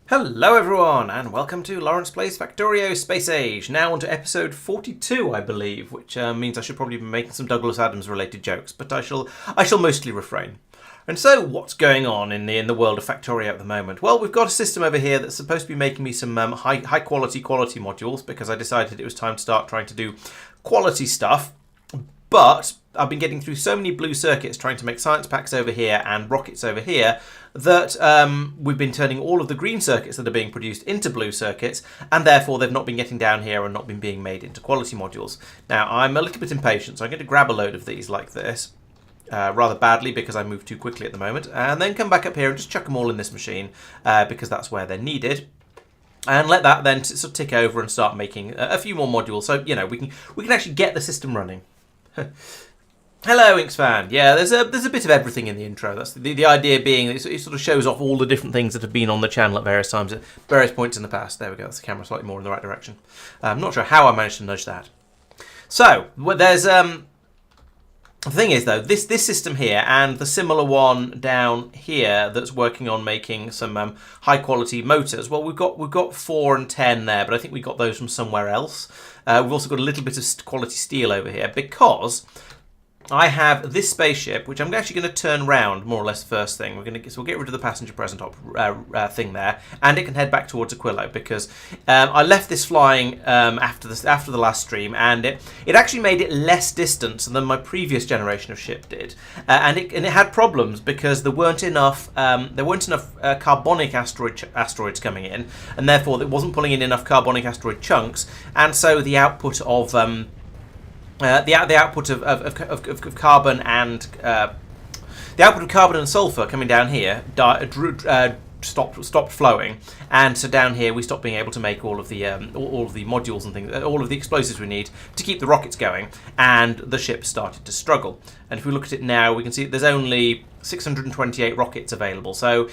Hello everyone, and welcome to Laurence Plays Factorio Space Age. Now on to episode 42, I believe, which means I should probably be making some Douglas Adams related jokes, but I shall mostly refrain. And so, what's going on in the world of Factorio at the moment? Well, we've got a system over here that's supposed to be making me some high quality modules, because I decided it was time to start trying to do quality stuff. But I've been getting through so many blue circuits trying to make science packs over here and rockets over here that we've been turning all of the green circuits that are being produced into blue circuits, and therefore they've not been getting down here and not been being made into quality modules. Now, I'm a little bit impatient, so I'm going to grab a load of these like this, rather badly because I move too quickly at the moment, and then come back up here and just chuck them all in this machine because that's where they're needed. And let that then sort of tick over and start making a few more modules, so you know we can actually get the system running. Hello, Inksfan. Yeah, there's a bit of everything in the intro. That's the idea being that it sort of shows off all the different things that have been on the channel at various times, at various points in the past. There we go. That's the camera slightly more in the right direction. I'm not sure how I managed to nudge that. So there's the thing is though, this system here and the similar one down here that's working on making some high quality motors. Well, we've got 4 and 10 there, but I think we got those from somewhere else. We've also got a little bit of quality steel over here because I have this spaceship, which I'm actually going to turn round more or less first thing. We'll get rid of the passenger present op thing there, and it can head back towards Aquilo because I left this flying after the last stream, and it actually made it less distance than my previous generation of ship did, and it had problems because there weren't enough carbonic asteroids coming in, and therefore it wasn't pulling in enough carbonic asteroid chunks, and so the output of the output of carbon and the output of carbon and sulfur coming down here stopped flowing, and so down here we stopped being able to make all of the modules and things, all of the explosives we need to keep the rockets going, and the ship started to struggle. And if we look at it now, we can see there's only 628 rockets available, so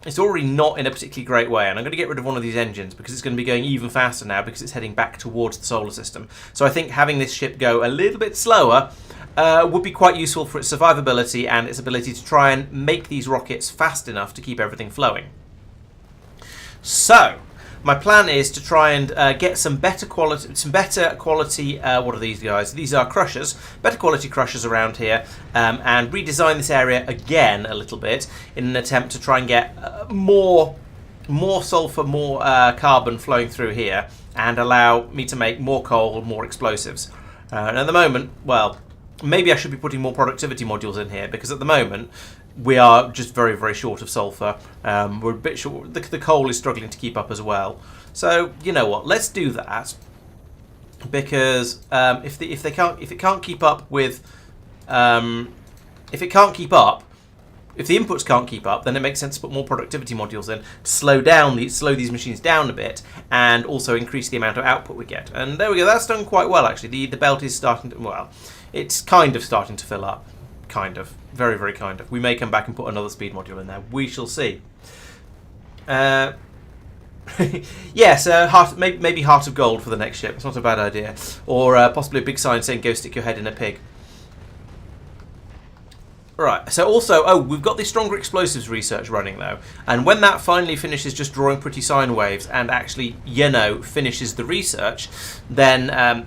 it's already not in a particularly great way, and I'm going to get rid of one of these engines because it's going to be going even faster now because it's heading back towards the solar system. So I think having this ship go a little bit slower would be quite useful for its survivability and its ability to try and make these rockets fast enough to keep everything flowing. So my plan is to try and get some better quality, what are these guys? These are crushers, better quality crushers around here, and redesign this area again a little bit in an attempt to try and get more sulfur, more carbon flowing through here, and allow me to make more coal, more explosives. And at the moment, well, maybe I should be putting more productivity modules in here, because at the moment we are just very, very short of sulfur. We're a bit short. The coal is struggling to keep up as well. So you know what? Let's do that, because if the inputs can't keep up, then it makes sense to put more productivity modules in to slow these machines down a bit, and also increase the amount of output we get. And there we go. That's done quite well actually. The belt is starting to, well, it's kind of starting to fill up. Kind of. Very, very kind of. We may come back and put another speed module in there. We shall see. Yes, maybe Heart of Gold for the next ship. It's not a bad idea. Or possibly a big sign saying, "Go stick your head in a pig." Right, so also, we've got the stronger explosives research running though, and when that finally finishes just drawing pretty sine waves and actually, finishes the research, then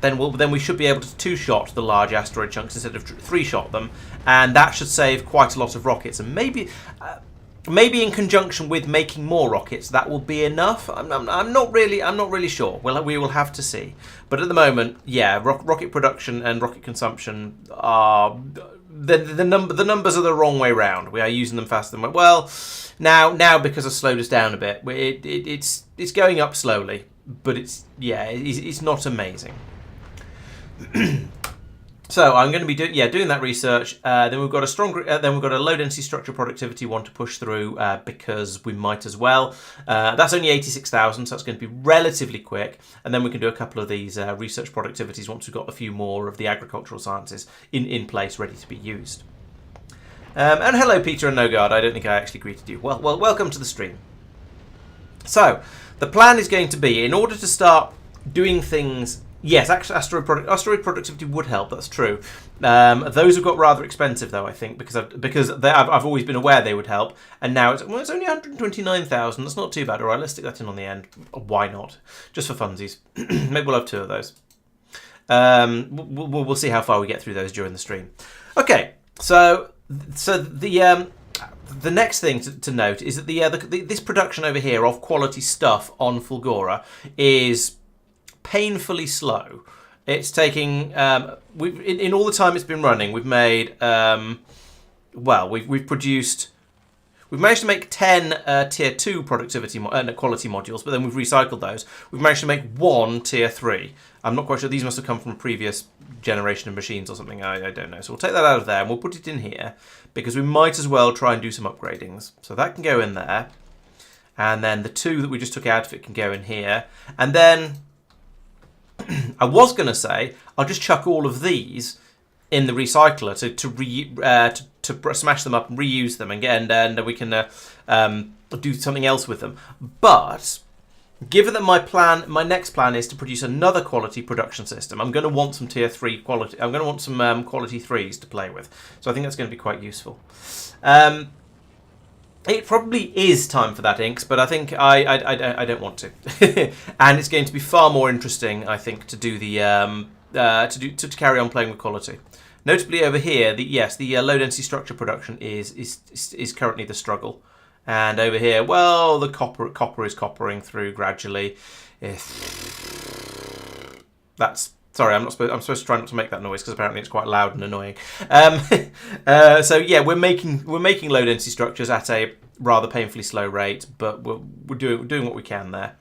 we should be able to 2-shot the large asteroid chunks instead of 3-shot them, and that should save quite a lot of rockets. And maybe in conjunction with making more rockets, that will be enough. I'm not really sure. We will have to see. But at the moment, yeah, rocket production and rocket consumption are. The numbers are the wrong way round. We are using them faster than well now because I've slowed us down a bit. It's going up slowly, but it's not amazing. So I'm going to be doing that research. Then we've got a low density structure productivity one to push through because we might as well. That's only 86,000, so that's going to be relatively quick. And then we can do a couple of these research productivities once we've got a few more of the agricultural sciences in place, ready to be used. And hello, Peter and Nogard. I don't think I actually greeted you. Well, welcome to the stream. So the plan is going to be, in order to start doing things Yes, actually, asteroid productivity would help. That's true. Those have got rather expensive, though. I think because I've always been aware they would help, and now it's only 129,000. That's not too bad. All right, let's stick that in on the end. Why not? Just for funsies. Maybe we'll have 2 of those. We'll see how far we get through those during the stream. Okay, so the next thing to note is that this production over here of quality stuff on Fulgora is painfully slow. It's taking in all the time it's been running, we've made we've managed to make 10 tier 2 productivity quality modules, but then we've recycled those. We've managed to make 1 tier 3. I'm not quite sure, these must have come from a previous generation of machines or something, I don't know. So we'll take that out of there and we'll put it in here because we might as well try and do some upgradings. So that can go in there, and then the 2 that we just took out of it can go in here, and then I was going to say I'll just chuck all of these in the recycler to smash them up and reuse them and we can do something else with them. But given that my next plan is to produce another quality production system, I'm going to want some tier 3 quality. I'm going to want some quality 3s to play with. So I think that's going to be quite useful. It probably is time for that, Inks, but I think I don't want to, and it's going to be far more interesting, I think, to do the to carry on playing with quality. Notably over here, the low density structure production is currently the struggle, and over here, well, the copper is coppering through gradually. That's. Sorry, I'm supposed to try not to make that noise because apparently it's quite loud and annoying. So yeah, we're making low density structures at a rather painfully slow rate, but we're doing what we can there.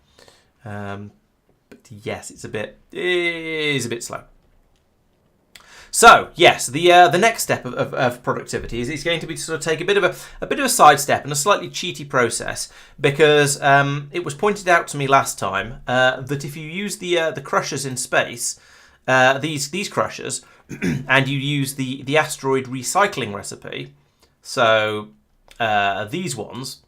But yes, it's a bit slow. So yes, the next step of productivity is going to be to sort of take a bit of a sidestep and a slightly cheaty process, because it was pointed out to me last time that if you use the crushers in space, these crushers, and you use the asteroid recycling recipe, so these ones,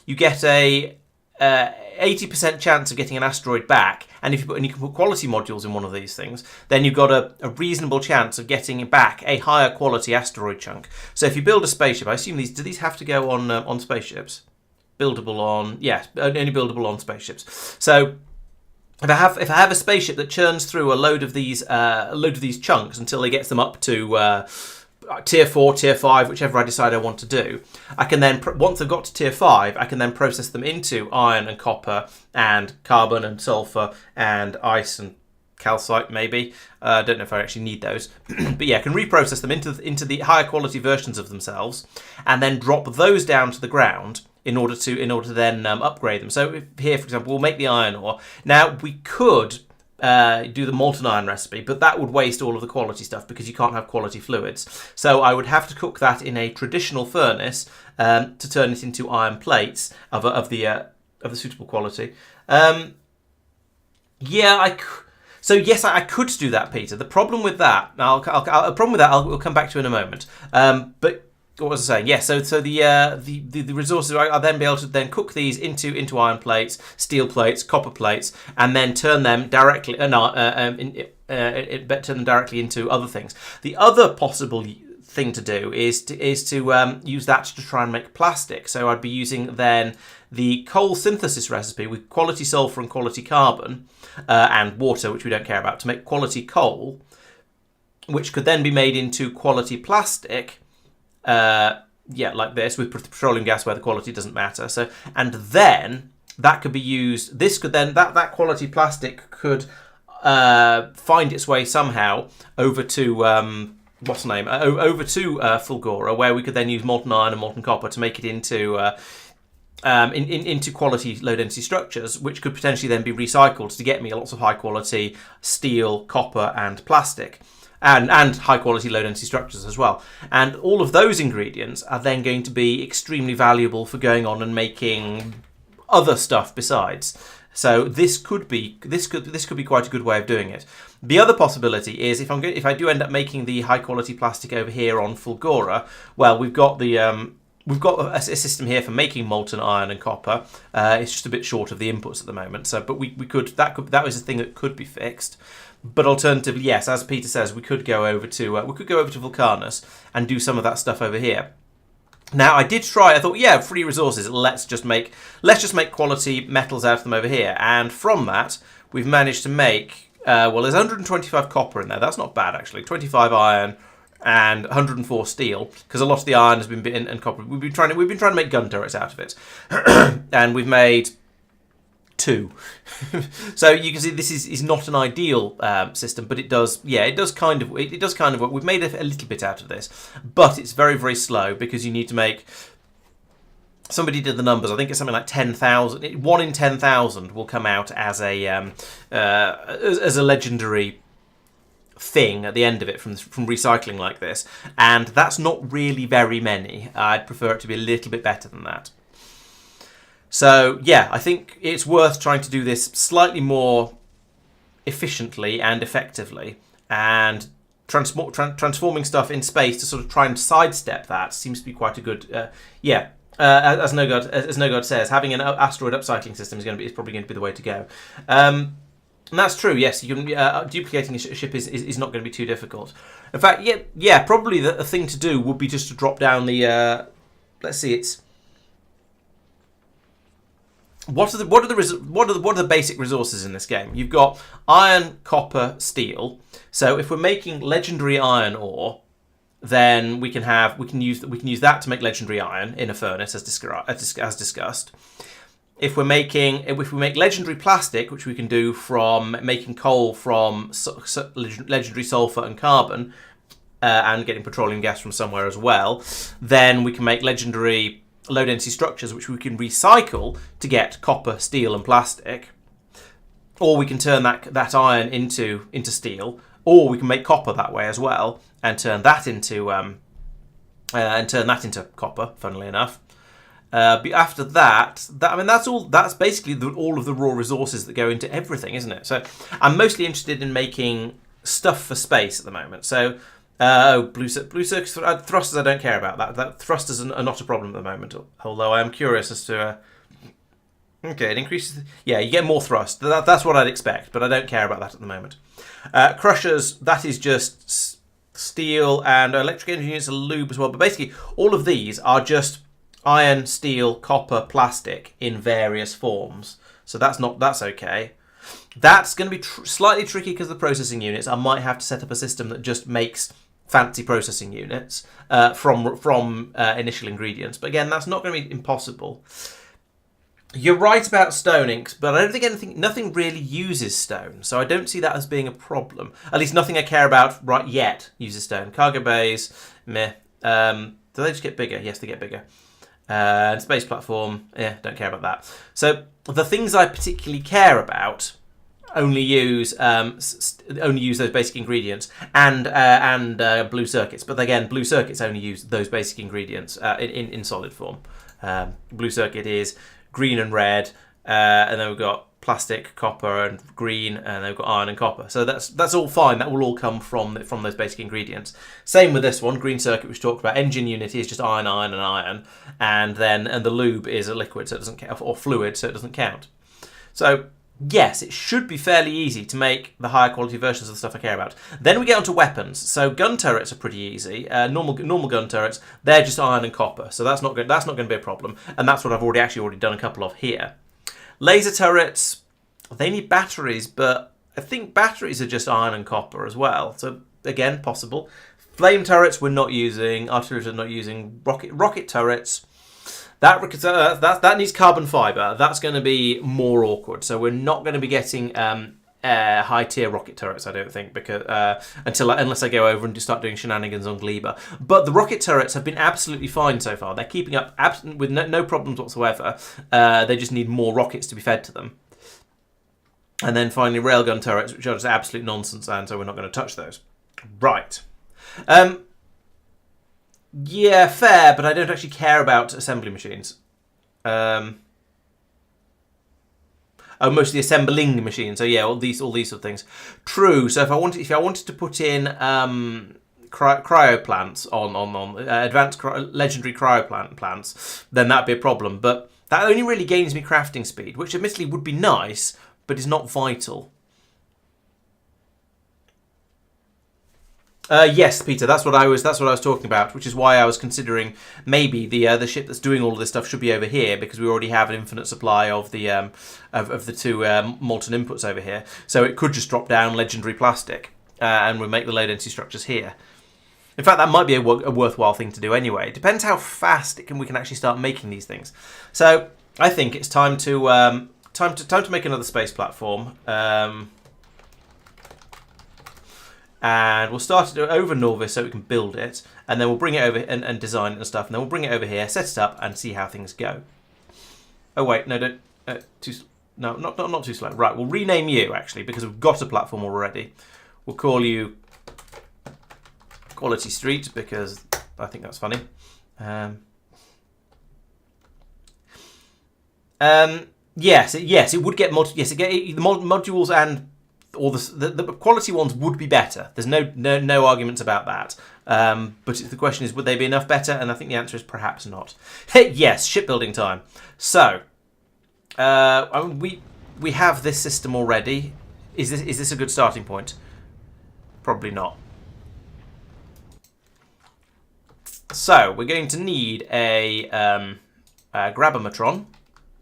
you get a 80% chance of getting an asteroid back, and you can put quality modules in one of these things, then you've got a reasonable chance of getting back a higher quality asteroid chunk. So if you build a spaceship, I assume do these have to go on spaceships? Buildable on, yes, only buildable on spaceships. So if I have a spaceship that churns through a load of these chunks until it gets them up to tier 4, tier 5, whichever I decide I want to do, I can then, once I've got to tier 5, I can then process them into iron and copper and carbon and sulfur and ice and calcite, maybe. I don't know if I actually need those. But yeah, I can reprocess them into the higher quality versions of themselves, and then drop those down to the ground in order to then upgrade them. So here, for example, we'll make the iron ore. Now, we could do the molten iron recipe, but that would waste all of the quality stuff because you can't have quality fluids. So I would have to cook that in a traditional furnace to turn it into iron plates of the suitable quality. So yes, I could do that, Peter. The problem with that, I'll come back to in a moment. But what was I saying? Yeah, so the resources, I'll then be able to then cook these into iron plates, steel plates, copper plates, and then turn them directly turn them directly into other things. The other possible thing to do is to use that to try and make plastic. So I'd be using then the coal synthesis recipe with quality sulfur and quality carbon and water, which we don't care about, to make quality coal, which could then be made into quality plastic. Like this, with petroleum gas where the quality doesn't matter. So, and then that could be used. This could then that quality plastic could find its way somehow over to over to Fulgora, where we could then use molten iron and molten copper to make it into into quality low density structures, which could potentially then be recycled to get me lots of high quality steel, copper, and plastic. And high quality low density structures as well. And all of those ingredients are then going to be extremely valuable for going on and making other stuff besides. So this could be quite a good way of doing it. The other possibility is if I do end up making the high quality plastic over here on Fulgora, well, we've got a system here for making molten iron and copper. It's just a bit short of the inputs at the moment. So, but that was a thing that could be fixed. But alternatively, yes, as Peter says, we could go over to Vulcanus and do some of that stuff over here. Now, I did try. I thought, yeah, free resources. Let's just make quality metals out of them over here. And from that, we've managed to make. Well, there's 125 copper in there. That's not bad actually. 25 iron and 104 steel, because a lot of the iron has been and copper. We've been trying to make gun turrets out of it, and we've made 2. So you can see this is not an ideal system, but it does kind of work. We've made a little bit out of this, but it's very, very slow because you need to make. Somebody did the numbers. I think it's something like 10,000. 1 in 10,000 will come out as a legendary thing at the end of it from recycling like this, and that's not really very many. I'd prefer it to be a little bit better than that. So yeah, I think it's worth trying to do this slightly more efficiently and effectively, and transforming stuff in space to sort of try and sidestep that seems to be quite a good as NoGod says, having an asteroid upcycling system is probably going to be the way to go. And that's true. Yes, you can duplicating a ship is not going to be too difficult. In fact, probably the thing to do would be just to drop down the. Let's see, it's. What are the basic resources in this game? You've got iron, copper, steel. So if we're making legendary iron ore, then we can use that to make legendary iron in a furnace, as discussed. If we make legendary plastic, which we can do from making coal from legendary sulfur and carbon, and getting petroleum gas from somewhere as well, then we can make legendary low density structures, which we can recycle to get copper, steel, and plastic. Or we can turn that iron into steel, or we can make copper that way as well, and turn that into copper. Funnily enough, but after that, that's basically all of the raw resources that go into everything, isn't it? So I'm mostly interested in making stuff for space at the moment. So blue circuits, thrusters I don't care about. That thrusters are not a problem at the moment. Although I am curious as to. Okay, it increases. Yeah, you get more thrust. That's what I'd expect, but I don't care about that at the moment. Crushers, that is just steel, and electric engine units are lube as well. But basically, all of these are just iron, steel, copper, plastic in various forms. So that's okay. That's going to be slightly tricky because of the processing units. I might have to set up a system that just makes fancy processing units from initial ingredients. But again, that's not going to be impossible. You're right about stone inks, but I don't think nothing really uses stone, so I don't see that as being a problem. At least nothing I care about right yet uses stone. Cargo bays, meh. Do they just get bigger? Yes, they get bigger. And space platform, don't care about that. So the things I particularly care about only use those basic ingredients and blue circuits. But again, blue circuits only use those basic ingredients in solid form. Blue circuit is green and red, and then we've got plastic, copper, and green, and then we've got iron and copper. So that's all fine. That will all come from those basic ingredients. Same with this one, green circuit, which talked about. Engine unit is just iron, and iron, and the lube is a liquid, so it doesn't count, or fluid, so it doesn't count. So yes, it should be fairly easy to make the higher quality versions of the stuff I care about. Then we get onto weapons. So gun turrets are pretty easy. Normal gun turrets, they're just iron and copper. So that's not going to be a problem. And that's what I've already done a couple of here. Laser turrets, they need batteries, but I think batteries are just iron and copper as well. So again, possible. Flame turrets we're not using. Artillery are not using. Rocket turrets. That needs carbon fibre. That's going to be more awkward. So we're not going to be getting high tier rocket turrets, I don't think, because unless I go over and start doing shenanigans on Gleba. But the rocket turrets have been absolutely fine so far. They're keeping up with no problems whatsoever. They just need more rockets to be fed to them. And then finally, railgun turrets, which are just absolute nonsense, and so we're not going to touch those. Right. Yeah, fair, but I don't actually care about assembly machines. Mostly assembling machines. So yeah, all these sort of things. True. So if I wanted to put in cryo plants on advanced legendary cryo plants, then that'd be a problem. But that only really gains me crafting speed, which admittedly would be nice, but is not vital. Yes, Peter. That's what I was talking about, which is why I was considering maybe the ship that's doing all of this stuff should be over here, because we already have an infinite supply of the of the two molten inputs over here. So it could just drop down legendary plastic, and we'll make the low density structures here. In fact, that might be a worthwhile thing to do anyway. It depends how fast we can actually start making these things. So I think it's time to make another space platform. And we'll start it over Norvis so we can build it, and then we'll bring it over and design it and stuff, and then we'll bring it over here, set it up, and see how things go. Oh wait, no, don't not too slow. Right, we'll rename you actually, because we've got a platform already. We'll call you Quality Street, because I think that's funny. Yes, it would get the modules and all the quality ones would be better. There's no arguments about that. But the question is, would they be enough better? And I think the answer is perhaps not. Yes, shipbuilding time. So we have this system already. Is this a good starting point? Probably not. So we're going to need a grabometron,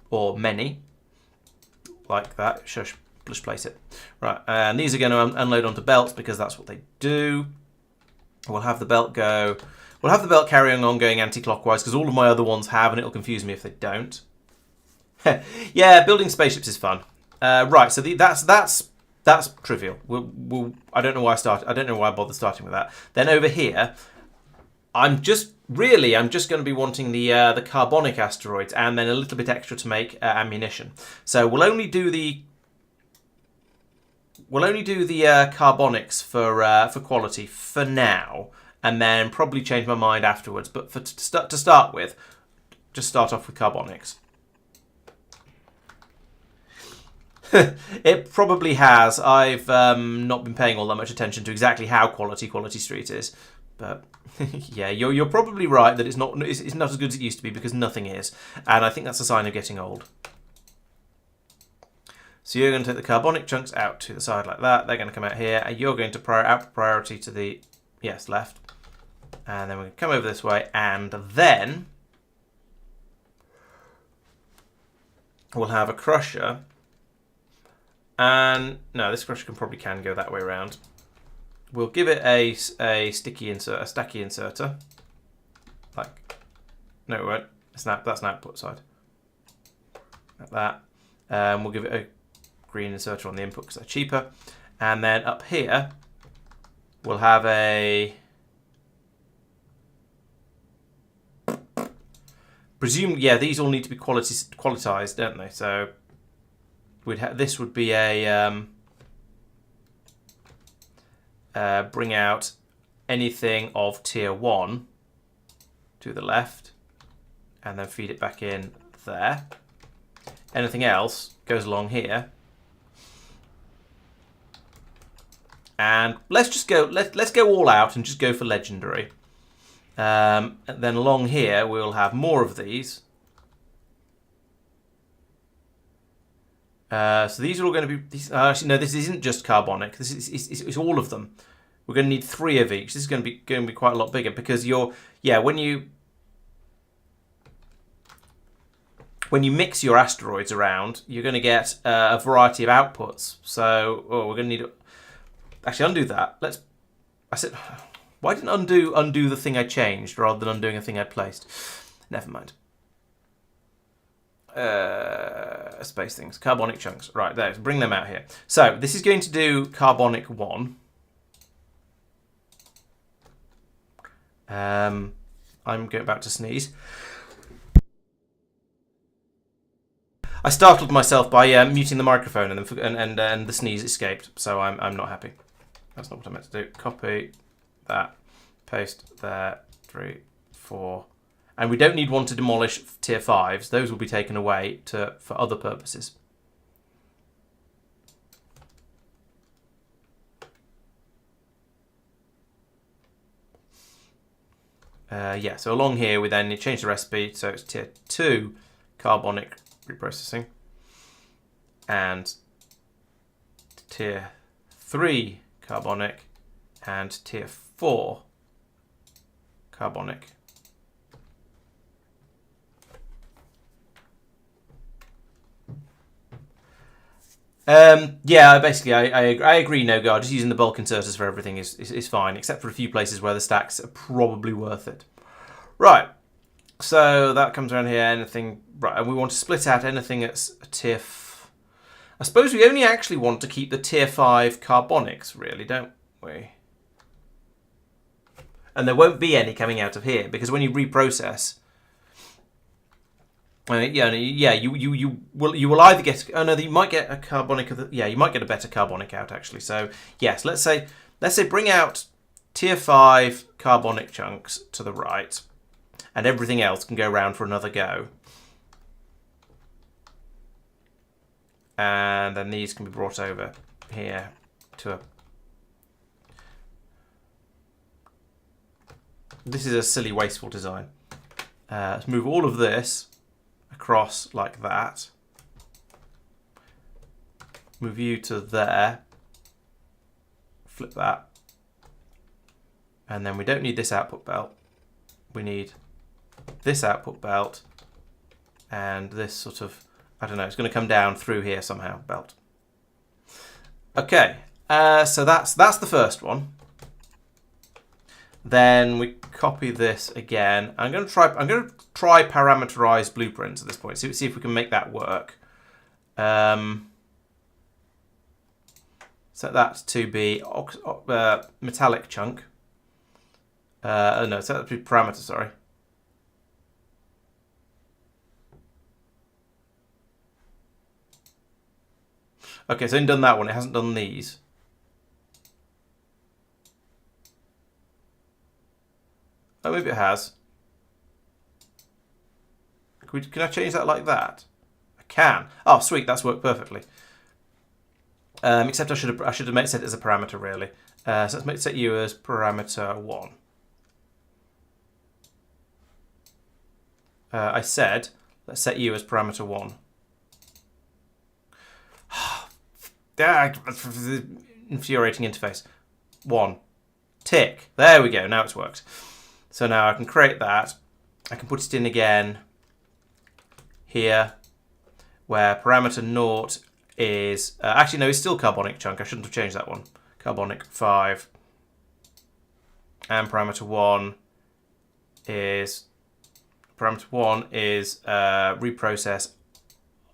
or many, like that. Shush. Just place it. Right, and these are going to unload onto belts because that's what they do. We'll have the belt go. We'll have the belt carrying on going anti-clockwise because all of my other ones have, and it'll confuse me if they don't. Yeah, building spaceships is fun. Right, so that's trivial. I don't know why I bothered starting with that. Then over here, I'm just going to be wanting the carbonic asteroids and then a little bit extra to make ammunition. So we'll only do the carbonics for quality for now, and then probably change my mind afterwards. But to start with, just start off with carbonics. It probably has. I've not been paying all that much attention to exactly how Quality Street is, but yeah, you're probably right that it's not as good as it used to be, because nothing is, and I think that's a sign of getting old. So you're going to take the carbonic chunks out to the side like that. They're going to come out here, and you're going to out priority to the left, and then we're going to come over this way, and then we'll have a crusher. And no, this crusher can go that way around. We'll give it a stacky inserter. Like, no, it won't. That's an output side. Like that. We'll give it a green inserter on the input because they're cheaper. And then up here, we'll have a these all need to be qualitized, don't they? So this would be a bring out anything of tier 1 to the left, and then feed it back in there. Anything else goes along here, and let's go all out and just go for legendary. And then along here we'll have more of these. So these are all going to be these. Actually, no, this isn't just carbonic. This is all of them. We're going to need 3 of each. This is going to be quite a lot bigger, because when you mix your asteroids around, you're going to get a variety of outputs. So we're going to need. Actually, undo that. Why didn't undo the thing I changed rather than undoing a thing I placed? Never mind. Space things, carbonic chunks. Right, there. Bring them out here. So this is going to do carbonic 1. I'm about to sneeze. I startled myself by muting the microphone, and the sneeze escaped. So I'm not happy. That's not what I meant to do. Copy that, paste there, 3, 4. And we don't need one to demolish tier 5s. Those will be taken away for other purposes. So along here we then change the recipe, so it's tier 2 carbonic reprocessing and tier 3 carbonic and tier 4 carbonic. Yeah, basically, I agree, no guard. Just using the bulk inserters for everything is fine, except for a few places where the stacks are probably worth it. Right, so that comes around here, anything, right, and we want to split out anything that's a tier I suppose we only actually want to keep the tier 5 carbonics, really, don't we? And there won't be any coming out of here, because when you reprocess... yeah, you will either get... Oh, no, you might get a carbonic... you might get a better carbonic out, actually. So, yes, let's say bring out tier 5 carbonic chunks to the right, and everything else can go round for another go. And then these can be brought over here to a... This is a silly, wasteful design. Let's move all of this across like that. Move you to there. Flip that. And then we don't need this output belt. We need this output belt and this sort of, I don't know, it's going to come down through here somehow, belt. Okay, so that's the first one. Then we copy this again. I'm going to try parameterize blueprints at this point. See if we can make that work. Set that to be metallic chunk. No, set that to be parameter. Sorry. Okay, so it's done that one. It hasn't done these. Oh, maybe it has. Can I change that like that? I can. Oh, sweet. That's worked perfectly. Except I should have set it as a parameter, really. So let's set you as parameter 1. I said, let's set you as parameter 1. Infuriating interface. 1. Tick. There we go. Now it's worked. So now I can create that. I can put it in again here, where parameter 0 is... actually, no, it's still carbonic chunk. I shouldn't have changed that one. Carbonic 5. And parameter 1 is... Parameter 1 is reprocess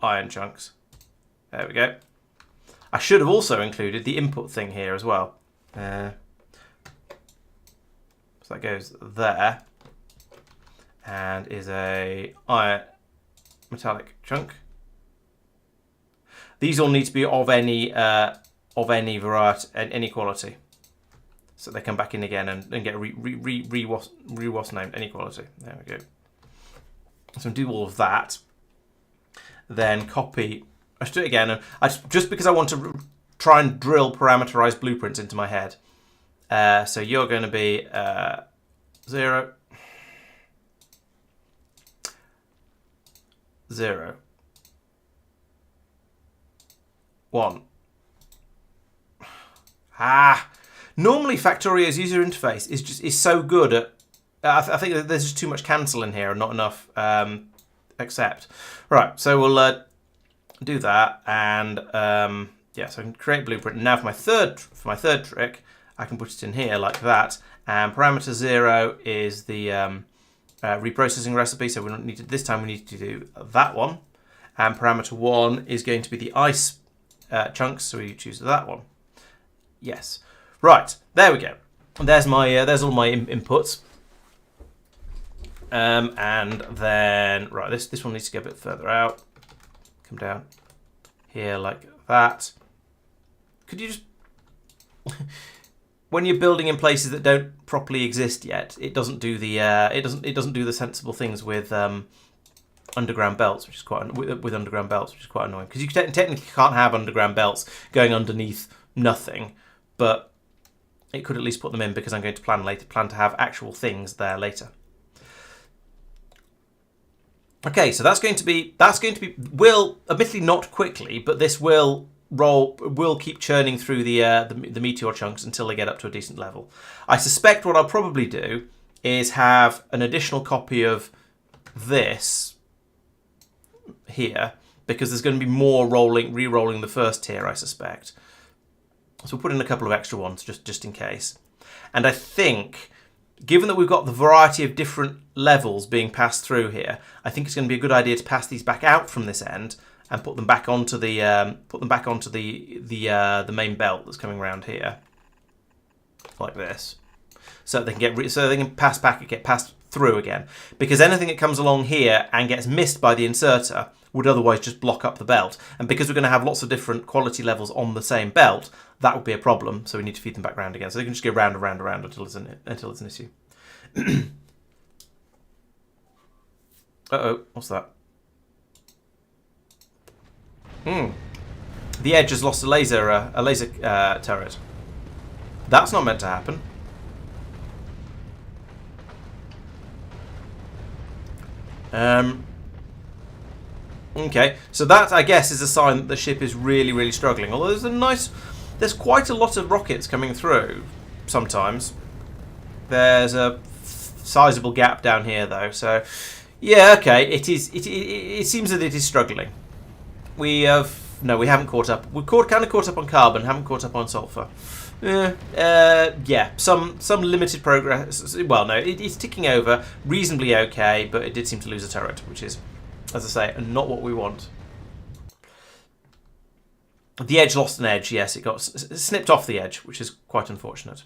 iron chunks. There we go. I should have also included the input thing here as well. So that goes there and is a iron metallic chunk. These all need to be of any variety and any quality, so they come back in again and get re-was named any quality. There we go. So do all of that, then copy. I should do it again, and just because I want to try and drill parameterized blueprints into my head. So you're going to be 0, 0, 1. Normally Factorio's user interface is so good at. I think that there's just too much cancel in here and not enough accept. Right, so we'll do that, and yeah, so I can create blueprint. And now for my third trick, I can put it in here like that. And parameter 0 is the reprocessing recipe. So we don't need to, this time we need to do that one. And parameter 1 is going to be the ice chunks. So we choose that one. Yes. Right. There we go. There's my there's all my inputs. And then right, this one needs to go a bit further out. Come down here like that. Could you just when you're building in places that don't properly exist yet, it doesn't do the it doesn't do the sensible things with underground belts, which is quite with underground belts, which is quite annoying because you technically can't have underground belts going underneath nothing, but it could at least put them in because I'm going to plan to have actual things there later. Okay, so that's going to be will admittedly not quickly, but this will will keep churning through the meteor chunks until they get up to a decent level. I suspect what I'll probably do is have an additional copy of this here, because there's going to be more re-rolling the first tier, I suspect. So we'll put in a couple of extra ones just in case. And I think, given that we've got the variety of different levels being passed through here, I think it's going to be a good idea to pass these back out from this end and put them back onto the main belt that's coming around here, like this, so they can get passed through again. Because anything that comes along here and gets missed by the inserter would otherwise just block up the belt. And because we're going to have lots of different quality levels on the same belt, that would be a problem. So we need to feed them back round again. So they can just go round and round and round until it's an issue. Uh-oh, what's that? The Edge has lost a laser turret. That's not meant to happen. Okay, so that, I guess, is a sign that the ship is really, really struggling. Although there's quite a lot of rockets coming through sometimes. There's a sizable gap down here, though. So, yeah, okay, it seems that it is struggling. We haven't caught up. We've kind of caught up on carbon, haven't caught up on sulfur. Yeah, some limited progress. Well, no, it's ticking over reasonably okay, but it did seem to lose a turret, which is, as I say, not what we want. The Edge lost an edge. Yes, it got snipped off the edge, which is quite unfortunate.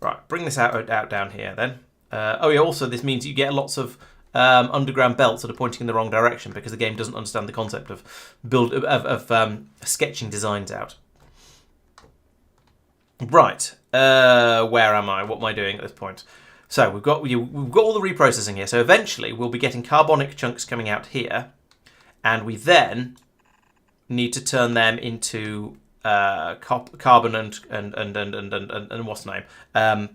Right, bring this out down here then. Oh yeah, also this means you get lots of underground belts that are pointing in the wrong direction because the game doesn't understand the concept of sketching designs out. Right, where am I? What am I doing at this point? So we've got all the reprocessing here. So eventually we'll be getting carbonic chunks coming out here, and we then need to turn them into carbon and what's the name?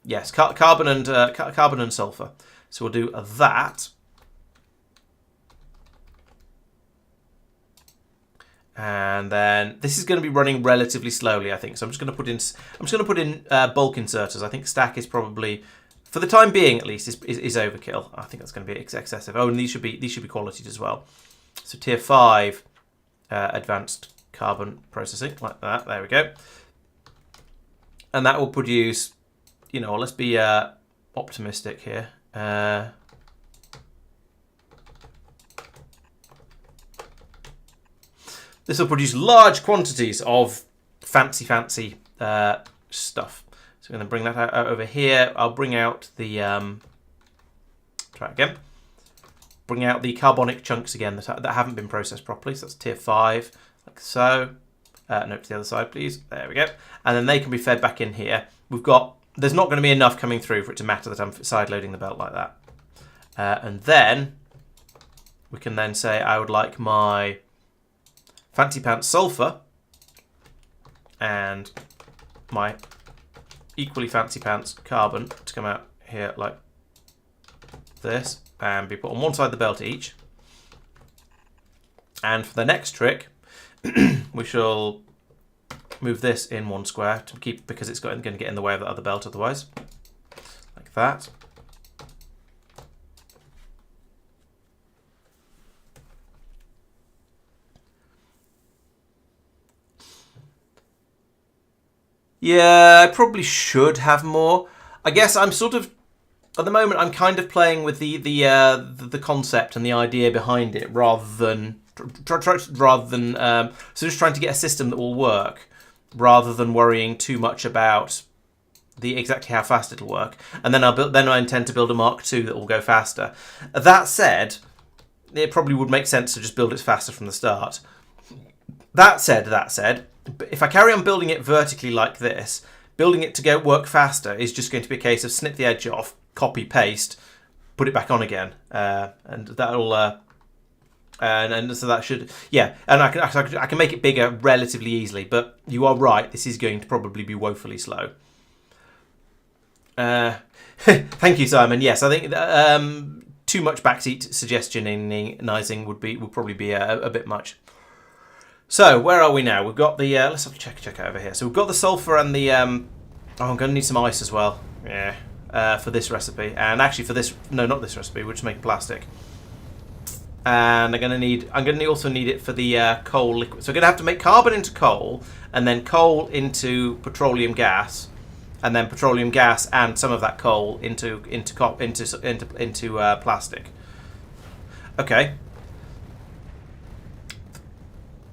Yes, carbon and sulfur. So we'll do that. And then this is going to be running relatively slowly, I think. So I'm just going to put in bulk inserters. I think stack is probably, for the time being at least, is overkill. I think that's going to be excessive. Oh, and these should be qualitied as well. So tier 5 advanced carbon processing, like that. There we go. And that will produce, let's be optimistic here. This will produce large quantities of fancy stuff. So we're going to bring that out over here. I'll bring out the try again. Bring out the carbonic chunks again that haven't been processed properly. So that's tier 5, like so. No, to the other side, please. There we go. And then they can be fed back in here. There's not going to be enough coming through for it to matter that I'm side loading the belt like that. And then we can then say I would like my fancy pants sulfur and my equally fancy pants carbon to come out here like this and be put on one side of the belt each. And for the next trick, we shall move this in one square to keep, because it's going to get in the way of the other belt otherwise, like that. Yeah, I probably should have more. I guess I'm sort of, at the moment, I'm kind of playing with the concept and the idea behind it, rather than so just trying to get a system that will work, rather than worrying too much about exactly how fast it'll work. And then I intend to build a Mark II that will go faster. That said, it probably would make sense to just build it faster from the start. That said, if I carry on building it vertically like this, building it to work faster is just going to be a case of snip the edge off, copy, paste, put it back on again, and that'll, and so that should, yeah, and I can make it bigger relatively easily. But you are right, this is going to probably be woefully slow. Thank you, Simon. Yes, I think too much backseat suggestionizing would probably be a bit much. So where are we now? We've got the let's have a check over here. So we've got the sulfur and the oh, I'm going to need some ice as well. Yeah, for this recipe, and actually for this, no, not this recipe. We're just making plastic. And I'm going to also need it for the coal liquid. So we're going to have to make carbon into coal, and then coal into petroleum gas, and then petroleum gas and some of that coal into plastic. Okay.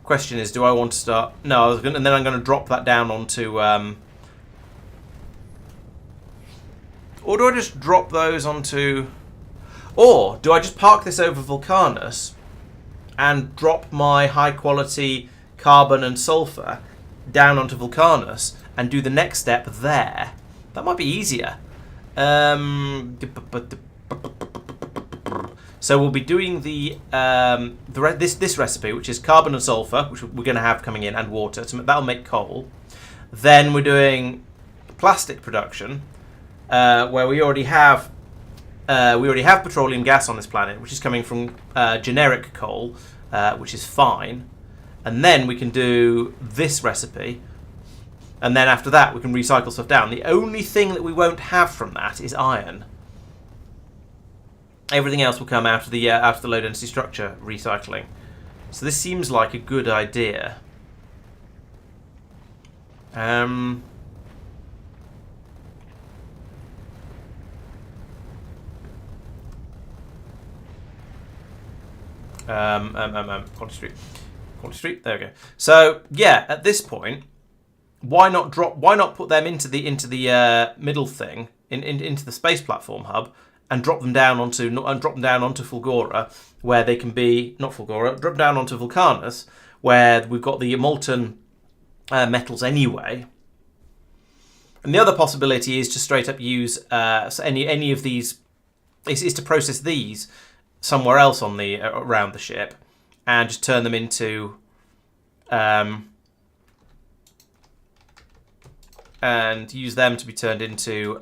Question is, do I want to start? No, and then I'm going to drop that down onto. Or do I just drop those onto? Or do I just park this over Vulcanus and drop my high quality carbon and sulfur down onto Vulcanus and do the next step there? That might be easier. So we'll be doing this recipe, which is carbon and sulfur, which we're going to have coming in, and water. So that'll make coal. Then we're doing plastic production, where we already have petroleum gas on this planet, which is coming from generic coal, which is fine. And then we can do this recipe, and then after that we can recycle stuff down. The only thing that we won't have from that is iron. Everything else will come out of the low density structure recycling. So this seems like a good idea. Quality Street. There we go. So yeah, at this point, why not put them into the middle thing, into the space platform hub, and drop them down onto Fulgora, where they can be not Fulgora. Drop down onto Vulcanus, where we've got the molten metals anyway. And the other possibility is to straight up use any of these. Is to process these somewhere else on the around the ship, and just turn them into and use them to be turned into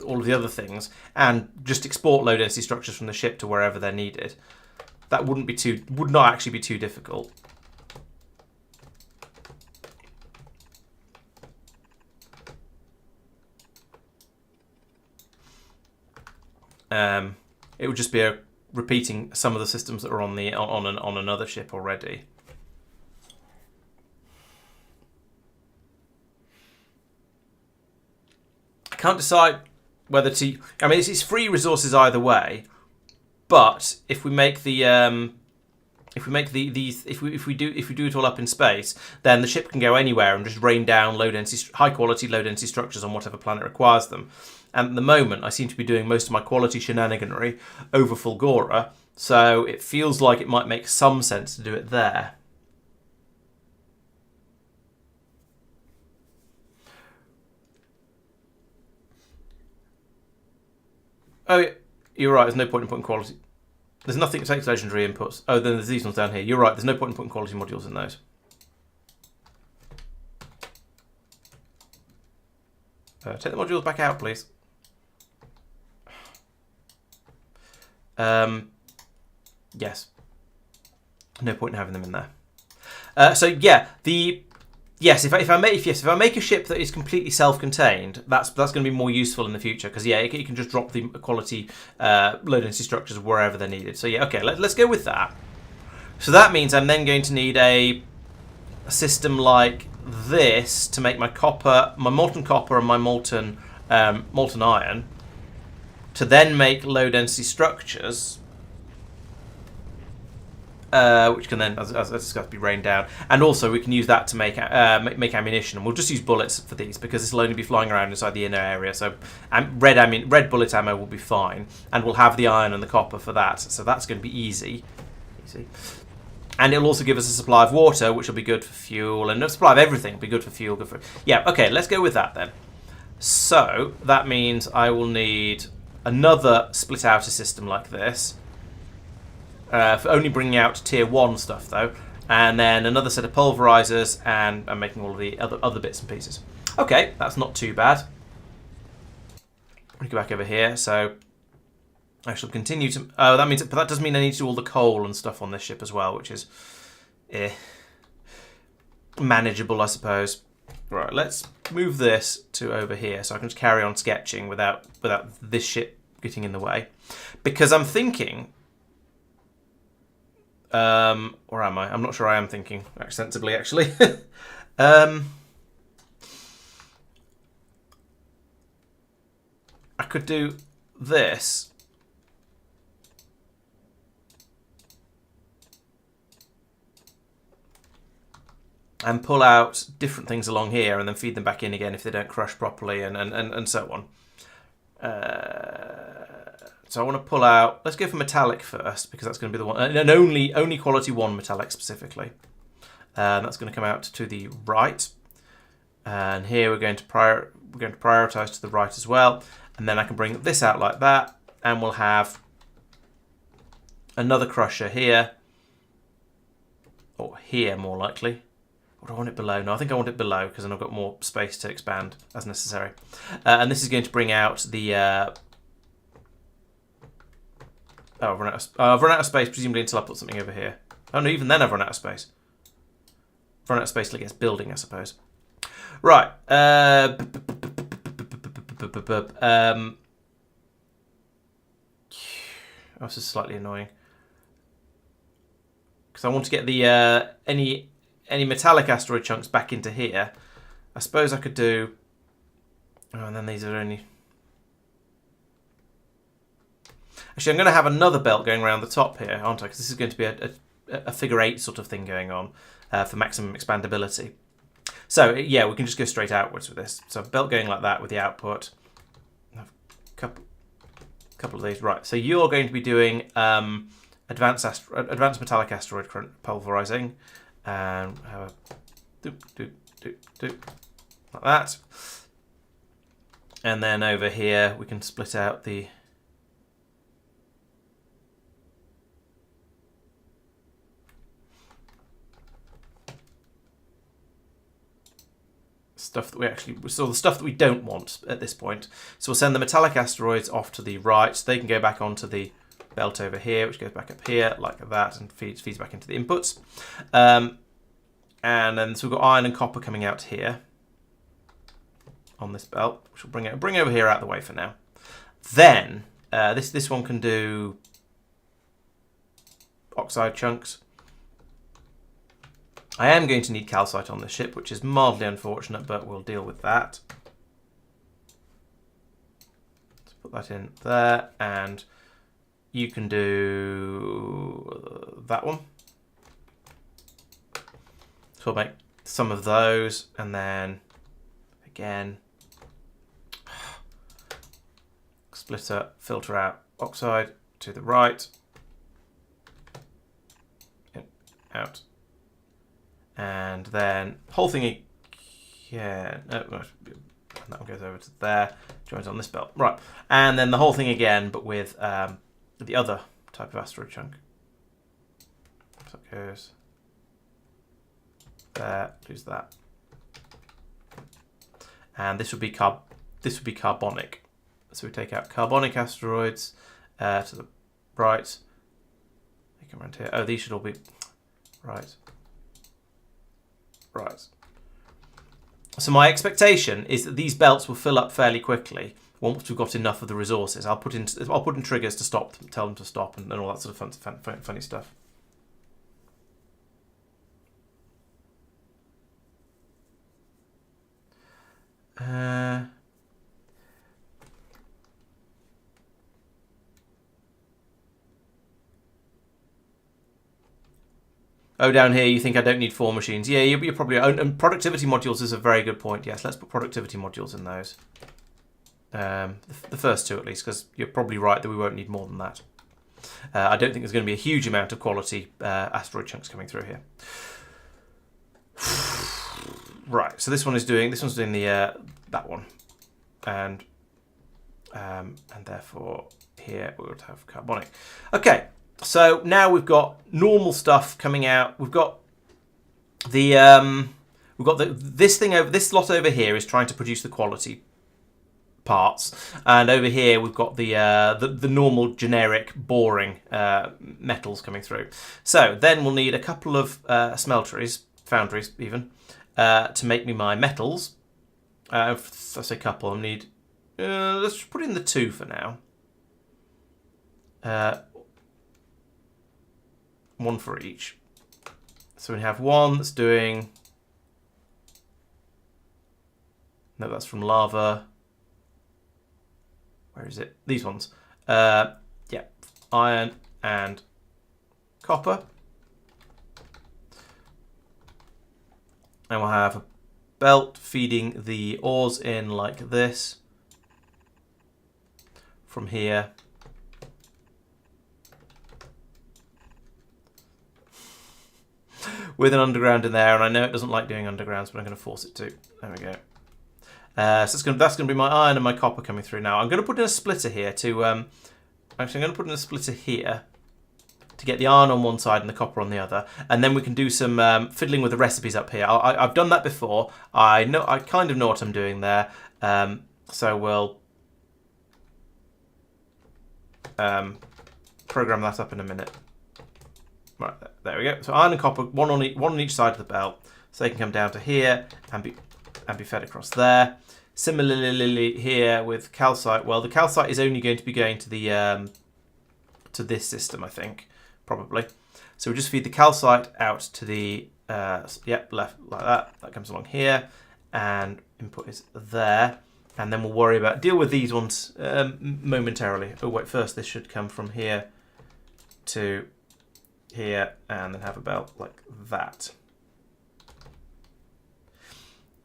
all of the other things, and just export low density structures from the ship to wherever they're needed. That would not actually be too difficult. It would just be repeating some of the systems that are on another ship already. I can't decide whether to. I mean, it's free resources either way, but if we make do it all up in space, then the ship can go anywhere and just rain down high quality low density structures on whatever planet requires them. And at the moment, I seem to be doing most of my quality shenaniganery over Fulgora, so it feels like it might make some sense to do it there. Oh, you're right, there's no point in putting quality. There's nothing that takes legendary inputs. Oh, then there's these ones down here. You're right, there's no point in putting quality modules in those. Take the modules back out, please. Yes. No point in having them in there. So yeah, if I make a ship that is completely self-contained, that's going to be more useful in the future, because yeah, you can just drop the quality low density structures wherever they're needed. So yeah, okay, let's go with that. So that means I'm then going to need a system like this to make my molten copper and my molten iron, to then make low density structures, which can then, as discussed, be rained down. And also we can use that to make ammunition. And we'll just use bullets for these, because this will only be flying around inside the inner area. So red bullet ammo will be fine, and we'll have the iron and the copper for that. So that's going to be easy. And it'll also give us a supply of water, which will be good for fuel, and a supply of everything will be good for fuel. Yeah, okay, let's go with that then. So that means I will need another split outer system like this, for only bringing out tier 1 stuff though, and then another set of pulverisers, and making all of the other bits and pieces. Okay, that's not too bad. Let me go back over here. So I shall continue to... Oh, that means... But that does mean I need to do all the coal and stuff on this ship as well, which is... manageable, I suppose. Right, let's move this to over here so I can just carry on sketching without this ship getting in the way. Because I'm thinking... or am I? I'm not sure I am thinking sensibly, actually. I could do this. And pull out different things along here and then feed them back in again if they don't crush properly and so on. So I want to pull out... Let's go for metallic first because that's going to be the one... And only quality 1 metallic specifically. That's going to come out to the right. And here we're going to prioritise to the right as well. And then I can bring this out like that. And we'll have another crusher here. Or here, more likely. Or do I want it below? No, I think I want it below because then I've got more space to expand as necessary. And this is going to bring out the... Oh, I've run out of space, presumably until I put something over here. Oh no, even then I've run out of space. I've run out of space till it gets building, I suppose. Right. This is slightly annoying. Because I want to get the any metallic asteroid chunks back into here. I suppose I could do... Oh, and then these are only... Actually, I'm going to have another belt going around the top here, aren't I? Because this is going to be a figure 8 sort of thing going on for maximum expandability. So, yeah, we can just go straight outwards with this. So, belt going like that with the output. A couple of these. Right, so you're going to be doing advanced metallic asteroid pulverizing. And have a like that. And then over here, we can split out the... stuff that we actually... So the stuff that we don't want at this point. So we'll send the metallic asteroids off to the right. So they can go back onto the belt over here, which goes back up here like that and feeds back into the inputs. And then so we've got iron and copper coming out here on this belt, which will bring over here out of the way for now. Then this one can do oxide chunks. I am going to need calcite on this ship, which is mildly unfortunate, but we'll deal with that. Let's put that in there, and you can do that one. So I'll make some of those, and then again, splitter, filter out oxide to the right, in, out. And then whole thing again. That one goes over to there. Joins on this belt. Right. And then the whole thing again, but with the other type of asteroid chunk. So it goes there. Lose that. And this would be carbonic. So we take out carbonic asteroids to the right. They come around here. Oh, these should all be right. Right. So my expectation is that these belts will fill up fairly quickly once we've got enough of the resources. I'll put in triggers to stop them, tell them to stop, and all that sort of funny stuff. Oh, down here you think I don't need 4 machines. Yeah, you're probably... And productivity modules is a very good point. Yes, let's put productivity modules in those. The first 2 at least, because you're probably right that we won't need more than that. I don't think there's going to be a huge amount of quality asteroid chunks coming through here. Right, so this one's doing the that one. And therefore here we would have carbonic. Okay. So now we've got normal stuff coming out. We've got this lot over here is trying to produce the quality parts, and over here we've got the normal generic boring metals coming through. So then we'll need a couple of foundries even, to make me my metals. If I say couple, I'll need, let's put in the 2 for now. 1 for each. So we have one that's doing, no, that's from lava. Where is it? These ones. Yeah, iron and copper. And we'll have a belt feeding the ores in like this from here. With an underground in there, and I know it doesn't like doing undergrounds, but I'm going to force it to. There we go. So that's going to be my iron and my copper coming through now. I'm going to put in a splitter here to... actually, I'm going to put in a splitter here to get the iron on one side and the copper on the other. And then we can do some fiddling with the recipes up here. I've done that before. I kind of know what I'm doing there. So we'll program that up in a minute. Right, there we go. So iron and copper, one on each side of the belt. So they can come down to here and be fed across there. Similarly here with calcite, well, the calcite is only going to be going to the to this system, I think, probably. So we just feed the calcite out to the left like that. That comes along here, and input is there. And then we'll deal with these ones momentarily. Oh wait, first this should come from here to here, and then have a belt like that.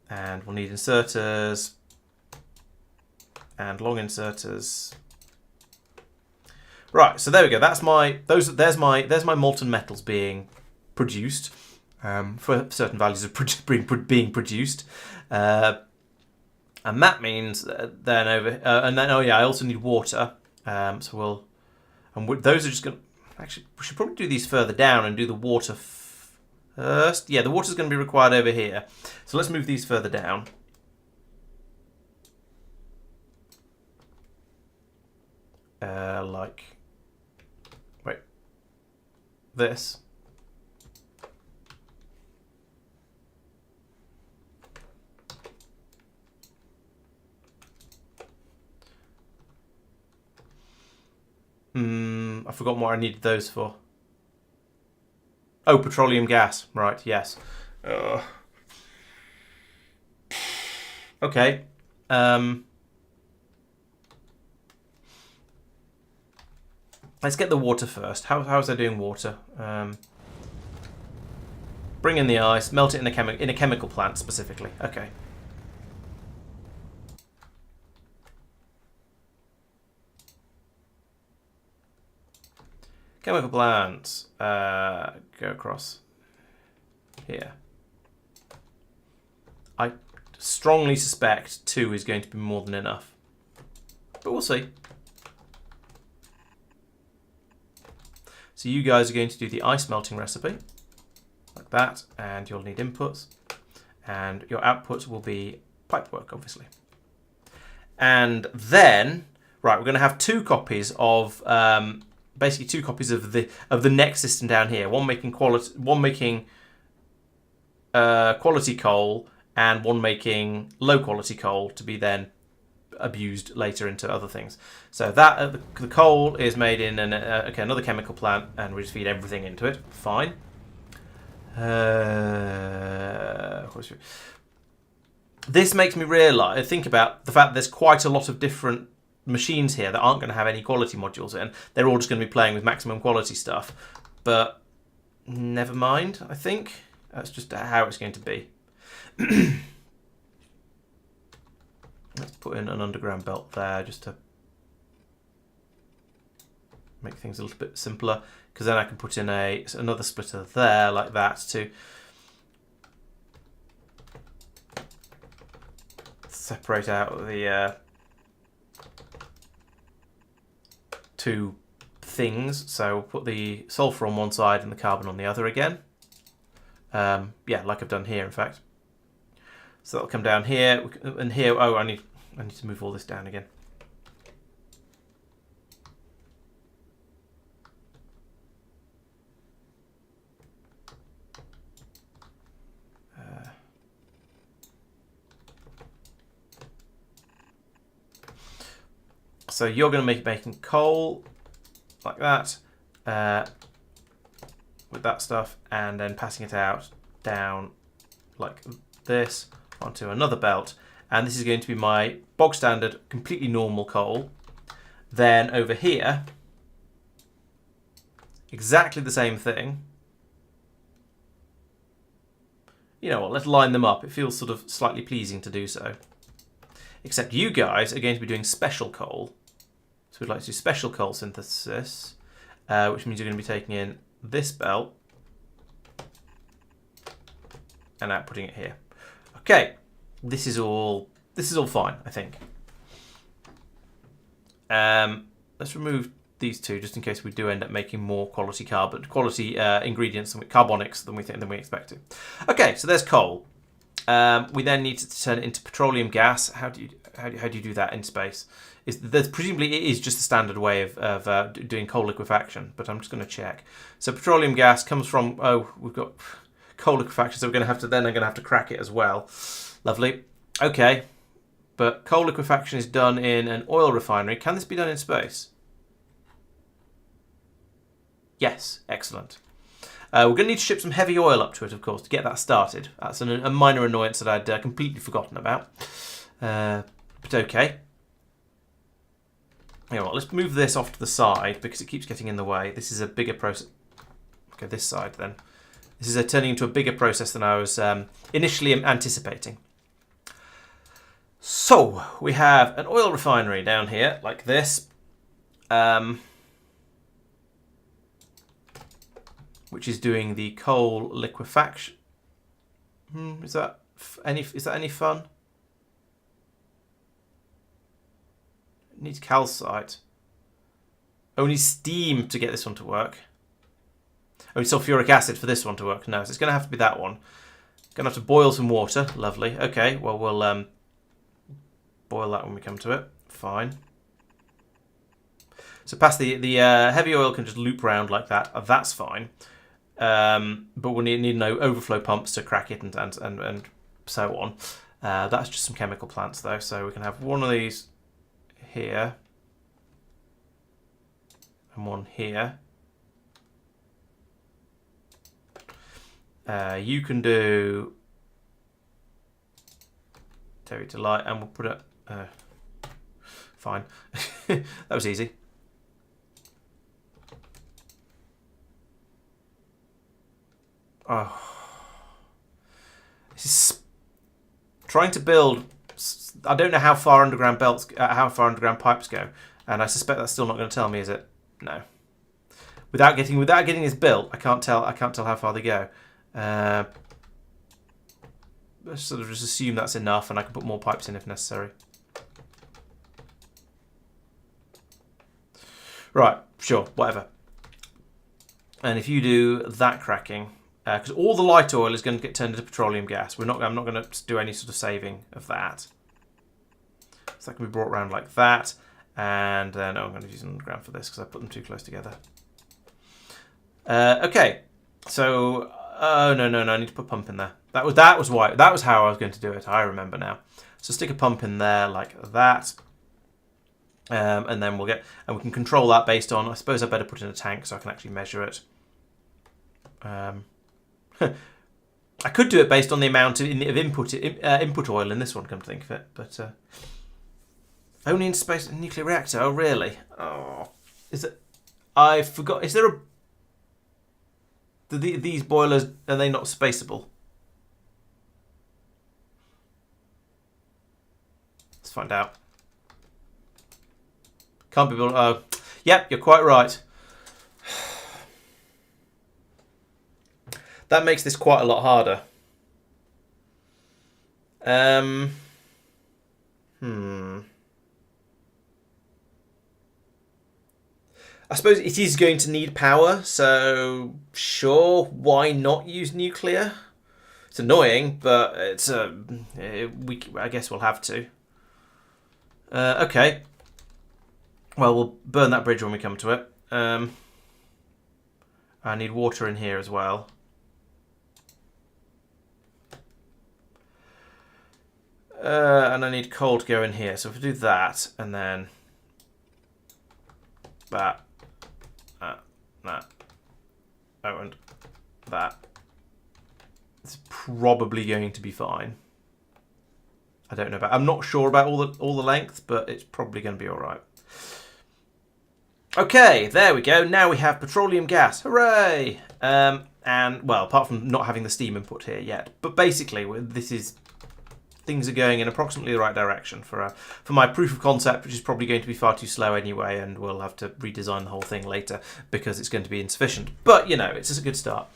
And we'll need inserters and long inserters. Right, so there we go. That's there's my molten metals being produced for certain values of being produced, and that means then I also need water. So those are just going. Actually, we should probably do these further down and do the water first. Yeah, the water's going to be required over here. So let's move these further down. This. I've forgotten what I needed those for. Oh, petroleum gas. Right, yes. Okay. Let's get the water first. How's I doing water? Bring in the ice, melt it in a chemical plant specifically. Okay. Chemical plants. Go across here. I strongly suspect 2 is going to be more than enough, but we'll see. So you guys are going to do the ice melting recipe, like that, and you'll need inputs, and your outputs will be pipework, obviously. And then, right, we're going to have 2 copies of, basically 2 copies of the next system down here. One making quality coal, and one making low quality coal to be then abused later into other things. So that the coal is made in another chemical plant, and we just feed everything into it. Fine. This makes me think about the fact that there's quite a lot of different machines here that aren't going to have any quality modules in. They're all just going to be playing with maximum quality stuff. But never mind, I think. That's just how it's going to be. Let's put in an underground belt there just to make things a little bit simpler, because then I can put in another splitter there like that to separate out the 2 things. So we'll put the sulfur on one side and the carbon on the other again. Yeah, like I've done here, in fact. So that'll come down here, and here, oh, I need I need to move all this down again. So you're going to be making coal like that with that stuff, and then passing it out down like this onto another belt. And this is going to be my bog standard, completely normal coal. Then over here, exactly the same thing. You know what, let's line them up. It feels sort of slightly pleasing to do so. Except you guys are going to be doing special coal. So we'd like to do special coal synthesis, which means you're going to be taking in this belt and outputting it here. Okay, this is all fine, I think. Let's remove these two just in case we do end up making more quality ingredients and carbonics than we expect to. Okay, so there's coal. We then need to turn it into petroleum gas. How do you do that in space? Presumably it is just the standard way of doing coal liquefaction, but I'm just going to check. So petroleum gas comes from, we've got coal liquefaction, so I'm going to have to crack it as well. Lovely. Okay, but coal liquefaction is done in an oil refinery. Can this be done in space? Yes, excellent. We're going to need to ship some heavy oil up to it, of course, to get that started. That's a minor annoyance that I'd completely forgotten about. But okay. You know what, let's move this off to the side because it keeps getting in the way. This is a bigger process. Okay, this side then. This is turning into a bigger process than I was initially anticipating. So, we have an oil refinery down here, like this. Which is doing the coal liquefaction. Is that any fun? It needs calcite. Only steam to get this one to work. Only sulfuric acid for this one to work. No, so it's going to have to be that one. Going to have to boil some water. Lovely. Okay, well we'll boil that when we come to it. Fine. So past the heavy oil can just loop round like that. That's fine. But we'll need no overflow pumps to crack it and so on. That's just some chemical plants though. So we can have one of these here and one here. You can do Terry to light, and we'll put it. Fine, that was easy. Oh, this is trying to build. I don't know how far underground pipes go, and I suspect that's still not going to tell me, is it? No. Without getting this built, I can't tell how far they go. Let's sort of just assume that's enough, and I can put more pipes in if necessary. Right, sure, whatever. And if you do that cracking. Because all the light oil is going to get turned into petroleum gas. I'm not going to do any sort of saving of that. So that can be brought around like that. And no, I'm going to use an underground for this because I put them too close together. Okay, so no, I need to put a pump in there. That was how I was going to do it. I remember now. So stick a pump in there like that. And then we can control that based on. I suppose I better put in a tank so I can actually measure it. I could do it based on the amount of input oil in this one, come to think of it, but only in space nuclear reactor. Oh, really? Oh, is it? I forgot. Is there these boilers? Are they not spaceable? Let's find out. Can't be built. Oh, yep, you're quite right. That makes this quite a lot harder. I suppose it is going to need power, so sure, why not use nuclear? It's annoying, but it's I guess we'll have to. Okay. Well, we'll burn that bridge when we come to it. I need water in here as well. And I need coal to go in here. So if we do that, and then that, and that, it's probably going to be fine. I don't know about. I'm not sure about all the length, but it's probably going to be all right. Okay, there we go. Now we have petroleum gas. Hooray! And well, apart from not having the steam input here yet, but basically this is. Things are going in approximately the right direction for my proof of concept, which is probably going to be far too slow anyway, and we'll have to redesign the whole thing later because it's going to be insufficient. But you know, it's just a good start.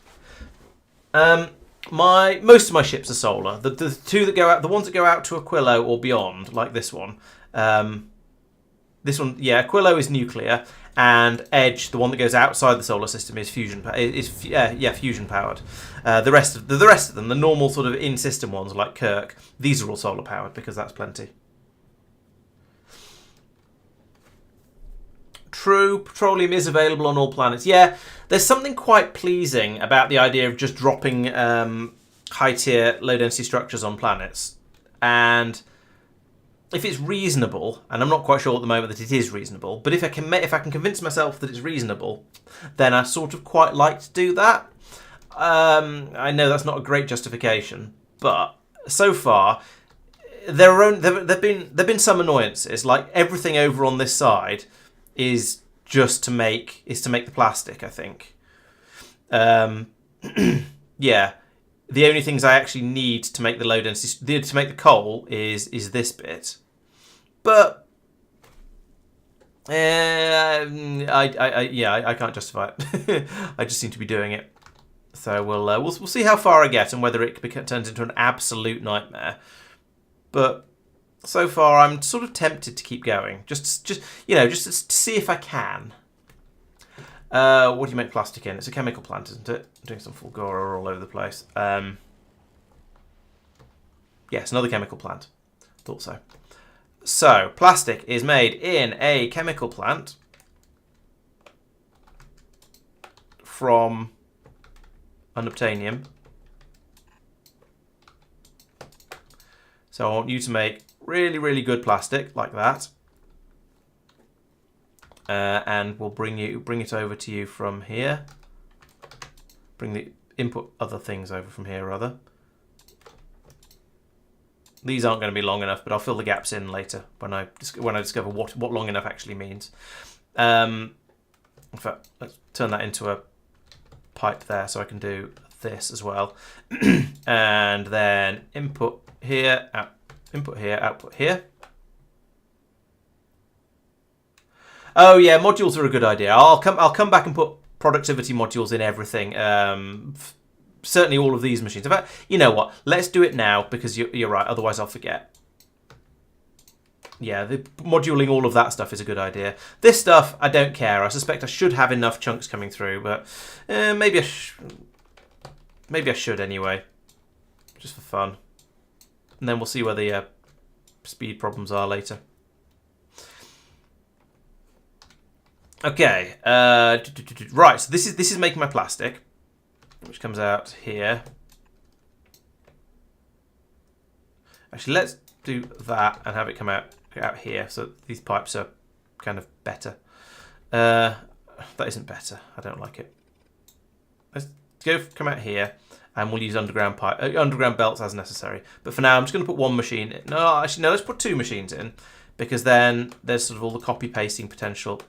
Most of my ships are solar. The two that go out, the ones that go out to Aquilo or beyond, like this one. This one, yeah, Aquilo is nuclear, and Edge, the one that goes outside the solar system, is fusion powered. The rest of them, the normal sort of in-system ones like Kirk, these are all solar powered because that's plenty. True, petroleum is available on all planets. Yeah, there's something quite pleasing about the idea of just dropping high-tier, low-density structures on planets, and if it's reasonable, and I'm not quite sure at the moment that it is reasonable, but if I can convince myself that it's reasonable, then I sort of quite like to do that. I know that's not a great justification, but so far there've been some annoyances. Like everything over on this side is just to make the plastic. I think, yeah. The only things I actually need to make the low density to make the coal is this bit. But I can't justify it. I just seem to be doing it. So we'll see how far I get and whether it turns into an absolute nightmare. But so far I'm sort of tempted to keep going, just to see if I can. What do you make plastic in? It's a chemical plant, isn't it? I'm doing some Fulgora all over the place. Yes, another chemical plant. Thought so. So, plastic is made in a chemical plant from unobtainium. So I want you to make really, really good plastic like that. And we'll bring it over to you from here. Bring the input other things over from here, rather. These aren't going to be long enough, but I'll fill the gaps in later when I discover what long enough actually means. In fact, let's turn that into a pipe there, so I can do this as well. And then input here, output here. Oh yeah, modules are a good idea. I'll come back and put productivity modules in everything. Certainly all of these machines. In fact, you know what? Let's do it now because you're right. Otherwise, I'll forget. Yeah, the moduling all of that stuff is a good idea. This stuff, I don't care. I suspect I should have enough chunks coming through, but maybe I should anyway, just for fun. And then we'll see where the speed problems are later. Okay, right. So this is making my plastic, which comes out here. Actually, let's do that and have it come out here. So these pipes are kind of better. That isn't better. I don't like it. Let's come out here, and we'll use underground belts as necessary. But for now, I'm just going to put one machine in. No, actually, no. Let's put two machines in, because then there's sort of all the copy pasting potential.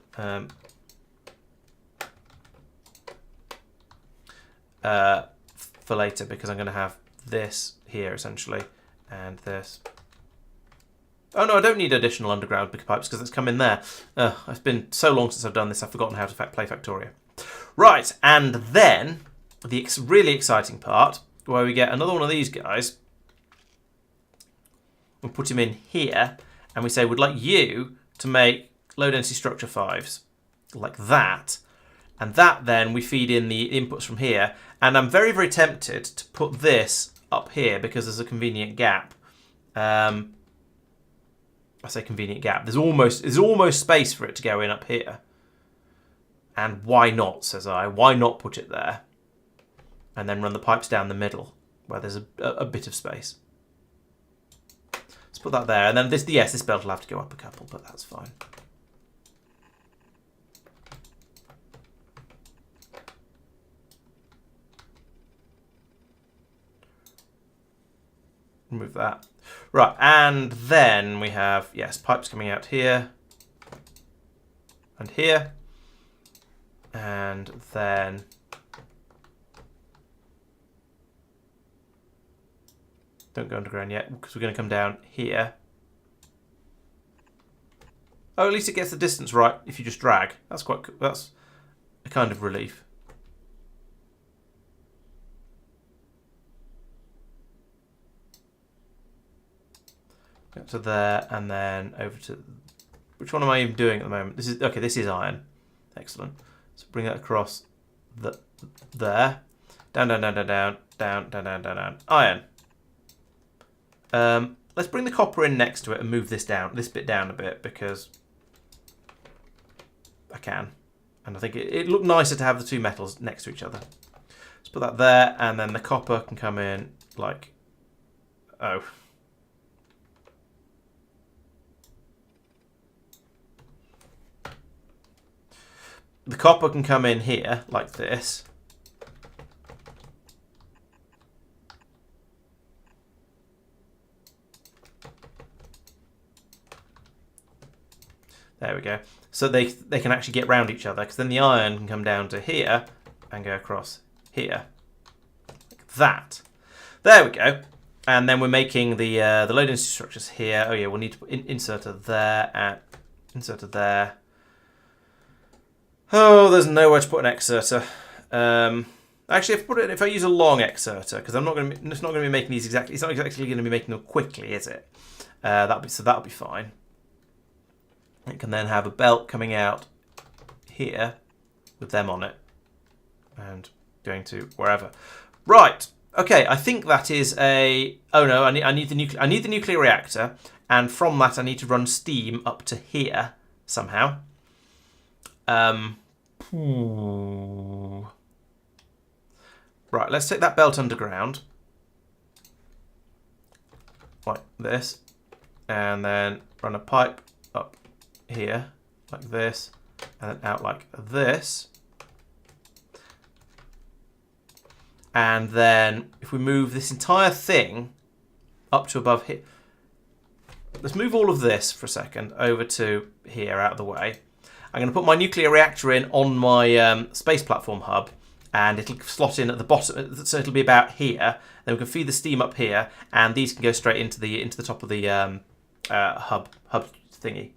For later, because I'm going to have this here essentially, and this. Oh no, I don't need additional underground pipes because it's come in there. It's been so long since I've done this, I've forgotten how to play Factorio. Right, and then the really exciting part, where we get another one of these guys. We'll put him in here, and we say we'd like you to make low density structure 5s, like that. And that then we feed in the inputs from here. And I'm very, very tempted to put this up here because there's a convenient gap. I I say convenient gap. There's almost space for it to go in up here. And why not, says I? Why not put it there? And then run the pipes down the middle, where there's a bit of space. Let's put that there. And then this belt will have to go up a couple, but that's fine. Remove that. Right, and then we have, yes, pipes coming out here. And here. And then... Don't go underground yet, because we're going to come down here. Oh, at least it gets the distance right if you just drag. That's that's a kind of relief. Up to there, and then over to... Which one am I even doing at the moment? This is iron. Excellent. So bring that across there. Down, down, down, down, down, down, down, down, down, down. Iron. Let's bring the copper in next to it and move this bit down a bit, because I can. And I think it looked nicer to have the two metals next to each other. Let's put that there, and then the copper can come in like... Oh. The copper can come in here, like this. There we go. So they can actually get round each other, because then the iron can come down to here and go across here. Like that. There we go. And then we're making the load density structures here. Oh yeah, we'll need to put inserter there and inserter there. Oh, there's nowhere to put an exerter. Actually, if I use a long exerter, because it's not going to be making these exactly. It's not exactly going to be making them quickly, is it? That'll be fine. It can then have a belt coming out here with them on it and going to wherever. Right. Okay. I think that is a. Oh no! I need the nuclear reactor, and from that I need to run steam up to here somehow. Right, let's take that belt underground. Like this. And then run a pipe up here, like this. And then out like this. And then if we move this entire thing up to above here. Let's move all of this for a second over to here, out of the way. I'm going to put my nuclear reactor in on my space platform hub, and it'll slot in at the bottom, so it'll be about here. Then we can feed the steam up here, and these can go straight into the top of the hub thingy.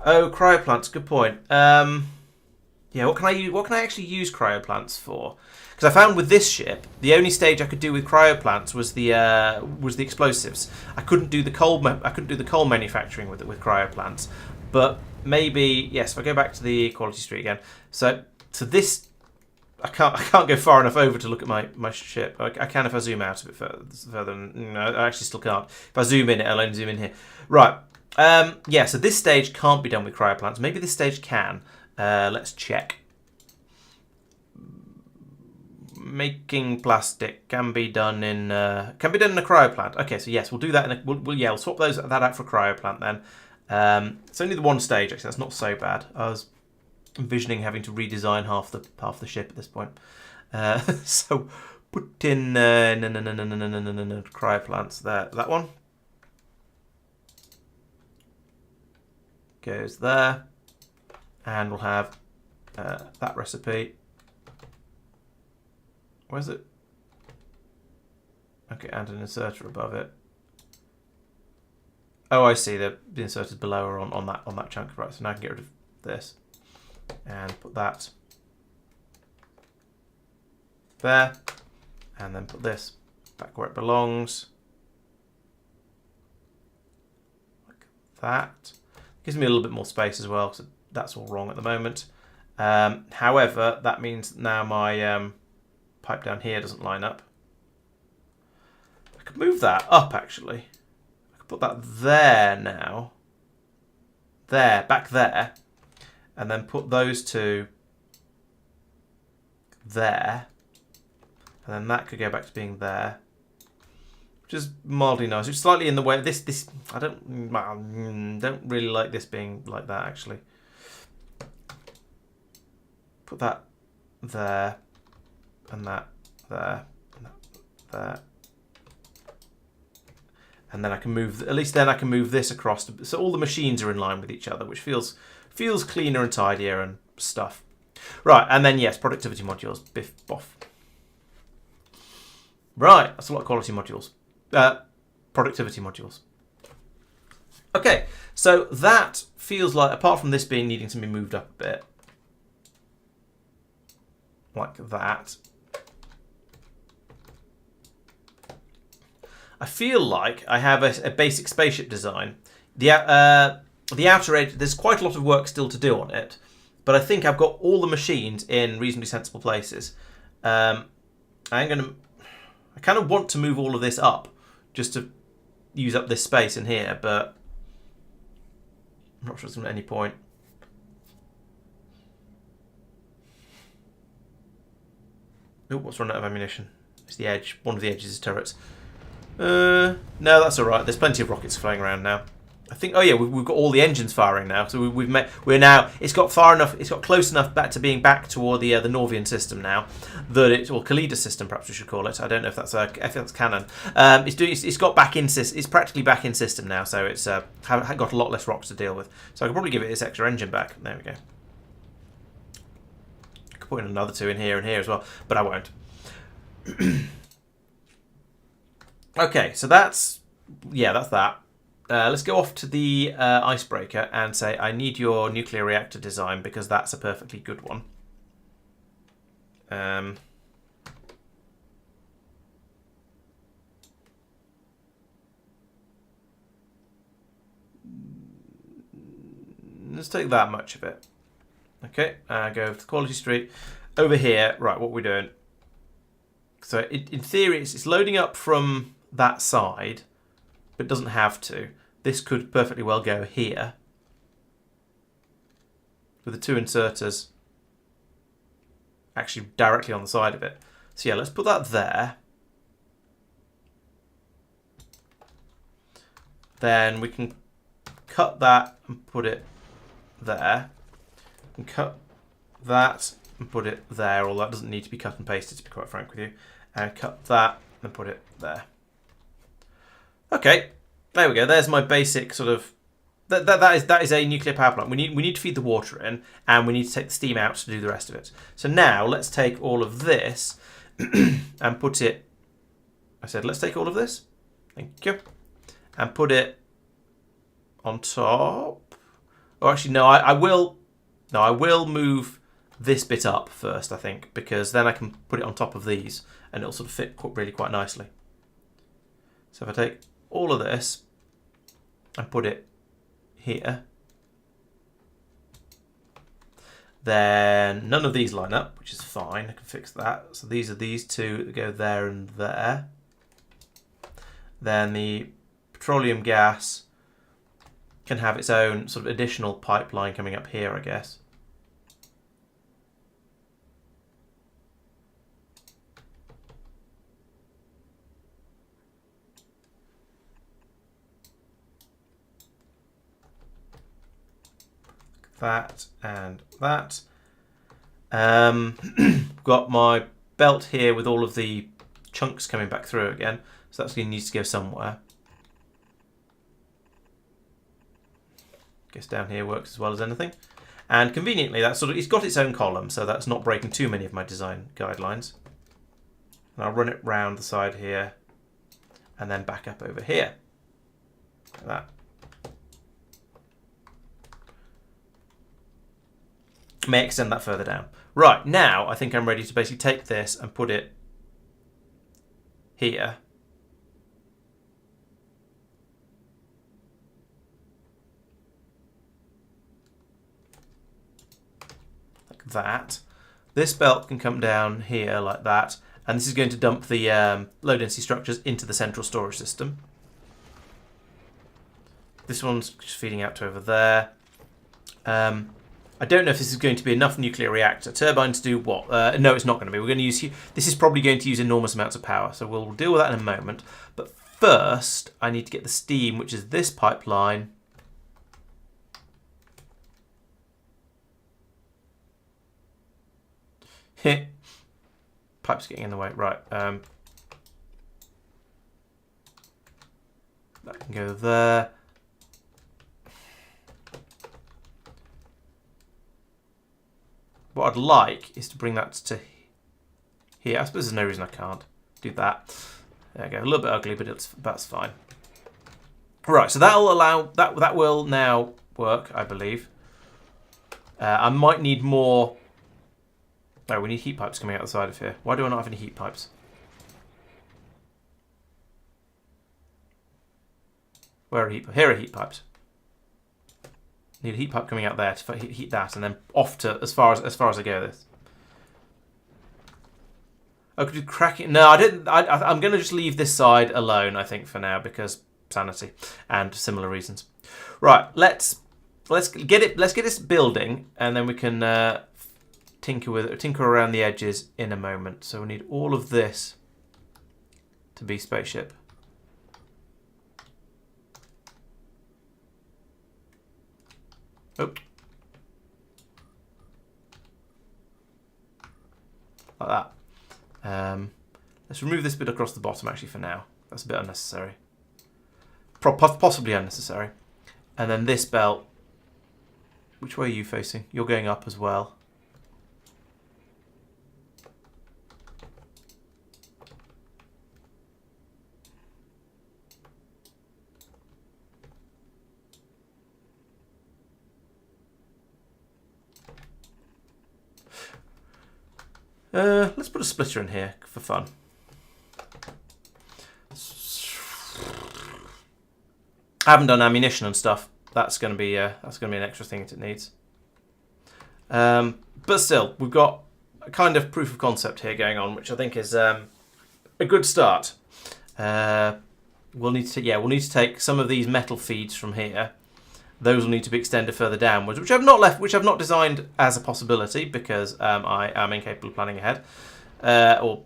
Oh, cryoplants, good point. Yeah, what can I actually use cryoplants for? Because I found with this ship, the only stage I could do with cryoplants was the explosives. I couldn't do the coal manufacturing with cryoplants, but maybe, yes, if I go back to the quality street again. So this, I can't go far enough over to look at my ship. I can if I zoom out a bit further. No, I actually still can't. If I zoom in, it'll only zoom in here. Right. Yeah, so this stage can't be done with cryoplants. Maybe this stage can. Let's check. Making plastic can be done in a cryoplant. Okay, so yes, we'll do that. We'll swap that out for a cryoplant then. It's only the one stage, actually. That's not so bad. I was envisioning having to redesign half the ship at this point. So put in cryoplants there. That one goes there, and we'll have that recipe. Where's it? Okay, and an inserter above it. Oh, I see. The inserters below are on that chunk. Right, so now I can get rid of this and put that there, and then put this back where it belongs, like that. Gives me a little bit more space as well, because that's all wrong at the moment. However, that means now my pipe down here doesn't line up. I could move that up, actually. Put that there now. There, back there. And then put those two there. And then that could go back to being there. Which is mildly nice. It's slightly in the way. This I don't really like this being like that, actually. Put that there. And that there. And that there. And then I can move, at least then I can move this across. So all the machines are in line with each other, which feels cleaner and tidier and stuff. Right, and then yes, productivity modules. Biff, boff. Right, that's a lot of quality modules. Productivity modules. Okay, so that feels like, apart from this being needing to be moved up a bit, like that, I feel like I have a basic spaceship design. The outer edge, there's quite a lot of work still to do on it, but I think I've got all the machines in reasonably sensible places. I kind of want to move all of this up, just to use up this space in here, but I'm not sure it's at any point. Oh, what's run out of ammunition? It's the edge. One of the edges is turrets. No, that's all right. There's plenty of rockets flying around now. I think. Oh yeah, we've got all the engines firing now. So we've met. We're now. It's got far enough. It's got close enough back to being back toward the Norvian system now. That it's, or Khalida system, perhaps we should call it. I don't know if that's canon. It's got back in. It's practically back in system now. So it's got a lot less rocks to deal with. So I could probably give it its extra engine back. There we go. I could put in another two in here and here as well, but I won't. Okay, so that's that. Let's go off to the icebreaker and say, I need your nuclear reactor design because that's a perfectly good one. Let's take that much of it. Okay, go to Quality Street. Over here, right, what we're doing. So in theory, it's loading up from that side, but doesn't have to. This could perfectly well go here with the two inserters actually directly on the side of it. So yeah, let's put that there. Then we can cut that and put it there. And cut that and put it there, although that doesn't need to be cut and pasted, to be quite frank with you. And cut that and put it there. Okay, there we go. There's my basic sort of. That is a nuclear power plant. We need to feed the water in, and we need to take the steam out to do the rest of it. So now let's take all of this and put it. I said let's take all of this. Thank you, and put it on top. Or actually, no, I will. No, I will move this bit up first, I think, because then I can put it on top of these, and it'll sort of fit really quite nicely. So if I take all of this and put it here, then none of these line up, which is fine. I can fix that. So these are these two that go there and there. Then the petroleum gas can have its own sort of additional pipeline coming up here, I guess. That and that. Got my belt here with all of the chunks coming back through again, so that's going to need to go somewhere. Guess down here works as well as anything. And conveniently, that sort of, it's got its own column, so that's not breaking too many of my design guidelines. And I'll run it round the side here, and then back up over here. Like that. May extend that further down. Right, now I think I'm ready to basically take this and put it here. Like that. This belt can come down here like that, and this is going to dump the low density structures into the central storage system. This one's just feeding out to over there. I don't know if this is going to be enough nuclear reactor turbine to do what. No, it's not going to be. We're going to use. This is probably going to use enormous amounts of power, so we'll deal with that in a moment. But first, I need to get the steam, which is this pipeline. Pipe's getting in the way. Right. That can go there. What I'd like is to bring that to here. I suppose there's no reason I can't do that. There we go. A little bit ugly, but that's fine. Right, so that'll allow that will now work, I believe. I might need more. Oh, we need heat pipes coming out the side of here. Why do I not have any heat pipes? Where are heat? Here are heat pipes. Need a heat pipe coming out there to heat that, and then off to as far as I go. This. I could crack it. No, I didn't. I'm going to just leave this side alone. I think for now because sanity and similar reasons. Right. Let's get it. Let's get this building, and then we can tinker around the edges in a moment. So we need all of this to be spaceship. Oh. Like that. Let's remove this bit across the bottom actually for now. That's a bit unnecessary. Possibly unnecessary. And then this belt. Which way are you facing? You're going up as well. Let's put a splitter in here for fun. I haven't done ammunition and stuff. That's going to be an extra thing that it needs. But still, we've got a kind of proof of concept here going on, which I think is a good start. We'll need to take some of these metal feeds from here. Those will need to be extended further downwards, which I've not designed as a possibility because I am incapable of planning ahead or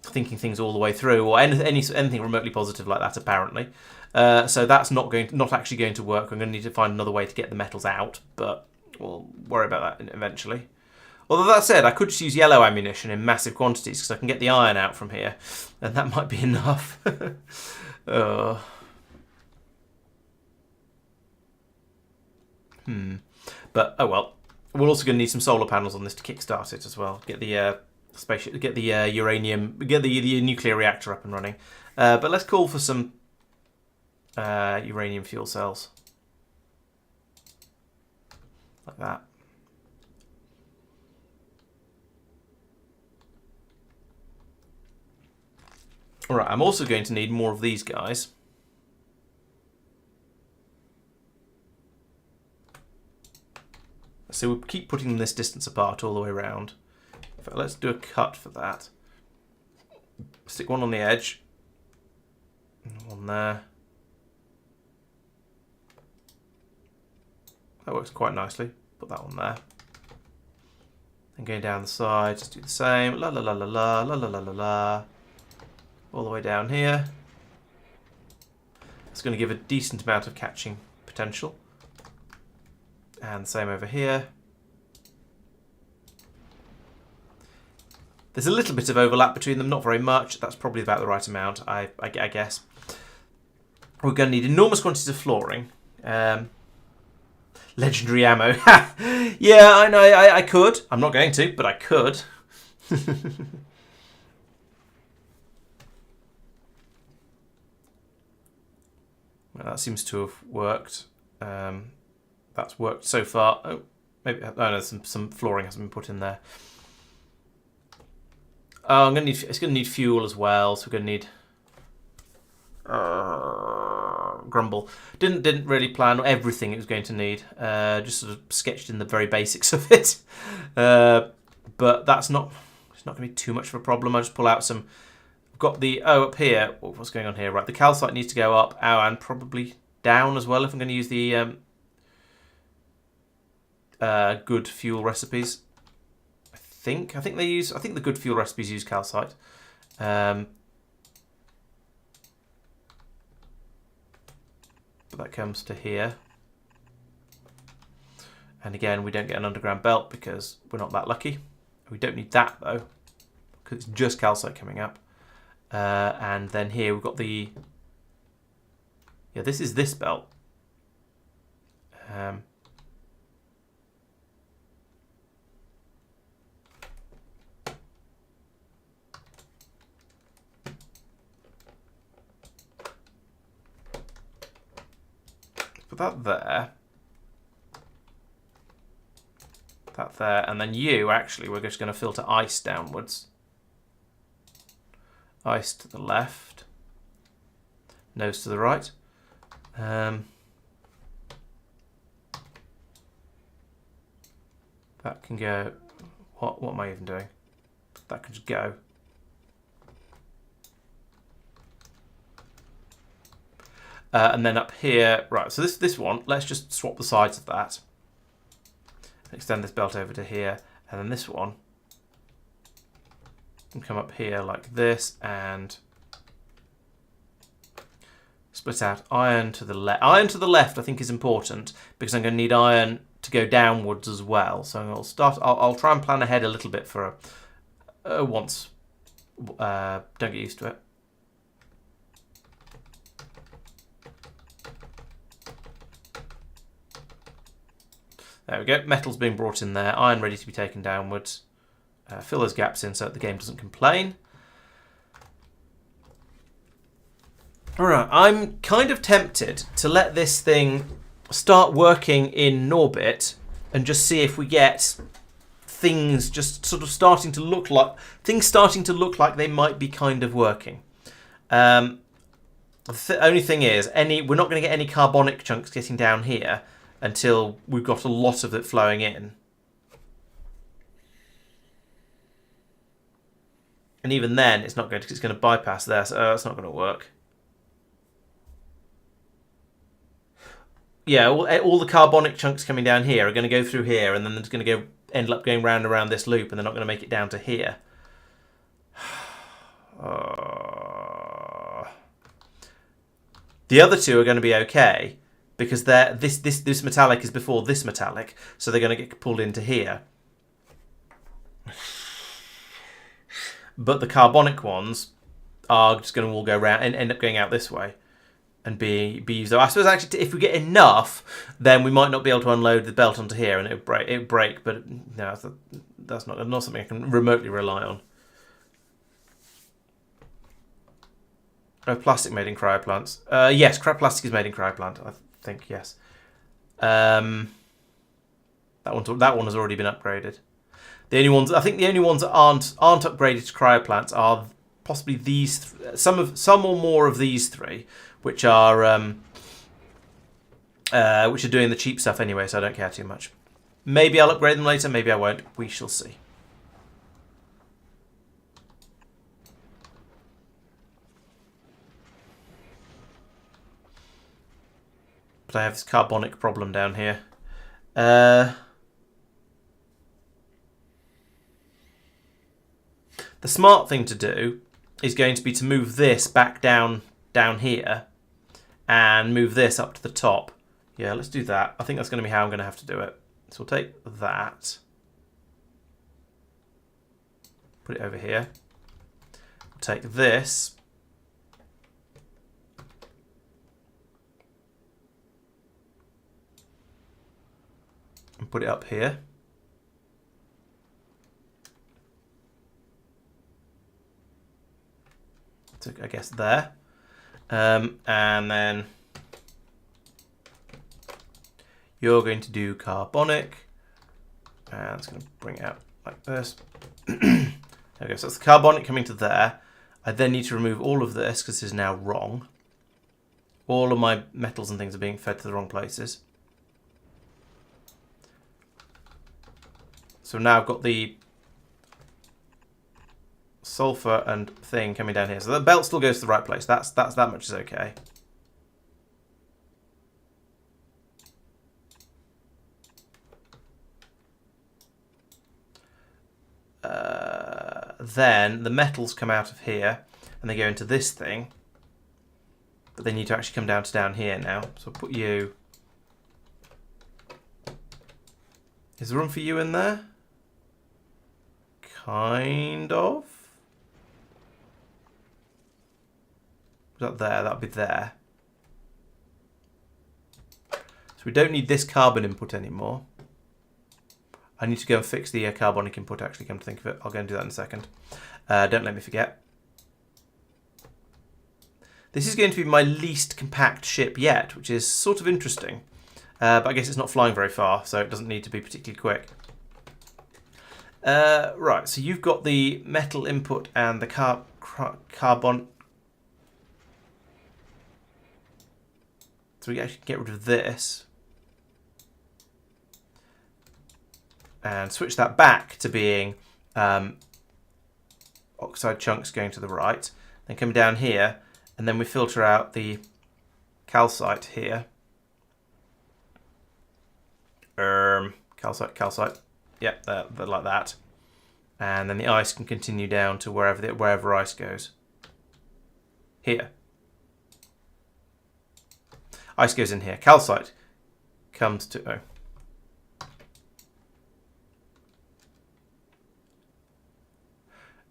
thinking things all the way through, or anything remotely positive like that. Apparently, so that's not actually going to work. I'm going to need to find another way to get the metals out, but we'll worry about that eventually. Although that said, I could just use yellow ammunition in massive quantities because I can get the iron out from here, and that might be enough. But oh well. We're also going to need some solar panels on this to kickstart it as well. Get the spaceship, get the uranium, get the nuclear reactor up and running. But let's call for some uranium fuel cells, like that. All right. I'm also going to need more of these guys. So we'll keep putting them this distance apart all the way around. In fact, let's do a cut for that. Stick one on the edge. One there. That works quite nicely. Put that one there. And going down the side, just do the same. La la la la la la la la la la. All the way down here. It's going to give a decent amount of catching potential. And the same over here. There's a little bit of overlap between them, not very much. That's probably about the right amount, I guess. We're going to need enormous quantities of flooring. Legendary ammo. Yeah, I know, I could. I'm not going to, but I could. Well, that seems to have worked. That's worked so far. Oh, maybe. Oh no, some flooring hasn't been put in there. Oh, it's going to need fuel as well. So we're going to need grumble. Didn't really plan everything it was going to need. Just sort of sketched in the very basics of it. But that's not. It's not going to be too much of a problem. I just pull out some. I've got the up here. What's going on here? Right, the calcite needs to go up. Oh, and probably down as well if I'm going to use the good fuel recipes. I think the good fuel recipes use calcite. But that comes to here. And again, we don't get an underground belt because we're not that lucky. We don't need that though, because it's just calcite coming up. And then here we've got the... Yeah, this is this belt. Put that there. That there, and then you, actually, we're just going to filter ice downwards. Ice to the left. Nose to the right. That can go... What am I even doing? That can just go. And then up here... Right, so this one, let's just swap the sides of that. Extend this belt over to here, and then this one can come up here like this and split out iron to the left. Iron to the left I think is important because I'm going to need iron to go downwards as well. So I'll try and plan ahead a little bit for once. Don't get used to it. There we go, metal's being brought in there, iron ready to be taken downwards. Fill those gaps in so that the game doesn't complain. Alright, I'm kind of tempted to let this thing start working in Norbit and just see if we get things just sort of starting to look like they might be kind of working. The only thing is, we're not going to get any carbonic chunks getting down here until we've got a lot of it flowing in. And even then, it's not going to, because it's going to bypass there, so it's not going to work. Yeah, all the carbonic chunks coming down here are going to go through here, and then it's going to end up going round and around this loop, and they're not going to make it down to here. The other two are going to be okay, because this metallic is before this metallic, so they're going to get pulled into here. But the carbonic ones are just going to all go around and end up going out this way and be used. So I suppose actually, if we get enough, then we might not be able to unload the belt onto here, and it would break. But no, that's not something I can remotely rely on. Oh, plastic made in cryoplants. Yes, plastic is made in cryoplant. I think yes. That one has already been upgraded. The only ones that aren't upgraded to cryoplants are possibly these. Some or more of these three, which are doing the cheap stuff anyway. So I don't care too much. Maybe I'll upgrade them later. Maybe I won't. We shall see. But I have this carbonic problem down here. The smart thing to do is going to be to move this back down here and move this up to the top. Yeah, let's do that. I think that's going to be how I'm going to have to do it. So we'll take that, put it over here. We'll take this, and put it up here. So I guess there. And then you're going to do carbonic. And it's going to bring it out like this. There we go. So that's the carbonic coming to there. I then need to remove all of this because this is now wrong. All of my metals and things are being fed to the wrong places. So now I've got the sulfur and thing coming down here. So the belt still goes to the right place. That much is okay. But then the metals come out of here and they go into this thing. But they need to actually come down here now. So I'll put you... Is there room for you in there? Kind of. Is that there? That'll be there. So we don't need this carbon input anymore. I need to go and fix the carbonic input, actually, come to think of it. I'll go and do that in a second. Don't let me forget. This is going to be my least compact ship yet, which is sort of interesting. But I guess it's not flying very far, so it doesn't need to be particularly quick. Right, so you've got the metal input and the carbon. So we actually get rid of this. And switch that back to being oxide chunks going to the right. Then come down here, and then we filter out the calcite here. Calcite. Yep, they're like that. And then the ice can continue down to wherever ice goes. Here. Ice goes in here. Calcite comes to... Oh.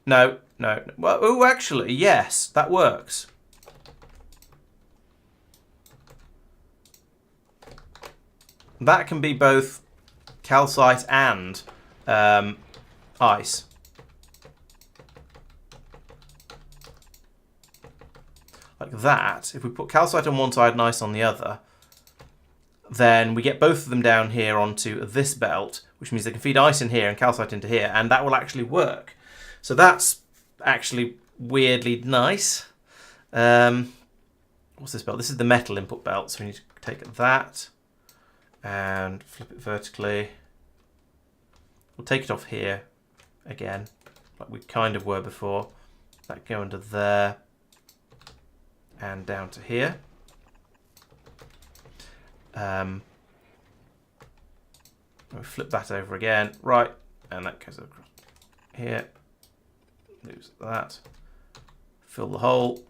No. Well, oh, actually, yes, that works. That can be both calcite and ice. Like that. If we put calcite on one side and ice on the other, then we get both of them down here onto this belt, which means they can feed ice in here and calcite into here, and that will actually work. So that's actually weirdly nice. What's this belt? This is the metal input belt, so we need to take that and flip it vertically. We'll take it off here again, like we kind of were before. That go under there and down to here. We'll flip that over again, right, and that goes across here. Lose that. Fill the hole.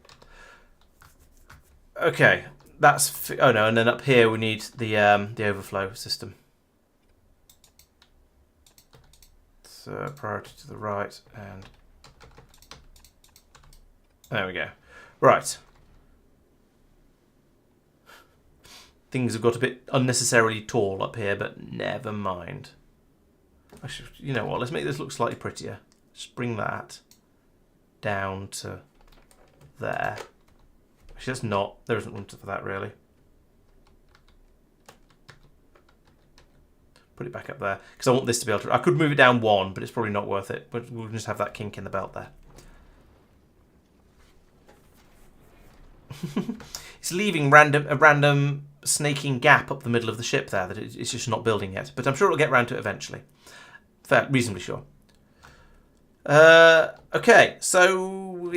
Okay, that's... Oh no, and then up here we need the overflow system. So priority to the right, and there we go. Right. Things have got a bit unnecessarily tall up here, but never mind. Actually, you know what? Let's make this look slightly prettier. Just bring that down to there. Actually, that's not. There isn't room for that, really. Put it back up there. Because I want this to be able to... I could move it down one, but it's probably not worth it. But we'll just have that kink in the belt there. It's leaving a random snaking gap up the middle of the ship there that it's just not building yet. But I'm sure it'll get round to it eventually. Reasonably sure. Okay, so...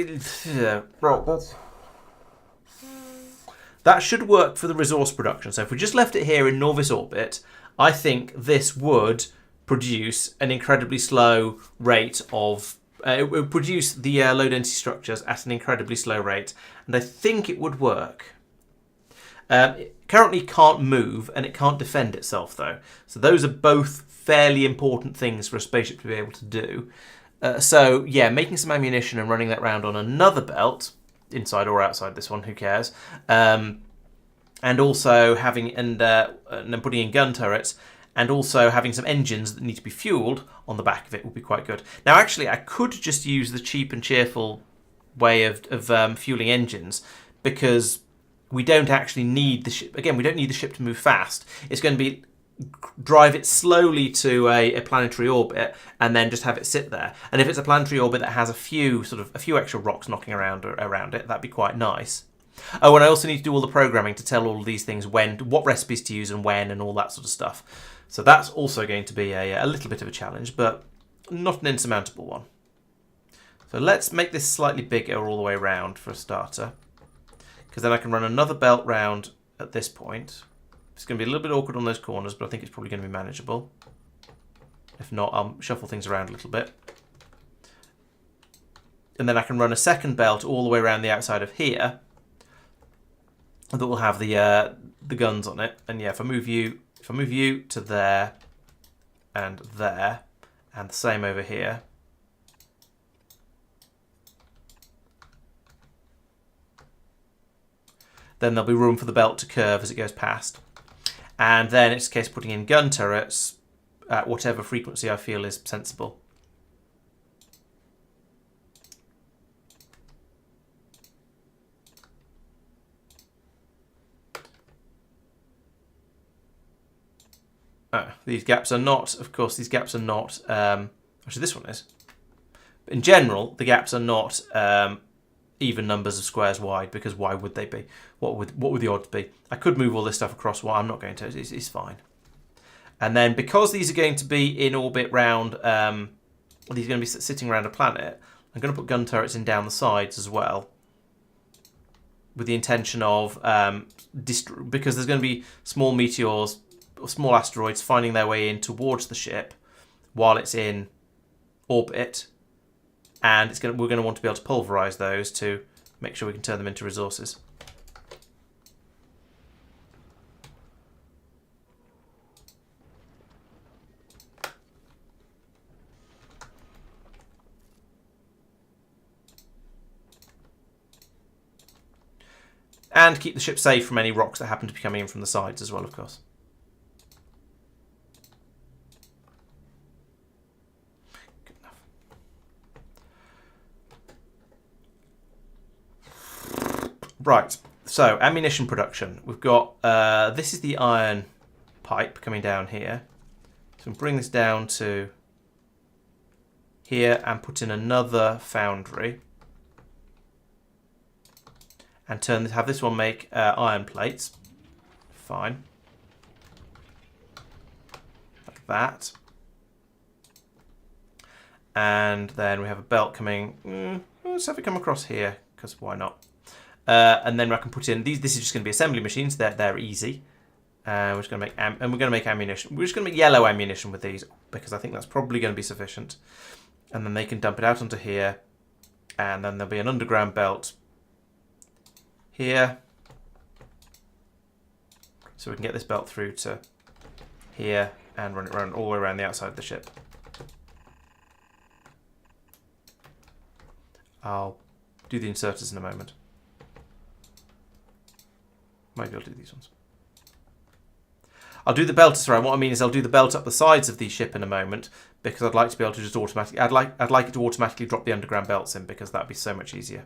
that should work for the resource production. So if we just left it here in Norvis orbit, I think this would produce an incredibly slow rate of... it would produce the low density structures at an incredibly slow rate. And I think it would work. It currently can't move and it can't defend itself though. So those are both fairly important things for a spaceship to be able to do. So yeah, making some ammunition and running that round on another belt, inside or outside this one, who cares? And also having and then putting in gun turrets, and also having some engines that need to be fueled on the back of it would be quite good. Now, actually, I could just use the cheap and cheerful way of fueling engines, because we don't actually need the ship. Again, we don't need the ship to move fast. It's going to be drive it slowly to a planetary orbit and then just have it sit there. And if it's a planetary orbit that has a few extra rocks knocking around it, that'd be quite nice. Oh, and I also need to do all the programming to tell all of these things what recipes to use and when and all that sort of stuff. So that's also going to be a little bit of a challenge, but not an insurmountable one. So let's make this slightly bigger all the way around for a starter, because then I can run another belt round at this point. It's going to be a little bit awkward on those corners, but I think it's probably going to be manageable. If not, I'll shuffle things around a little bit. and then I can run a second belt all the way around the outside of here that will have the guns on it. And yeah, if I move you to there, and the same over here. Then there'll be room for the belt to curve as it goes past. And then it's a case of putting in gun turrets at whatever frequency I feel is sensible. These gaps are not, of course, these gaps are not, actually this one is. But in general, the gaps are not even numbers of squares wide, because why would they be? What would the odds be? I could move all this stuff across. Well, I'm not going to. It's fine. And then because these are going to be in orbit round, these are going to be sitting around a planet, I'm going to put gun turrets in down the sides as well, with the intention of, because there's going to be small meteors, or small asteroids finding their way in towards the ship while it's in orbit. And we're going to want to be able to pulverize those to make sure we can turn them into resources. And keep the ship safe from any rocks that happen to be coming in from the sides as well, of course. Right, so ammunition production. We've got, this is the iron pipe coming down here. So we'll bring this down to here and put in another foundry. And have this one make iron plates. Fine. Like that. And then we have a belt coming. Let's have it come across here, because why not? And then I can put in these. This is just going to be assembly machines. They're easy. We're just going to make and we're going to make ammunition. We're just going to make yellow ammunition with these, because I think that's probably going to be sufficient. And then they can dump it out onto here, and then there'll be an underground belt here, so we can get this belt through to here and run it around all the way around the outside of the ship. I'll do the inserters in a moment. Maybe I'll do these ones. I'll do the belt. Sorry, what I mean is I'll do the belt up the sides of the ship in a moment, because I'd like to be able to just automatically. I'd like it to automatically drop the underground belts in, because that'd be so much easier.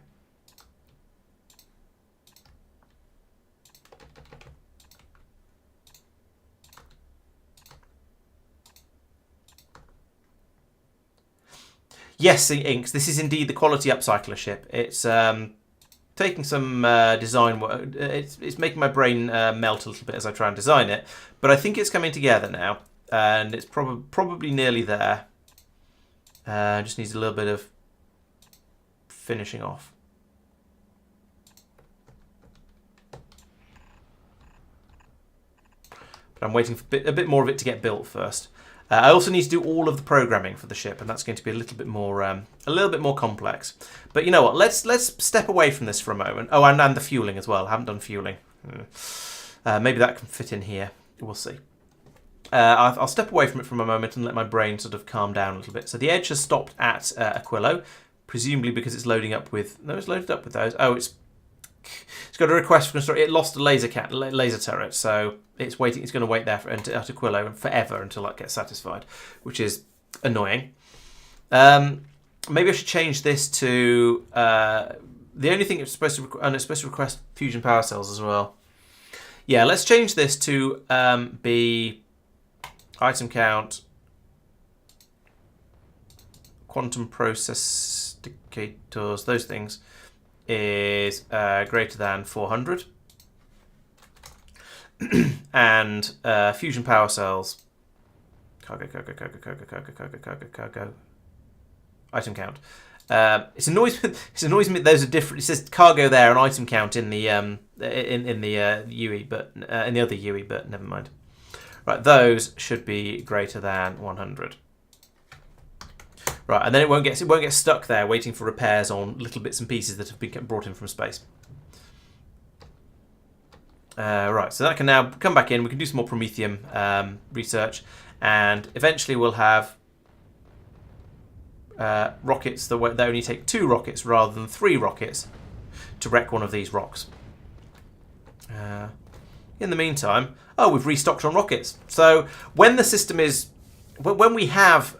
Yes, Inks. This is indeed the quality upcycler ship. It's taking some design work. It's making my brain melt a little bit as I try and design it, but I think it's coming together now, and it's probably nearly there. Just needs a little bit of finishing off. But I'm waiting for a bit more of it to get built first. I also need to do all of the programming for the ship, and that's going to be a little bit more complex. But you know what? Let's step away from this for a moment. Oh, and the fueling as well. I haven't done fueling. Maybe that can fit in here. We'll see. I'll step away from it for a moment and let my brain sort of calm down a little bit. So the Edge has stopped at Aquilo, presumably because it's loading up with. No, it's loaded up with those. Oh, it's got a request for construction. It lost a laser turret, so it's waiting. It's going to wait there at Aquilo forever until that gets satisfied, which is annoying. Maybe I should change this to the only thing it's supposed to and it's supposed to request fusion power cells as well. Yeah, let's change this to be item count, quantum process indicators, those things is greater than 400. And fusion power cells, cargo, item count. It annoys me. Those are different. It says cargo there and item count in the UE, but in the other UE, but never mind. Right, those should be greater than 100. Right, and then it won't get stuck there waiting for repairs on little bits and pieces that have been brought in from space. Right, so that can now come back in. We can do some more Prometheum research, and eventually we'll have rockets that only take 2 rockets rather than 3 rockets to wreck one of these rocks. In the meantime, we've restocked on rockets. So when the system is, when we have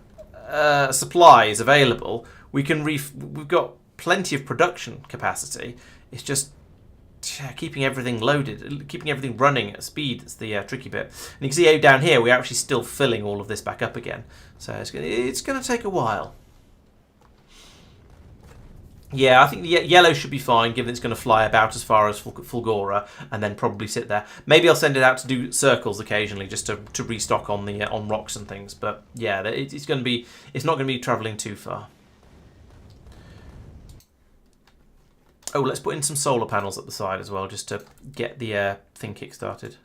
supplies available, we've got plenty of production capacity. It's just keeping everything loaded, keeping everything running at speed. That's the tricky bit. And you can see down here we're actually still filling all of this back up again. So it's going to take a while. Yeah, I think the yellow should be fine, given it's going to fly about as far as Fulgora and then probably sit there. Maybe I'll send it out to do circles occasionally, just to restock on the on rocks and things. But yeah, it's not going to be travelling too far. Oh, let's put in some solar panels at the side as well, just to get the thing kick-started.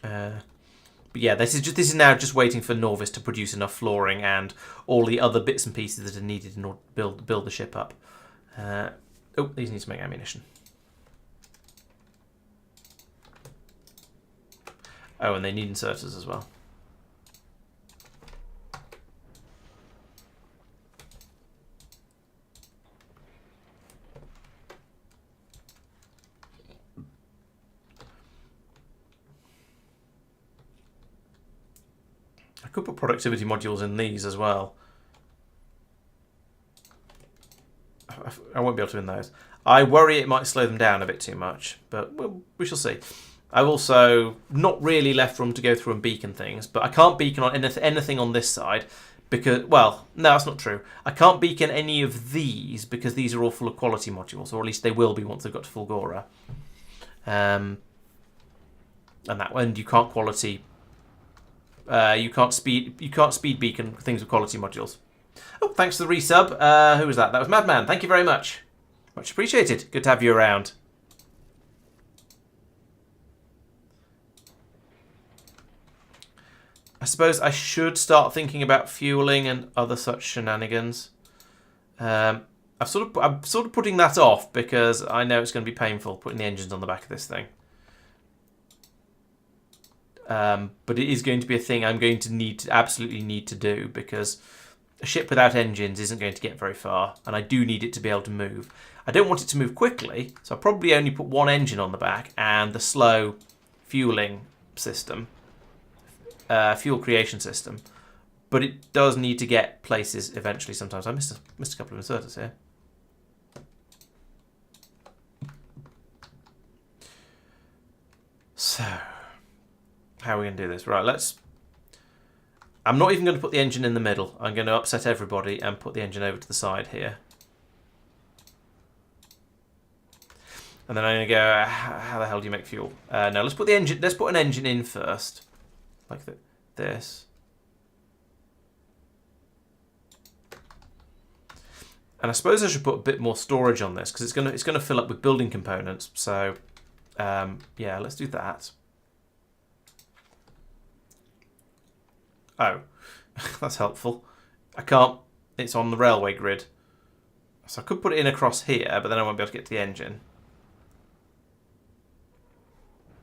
But yeah, this is now just waiting for Norvis to produce enough flooring and all the other bits and pieces that are needed in order to build the ship up. These need to make ammunition. Oh, and they need inserters as well. I could put productivity modules in these as well. I won't be able to in those. I worry it might slow them down a bit too much, but we shall see. I've also not really left room to go through and beacon things, but I can't beacon on anything on this side because, well, no, that's not true. I can't beacon any of these because these are all full of quality modules, or at least they will be once they've got to Fulgora. And you can't quality. You can't speed beacon things with quality modules. Oh, thanks for the resub. Who was that? That was Madman. Thank you very much. Much appreciated. Good to have you around. I suppose I should start thinking about fueling and other such shenanigans. I'm sort of putting that off because I know it's going to be painful putting the engines on the back of this thing. But it is going to be a thing I'm going to absolutely need to do because a ship without engines isn't going to get very far, and I do need it to be able to move. I don't want it to move quickly, so I'll probably only put 1 engine on the back and the slow fueling system, fuel creation system. But it does need to get places eventually sometimes. I missed a couple of inserters here. So, how are we going to do this? Right, I'm not even going to put the engine in the middle. I'm going to upset everybody and put the engine over to the side here. And then I'm going to go, how the hell do you make fuel? No, let's put an engine in first. Like this. And I suppose I should put a bit more storage on this because it's going to fill up with building components. So, yeah, let's do that. Oh, that's helpful. I can't. It's on the railway grid. So I could put it in across here, but then I won't be able to get to the engine.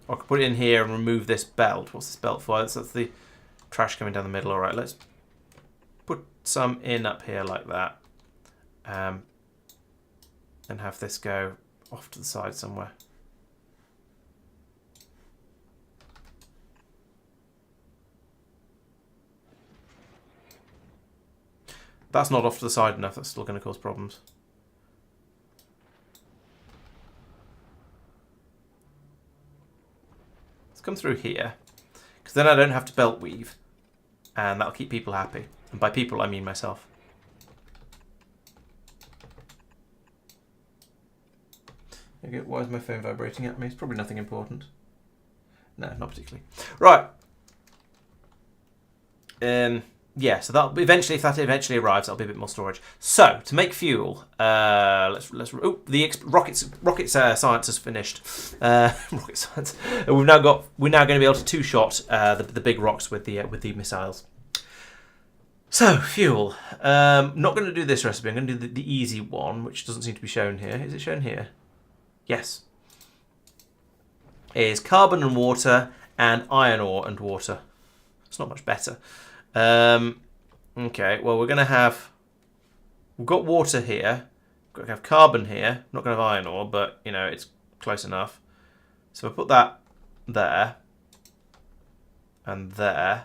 Or I could put it in here and remove this belt. What's this belt for? That's the trash coming down the middle. All right, let's put some in up here like that. And have this go off to the side somewhere. That's not off to the side enough. That's still going to cause problems. Let's come through here. Because then I don't have to belt weave. And that'll keep people happy. And by people, I mean myself. Okay, why is my phone vibrating at me? It's probably nothing important. No, not particularly. Right. yeah, so that eventually, if that eventually arrives, that'll be a bit more storage. So to make fuel, the rocket science has finished. Rocket science. We're now going to be able to two-shot the big rocks with the missiles. So fuel. Not going to do this recipe. I'm going to do the easy one, which doesn't seem to be shown here. Is it shown here? Yes. Is carbon and water and iron ore and water. It's not much better. Okay, well, we're going to have... We've got water here. We've got to have carbon here. Not going to have iron ore, but, you know, it's close enough. So I put that there. And there.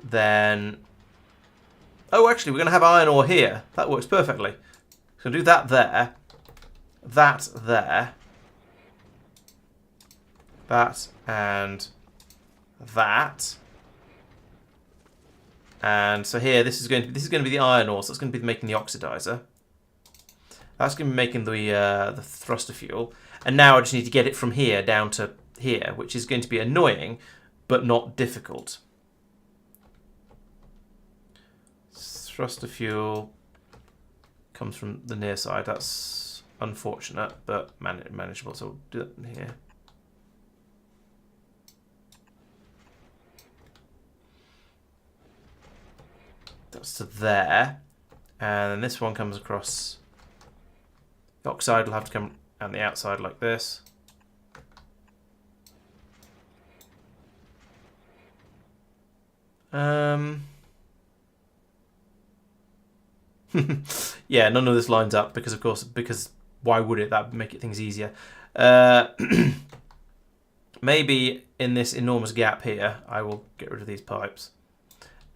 Then... Oh, actually, we're going to have iron ore here. That works perfectly. So do that there. That there. That and that. And so here, this is going to be the iron ore, so it's going to be making the oxidizer. That's going to be making the thruster fuel. And now I just need to get it from here down to here, which is going to be annoying, but not difficult. Thruster fuel comes from the near side. That's unfortunate, but manageable. So we'll do that here. That's to there, and then this one comes across. The oxide will have to come on the outside like this. Yeah, none of this lines up because, of course, why would it? That would make things easier. Maybe in this enormous gap here, I will get rid of these pipes.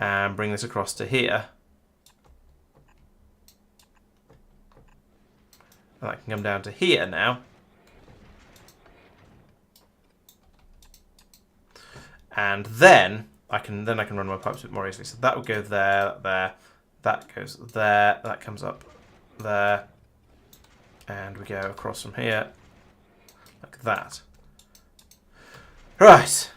And bring this across to here. And that can come down to here now. And then I can run my pipes a bit more easily. So that will go there, there, that goes there, that comes up there, and we go across from here like that. Right.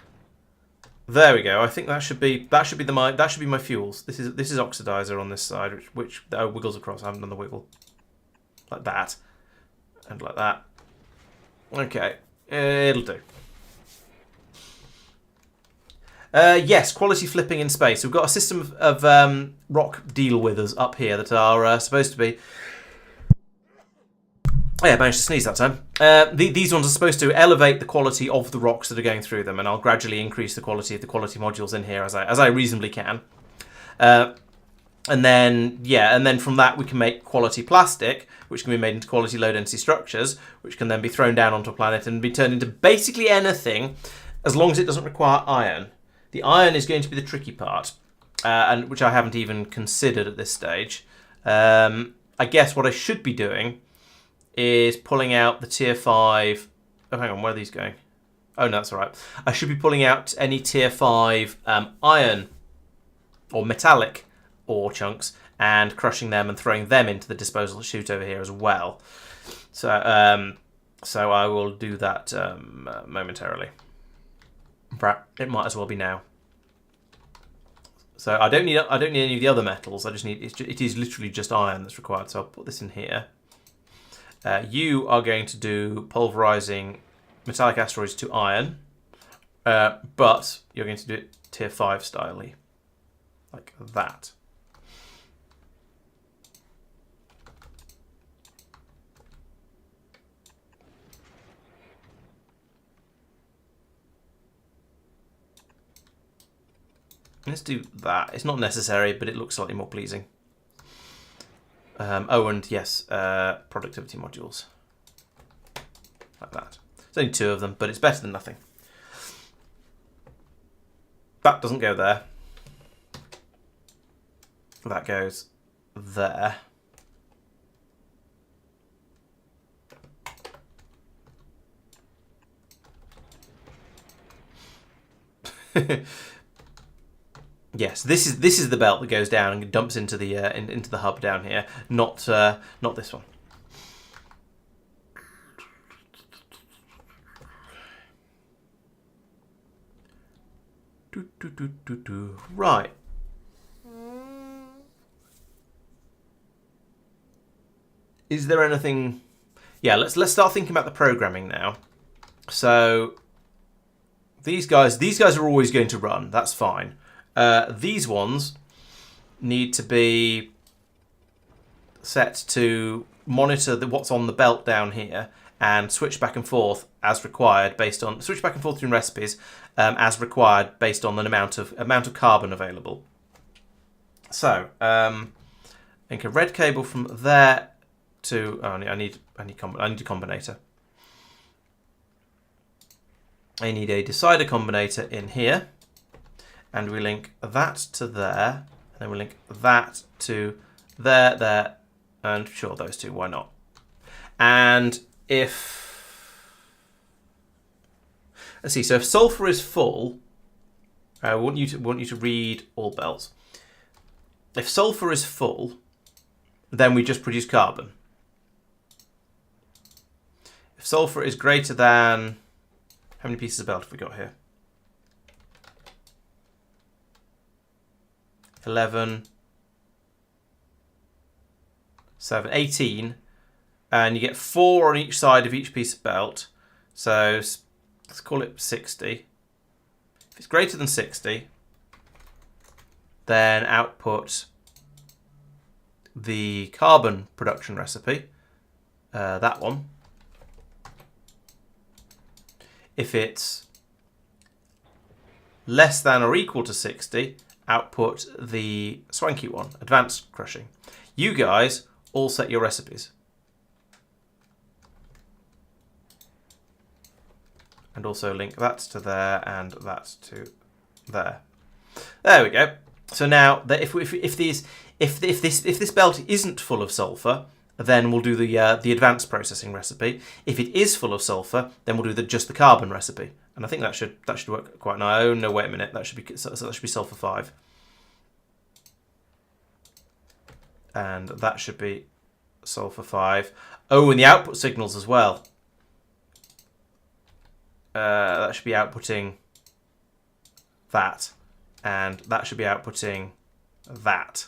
There we go. I think that should be my fuels. This is oxidizer on this side, which wiggles across. I haven't done the wiggle like that and like that. Okay, it'll do. Yes, quality flipping in space. We've got a system of rock deal withers up here that are supposed to be. Oh yeah, I managed to sneeze that time. These ones are supposed to elevate the quality of the rocks that are going through them, and I'll gradually increase the quality of the quality modules in here as I reasonably can. And then from that we can make quality plastic, which can be made into quality low density structures, which can then be thrown down onto a planet and be turned into basically anything, as long as it doesn't require iron. The iron is going to be the tricky part, and which I haven't even considered at this stage. I guess what I should be doing is pulling out the tier 5... Oh, hang on, where are these going? Oh, no, that's all right. I should be pulling out any tier 5 iron or metallic ore chunks and crushing them and throwing them into the disposal chute over here as well. So I will do that momentarily. It might as well be now. So I don't need any of the other metals. I just need it is literally just iron that's required. So I'll put this in here. You are going to do pulverizing metallic asteroids to iron, but you're going to do it tier 5 style-y, like that. Let's do that. It's not necessary, but it looks slightly more pleasing. Oh, and yes, productivity modules. Like that. There's only 2 of them, but it's better than nothing. That doesn't go there. That goes there. Yes, this is the belt that goes down and dumps into the into the hub down here, not this one. Right. Is there anything? Yeah, let's start thinking about the programming now. So these guys are always going to run. That's fine. These ones need to be set to monitor what's on the belt down here and switch back and forth as required switch back and forth between recipes as required based on the amount of carbon available. So I think a red cable from there to I need a combinator. I need a decider combinator in here, and we link that to there, and then we link that to there, and sure, those two, why not? And let's see, so if sulfur is full, I want you to read all belts. If sulfur is full, then we just produce carbon. If sulfur is greater than, how many pieces of belt have we got here? 11, 7, 18, and you get 4 on each side of each piece of belt. So let's call it 60. If it's greater than 60, then output the carbon production recipe, that one. If it's less than or equal to 60, output the swanky one, advanced crushing. You guys all set your recipes. And also link that to there and that to there. There we go. So now that if this belt isn't full of sulfur, then we'll do the advanced processing recipe. If it is full of sulfur, then we'll do just the carbon recipe. And I think that should work quite nice. Oh no, wait a minute. That should be sulfur 5. And that should be sulfur 5. Oh, and the output signals as well. That should be outputting that, and that should be outputting that.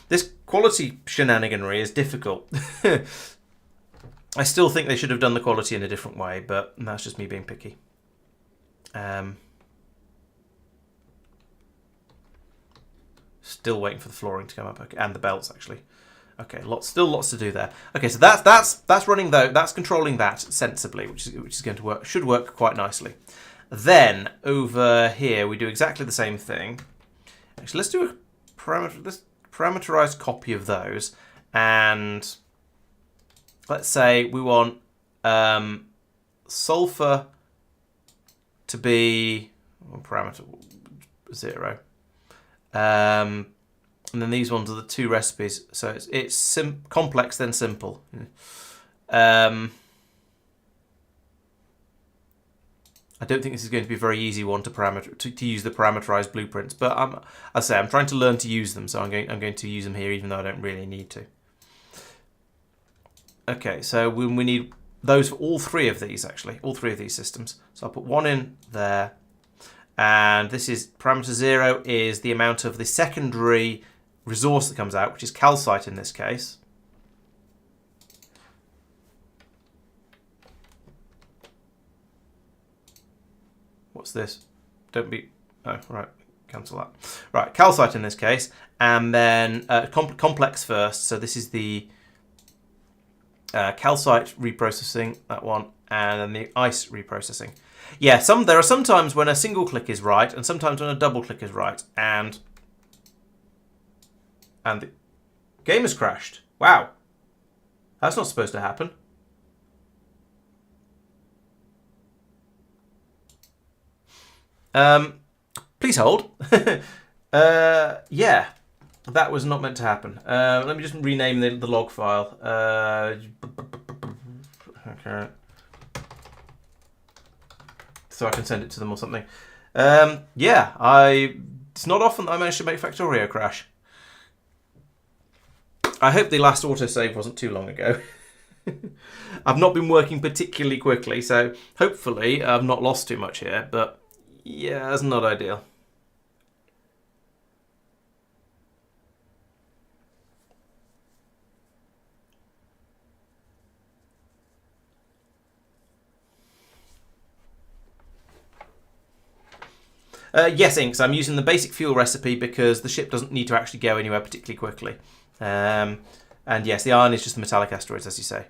This quality shenaniganry is difficult. I still think they should have done the quality in a different way, but that's just me being picky. Still waiting for the flooring to come up, okay, and the belts actually. Okay, still lots to do there. Okay, so that's running though. That's controlling that sensibly, which is going to work. Should work quite nicely. Then over here we do exactly the same thing. Actually, let's do a parameterized copy of those, and let's say we want sulfur to be parameter 0. And then these ones are the 2 recipes, so it's complex then simple. I don't think this is going to be a very easy one to use the parameterized blueprints, but I'm trying to learn to use them, so I'm going to use them here, even though I don't really need to. Okay, so we need those for all 3 of these actually, all 3 of these systems. So I'll put 1 in there, and this is parameter 0 is the amount of the secondary resource that comes out, which is calcite in this case. What's this? Don't be... Oh, right. Cancel that. Right, calcite in this case. And then complex first. So this is the calcite reprocessing, that one. And then the ice reprocessing. Yeah, there are some times when a single click is right, and sometimes when a double click is right. And the game has crashed. Wow. That's not supposed to happen. Please hold. Yeah, that was not meant to happen. Let me just rename the log file. Okay. So I can send it to them or something. Yeah, it's not often that I manage to make Factorio crash. I hope the last autosave wasn't too long ago. I've not been working particularly quickly, so hopefully I've not lost too much here, but yeah, that's not ideal. Yes, inks. I'm using the basic fuel recipe because the ship doesn't need to actually go anywhere particularly quickly. And yes, the iron is just the metallic asteroids, as you say.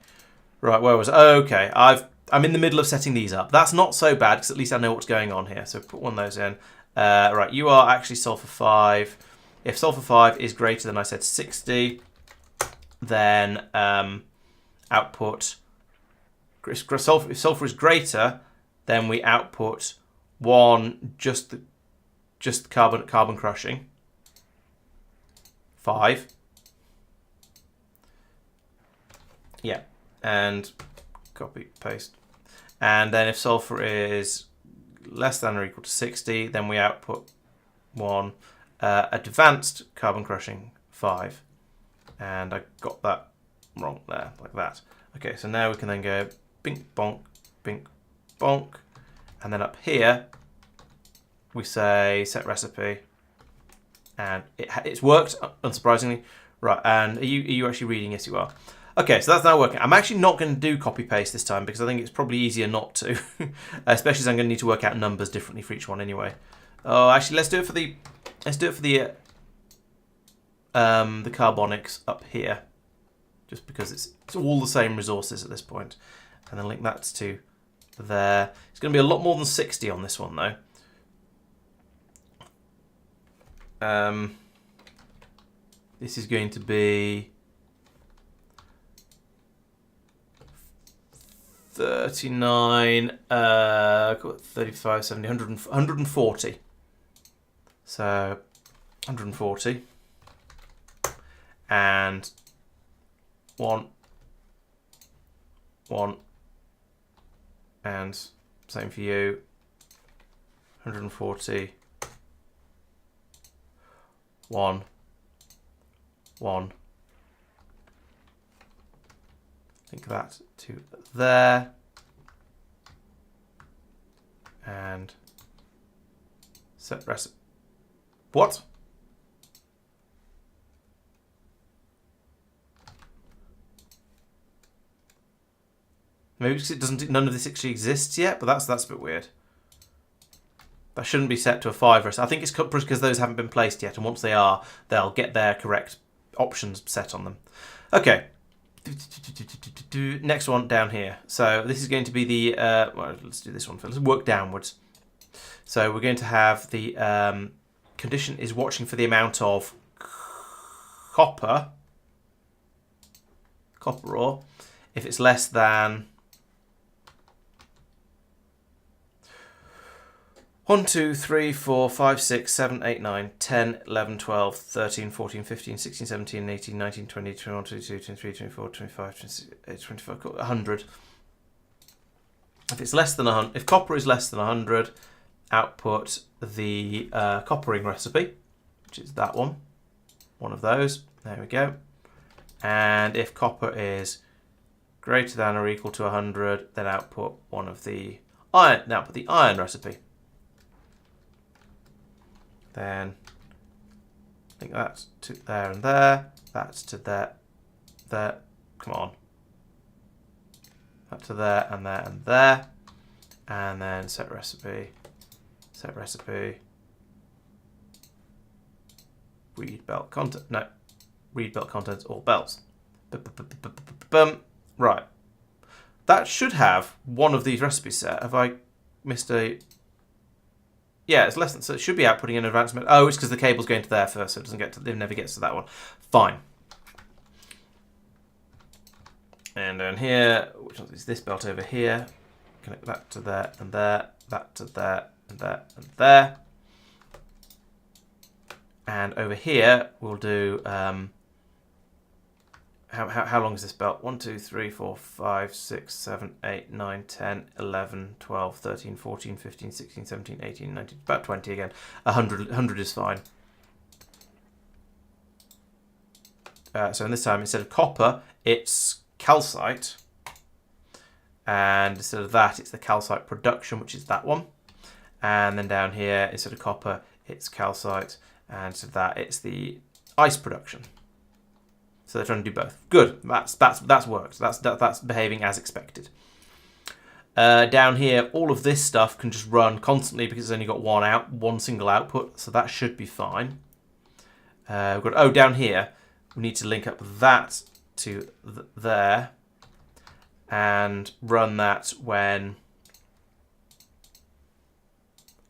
Right, where was I? Okay, I'm in the middle of setting these up. That's not so bad because at least I know what's going on here. So put one of those in. Right, you are actually sulfur 5. If sulfur 5 is greater than I said 60, then output. If sulfur is greater, then we output 1 just carbon crushing. 5. Yeah, and copy paste. And then if sulfur is less than or equal to 60, then we output 1 advanced carbon crushing 5. And I got that wrong there, like that. Okay, so now we can then go bink bonk, and then up here we say set recipe, and it's worked unsurprisingly. Right, and are you actually reading? Yes, you are. Okay, so that's now working. I'm actually not going to do copy paste this time because I think it's probably easier not to, especially as I'm going to need to work out numbers differently for each one anyway. Oh, actually, let's do it for the carbonics up here, just because it's all the same resources at this point, and then link that to there. It's going to be a lot more than 60 on this one though. This is going to be 39, 35, 70, 140. So 140. And 1, and same for you, 140, 1, link that to there, and set recipe. What? Maybe because it doesn't. None of this actually exists yet, but that's a bit weird. That shouldn't be set to a 5 recipe. I think it's because those haven't been placed yet, and once they are, they'll get their correct options set on them. Okay. Next one down here. So this is going to be the. Well, let's do this one first. Let's work downwards. So we're going to have the condition is watching for the amount of copper ore. If it's less than 1, 2, 3, 4, 5, 6, 7, 8, 9, 10, 11, 12, 13, 14, 15, 16, 17, 18, 19, 20, 21, 22, 23, 24, 25, 26, 25, 100. If it's less than 100, if copper is less than 100, output the coppering recipe, which is that one of those. There we go. And if copper is greater than or equal to 100, then output one of the iron. Now put the iron recipe. Then link that to there and there. That's to there. There. Come on. That to there and there and there. And then set recipe. Set recipe. Read belt content. No. Read belt contents all belts. Right. That should have one of these recipes set. Have I missed a... Yeah, it's less than... So it should be outputting an advanced... Oh, it's because the cable's going to there first, so it doesn't get to... It never gets to that one. Fine. And down here, which one is this belt over here? Connect that to there and there. That to there and there and there. And over here, we'll do... How long is this belt? 1, 2, 3, 4, 5, 6, 7, 8, 9, 10, 11, 12, 13, 14, 15, 16, 17, 18, 19, about 20 again. 100 is fine. So in this time, instead of copper, it's calcite. And instead of that, it's the calcite production, which is that one. And then down here, instead of copper, it's calcite. And instead of that, it's the ice production. So they're trying to do both. Good. That's worked. That's behaving as expected. Down here, all of this stuff can just run constantly because it's only got one single output, so that should be fine. We've got down here we need to link up that to there and run that when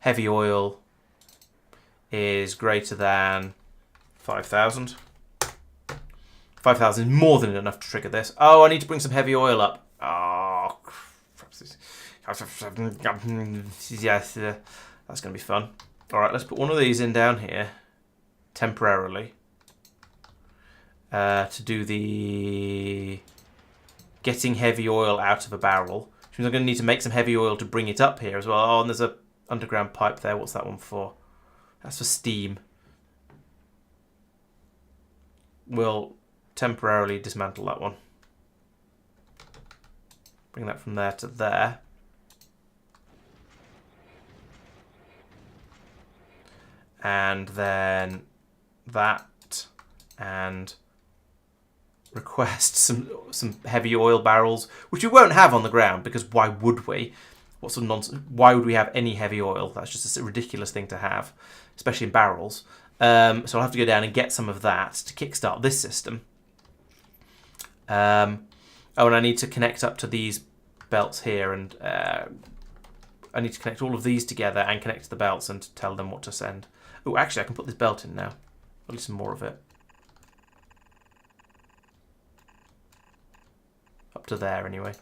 heavy oil is greater than 5,000. 5,000 is more than enough to trigger this. Oh, I need to bring some heavy oil up. Oh, yes, that's going to be fun. All right, let's put one of these in down here temporarily to do the getting heavy oil out of a barrel. Which means I'm going to need to make some heavy oil to bring it up here as well. Oh, and there's a underground pipe there. What's that one for? That's for steam. We'll temporarily dismantle that one. Bring that from there to there. And then that, and request some heavy oil barrels, which we won't have on the ground because why would we? What sort of nonsense? Why would we have any heavy oil? That's just a ridiculous thing to have, especially in barrels. So I'll have to go down and get some of that to kickstart this system. And I need to connect up to these belts here, and I need to connect all of these together and connect to the belts and tell them what to send. Oh, actually, I can put this belt in now. At least some more of it. Up to there, anyway.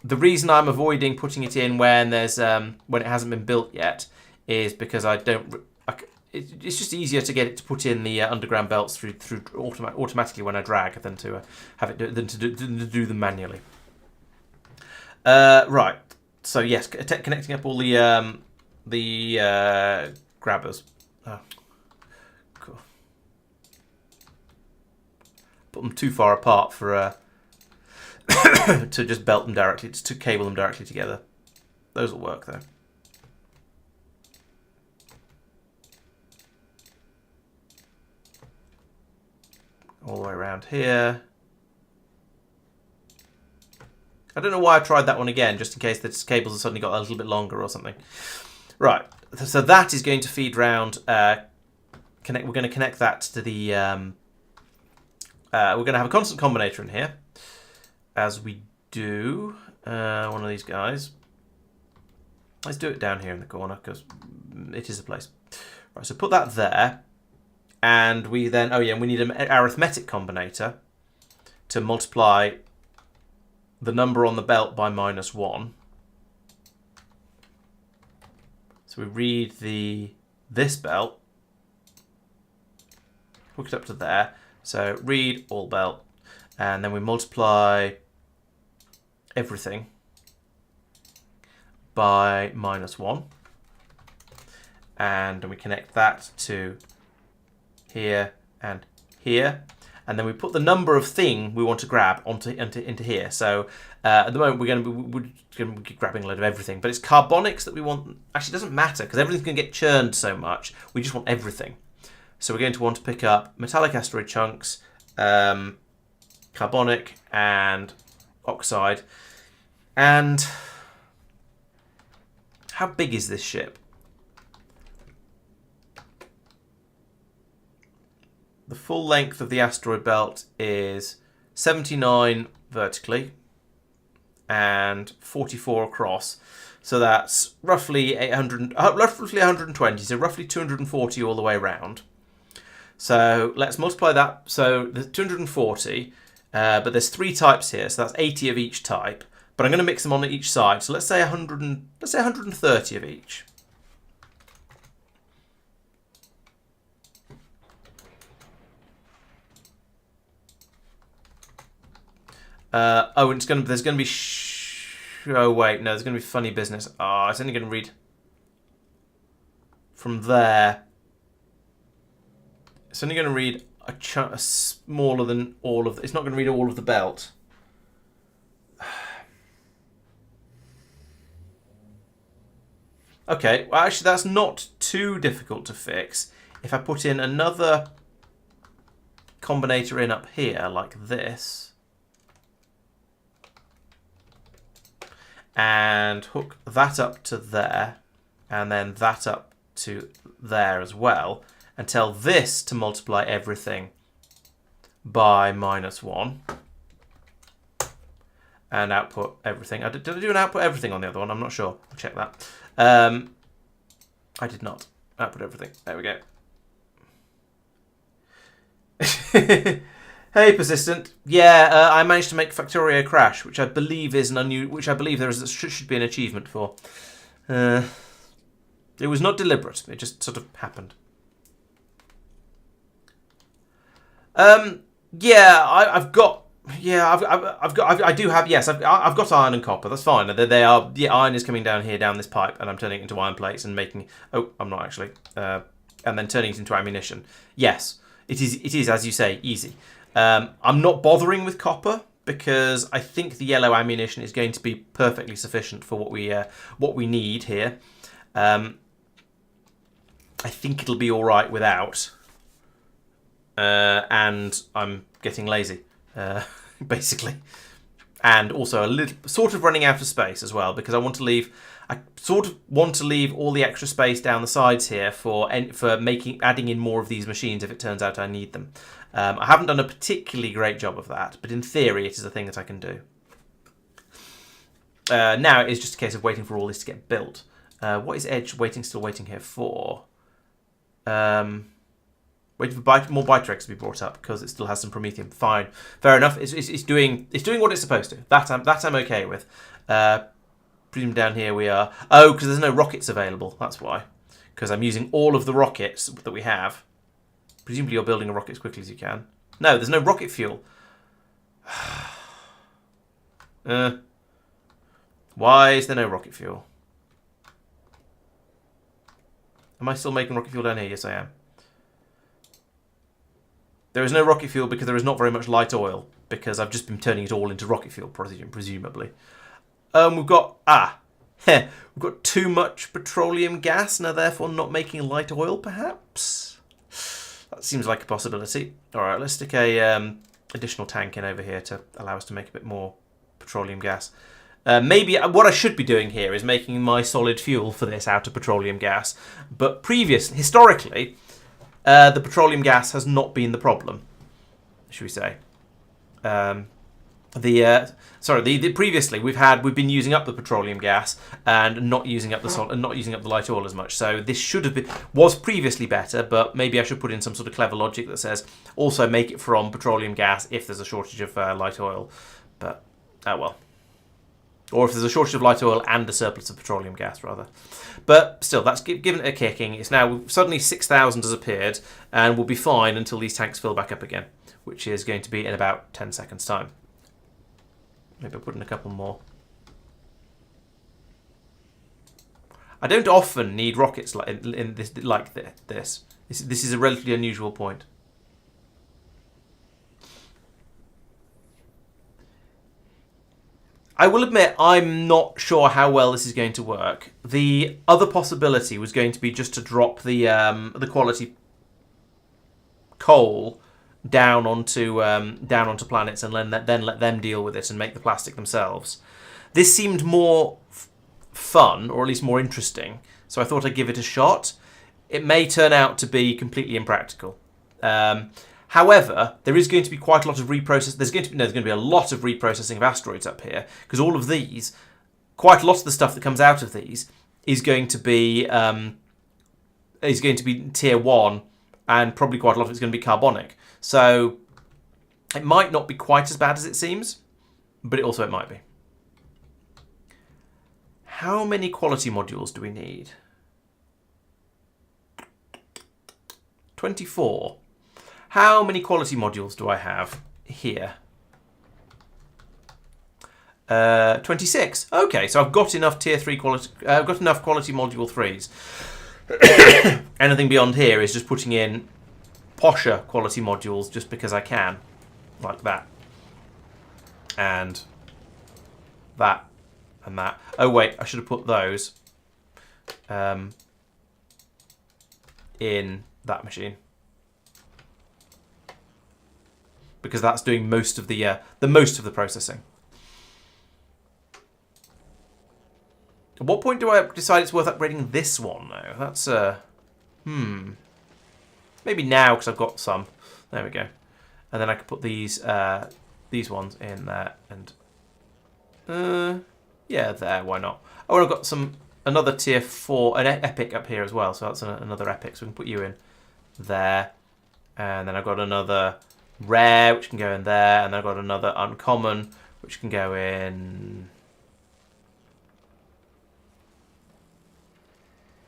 The reason I'm avoiding putting it in when there's when it hasn't been built yet is because it's just easier to get it to put in the underground belts through automatically when I drag than to have it do them manually. Right. So yes, connecting up all the grabbers. Oh, cool. Put them too far apart for to just belt them directly, to cable them directly together. Those will work though. All the way around here. I don't know why I tried that one again, just in case the cables have suddenly got a little bit longer or something. Right, so that is going to feed round. We're going to connect that to the. We're going to have a constant combinator in here, as we do one of these guys. Let's do it down here in the corner because it is a place. Right, so put that there. And we then, we need an arithmetic combinator to multiply the number on the belt by -1. So we read this belt, hook it up to there. So read all belt, and then we multiply everything by -1, and then we connect that to here and here, and then we put the number of thing we want to grab into here. So at the moment we're going to be grabbing a load of everything, but it's carbonics that we want. Actually, it doesn't matter because everything's going to get churned so much. We just want everything. So we're going to want to pick up metallic asteroid chunks, carbonic and oxide. And how big is this ship? The full length of the asteroid belt is 79 vertically and 44 across. So that's roughly 120, so roughly 240 all the way around. So let's multiply that. So there's 240, but there's 3 types here, so that's 80 of each type. But I'm going to mix them on each side. So let's say 130 of each. And there's going to be. Oh wait, no, there's going to be funny business. It's only going to read from there. It's only going to read a chunk smaller than all of. It's not going to read all of the belt. Okay, well, actually, that's not too difficult to fix. If I put in another combinator in up here like this. and hook that up to there, and then that up to there as well, and tell this to multiply everything by -1 and output everything. Did I do an output everything on the other one? I'm not sure. I'll check that. I did not output everything. There we go. Hey, persistent. Yeah, I managed to make Factorio crash, which I believe is should be an achievement for. It was not deliberate. It just sort of happened. Yeah, I've got iron and copper. That's fine. They are. Yeah, iron is coming down here, down this pipe, and I'm turning it into iron plates and making. Oh, I'm not actually. And then turning it into ammunition. Yes, it is. It is, as you say, easy. I'm not bothering with copper because I think the yellow ammunition is going to be perfectly sufficient for what we need here. I think it'll be all right without. And I'm getting lazy, basically, and also a little sort of running out of space as well because I sort of want to leave all the extra space down the sides here for adding in more of these machines if it turns out I need them. I haven't done a particularly great job of that, but in theory it is a thing that I can do. Now it is just a case of waiting for all this to get built. What is Edge still waiting here for? Waiting for more Biterex to be brought up because it still has some Promethium. Fine, fair enough. It's doing what it's supposed to. That I'm okay with. Presume down here we are. Oh, because there's no rockets available. That's why. Because I'm using all of the rockets that we have. Presumably you're building a rocket as quickly as you can. No, there's no rocket fuel. Why is there no rocket fuel? Am I still making rocket fuel down here? Yes, I am. There is no rocket fuel because there is not very much light oil, because I've just been turning it all into rocket fuel, presumably. We've got too much petroleum gas, and are therefore not making light oil, perhaps? That seems like a possibility. All right, let's stick a additional tank in over here to allow us to make a bit more petroleum gas. Maybe what I should be doing here is making my solid fuel for this out of petroleum gas. But historically, the petroleum gas has not been the problem, should we say? Previously we've been using up the petroleum gas and not using up the light oil as much. So this was previously better, but maybe I should put in some sort of clever logic that says also make it from petroleum gas if there's a shortage of light oil. But oh well. Or if there's a shortage of light oil and a surplus of petroleum gas, rather. But still, that's given it a kicking. It's now suddenly 6,000 has appeared, and we'll be fine until these tanks fill back up again, which is going to be in about 10 seconds' time. Maybe I'll put in a couple more. I don't often need rockets like this. This is a relatively unusual point. I will admit I'm not sure how well this is going to work. The other possibility was going to be just to drop the quality coal down onto planets and then let them deal with it and make the plastic themselves. This seemed more fun, or at least more interesting, so I thought I'd give it a shot. It may turn out to be completely impractical. However, there is going to be quite a lot of reprocessing. There's going to be a lot of reprocessing of asteroids up here, because all of these, quite a lot of the stuff that comes out of these is going to be tier 1, and probably quite a lot of it's going to be carbonic. So it might not be quite as bad as it seems, but it might be. How many quality modules do we need? 24. How many quality modules do I have here? 26. Okay, so I've got enough tier 3 quality. I've got enough quality module 3s. Anything beyond here is just putting in posher quality modules just because I can, like that, and that, and that. Oh wait, I should have put those in that machine, because that's doing most of the processing. At what point do I decide it's worth upgrading this one, though? That's, maybe now, because I've got some. There we go. And then I could put these ones in there, and... yeah, there, why not? Oh, and I've got another tier 4, an epic up here as well, so that's another epic, so we can put you in there. And then I've got another rare, which can go in there, and then I've got another uncommon, which can go in...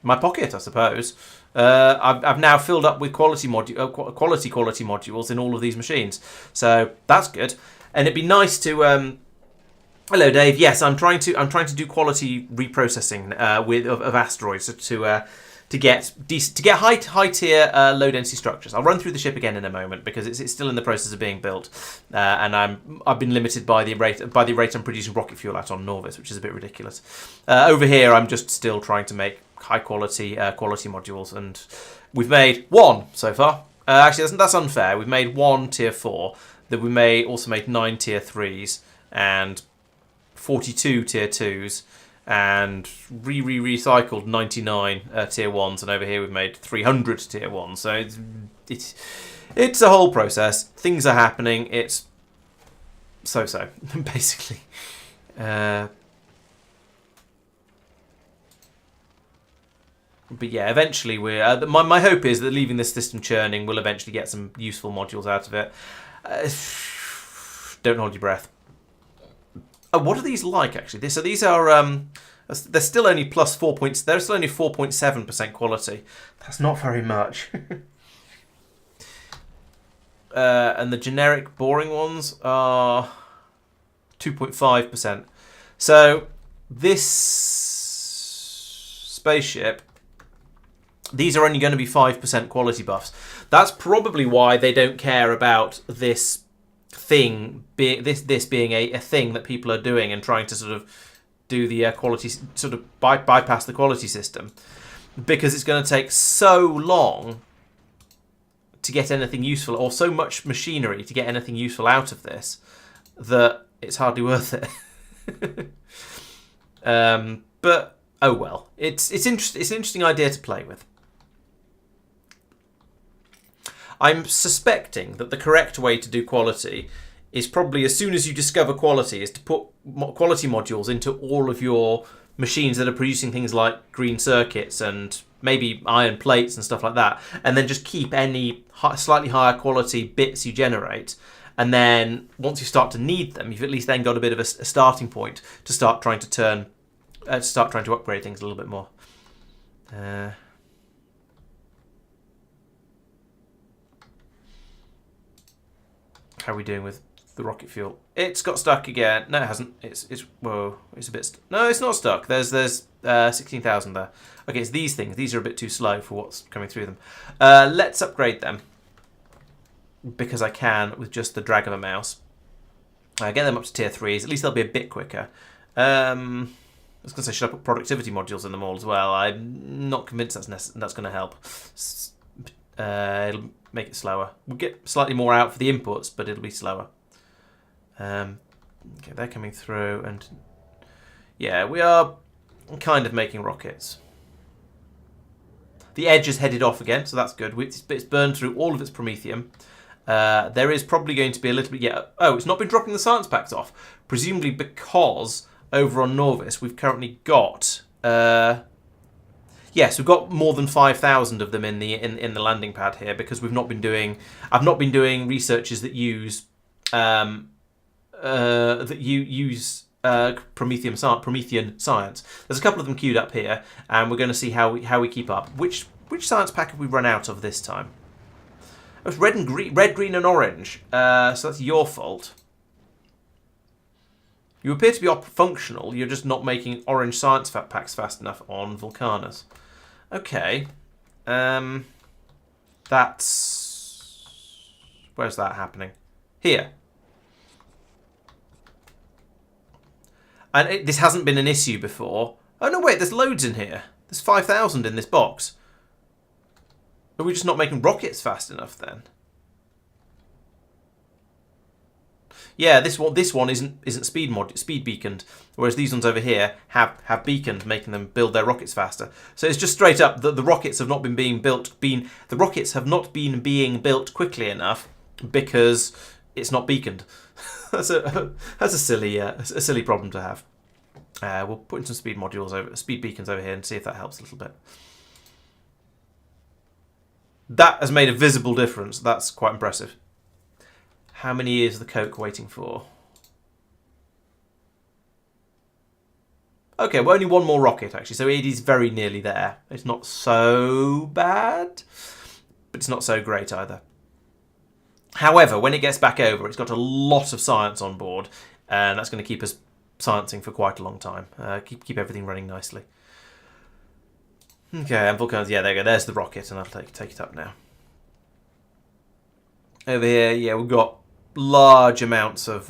my pocket, I suppose. I've now filled up with quality modules in all of these machines, so that's good. And it'd be nice to... hello, Dave. Yes, I'm trying to do quality reprocessing of asteroids to get high tier low density structures. I'll run through the ship again in a moment because it's still in the process of being built, and I've been limited by the rate I'm producing rocket fuel at on Norvis, which is a bit ridiculous. Over here, I'm just still trying to make high quality modules, and we've made one so far. Actually, that's unfair. We've made one tier 4. That we also made 9 tier 3s and 42 tier 2s, and recycled 99 tier 1s, and over here we've made 300 tier 1s. So it's a whole process. Things are happening. It's so basically. But yeah, eventually we're... my hope is that leaving this system churning, we'll eventually get some useful modules out of it. Don't hold your breath. What are these like, actually? So these are... they're still only plus 4 points. They're still only 4.7% quality. That's not very much. And the generic boring ones are 2.5%. So this spaceship... these are only going to be 5% quality buffs. That's probably why they don't care about this thing, this being a thing that people are doing and trying to sort of do the quality, sort of bypass the quality system. Because it's going to take so long to get anything useful, or so much machinery to get anything useful out of this, that it's hardly worth it. But, oh well. It's an interesting idea to play with. I'm suspecting that the correct way to do quality is probably, as soon as you discover quality, is to put quality modules into all of your machines that are producing things like green circuits and maybe iron plates and stuff like that, and then just keep any slightly higher quality bits you generate. And then once you start to need them, you've at least then got a bit of a starting point to start trying to upgrade things a little bit more. How are we doing with the rocket fuel? It's got stuck again. No, it hasn't. It's whoa. It's a bit. No, it's not stuck. There's 16,000 there. Okay, it's these things. These are a bit too slow for what's coming through them. Let's upgrade them because I can with just the drag of a mouse. Get them up to tier 3s. At least they'll be a bit quicker. I was going to say, should I put productivity modules in them all as well? I'm not convinced that's going to help. It'll make it slower. We'll get slightly more out for the inputs, but it'll be slower. Okay, they're coming through, and yeah, we are kind of making rockets. The edge is headed off again, so that's good. It's burned through all of its promethium. There is probably going to be a little bit... Yeah. Oh, it's not been dropping the science packs off. Presumably because over on Norvis we've currently got... yes, we've got more than 5,000 of them in the landing pad here because we've not been doing... I've not been doing researches that use... Promethean science. There's a couple of them queued up here, and we're going to see how we keep up. Which science pack have we run out of this time? It was red, green, and orange. So that's your fault. You appear to be functional. You're just not making orange science packs fast enough on Vulcanus. Okay. That's... Where's that happening? Here. And this hasn't been an issue before. Oh, no, wait, there's loads in here. There's 5,000 in this box. Are we just not making rockets fast enough, then? Yeah, this one isn't speed beaconed, whereas these ones over here have beaconed, making them build their rockets faster. So it's just straight up that the rockets have not been being built. The rockets have not been being built quickly enough because it's not beaconed. that's a silly problem to have. We'll put in some speed beacons over here, and see if that helps a little bit. That has made a visible difference. That's quite impressive. How many years is the Coke waiting for? Okay, well, only one more rocket, actually, so it is very nearly there. It's not so bad, but it's not so great either. However, when it gets back over, it's got a lot of science on board, and that's going to keep us sciencing for quite a long time. Keep everything running nicely. Okay, and volcanoes, yeah, there you go. There's the rocket, and I'll take it up now. Over here, yeah, we've got large amounts of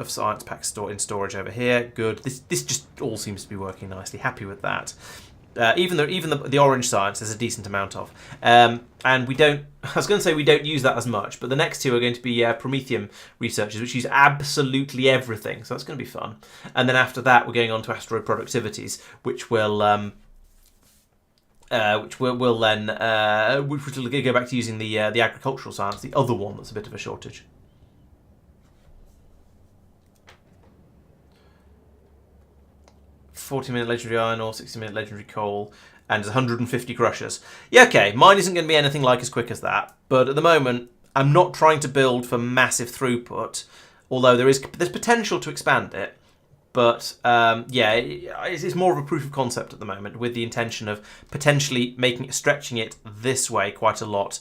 science packs in storage over here. Good. This just all seems to be working nicely. Happy with that. Even the orange science, there's a decent amount of. And we don't. I was going to say we don't use that as much, but the next two are going to be Promethium researchers, which use absolutely everything. So that's going to be fun. And then after that, we're going on to asteroid productivities, which will then go back to using the agricultural science, the other one that's a bit of a shortage. $40-minute legendary iron ore, 60-minute legendary coal, and 150 crushers. Yeah, okay, mine isn't going to be anything like as quick as that, but at the moment, I'm not trying to build for massive throughput, although there's potential to expand it. But yeah, it's more of a proof of concept at the moment, with the intention of potentially stretching it this way quite a lot,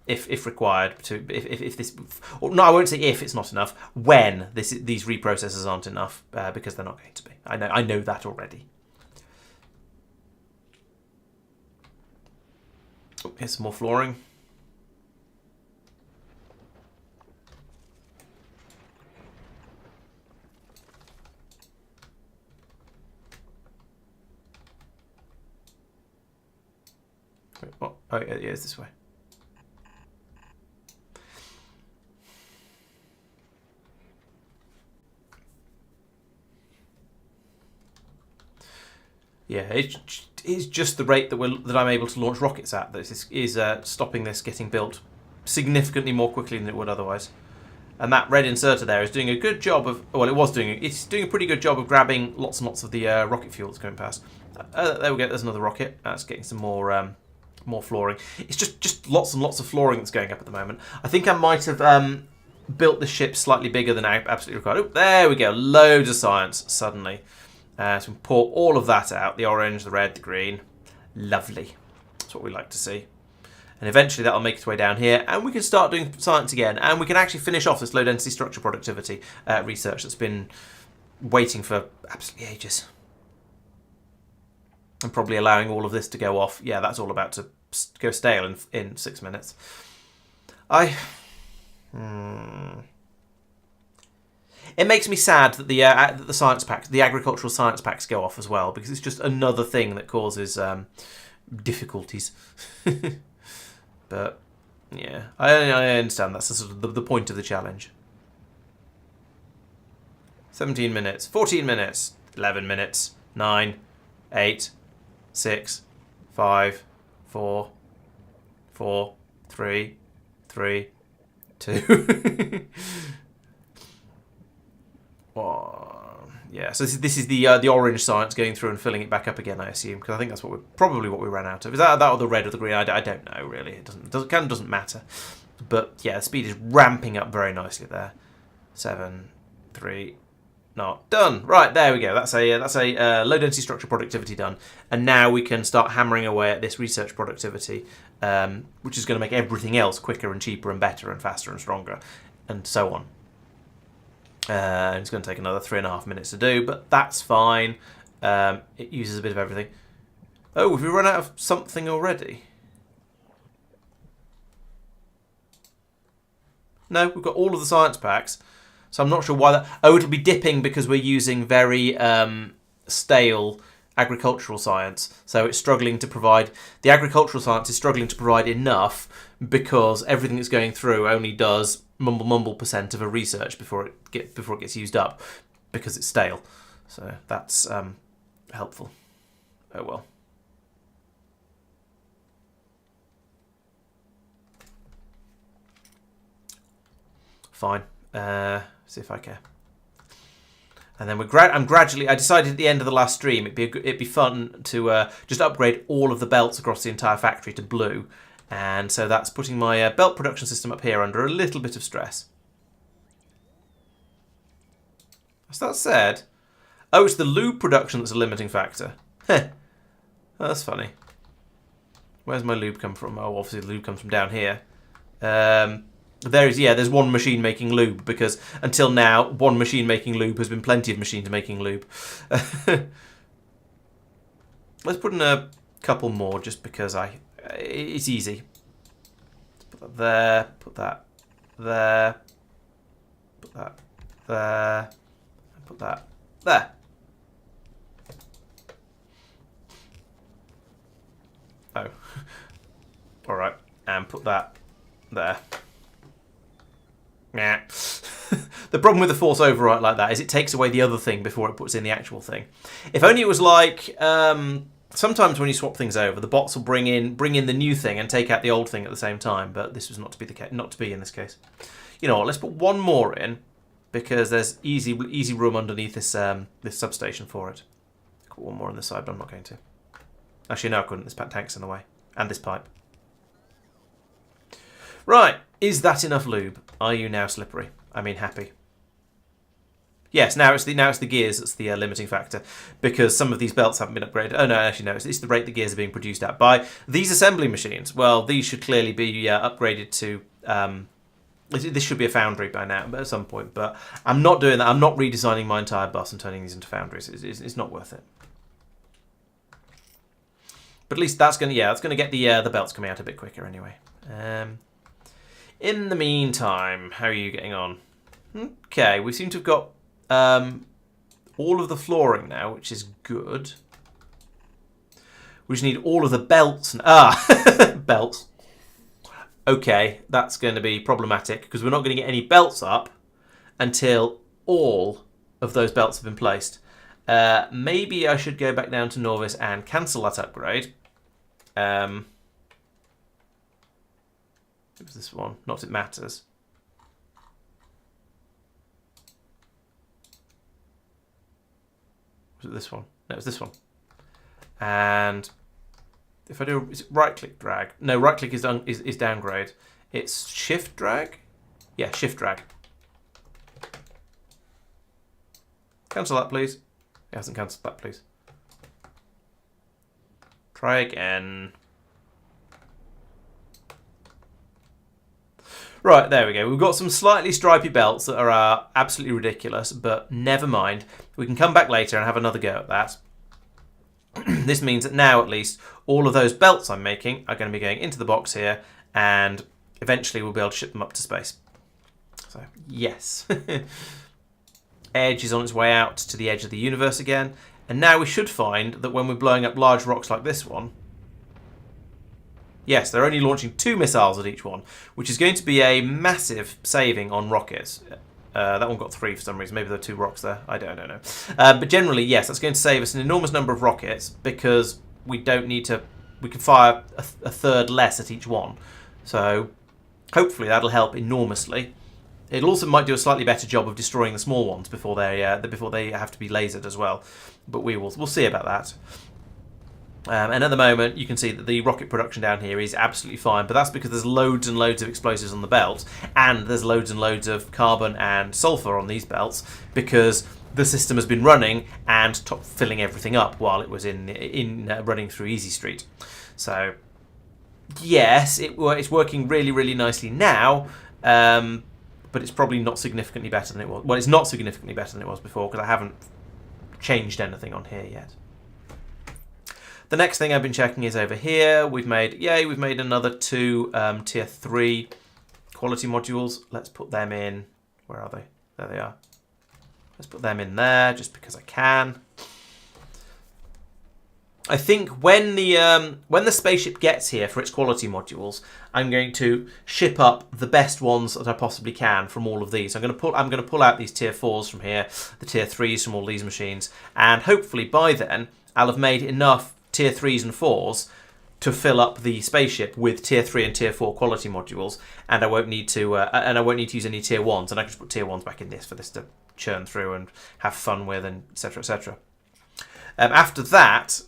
if required. If this, or no, I won't say if it's not enough. When these reprocessors aren't enough, because they're not going to be. I know that already. Oh, here's some more flooring. Oh, yeah, it's this way. Yeah, it's just the rate that I'm able to launch rockets at that is stopping this getting built significantly more quickly than it would otherwise. And that red inserter there is doing a good job of. Well, it's doing a pretty good job of grabbing lots and lots of the rocket fuel that's going past. There we go. There's another rocket. That's getting some more flooring. It's just lots and lots of flooring that's going up at the moment. I think I might have built the ship slightly bigger than I absolutely required. Oh, there we go. Loads of science suddenly. So we pour all of that out. The orange, the red, the green. Lovely. That's what we like to see. And eventually that'll make its way down here, and we can start doing science again, and we can actually finish off this low-density structure productivity research that's been waiting for absolutely ages. And probably allowing all of this to go off. Yeah, that's all about to go stale in 6 minutes. It makes me sad that the science packs, the agricultural science packs, go off as well, because it's just another thing that causes difficulties. But yeah, I understand that's sort of the point of the challenge. 17 minutes, 14 minutes, 11 minutes, 9, 8, 6, 5, 4, 4, 3, 3, 2. Yeah, so this is the orange science going through and filling it back up again, I assume, because I think that's probably what we ran out of. Is that or the red or the green? I don't know really. It kind of doesn't matter. But yeah, the speed is ramping up very nicely there. 7, 3, not done. Right, there we go. That's a low density structure productivity done, and now we can start hammering away at this research productivity, which is going to make everything else quicker and cheaper and better and faster and stronger, and so on. It's going to take another 3.5 minutes to do, but that's fine. It uses a bit of everything. Oh, have we run out of something already? No, we've got all of the science packs, so I'm not sure why that. Oh, it'll be dipping because we're using very stale agricultural science, so it's struggling to provide. The agricultural science is struggling to provide enough because everything that's going through only does mumble percent of a research before it gets used up, because it's stale. So that's helpful. Oh well. Fine. See if I care. And then I decided at the end of the last stream it'd be fun to just upgrade all of the belts across the entire factory to blue, and so that's putting my belt production system up here under a little bit of stress. As that said, oh, it's the lube production that's a limiting factor. Heh. Oh, that's funny. Where's my lube come from? Oh, obviously the lube comes from down here. There's one machine making lube, because until now, one machine making lube has been plenty of machines making lube. Let's put in a couple more, just because it's easy. Let's put that there, put that there, put that there, and put that there. Oh. Alright, and put that there. Nah. The problem with the force override like that is it takes away the other thing before it puts in the actual thing. If only it was like sometimes when you swap things over, the bots will bring in the new thing and take out the old thing at the same time. But this was not to be the case. Not to be in this case. You know what? Let's put one more in, because there's easy room underneath this this substation for it. Put one more on this side, but I'm not going to. Actually, no, I couldn't. This tank's in the way, and this pipe. Right. Is that enough lube? Are you now slippery? I mean happy. Yes, now it's the gears that's the limiting factor, because some of these belts haven't been upgraded. Oh no, actually no, it's the rate the gears are being produced at by these assembly machines. Well, these should clearly be upgraded to. This should be a foundry by now, but at some point. But I'm not doing that. I'm not redesigning my entire bus and turning these into foundries. It's not worth it. But at least that's gonna get the belts coming out a bit quicker anyway. In the meantime, how are you getting on? Okay, we seem to have got all of the flooring now, which is good. We just need all of the belts. Belts. Okay, that's going to be problematic, because we're not going to get any belts up until all of those belts have been placed. Maybe I should go back down to Norvis and cancel that upgrade. It was this one. Not that it matters. Was it this one? No, it was this one. And if I do, is it right-click drag? No, right-click is downgrade. It's shift drag? Yeah, shift drag. Cancel that, please. It hasn't cancelled that, please. Try again. Right, there we go. We've got some slightly stripy belts that are absolutely ridiculous, but never mind. We can come back later and have another go at that. This means that now, at least, all of those belts I'm making are going to be going into the box here, and eventually we'll be able to ship them up to space. So, yes. Edge is on its way out to the edge of the universe again, and now we should find that when we're blowing up large rocks like this one, yes, they're only launching 2 missiles at each one, which is going to be a massive saving on rockets. That one got 3 for some reason. Maybe there are 2 rocks there. I don't know. But generally, yes, that's going to save us an enormous number of rockets, because we don't need to. We can fire a third less at each one. So hopefully that'll help enormously. It also might do a slightly better job of destroying the small ones before they have to be lasered as well. But we'll see about that. And at the moment, you can see that the rocket production down here is absolutely fine, but that's because there's loads and loads of explosives on the belt, and there's loads and loads of carbon and sulfur on these belts, because the system has been running and filling everything up while it was running through Easy Street. So, yes, it's working really, really nicely now, but it's probably not significantly better than it was. Well, it's not significantly better than it was before, because I haven't changed anything on here yet. The next thing I've been checking is over here. We've made another 2 tier 3 quality modules. Let's put them in. Where are they? There they are. Let's put them in there just because I can. I think when the spaceship gets here for its quality modules, I'm going to ship up the best ones that I possibly can from all of these. I'm going to pull out these tier 4s from here, the tier 3s from all these machines, and hopefully by then I'll have made enough tier 3s and 4s to fill up the spaceship with tier 3 and tier 4 quality modules, and I won't need to use any tier 1s, and I can just put tier 1s back in this for this to churn through and have fun with, and etc. etc. After that,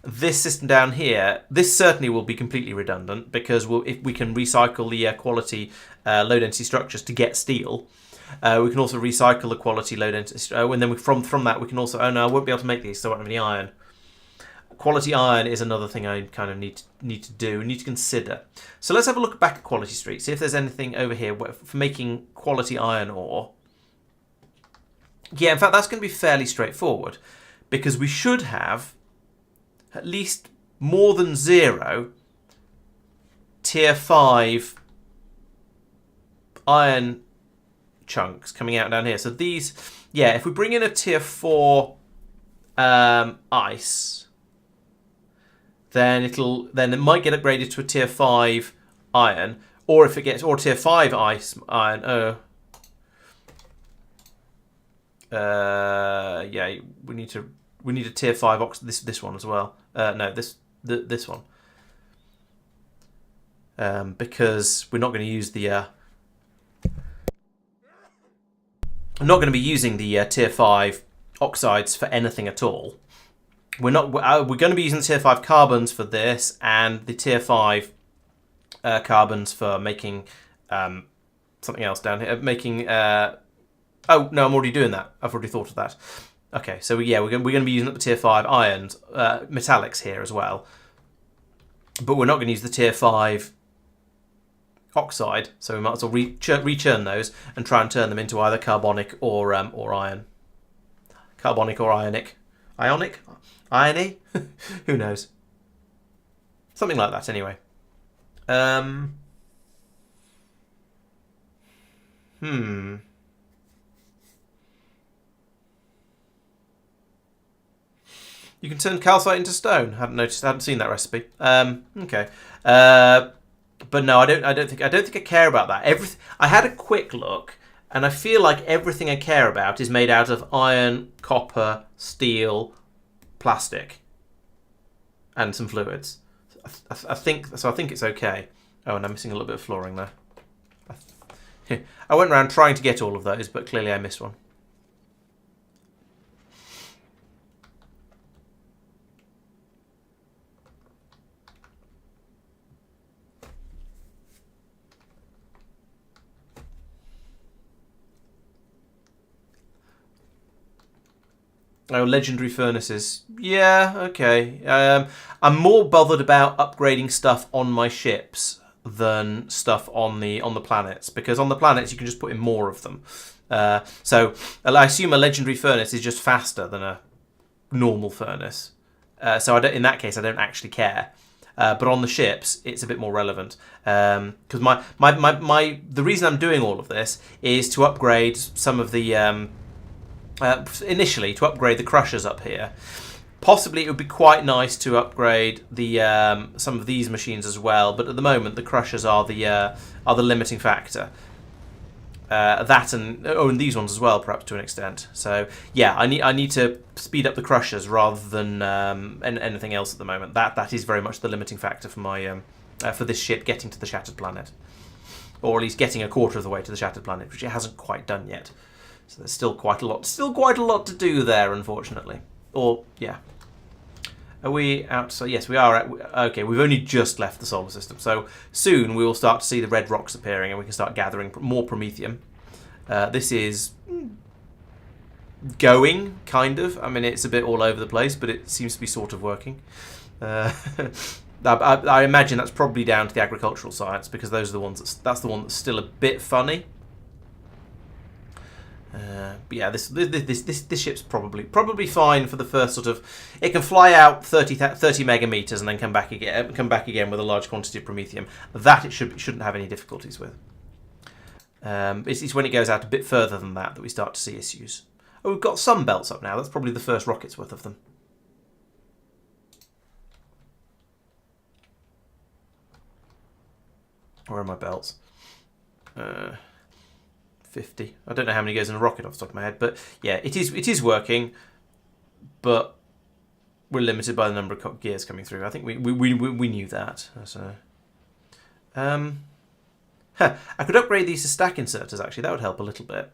this system down here, this certainly will be completely redundant, because if we can recycle the quality low density structures to get steel, we can also recycle the quality low density, and then from that we can also, oh no, I won't be able to make these, so I won't have any iron. Quality iron is another thing I kind of need to consider. So let's have a look back at Quality Street, see if there's anything over here for making quality iron ore. Yeah, in fact that's going to be fairly straightforward, because we should have at least more than 0 tier 5 iron chunks coming out down here. So these, yeah, if we bring in a tier 4 ice, then it might get upgraded to a tier 5 iron, or if it gets, or tier 5 iron. Yeah, we need a tier 5 this one as well. No, this one. Because we're not going to use the I'm not going to be using the tier 5 oxides for anything at all. We're going to be using tier 5 carbons for this, and the tier 5 carbons for making something else down here. Making oh no, I'm already doing that. I've already thought of that. Okay, so yeah, we're going to be using up the tier 5 irons, metallics here as well, but we're not going to use the tier 5 oxide. So we might as well rechurn those and try and turn them into either carbonic or iron. Carbonic or ionic. Ionic? Irony? Who knows? Something like that, anyway. You can turn calcite into stone. Hadn't seen that recipe. Okay. But no, I don't think I care about that. I had a quick look, and I feel like everything I care about is made out of iron, copper, steel, plastic, and some fluids. I think it's okay. Oh, and I'm missing a little bit of flooring there. I went around trying to get all of those, but clearly I missed one. Oh, legendary furnaces. Yeah, okay. I'm more bothered about upgrading stuff on my ships than stuff on the planets, because on the planets you can just put in more of them. So I assume a legendary furnace is just faster than a normal furnace. So in that case, I don't actually care. But on the ships, it's a bit more relevant, because the reason I'm doing all of this is to upgrade some of the. Initially, to upgrade the crushers up here. Possibly it would be quite nice to upgrade the some of these machines as well, but at the moment the crushers are the limiting factor. That and these ones as well, perhaps to an extent. So yeah, I need to speed up the crushers rather than anything else at the moment. That is very much the limiting factor for my for this ship getting to the shattered planet, or at least getting a quarter of the way to the shattered planet, which it hasn't quite done yet. So there's still quite a lot to do there, unfortunately. Or yeah, are we out? So yes, we are. Okay, we've only just left the solar system, so soon we will start to see the red rocks appearing, and we can start gathering more promethium. This is going kind of. I mean, it's a bit all over the place, but it seems to be sort of working. I imagine that's probably down to the agricultural science, because those are the ones that's the one that's still a bit funny. But yeah, this ship's probably fine for the first sort of. It can fly out 30 megameters and then come back again with a large quantity of promethium. That it shouldn't have any difficulties with. It's when it goes out a bit further than that we start to see issues. Oh, we've got some belts up now. That's probably the first rocket's worth of them. Where are my belts? 50. I don't know how many goes in a rocket off the top of my head, but yeah, it is working, but we're limited by the number of gears coming through. I think we knew that. So, I could upgrade these to stack inserters, actually. That would help a little bit.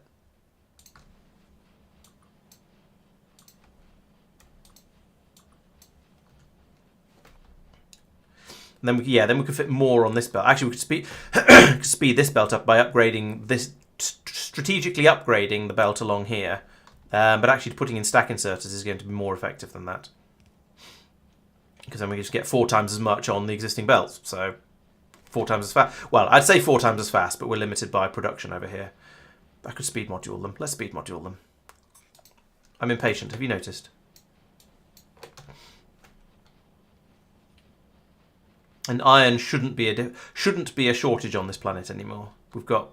And then we could fit more on this belt. Actually, we could speed this belt up by upgrading this, strategically upgrading the belt along here. But actually putting in stack inserters is going to be more effective than that. Because then we just get 4 times as much on the existing belts. So 4 times as fast. Well, I'd say 4 times as fast, but we're limited by production over here. I could speed module them. Let's speed module them. I'm impatient. Have you noticed? And iron shouldn't be a shortage on this planet anymore. We've got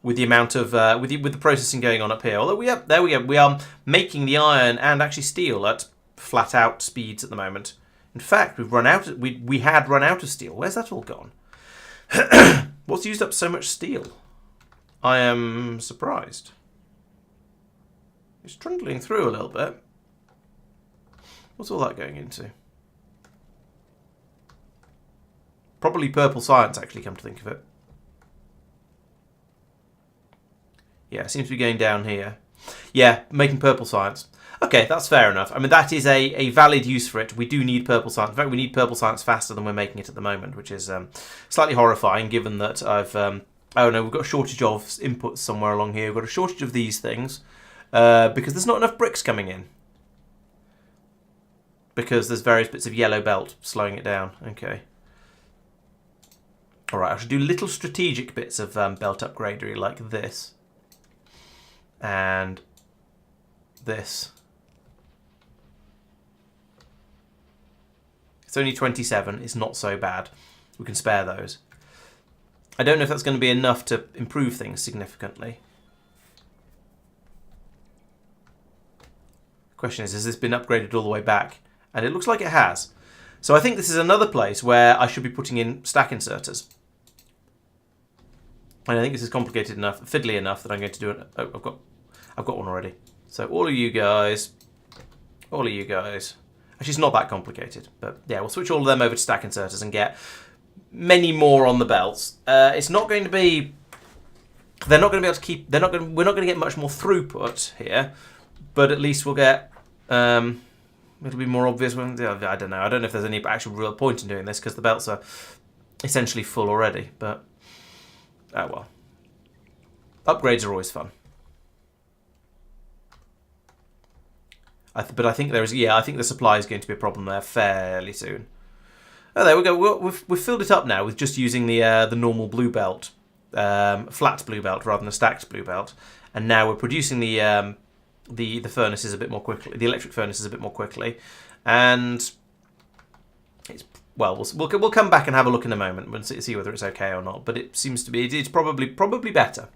with the amount of with the processing going on up here. Although we are making the iron and actually steel at flat out speeds at the moment. In fact, we had run out of steel. Where's that all gone? What's used up so much steel? I am surprised. It's trundling through a little bit. What's all that going into? Probably purple science, actually, come to think of it. Yeah, it seems to be going down here. Yeah, making purple science. Okay, that's fair enough. I mean, that is a valid use for it. We do need purple science. In fact, we need purple science faster than we're making it at the moment, which is slightly horrifying, given that I've... oh, no, we've got a shortage of inputs somewhere along here. We've got a shortage of these things because there's not enough bricks coming in. Because there's various bits of yellow belt slowing it down. Okay. All right, I should do little strategic bits of belt upgradery like this. And this. It's only 27. It's not so bad. We can spare those. I don't know if that's going to be enough to improve things significantly. Question is, has this been upgraded all the way back? And it looks like it has. So I think this is another place where I should be putting in stack inserters. And I think this is complicated enough, fiddly enough, that I'm going to do it. Oh, I've got one already. So all of you guys. Actually, it's not that complicated, but yeah, we'll switch all of them over to stack inserters and get many more on the belts. It's not going to be. They're not going to be able to keep. We're not going to get much more throughput here, but at least we'll get. It'll be more obvious when. I don't know. I don't know if there's any actual real point in doing this because the belts are essentially full already, but. Oh well. Upgrades are always fun. But I think there is. Yeah, I think the supply is going to be a problem there fairly soon. Oh, there we go. We've filled it up now with just using the normal blue belt, flat blue belt rather than a stacked blue belt, and now we're producing the furnaces a bit more quickly, the electric furnaces a bit more quickly, and it's. Well, we'll come back and have a look in a moment and see whether it's okay or not. But it seems to be it's probably better.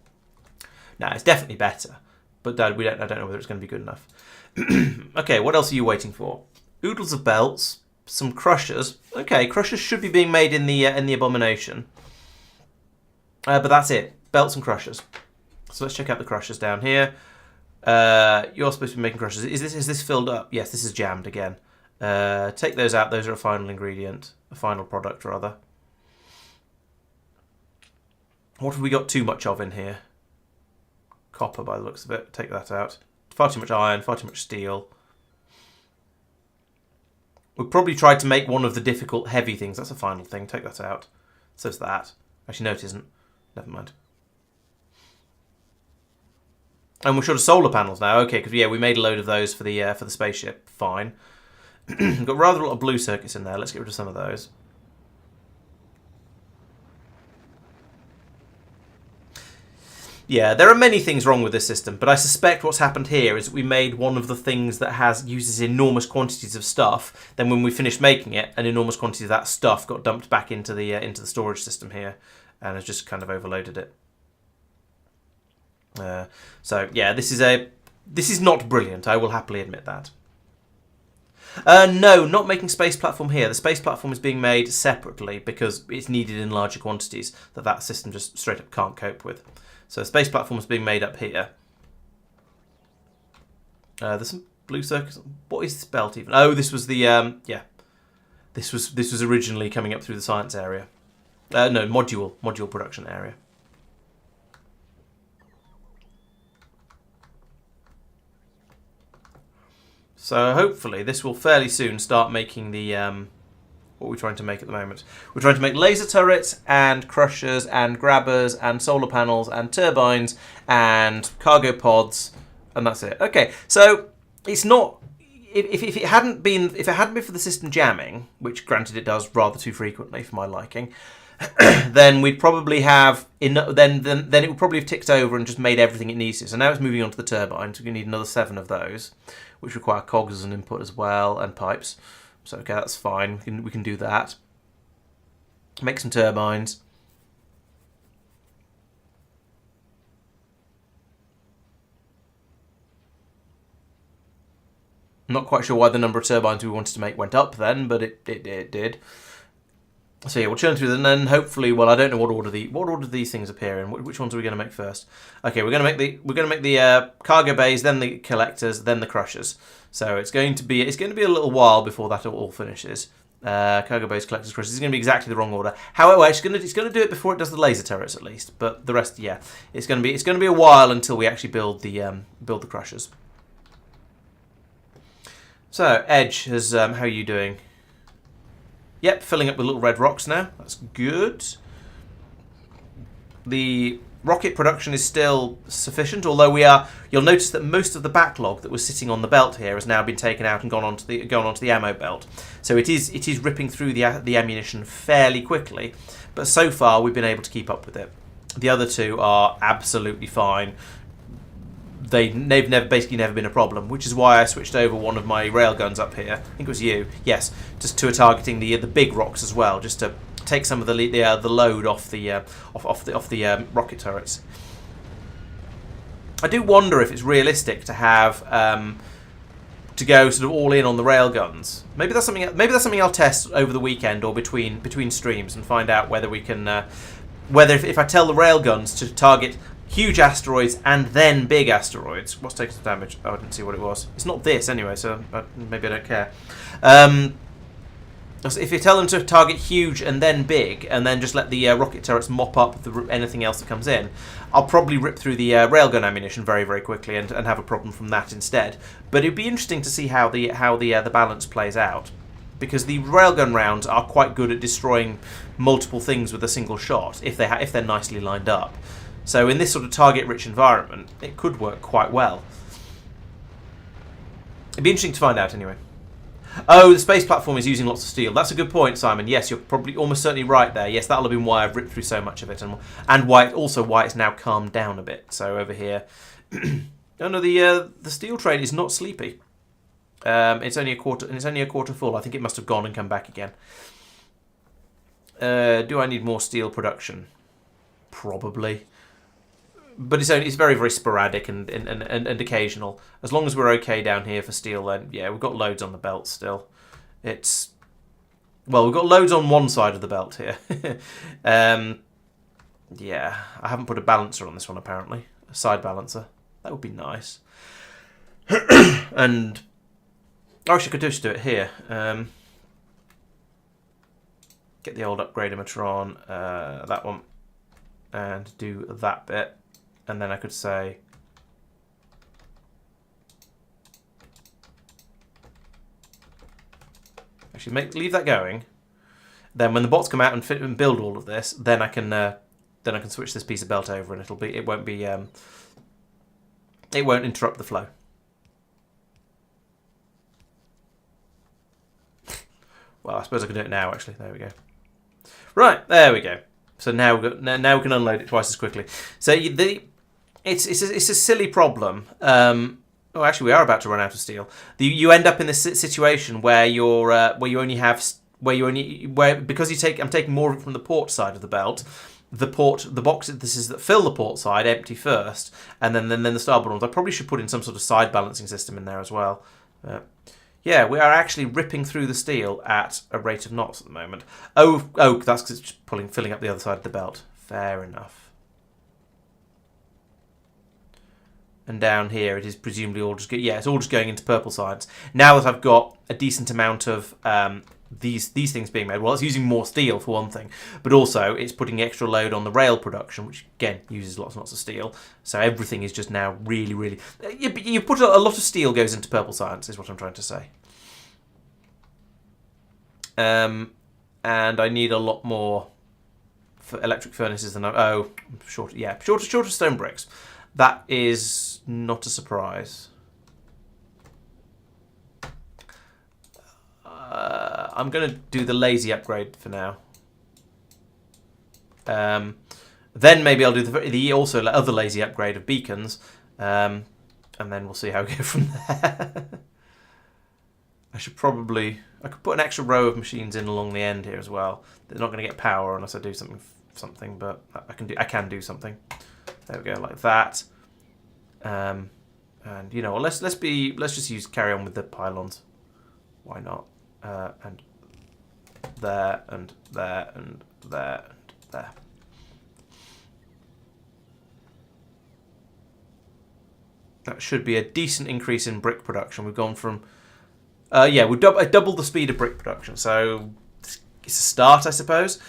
No, it's definitely better. But I don't know whether it's going to be good enough. Okay, what else are you waiting for? Oodles of belts, some crushers. Okay, crushers should be being made in the abomination. But that's it. Belts and crushers. So let's check out the crushers down here. You're supposed to be making crushers. Is this filled up? Yes, this is jammed again. Take those out. Those are a final ingredient, a final product rather. What have we got too much of in here? Copper by the looks of it. Take that out. Far too much iron, far too much steel. We've probably tried to make one of the difficult heavy things. That's a final thing. Take that out. So it's that. Actually, no, it isn't. Never mind. And we're short of solar panels now. Okay, because yeah, we made a load of those for the spaceship. Fine. We've got rather a lot of blue circuits in there. Let's get rid of some of those. Yeah, there are many things wrong with this system, but I suspect what's happened here is that we made one of the things that uses enormous quantities of stuff. Then when we finished making it, an enormous quantity of that stuff got dumped back into the storage system here, and has just kind of overloaded it. So yeah, this is not brilliant. I will happily admit that. No, not making space platform here. The space platform is being made separately because it's needed in larger quantities that system just straight up can't cope with. So the space platform is being made up here. There's some blue circles. What is this belt even? Oh, this was the yeah. This was originally coming up through the science area. No, module production area. So hopefully this will fairly soon start making the what we're trying to make at the moment. We're trying to make laser turrets and crushers and grabbers and solar panels and turbines and cargo pods, and that's it. Okay, so it's not. If it hadn't been for the system jamming, which granted it does rather too frequently for my liking, then we'd probably have then it would probably have ticked over and just made everything it needs to. So now it's moving on to the turbines. We're going to need another 7 of those, which require cogs as an input as well and pipes. So okay, that's fine. We can do that. Make some turbines. I'm not quite sure why the number of turbines we wanted to make went up then, but it did. So yeah, we'll churn through them, and then hopefully, well, I don't know what order these things appear in. Which ones are we going to make first? Okay, we're going to make the cargo bays, then the collectors, then the crushers. So it's going to be a little while before that all finishes. Cargo bays, collectors, crushers. It's going to be exactly the wrong order. However, it's going to do it before it does the laser turrets at least. But the rest, yeah, it's going to be a while until we actually build the crushers. So Edge has how are you doing? Yep, filling up with little red rocks now. That's good. The rocket production is still sufficient, although you'll notice that most of the backlog that was sitting on the belt here has now been taken out and gone onto the ammo belt. So it is ripping through the ammunition fairly quickly, but so far we've been able to keep up with it. The other two are absolutely fine. They've basically never been a problem, which is why I switched over one of my railguns up here. I think it was you, yes, just to targeting the big rocks as well, just to take some of the load off the rocket turrets. I do wonder if it's realistic to have to go sort of all in on the railguns. Maybe that's something I'll test over the weekend or between streams and find out whether we can whether if I tell the railguns to target huge asteroids and then big asteroids. What's taking some damage? Oh, I didn't see what it was. It's not this anyway, so maybe I don't care. If you tell them to target huge and then big, and then just let the rocket turrets mop up anything else that comes in, I'll probably rip through the railgun ammunition very, very quickly and have a problem from that instead. But it'd be interesting to see how the balance plays out, because the railgun rounds are quite good at destroying multiple things with a single shot if they're nicely lined up. So in this sort of target-rich environment, it could work quite well. It'd be interesting to find out anyway. Oh, the space platform is using lots of steel. That's a good point, Simon. Yes, you're probably almost certainly right there. Yes, that'll have been why I've ripped through so much of it, and why it's now calmed down a bit. So over here, oh no, the steel train is not sleepy. It's only a quarter full. I think it must have gone and come back again. Do I need more steel production? Probably. But it's very, very sporadic and occasional. As long as we're okay down here for steel, then yeah, we've got loads on the belt still. We've got loads on one side of the belt here. Yeah, I haven't put a balancer on this one apparently. A side balancer. That would be nice. And actually, I could just do it here. Get the old upgrader on that one, and do that bit. And then I could say, actually leave that going. Then when the bots come out and fit and build all of this, then I can switch this piece of belt over, and it won't interrupt the flow. Well, I suppose I can do it now. Actually, there we go. Right, there we go. So now we can unload it twice as quickly. So it's a silly problem. Oh, actually, we are about to run out of steel. You end up in this situation where because I'm taking more of it from the port side of the belt. The boxes that fill the port side empty first, and then the starboard ones. I probably should put in some sort of side balancing system in there as well. Yeah, we are actually ripping through the steel at a rate of knots at the moment. Oh, that's because it's filling up the other side of the belt. Fair enough. And down here, it is presumably all just it's all just going into purple science. Now that I've got a decent amount of these things being made, well, it's using more steel for one thing, but also it's putting extra load on the rail production, which again uses lots and lots of steel. So everything is just now really, really. You put a lot of steel goes into purple science, is what I'm trying to say. And I need a lot more for electric furnaces than shorter stone bricks. That is not a surprise. I'm going to do the lazy upgrade for now. Then maybe I'll do the also other lazy upgrade of beacons, and then we'll see how we go from there. I could put an extra row of machines in along the end here as well. They're not going to get power unless I do something, but I can do something. There we go, like that. And you know, let's just carry on with the pylons. Why not? And there and there and there and there. That should be a decent increase in brick production. We've gone from we've doubled the speed of brick production, so it's a start, I suppose.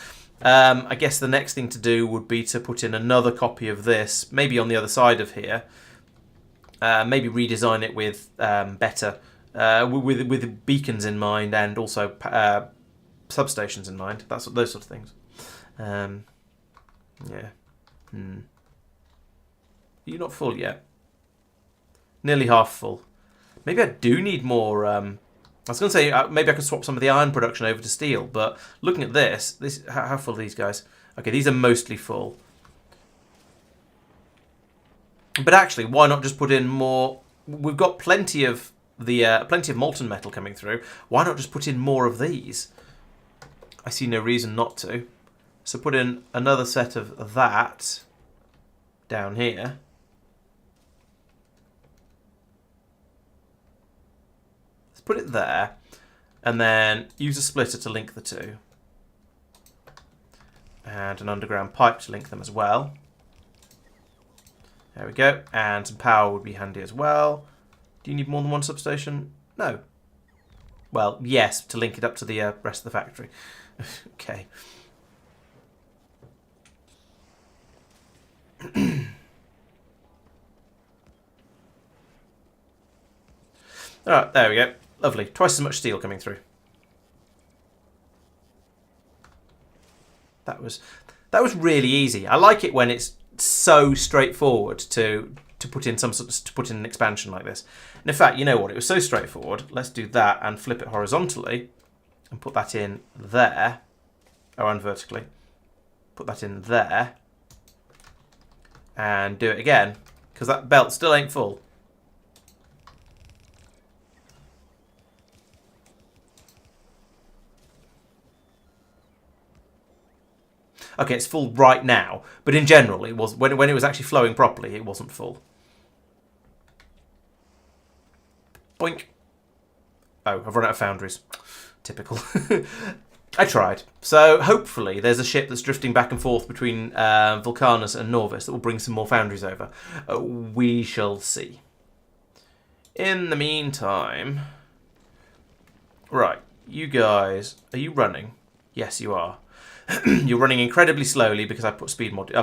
I guess the next thing to do would be to put in another copy of this, maybe on the other side of here. Maybe redesign it with better, with beacons in mind, and also substations in mind. Those sort of things. Yeah. You're not full yet. Nearly half full. Maybe I do need more. I was going to say maybe I could swap some of the iron production over to steel, but looking at this how full are these guys? Okay, these are mostly full. But actually, why not just put in more? We've got plenty of molten metal coming through. Why not just put in more of these? I see no reason not to. So put in another set of that down here. Let's put it there, and then use a splitter to link the two, and an underground pipe to link them as well. There we go, and some power would be handy as well. Do you need more than one substation? No. Well, yes, to link it up to the rest of the factory. Okay. Alright, there we go. Lovely. Twice as much steel coming through. That was really easy. I like it when it's so straightforward to put in an expansion like this. And in fact, you know what? It was so straightforward. Let's do that and flip it horizontally and put that in there. Oh, and vertically. Put that in there. And do it again, because that belt still ain't full. Okay, it's full right now, but in general, it was when it was actually flowing properly, it wasn't full. Boink. Oh, I've run out of foundries. Typical. I tried. So hopefully there's a ship that's drifting back and forth between Vulcanus and Norvis that will bring some more foundries over. We shall see. In the meantime... Right, you guys, are you running? Yes, you are. You're running incredibly slowly because I put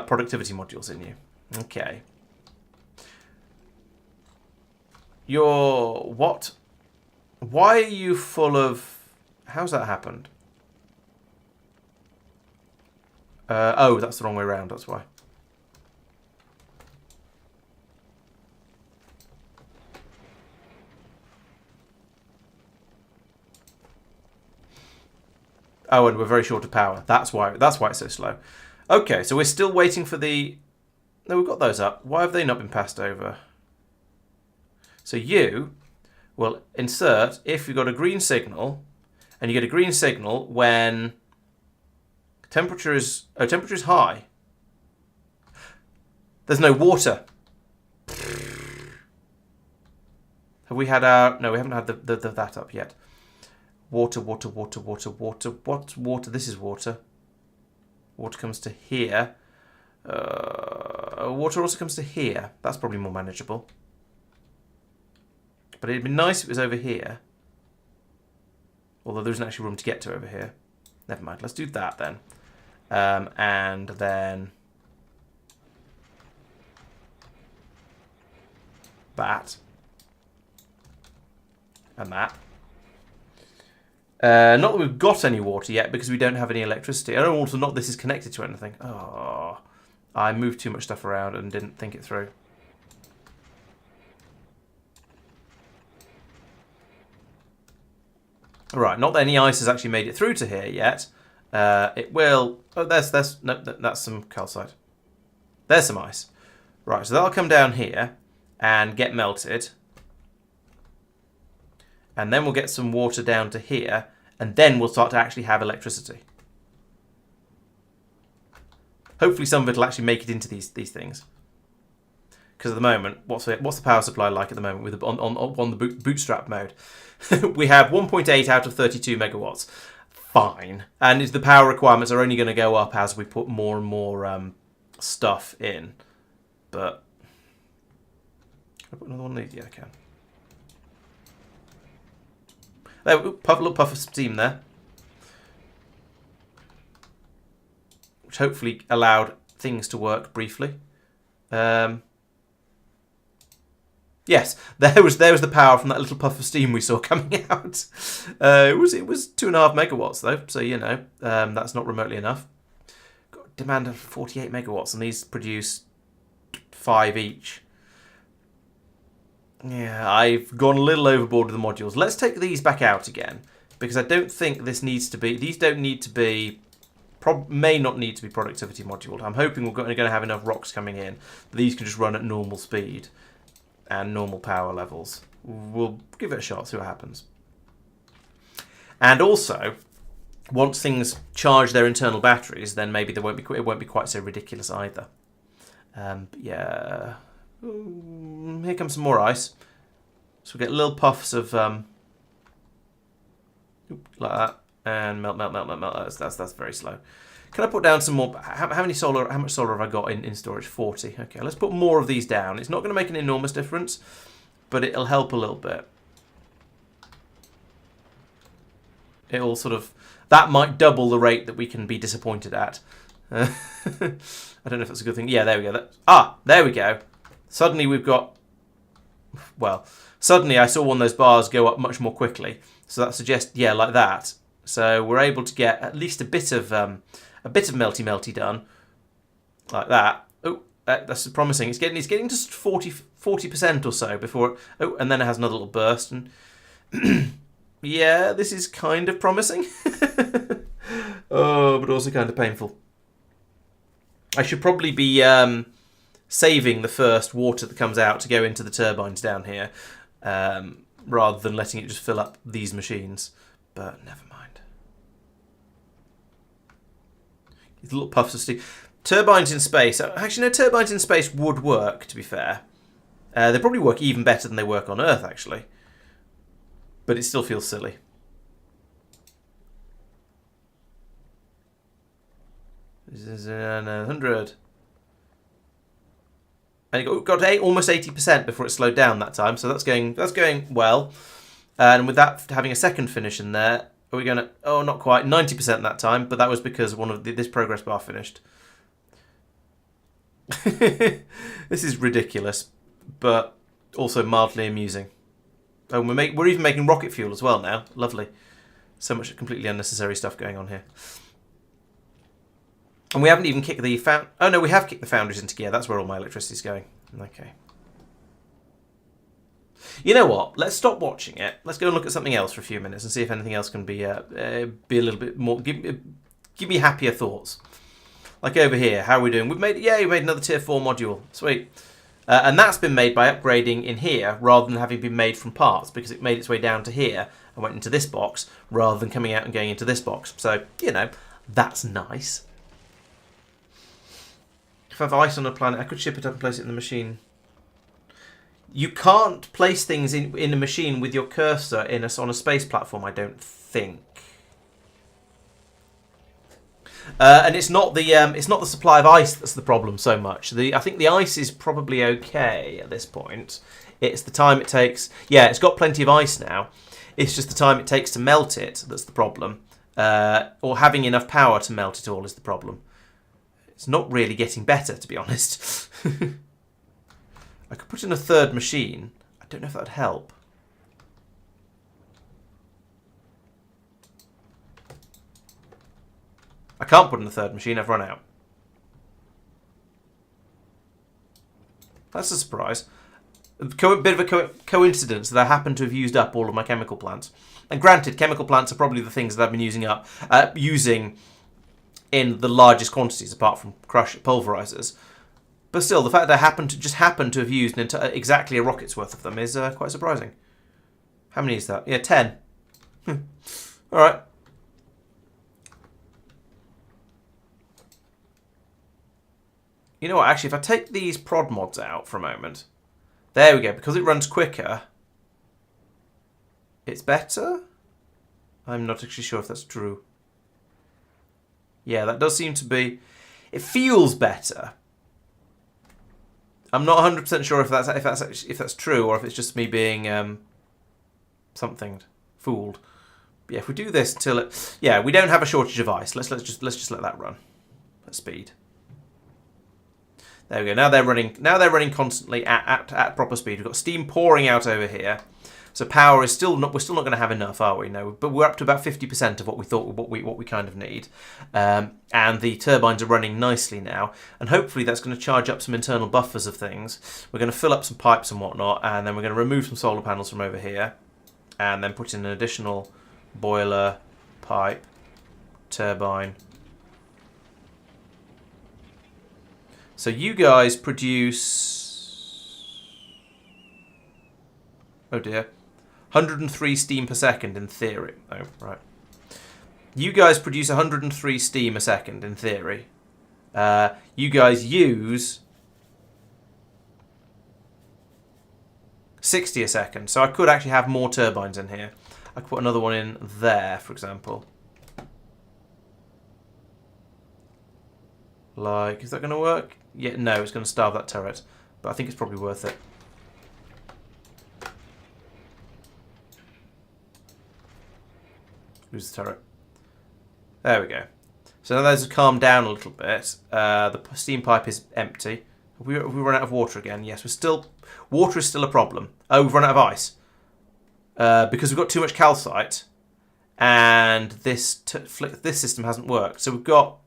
productivity modules in you. Okay. You're... What? Why are you full of... How's that happened? Oh, that's the wrong way around, that's why. Oh, and we're very short of power. That's why it's so slow. Okay, so we're still waiting for the... No, we've got those up. Why have they not been passed over? So you will insert if you've got a green signal, and you get a green signal when temperature is high. There's no water. Have we had our... No, we haven't had that up yet. Water, water, water, water, water. What's water? This is water. Water comes to here. Water also comes to here. That's probably more manageable. But it'd be nice if it was over here. Although there isn't actually room to get to over here. Never mind. Let's do that then. And then... that. And that. Not that we've got any water yet because we don't have any electricity. And also not this is connected to anything. Oh, I moved too much stuff around and didn't think it through. Right, not that any ice has actually made it through to here yet. It will... Oh, no, that's some calcite. There's some ice. Right, so that'll come down here and get melted. And then we'll get some water down to here. And then we'll start to actually have electricity. Hopefully some of it will actually make it into these things. Because at the moment, what's the power supply like at the moment with on the bootstrap mode? We have 1.8 out of 32 megawatts. Fine. And the power requirements are only going to go up as we put more and more stuff in. But... Can I put another one of these? Yeah, I can. There, little puff of steam there. Which hopefully allowed things to work briefly. Yes, there was the power from that little puff of steam we saw coming out. It was 2.5 megawatts though, so you know that's not remotely enough. Got demand of 48 megawatts, and these produce 5 each. Yeah, I've gone a little overboard with the modules. Let's take these back out again because I don't think this needs to be. These don't need to be. May not need to be productivity moduled. I'm hoping we're going to have enough rocks coming in that these can just run at normal speed and normal power levels. We'll give it a shot, see what happens. And also, once things charge their internal batteries, then maybe it won't be quite so ridiculous either. But yeah, here comes some more ice. So we get little puffs of like that, and melt. That's very slow. Can I put down some more? How much solar have I got in storage? 40. Okay, let's put more of these down. It's not going to make an enormous difference, but it'll help a little bit. It'll sort of... That might double the rate that we can be disappointed at. I don't know if that's a good thing. Yeah, there we go. There we go. Suddenly we've got... Well, suddenly I saw one of those bars go up much more quickly. So that suggests, yeah, like that. So we're able to get at least a bit of melty done, like that. Oh, that's promising. It's getting to 40% or so before. Oh, and then it has another little burst, and yeah, this is kind of promising. Oh, but also kind of painful. I should probably be saving the first water that comes out to go into the turbines down here, rather than letting it just fill up these machines. But never mind. These little puffs of steam. Turbines in space. Actually, no, turbines in space would work, to be fair. They probably work even better than they work on Earth, actually. But it still feels silly. This is 100. And it got to almost 80% before it slowed down that time, so that's going well. And with that having a second finish in there, are we going to... Oh, not quite. 90% that time, but that was because one of this progress bar finished. This is ridiculous, but also mildly amusing. Oh, we're even making rocket fuel as well now. Lovely. So much completely unnecessary stuff going on here. And we haven't even kicked the... Oh, no, we have kicked the foundries into gear. That's where all my electricity is going. Okay. You know what? Let's stop watching it. Let's go and look at something else for a few minutes and see if anything else can be a little bit more... Give me happier thoughts. Like over here, how are we doing? We made another tier 4 module. Sweet. And that's been made by upgrading in here rather than having been made from parts, because it made its way down to here and went into this box rather than coming out and going into this box. So, you know, that's nice. If I have ice on a planet, I could ship it up and place it in the machine. You can't place things in a machine with your cursor on a space platform, I don't think. And it's not the supply of ice that's the problem so much. I think the ice is probably okay at this point. It's the time it takes. Yeah, it's got plenty of ice now. It's just the time it takes to melt it that's the problem. Or having enough power to melt it all is the problem. It's not really getting better, to be honest. I could put in a third machine. I don't know if that would help. I can't put in a third machine. I've run out. That's a surprise. A bit of a coincidence that I happen to have used up all of my chemical plants. And granted, chemical plants are probably the things that I've been using in the largest quantities, apart from pulverisers. But still, the fact that I just happen to have used exactly a rocket's worth of them is quite surprising. How many is that? Yeah, 10. All right. You know what? Actually, if I take these prod mods out for a moment, there we go. Because it runs quicker, it's better. I'm not actually sure if that's true. Yeah, that does seem to be. It feels better. I'm not 100% sure if that's true or if it's just me being something fooled. But yeah, if we do this till it, yeah, we don't have a shortage of ice. Let's just let that run at speed. There we go. Now they're running constantly at proper speed. We've got steam pouring out over here. So power is still not. We're still not going to have enough, are we? No, but we're up to about 50% of what we thought. What we kind of need. And the turbines are running nicely now. And hopefully that's going to charge up some internal buffers of things. We're going to fill up some pipes and whatnot, and then we're going to remove some solar panels from over here, and then put in an additional boiler, pipe, turbine. So you guys produce. Oh dear. 103 steam per second in theory. Oh, right. You guys produce 103 steam a second in theory. You guys use 60 a second. So I could actually have more turbines in here. I could put another one in there, for example. Like, is that going to work? Yeah, no, it's going to starve that turret. But I think it's probably worth it. Lose the turret. There we go. So now those have calmed down a little bit. The steam pipe is empty. Have we run out of water again? Yes, water is still a problem. Oh, we've run out of ice. Because we've got too much calcite. And this system hasn't worked. So we've got...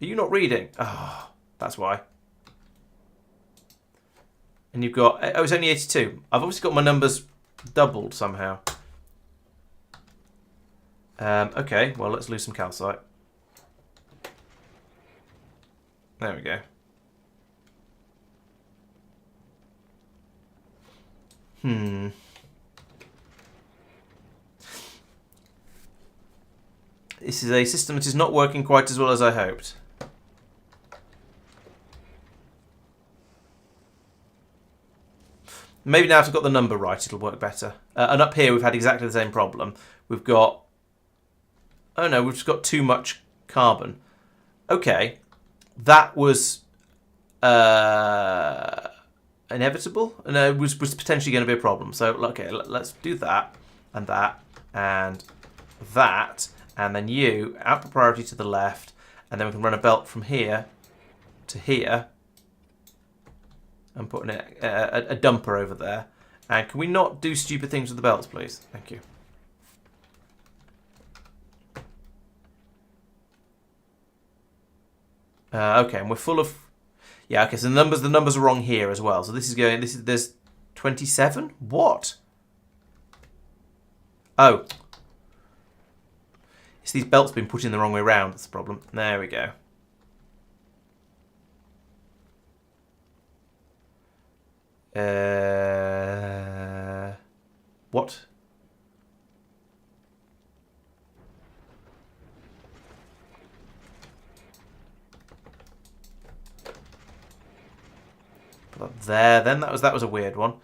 Are you not reading? Oh, that's why. And you've got... Oh, it's only 82. I've obviously got my numbers doubled somehow. Okay, well, let's lose some calcite. There we go. This is a system that is not working quite as well as I hoped. Maybe now if I've got the number right, it'll work better. And up here, we've had exactly the same problem. We've got... Oh no, we've just got too much carbon. Okay, that was inevitable, and it was potentially going to be a problem. So okay, let's do that, and that, and that, and then you output priority to the left, and then we can run a belt from here to here, and put a dumper over there. And can we not do stupid things with the belts, please? Thank you. Okay, and we're full of... Yeah, okay, so the numbers are wrong here as well. So there's 27? What? Oh. It's these belts being put in the wrong way round, that's the problem. There we go. What? Put that there. Then that was a weird one.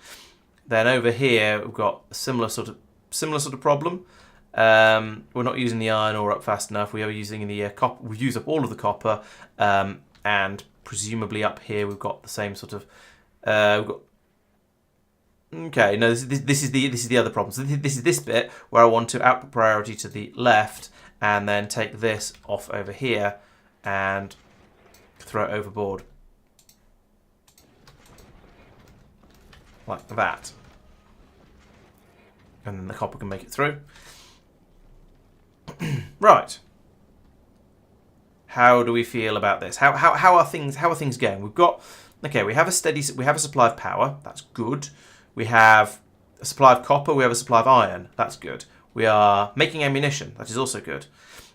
Then over here we've got a similar sort of problem. We're not using the iron ore up fast enough. We are using the copper. We've used up all of the copper, and presumably up here we've got the same sort of. We've got. Okay, no, this is the other problem. So this is this bit where I want to output priority to the left, and then take this off over here, and throw it overboard, like that, and then the copper can make it through. Right. How do we feel about this? How are things going? We've got we have a supply of power. That's good. We have a supply of copper. We have a supply of iron. That's good. We are making ammunition. That is also good.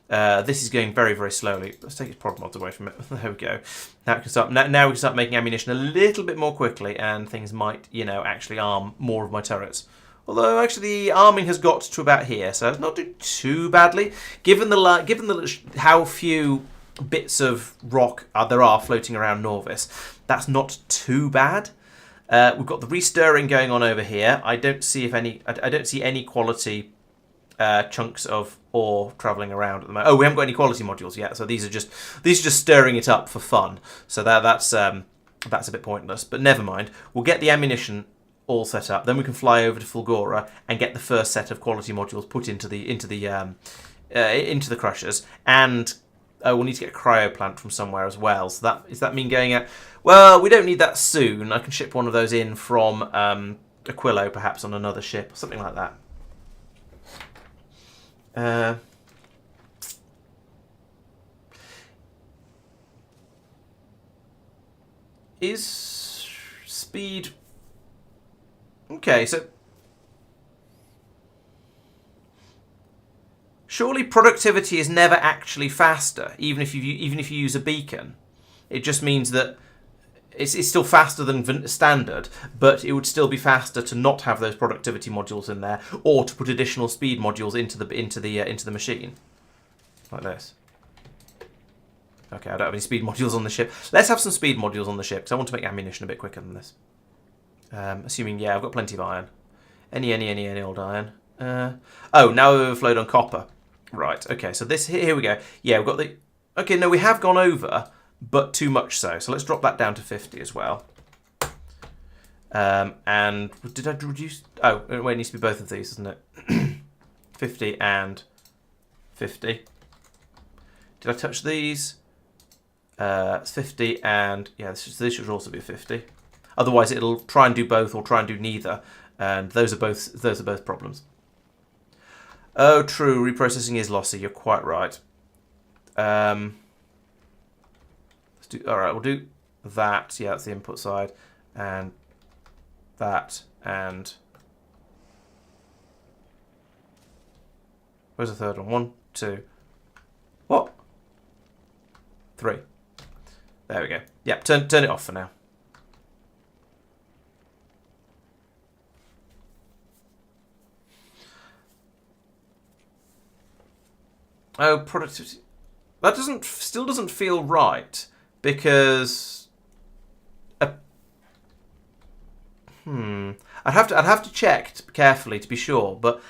This is going very, very slowly. Let's take its prod mods away from it. There we go. Now we can start. Now we can start making ammunition a little bit more quickly, and things might, actually arm more of my turrets. Although actually the arming has got to about here, so it's not doing too badly. Given how few bits of rock there are floating around Norvis, that's not too bad. We've got the restirring going on over here. I don't see any quality chunks of ore travelling around at the moment. Oh, we haven't got any quality modules yet, so these are just stirring it up for fun. So that's a bit pointless. But never mind. We'll get the ammunition all set up. Then we can fly over to Fulgora and get the first set of quality modules put into the crushers. And we'll need to get a cryo plant from somewhere as well. So does that mean going out? Well, we don't need that soon. I can ship one of those in from Aquilo, perhaps on another ship or something like that. Is speed okay? So surely productivity is never actually faster, even if you use a beacon. It just means that it's still faster than standard, but it would still be faster to not have those productivity modules in there, or to put additional speed modules into the machine, like this. Okay, I don't have any speed modules on the ship. Let's have some speed modules on the ship, because I want to make ammunition a bit quicker than this. Assuming, I've got plenty of iron. Any old iron. Oh, now we've overflowed on copper. Right, okay, so here we go. Yeah, we've got the... Okay, no, we have gone over, but too much so. So let's drop that down to 50 as well. And did I reduce... Oh, it needs to be both of these, doesn't it? 50 and 50. Did I touch these? 50 and... Yeah, this should also be a 50. Otherwise, it'll try and do both or try and do neither. And those are both problems. Oh, true. Reprocessing is lossy. You're quite right. Let's do. All right, we'll do that. Yeah, that's the input side, and that, and where's the third one? 1, 2. What? 3. There we go. Yep. Turn it off for now. Oh, productivity. That still doesn't feel right, because I'd have to check carefully to be sure. But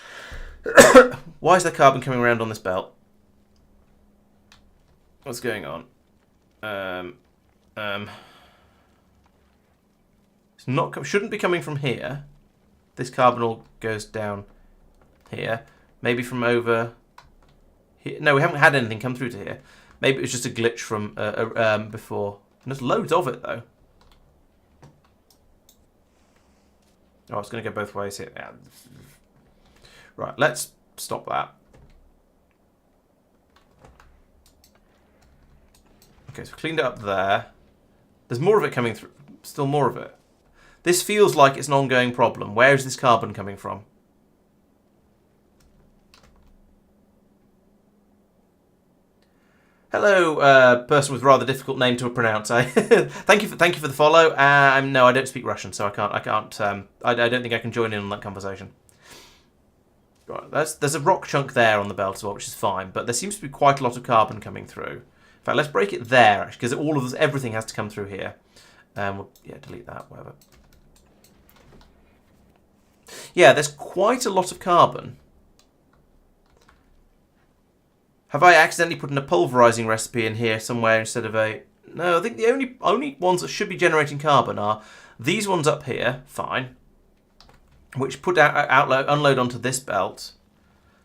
why is there carbon coming around on this belt? What's going on? It's shouldn't be coming from here. This carbon all goes down here. Maybe from over. No, we haven't had anything come through to here. Maybe it was just a glitch from before. And there's loads of it, though. Oh, it's going to go both ways here. Yeah. Right, let's stop that. Okay, so cleaned it up there. There's more of it coming through. Still more of it. This feels like it's an ongoing problem. Where is this carbon coming from? Hello, person with rather difficult name to pronounce. Thank you for the follow. No, I don't speak Russian, so I can't. I don't think I can join in on that conversation. Right, there's a rock chunk there on the belt as well, which is fine. But there seems to be quite a lot of carbon coming through. In fact, let's break it there, because everything has to come through here. Yeah, delete that, whatever. Yeah, there's quite a lot of carbon. Have I accidentally put in a pulverising recipe in here somewhere instead of a... No, I think the only ones that should be generating carbon are these ones up here, fine, which put unload onto this belt.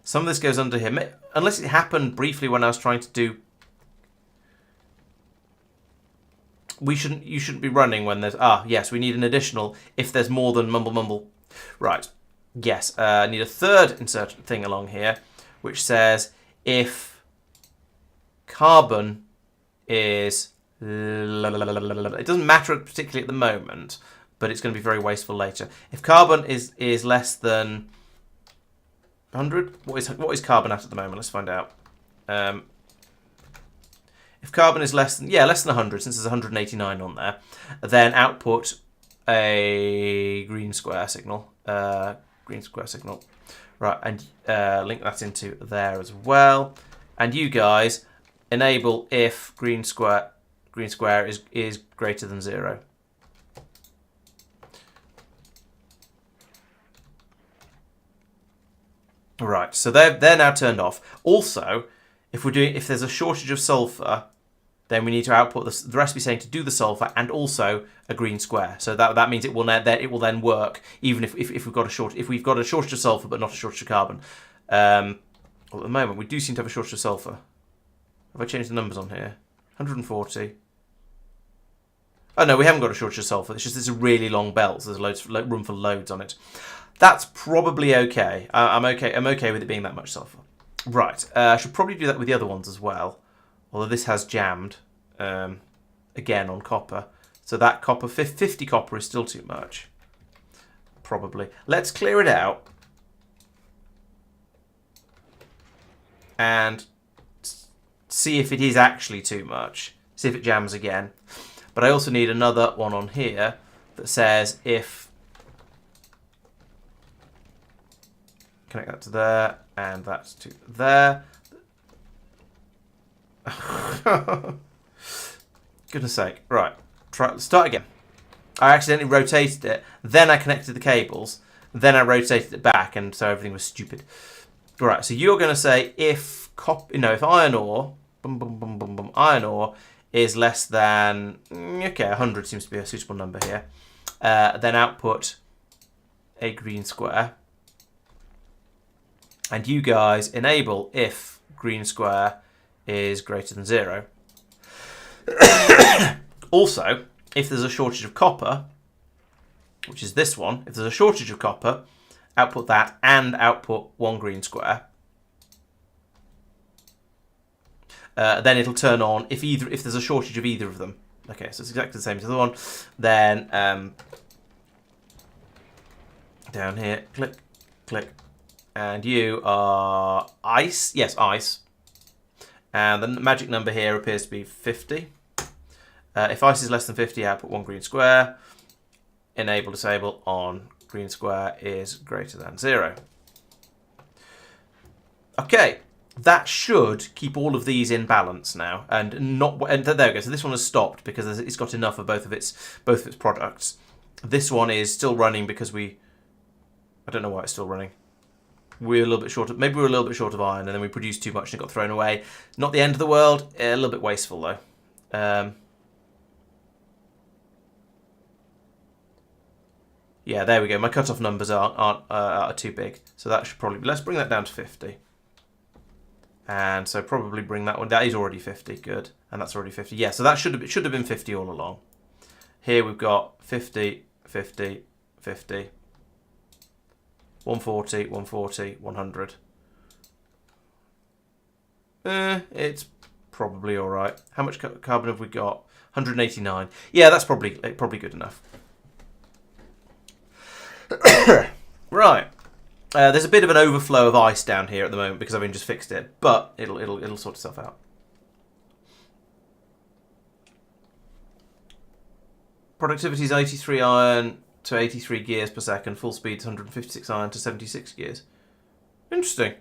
Some of this goes under here, unless it happened briefly when I was trying to do... You shouldn't be running when there's... yes, we need an additional if there's more than mumble. Right, yes, I need a third insert thing along here, which says if carbon is... It doesn't matter particularly at the moment, but it's going to be very wasteful later. If carbon is less than 100, what is carbon at the moment? Let's find out. If carbon is less than 100, since there's 189 on there, then output a green square signal. Right, and link that into there as well. And you guys enable if green square is greater than 0. Right, so they're now turned off. Also, if there's a shortage of sulfur, then we need to output the recipe saying to do the sulfur and also a green square. So that means it will then work even if we've got a shortage of sulfur but not a shortage of carbon. Well, at the moment we do seem to have a shortage of sulfur. Have I changed the numbers on here? 140. Oh no, we haven't got a shortage of sulfur. It's just this is a really long belt, so there's room for loads on it. That's probably okay. I'm okay with it being that much sulfur. Right, I should probably do that with the other ones as well. Although this has jammed, again on copper. So that 50 copper is still too much. Probably. Let's clear it out. And see if it is actually too much. See if it jams again. But I also need another one on here that says if... Connect that to there, and that's to there. Goodness sake. Right. Start again. I accidentally rotated it, then I connected the cables, then I rotated it back, and so everything was stupid. Right, so you're going to say if iron ore, iron ore is less than, 100 seems to be a suitable number here, then output a green square. And you guys enable if green square is greater than 0. Also, if there's a shortage of copper, which is this one, if there's a shortage of copper, output that and output 1 green square. Then it'll turn on if there's a shortage of either of them. Okay, so it's exactly the same as the other one. Then down here, click, click. And you are ice. Yes, ice. And the magic number here appears to be 50. If ice is less than 50, output 1 green square. Enable, disable on green square is greater than 0. Okay, that should keep all of these in balance now. And there we go. So this one has stopped because it's got enough of both of its products. This one is still running because I don't know why it's still running. Maybe we're a little bit short of iron, and then we produced too much and it got thrown away. Not the end of the world. A little bit wasteful though. Yeah, there we go. My cutoff numbers are too big, so that should probably. Let's bring that down to 50. And so probably bring that one. That is already 50. Good, and that's already 50. Yeah, so that should have been 50 all along. Here we've got 50, 50, 50. 140, 140, 100. It's probably all right. How much carbon have we got? 189. Yeah, that's probably good enough. Right. There's a bit of an overflow of ice down here at the moment because I've just fixed it, but it'll sort itself out. Productivity is 83 iron to 83 gears per second. Full speed is 156 iron to 76 gears. Interesting.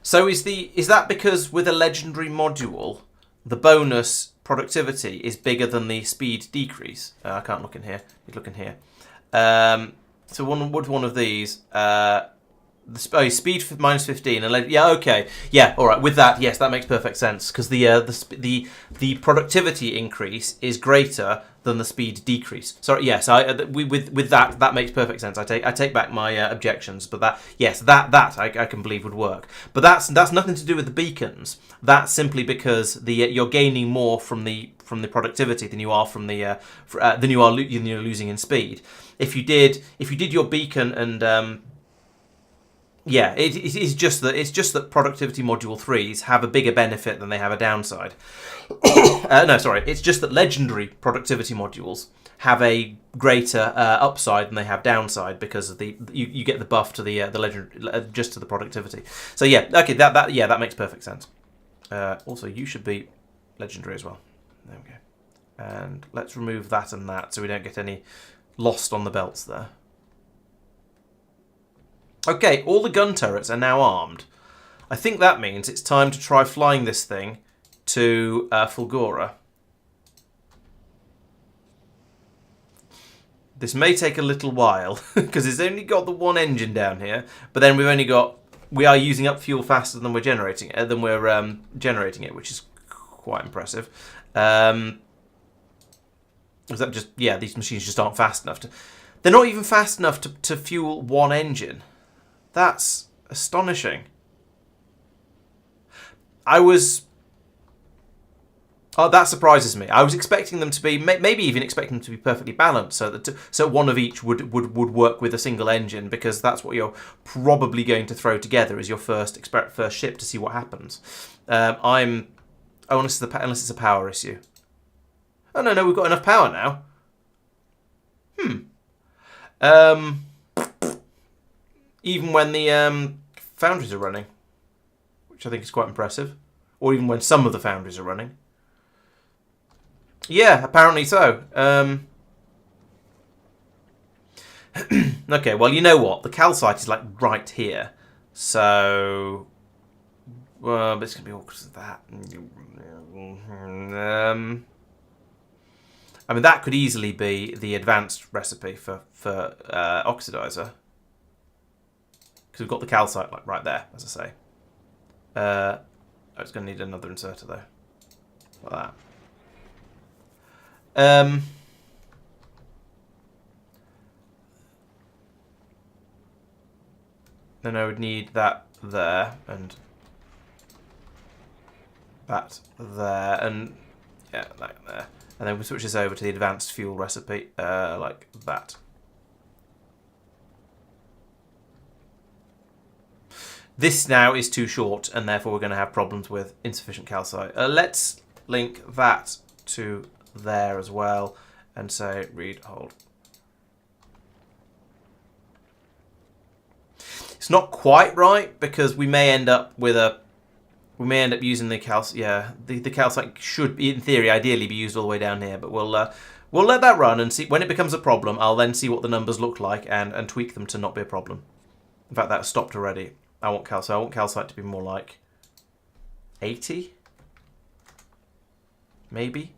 So is that because with a legendary module, the bonus productivity is bigger than the speed decrease? I can't look in here. You look in here. So one of these. Speed minus 15 and yeah, okay, yeah, all right. With that, yes, that makes perfect sense because the productivity increase is greater than the speed decrease. Sorry, yes, with that makes perfect sense. I take back my objections, but that I can believe would work. But that's nothing to do with the beacons. That's simply because you're gaining more from the productivity than you are than you're losing in speed. If you did your beacon and yeah, it's just that productivity module 3s have a bigger benefit than they have a downside. No, sorry, it's just that legendary productivity modules have a greater upside than they have downside because of you get the buff to the legendary just to the productivity. So yeah, okay, that makes perfect sense. Also, you should be legendary as well. There we go. And let's remove that and that so we don't get any lost on the belts there. Okay, all the gun turrets are now armed. I think that means it's time to try flying this thing to Fulgora. This may take a little while because it's only got the one engine down here, but then we are using up fuel faster than we're generating it, which is quite impressive. Is that just these machines just aren't fast enough to? They're not even fast enough to fuel one engine. That's astonishing. That surprises me. I was expecting them to be, maybe even expecting them to be perfectly balanced, so one of each would work with a single engine, because that's what you're probably going to throw together as your first ship to see what happens. Unless it's a power issue. Oh no, we've got enough power now. Even when the foundries are running, which I think is quite impressive, or even when some of the foundries are running. Yeah, apparently so. Okay, well, you know what? The calcite is like right here, so but it's gonna be awkward because of that. I mean, that could easily be the advanced recipe for oxidizer. Because we've got the calcite like right there, as I say. It's going to need another inserter though, like that. Then I would need that there and that there and yeah, that there, and then we switch this over to the advanced fuel recipe, like that. This now is too short, and therefore we're going to have problems with insufficient calcite. Let's link that to there as well, and say read hold. It's not quite right because we may end up using the calcite. Yeah, the calcite should, in theory, ideally be used all the way down here, but we'll let that run and see. When it becomes a problem, I'll then see what the numbers look like and tweak them to not be a problem. In fact, that's stopped already. I want calcite to be more like 80, maybe.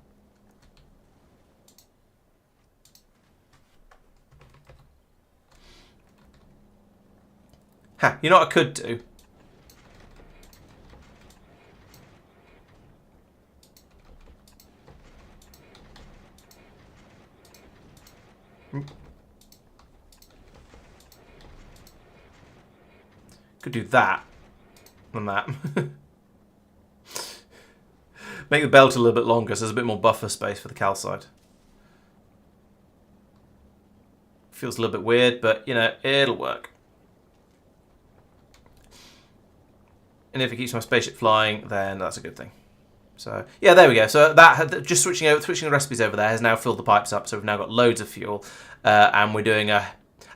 Ha! You know what I could do? Could do that and that. Make the belt a little bit longer so there's a bit more buffer space for the calcite. Feels a little bit weird, but you know, it'll work. And if it keeps my spaceship flying, then that's a good thing. So yeah, there we go. So that just switching the recipes over there has now filled the pipes up. So we've now got loads of fuel, and we're doing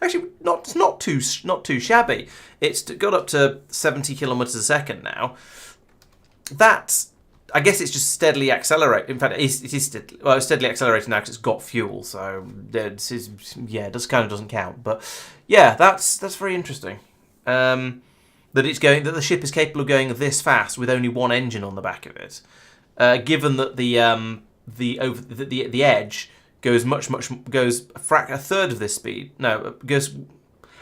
actually not too shabby. It's got up to 70 kilometers a second now. That's, I guess it's just steadily accelerating. In fact, it's steadily accelerating now because it's got fuel. So this is, yeah, it kind of doesn't count. But yeah, that's very interesting. The that the ship is capable of going this fast with only one engine on the back of it. Given that the edge goes a third of this speed. No, it goes.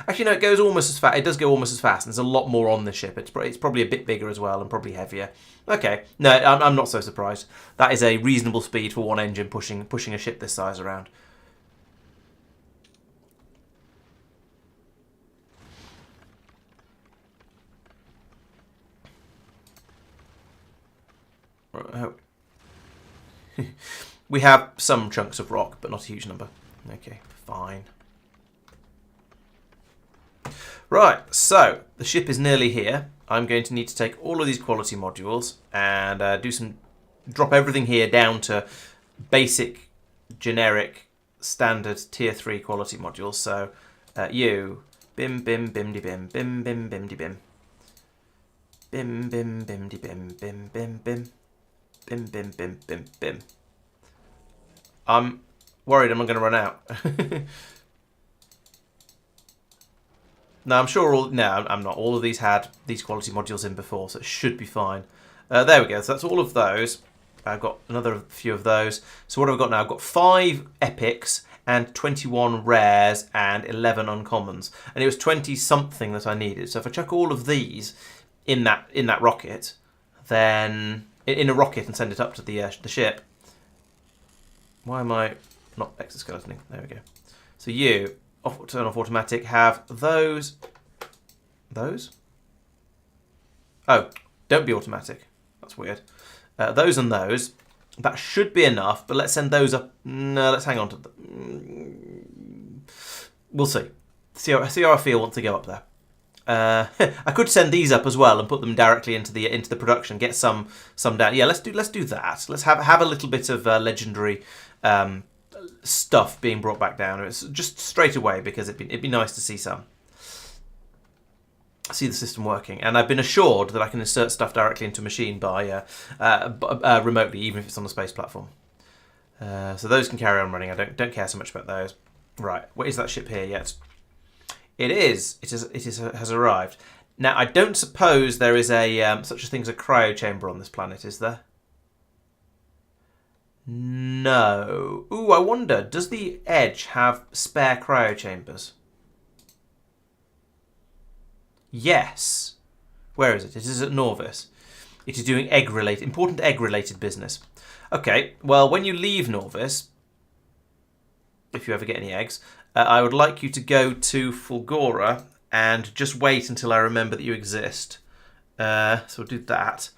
Actually, no, it goes almost as fast. It does go almost as fast, and there's a lot more on the ship. It's probably a bit bigger as well, and probably heavier. Okay, no, I'm not so surprised. That is a reasonable speed for one engine pushing a ship this size around. Oh. We have some chunks of rock, but not a huge number. Okay, fine. Right, so the ship is nearly here. I'm going to need to take all of these quality modules and drop everything here down to basic, generic, standard tier 3 quality modules. So you, bim bim bimdy bim, bim bim bimdy bim, bim bim bimdy bim, bim bim bim, bim bim bim bim bim. I'm worried I'm not going to run out. No, I'm sure I'm not. All of these had these quality modules in before, so it should be fine. There we go. So that's all of those. I've got another few of those. So what have I got now? I've got 5 epics and 21 rares and 11 uncommons. And it was 20 something that I needed. So if I chuck all of these in that rocket, then in a rocket and send it up to the ship. Why am I not exoskeletoning? There we go. So you, turn off automatic, have those. Those? Oh, don't be automatic. That's weird. Those and those. That should be enough, but let's send those up. No, let's hang on to them. We'll see. See how I feel once they go up there. I could send these up as well and put them directly into the production. Get some down. Yeah, let's do that. Let's have a little bit of legendary stuff being brought back down. It's just straight away because it'd be nice to see the system working. And I've been assured that I can insert stuff directly into a machine by remotely, even if it's on a space platform. So those can carry on running. I don't care so much about those. Right, what is that ship here yet? It has arrived. Now, I don't suppose there is a such a thing as a cryo chamber on this planet, is there? No. Ooh, I wonder, does the Edge have spare cryo chambers? Yes. Where is it? It is at Norvis. It is doing important egg-related business. Okay, well, when you leave Norvis, if you ever get any eggs, I would like you to go to Fulgora and just wait until I remember that you exist. So we'll do that.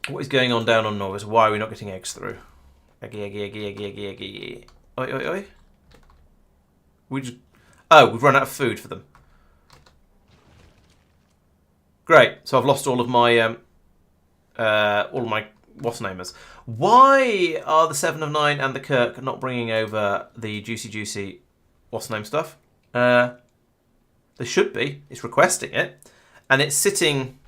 What is going on down on Norvis? Why are we not getting eggs through? Eggy. Oi. We've run out of food for them. Great. So I've lost all of my what's-namers. Why are the 7 of 9 and the Kirk not bringing over the juicy what's-name stuff? They should be. It's requesting it. And it's sitting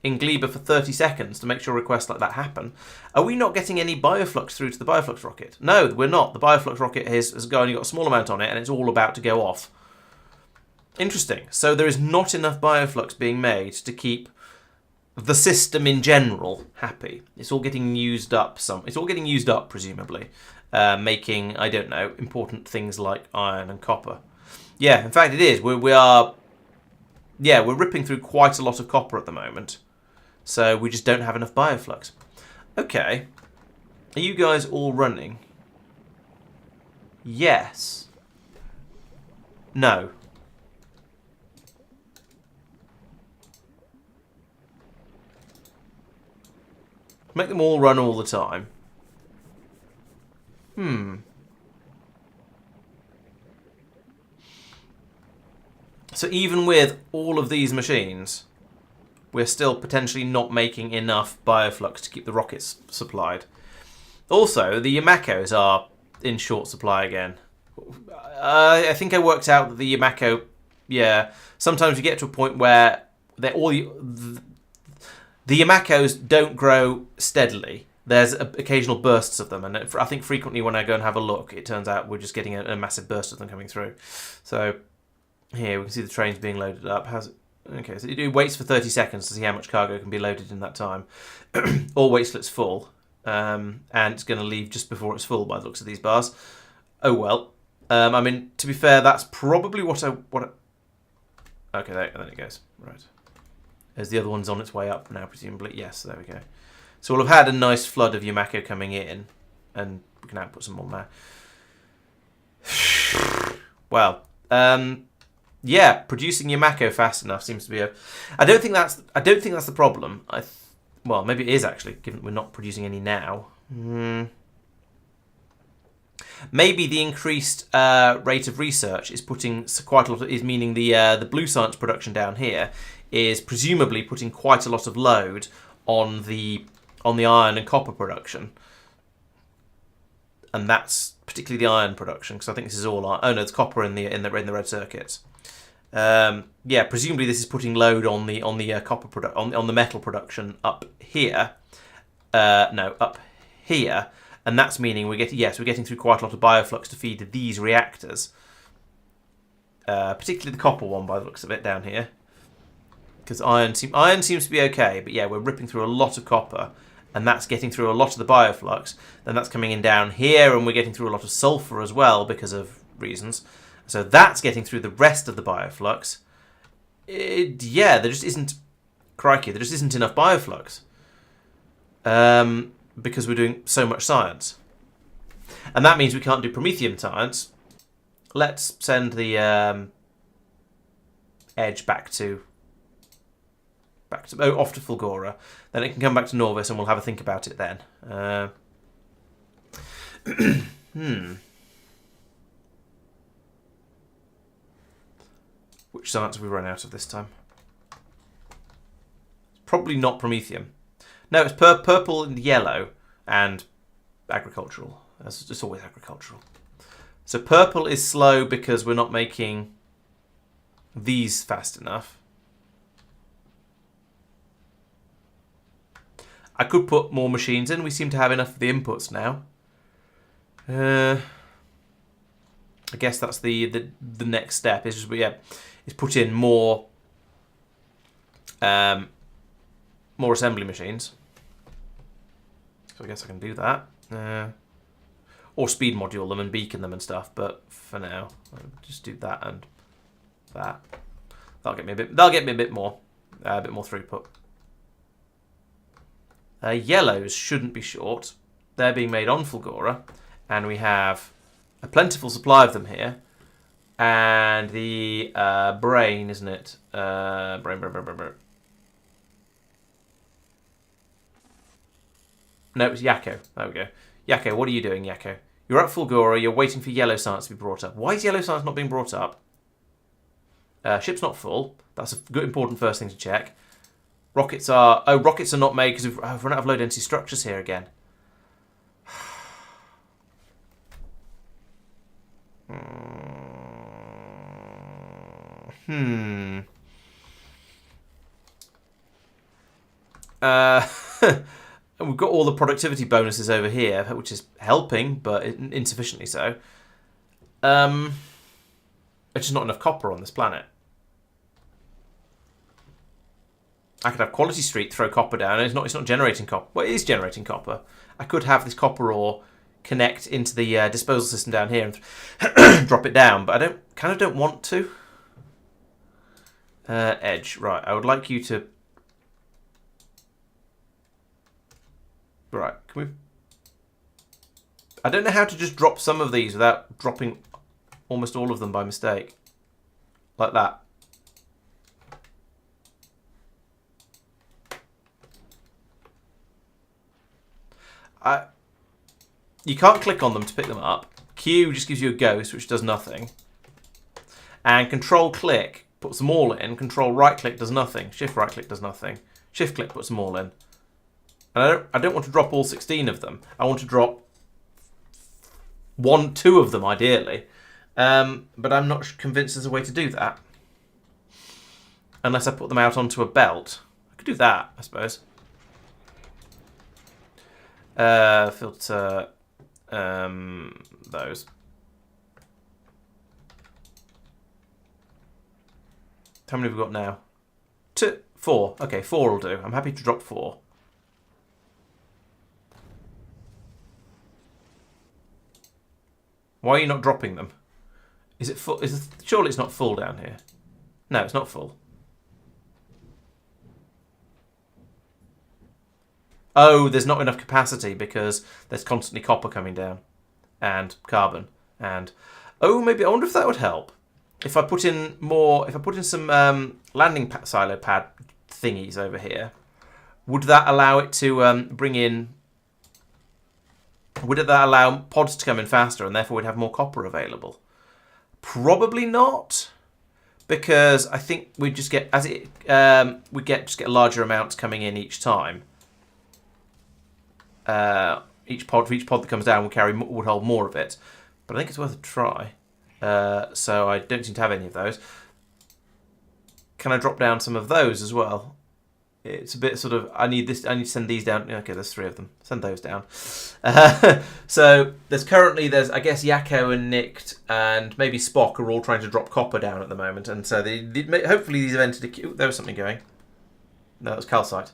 in Gleba for 30 seconds to make sure requests like that happen. Are we not getting any bioflux through to the bioflux rocket? No, we're not. The bioflux rocket has only got a small amount on it and it's all about to go off. Interesting. So there is not enough bioflux being made to keep the system in general happy. It's all getting used up. It's all getting used up, presumably, making, I don't know, important things like iron and copper. Yeah, in fact, it is. We're ripping through quite a lot of copper at the moment, so we just don't have enough bioflux. Okay, are you guys all running? Yes. No. Make them all run all the time. So even with all of these machines, we're still potentially not making enough bioflux to keep the rockets supplied. Also, the Yamakos are in short supply again. I think I worked out that the Yamako, sometimes you get to a point where the Yamakos don't grow steadily. There's occasional bursts of them, and I think frequently when I go and have a look, it turns out we're just getting a massive burst of them coming through. So Here we can see the train's being loaded up. How's it? Okay, so it waits for 30 seconds to see how much cargo can be loaded in that time. Or waits till it's full. And it's going to leave just before it's full by the looks of these bars. Oh well. I mean, to be fair, that's probably what I... Okay, there it goes. Right. As the other one's on its way up now, presumably. Yes, there we go. So we'll have had a nice flood of Yamako coming in. And we can output some more now. Well, yeah, producing Yamako fast enough seems to be a... I don't think that's the problem. Well, maybe it is actually, given that we're not producing any now. Maybe the increased rate of research is putting quite a lot. Is meaning the blue science production down here is presumably putting quite a lot of load on the iron and copper production, and that's particularly the iron production, because I think this is all iron. Oh no, it's copper in the red circuits. Yeah, presumably this is putting load on the copper on the metal production up here. No, up here, and that's meaning we're getting through quite a lot of bioflux to feed these reactors. Particularly the copper one by the looks of it down here, because iron seems to be okay, but yeah, we're ripping through a lot of copper, and that's getting through a lot of the bioflux. Then that's coming in down here, and we're getting through a lot of sulfur as well because of reasons. So that's getting through the rest of the bioflux. Yeah, there just isn't... Crikey, there just isn't enough bioflux. Because we're doing so much science. And that means we can't do promethium science. Let's send the edge back to off to Fulgora. Then it can come back to Norvis, and we'll have a think about it then. Which science have we run out of this time? Probably not promethium. No, it's purple and yellow and agricultural. It's always agricultural. So purple is slow because we're not making these fast enough. I could put more machines in. We seem to have enough of the inputs now. I guess that's the next step. Is just is put in more assembly machines. So I guess I can do that. Or speed module them and beacon them and stuff. But for now, I'll just do that and that. That'll get me a bit more throughput. Yellows shouldn't be short. They're being made on Fulgora, and we have a plentiful supply of them here. And the brain, isn't it? Brain. No, it's Yakko. There we go. Yakko, what are you doing, Yakko? You're at Fulgora. You're waiting for yellow science to be brought up. Why is yellow science not being brought up? Ship's not full. That's a good, important first thing to check. Rockets are not made because we've run out of low density structures here again. We've got all the productivity bonuses over here, which is helping, but insufficiently so. There's just not enough copper on this planet. I could have Quality Street throw copper down, and it's not generating copper. Well, it is generating copper. I could have this copper ore connect into the disposal system down here and drop it down, but I kind of don't want to. Edge, right? I would like you to. Right, can we? I don't know how to just drop some of these without dropping almost all of them by mistake, like that. You can't click on them to pick them up. Q just gives you a ghost, which does nothing. And Control click puts them all in. Control right click does nothing. Shift right click does nothing. Shift click puts them all in. And I don't want to drop all 16 of them. I want to drop 2 of them ideally. But I'm not convinced there's a way to do that. Unless I put them out onto a belt. I could do that, I suppose. Filter those. How many have we got now? 2, 4. Okay, 4 will do. I'm happy to drop 4. Why are you not dropping them? Is it full? Surely it's not full down here. No, it's not full. Oh, there's not enough capacity because there's constantly copper coming down. And carbon. And... oh, maybe... I wonder if that would help. If I put in more... if I put in some landing silo pad thingies over here, would that allow it to bring in... would that allow pods to come in faster and therefore we'd have more copper available? Probably not. Because I think we'd just get... as it... we'd just get larger amounts coming in each time. Each pod that comes down would hold more of it, but I think it's worth a try. So I don't seem to have any of those. Can I drop down some of those as well? It's a bit sort of... I need to send these down. Okay, there's 3 of them. Send those down. So there's I guess Yakko and Nicked and maybe Spock are all trying to drop copper down at the moment, and so hopefully these have entered a queue. There was something going. No, that was calcite.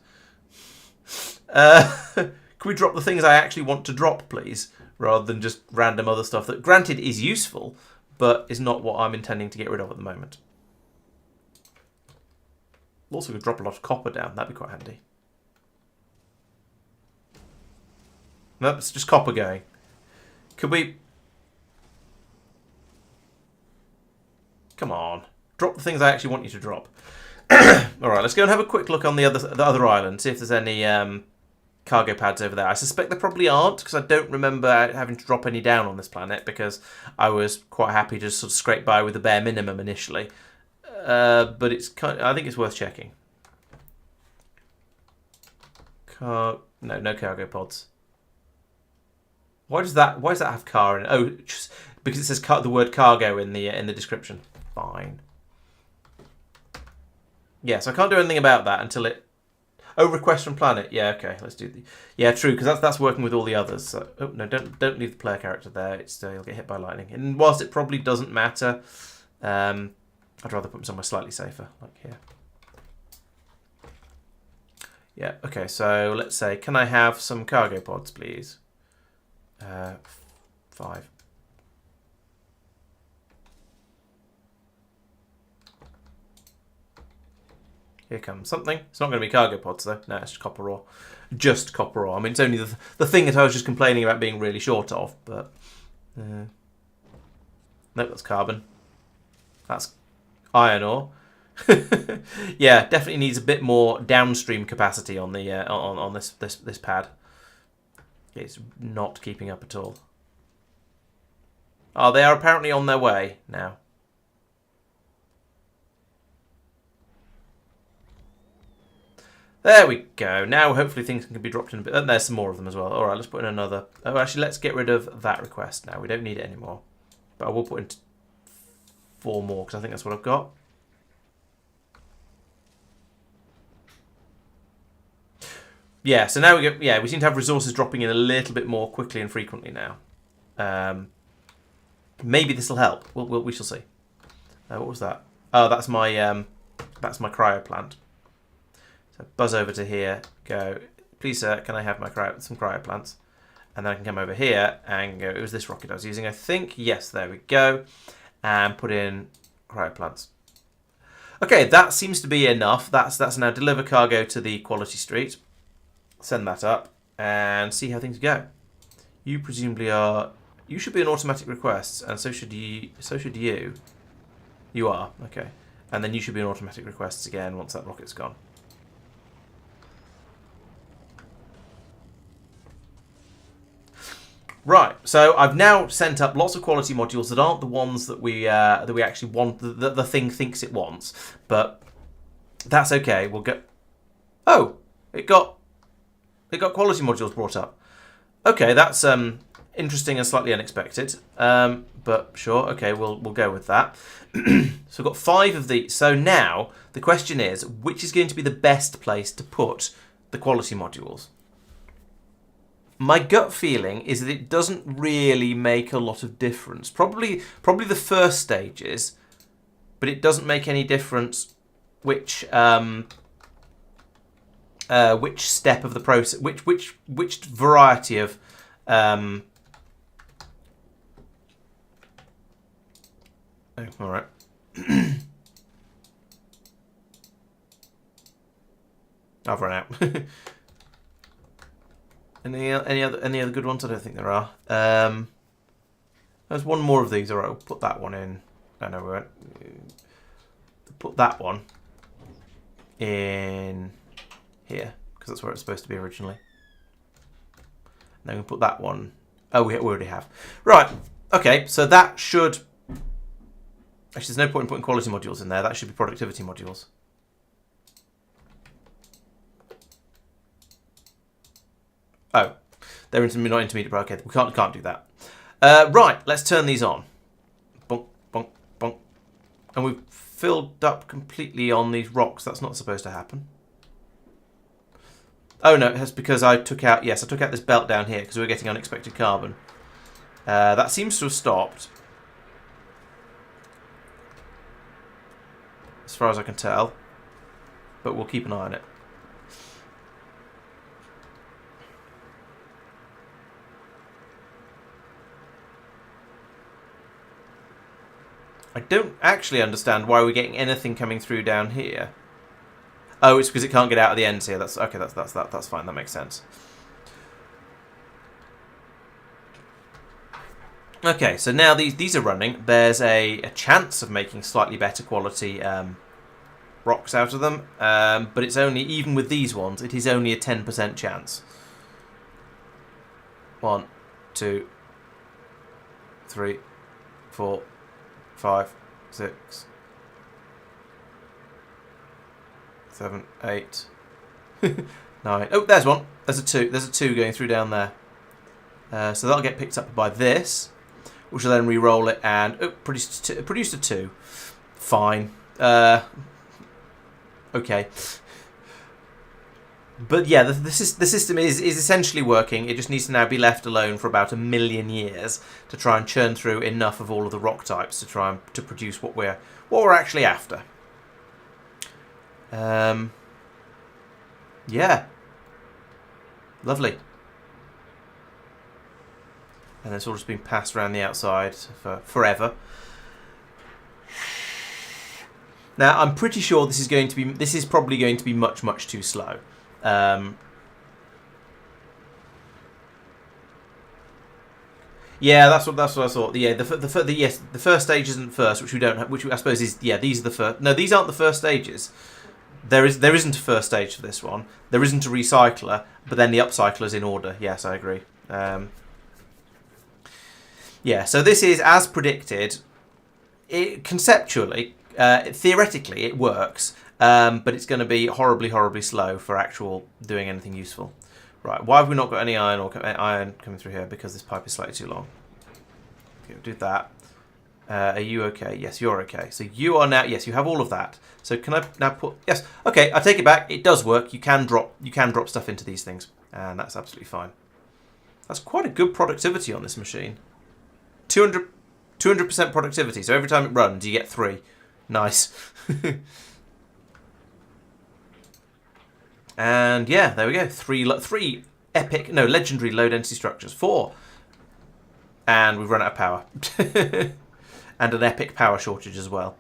Can we drop the things I actually want to drop, please? Rather than just random other stuff that, granted, is useful, but is not what I'm intending to get rid of at the moment. Also, could drop a lot of copper down. That'd be quite handy. Nope, it's just copper going. Could we... come on. Drop the things I actually want you to drop. Alright, let's go and have a quick look on the other island. See if there's any... cargo pads over there. I suspect there probably aren't because I don't remember having to drop any down on this planet because I was quite happy to sort of scrape by with the bare minimum initially. But it's I think it's worth checking. No cargo pods. Why does that have car in it? Oh, just because it says the word cargo in the description. Fine. Yeah, so I can't do anything about that until it... oh, request from planet. Yeah, okay, let's do the... yeah, true, because that's working with all the others. So, oh, no, don't leave the player character there. You'll get hit by lightning. And whilst it probably doesn't matter, I'd rather put them somewhere slightly safer, like here. Yeah, okay, so let's say, can I have some cargo pods, please? 5. Here comes something. It's not going to be cargo pods, though. No, it's just copper ore. Just copper ore. I mean, it's only the thing that I was just complaining about being really short of, but... nope, that's carbon. That's iron ore. Yeah, definitely needs a bit more downstream capacity on the on this pad. It's not keeping up at all. Oh, they are apparently on their way now. There we go. Now hopefully things can be dropped in a bit. And there's some more of them as well. Alright, let's put in another. Oh, actually, let's get rid of that request now. We don't need it anymore. But I will put in 4 more because I think that's what I've got. Yeah, so now we get... yeah, we seem to have resources dropping in a little bit more quickly and frequently now. Maybe this will help. We shall see. What was that? Oh, that's my cryo plant. So buzz over to here, go, please sir, can I have some cryo plants? And then I can come over here and go, it was this rocket I was using, I think. Yes, there we go. And put in cryo plants. Okay, that seems to be enough. That's now deliver cargo to the quality street. Send that up and see how things go. You presumably are... you should be an automatic requests, and so should you. You are, okay. And then you should be an automatic requests again once that rocket's gone. Right, so I've now sent up lots of quality modules that aren't the ones that we actually want, the thing thinks it wants, but that's okay. We'll go. Oh, it got quality modules brought up. Okay, that's interesting and slightly unexpected, but sure. Okay, we'll go with that. So we've got 5 of these. So now the question is, which is going to be the best place to put the quality modules? My gut feeling is that it doesn't really make a lot of difference. Probably the first stages, but it doesn't make any difference which step of the process, which variety of oh, all right. I've run out. any other good ones? I don't think there are. There's one more of these. All right, we'll put that one in. I know we won't. Put that one in here because that's where it's supposed to be originally. And then we'll put that one. Oh, we already have. Right. Okay. So that should. Actually, there's no point in putting quality modules in there. That should be productivity modules. Oh, they're not intermediate, but okay, we can't do that. Right, let's turn these on. Bonk, bonk, bonk. And we've filled up completely on these rocks. That's not supposed to happen. Oh no, it's because I took out this belt down here because we were getting unexpected carbon. That seems to have stopped. As far as I can tell. But we'll keep an eye on it. I don't actually understand why we're getting anything coming through down here. Oh, it's because it can't get out of the ends here. That's okay. That's fine. That makes sense. Okay, so now these are running. There's a chance of making slightly better quality rocks out of them, but it's only, even with these ones, it is only a 10% chance. 1, 2, 3, 4, 5, 6, 7, 8, 9. Oh, there's one. There's a 2. There's a 2 going through down there. So that'll get picked up by this, which will then re-roll it and produced a 2. Fine. Okay. But yeah, the system is essentially working. It just needs to now be left alone for about 1 million years to try and churn through enough of all of the rock types to try and to produce what we're actually after. Yeah. Lovely. And it's all just been passed around the outside for forever. Now I'm pretty sure this is probably going to be much too slow. Yeah, that's what I thought. Yeah, the first stage isn't first, which we don't have, which I suppose is, yeah, these are the first. No, these aren't the first stages. There isn't a first stage for this one. There isn't a recycler, but then the upcycler's in order. Yes, I agree. Yeah, so this is as predicted. Conceptually, theoretically, it works. But it's going to be horribly slow for actual doing anything useful. Right, why have we not got any iron coming through here? Because this pipe is slightly too long. Okay, we'll do that. Are you okay? Yes, you're okay. So you are now. Yes, you have all of that. So can I now put? Yes. Okay, I take it back. It does work. You can drop stuff into these things, and that's absolutely fine. That's quite a good productivity on this machine. 200% productivity. So every time it runs, you get 3. Nice. And yeah, there we go. 3 legendary low density structures. 4. And we've run out of power. And an epic power shortage as well.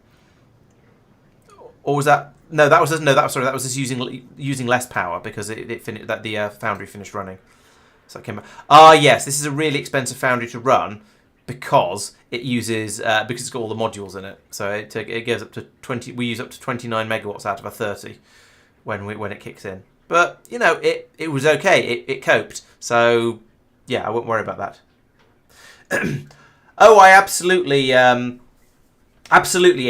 Or was that? No, that was just using less power because the foundry finished running. So it came back. Ah, yes, this is a really expensive foundry to run because it uses because it's got all the modules in it. So it goes up to 20. We use up to 29 megawatts out of a 30 when it kicks in. But you know, it was okay. It coped. So yeah, I won't worry about that. Oh, I absolutely,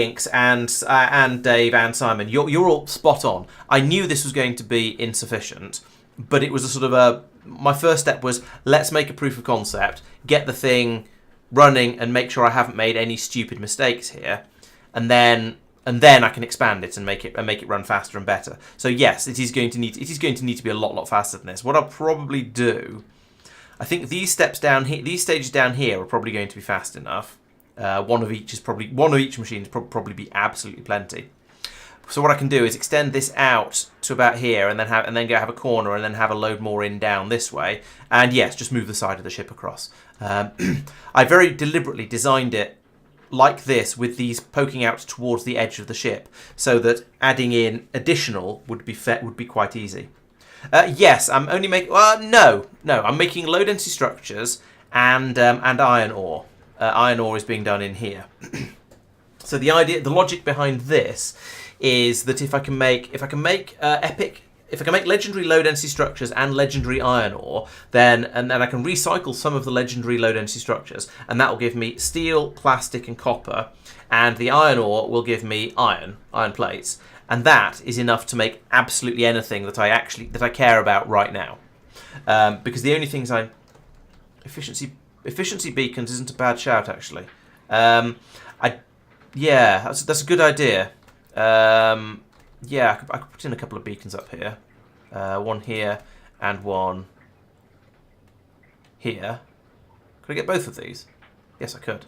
Inks and Dave and Simon, you're all spot on. I knew this was going to be insufficient, but it was a sort of my first step was let's make a proof of concept, get the thing running, and make sure I haven't made any stupid mistakes here, and then I can expand it and make it run faster and better. So yes, it is going to need to be a lot faster than this. What I'll probably do, I think these stages down here are probably going to be fast enough. One of each machine is probably be absolutely plenty. So what I can do is extend this out to about here, and then go have a corner, and then have a load more in down this way, and yes, just move the side of the ship across. I very deliberately designed it like this, with these poking out towards the edge of the ship, so that adding in additional would be quite easy. Yes, I'm only making. No, I'm making low density structures and iron ore. Iron ore is being done in here. So the logic behind this is that if I can make legendary low density structures and legendary iron ore, then I can recycle some of the legendary low density structures, and that will give me steel, plastic, and copper, and the iron ore will give me iron plates, and that is enough to make absolutely anything that I care about right now. Because the only things efficiency beacons isn't a bad shout, actually. Yeah, that's a good idea. Yeah, I could put in a couple of beacons up here. One here and one here. Could I get both of these? Yes, I could.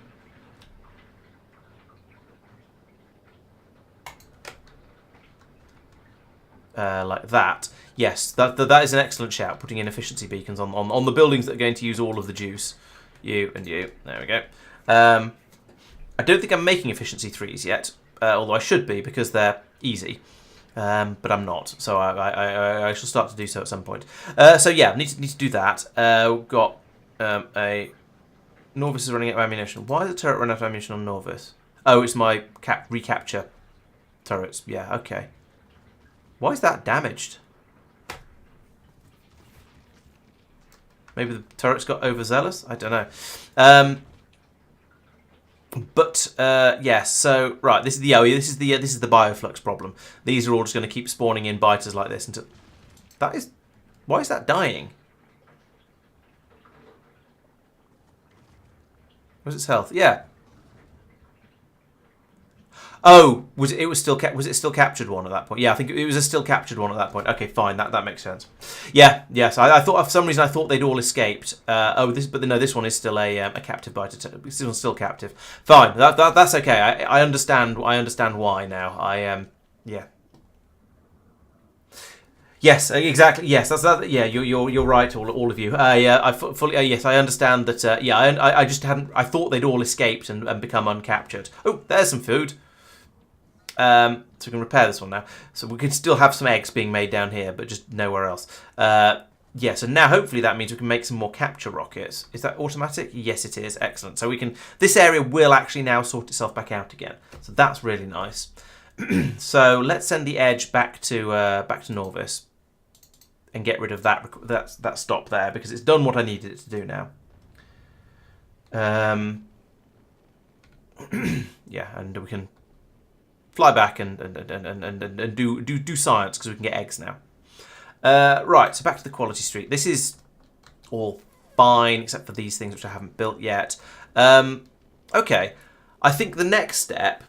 Like that. Yes, that is an excellent shout, putting in efficiency beacons on the buildings that are going to use all of the juice. You and you. There we go. I don't think I'm making efficiency 3s yet, although I should be, because they're easy. But I'm not, so I shall start to do so at some point. So yeah, need to do that. We've got a Norvis is running out of ammunition. Why is the turret running out of ammunition on Norvis? Oh, it's my recapture turrets. Yeah, okay. Why is that damaged? Maybe the turrets got overzealous? I don't know. But yes, so right, this is the bioflux problem. These are all just going to keep spawning in biters like this until why is that dying? Where's its health? Yeah. Oh, was it still captured one at that point? Yeah, I think it was a still captured one at that point. Okay, fine, that makes sense. Yeah, yes. I thought for some reason they'd all escaped. But no, this one is still a captive biter. This one's still captive. Fine, that's okay. I understand. I understand why now. Yeah. Yes, exactly. Yes, that's that. Yeah, you're right. All of you. I fully. Yes, I understand that. Yeah, I just hadn't. I thought they'd all escaped and become uncaptured. Oh, there's some food. So we can repair this one now. So we can still have some eggs being made down here, but just nowhere else. Yeah, so now hopefully that means we can make some more capture rockets. Is that automatic? Yes, it is. Excellent. So we can. This area will actually now sort itself back out again. So that's really nice. So let's send the edge back to Norvis and get rid of that stop there, because it's done what I needed it to do now. Yeah, and we can fly back and do science, because we can get eggs now. Right, so back to the quality street. This is all fine, except for these things which I haven't built yet. Okay, I think the next step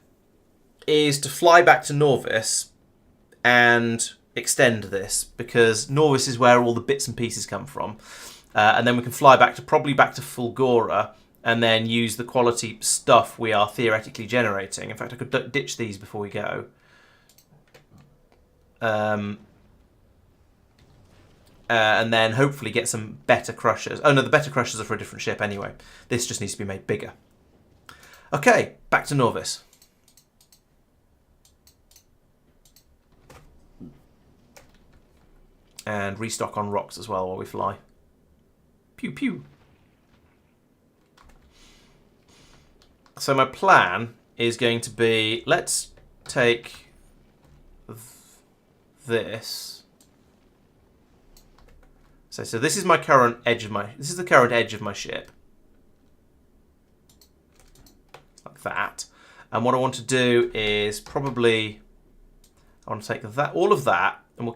is to fly back to Norvis and extend this, because Norvis is where all the bits and pieces come from. And then we can fly probably back to Fulgora, and then use the quality stuff we are theoretically generating. In fact, I could ditch these before we go. And then hopefully get some better crushers. Oh no, the better crushers are for a different ship anyway. This just needs to be made bigger. Okay, back to Norvis. And restock on rocks as well while we fly. Pew pew. So my plan is going to be, let's take this. So this is my current edge of the current edge of my ship. Like that. And what I want to do is probably, I want to take all of that, and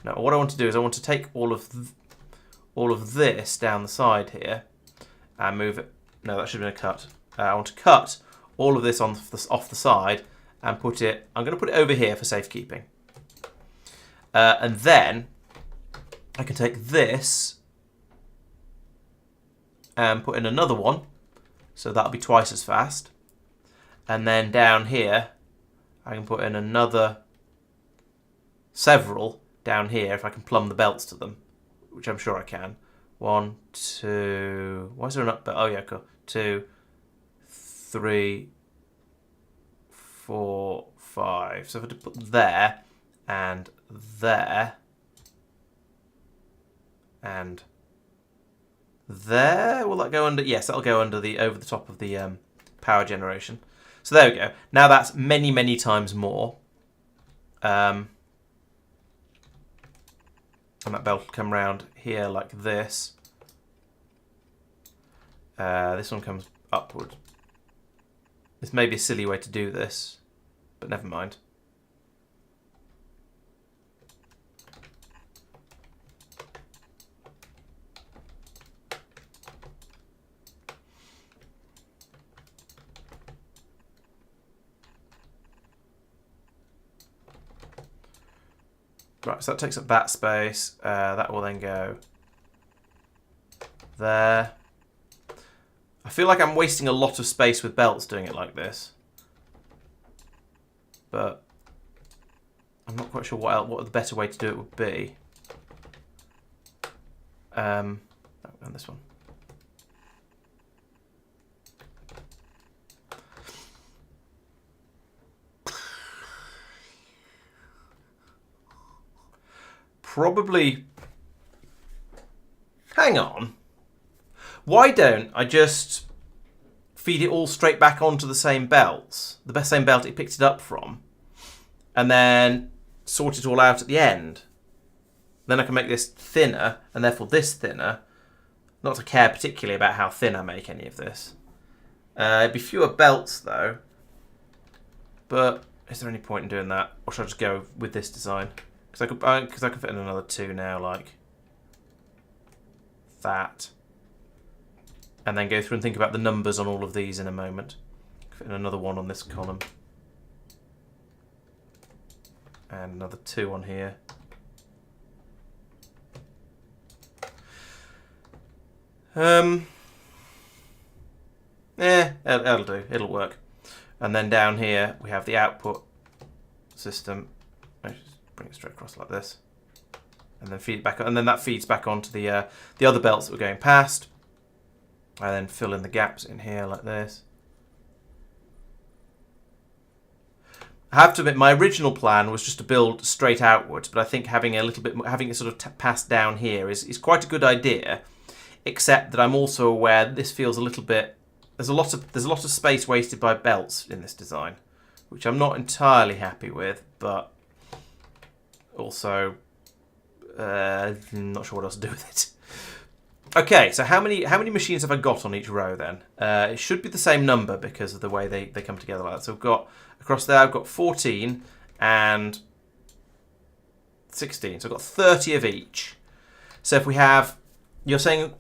no, what I want to do is I want to take all of this down the side here and move it. No, that should have been a cut. I want to cut all of this off the side and put it. I'm going to put it over here for safekeeping. And then I can take this and put in another one, so that'll be twice as fast. And then down here, I can put in another several down here if I can plumb the belts to them, which I'm sure I can. 1, 2. Why is there an up belt? Oh yeah, cool. 2, 3, 4, 5. So if I had to put there and there and there, will that go under? Yes, that'll go under the over the top of the power generation. So there we go. Now that's many, many times more. And that belt will come round here like this. This one comes upward. This may be a silly way to do this, but never mind. Right, so that takes up that space. That will then go there. I feel like I'm wasting a lot of space with belts doing it like this. But I'm not quite sure what the better way to do it would be. And this one. Probably. Hang on. Why don't I just feed it all straight back onto the same belts, the same belt it picked it up from, and then sort it all out at the end? Then I can make this thinner, and therefore this thinner. Not to care particularly about how thin I make any of this. It'd be fewer belts though. But is there any point in doing that, or should I just go with this design? Because I can fit in another 2 now, like that. And then go through and think about the numbers on all of these in a moment. Fit in another 1 on this column. And another 2 on here. That'll do. It'll work. And then down here we have the output system. Let's just bring it straight across like this. And then feed it back, and then that feeds back onto the other belts that we're going past. I then fill in the gaps in here like this. I have to admit, my original plan was just to build straight outwards, but I think having it sort of passed down here is quite a good idea. Except that I'm also aware that this feels a little bit. There's a lot of space wasted by belts in this design, which I'm not entirely happy with, but also not sure what else to do with it. Okay, so how many machines have I got on each row then? It should be the same number because of the way they come together like that. So I've got across there, I've got 14 and 16. So I've got 30 of each. So if we have, you're saying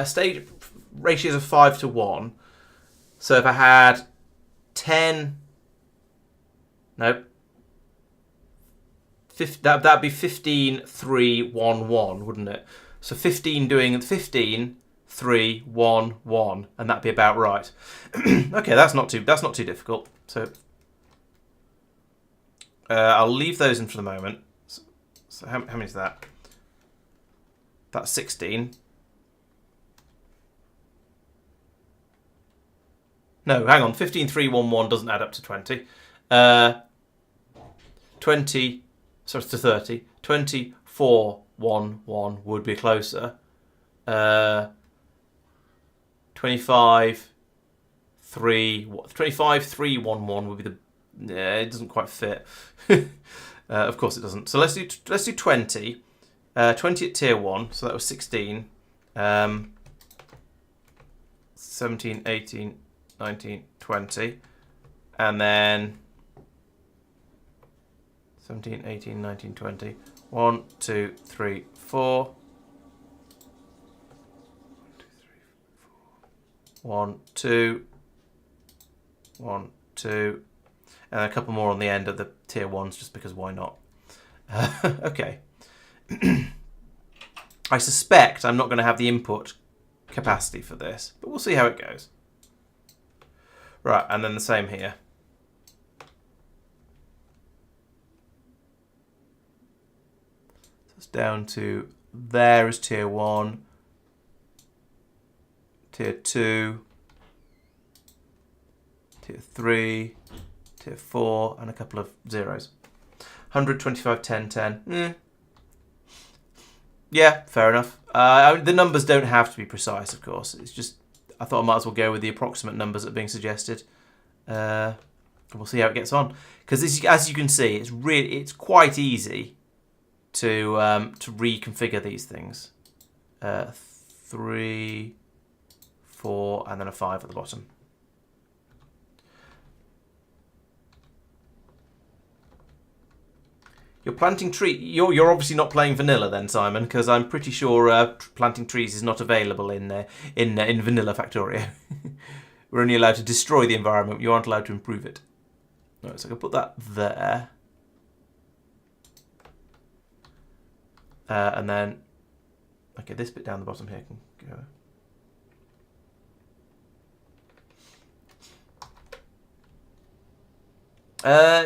stage ratios of 5 to 1. So if I had 10, nope. That'd be 15, 3, 1, 1, wouldn't it? So 15 doing 15, 3, 1, 1, and that'd be about right. Okay, that's not too difficult. So I'll leave those in for the moment. So how many is that? That's 16. No, hang on. 15, 3, 1, 1 doesn't add up to 20. 20. So it's to 30. 24, 1, 1 would be closer. 25, 3, 1, 1 would be the. Yeah, it doesn't quite fit. Of course it doesn't. So let's do 20. 20 at tier 1, so that was 16. 17, 18, 19, 20. And then 17, 18, 19, 20. 1, 2, 3, 4. 1, 2. 1, 2. And a couple more on the end of the tier 1s, just because why not? Okay. I suspect I'm not going to have the input capacity for this, but we'll see how it goes. Right, and then the same here. It's down to there is tier 1, tier 2, tier 3, tier 4, and a couple of zeros. 100, 25, 10, 10. Yeah, fair enough. The numbers don't have to be precise, of course. It's just, I thought I might as well go with the approximate numbers that are being suggested. And we'll see how it gets on. Because as you can see, it's quite easy to reconfigure these things. 3, 4, and then a 5 at the bottom. You're planting tree. You're obviously not playing vanilla then, Simon, because I'm pretty sure planting trees is not available in vanilla Factorio. We're only allowed to destroy the environment. You aren't allowed to improve it. Right, so I can put that there, and then okay, this bit down the bottom here can go.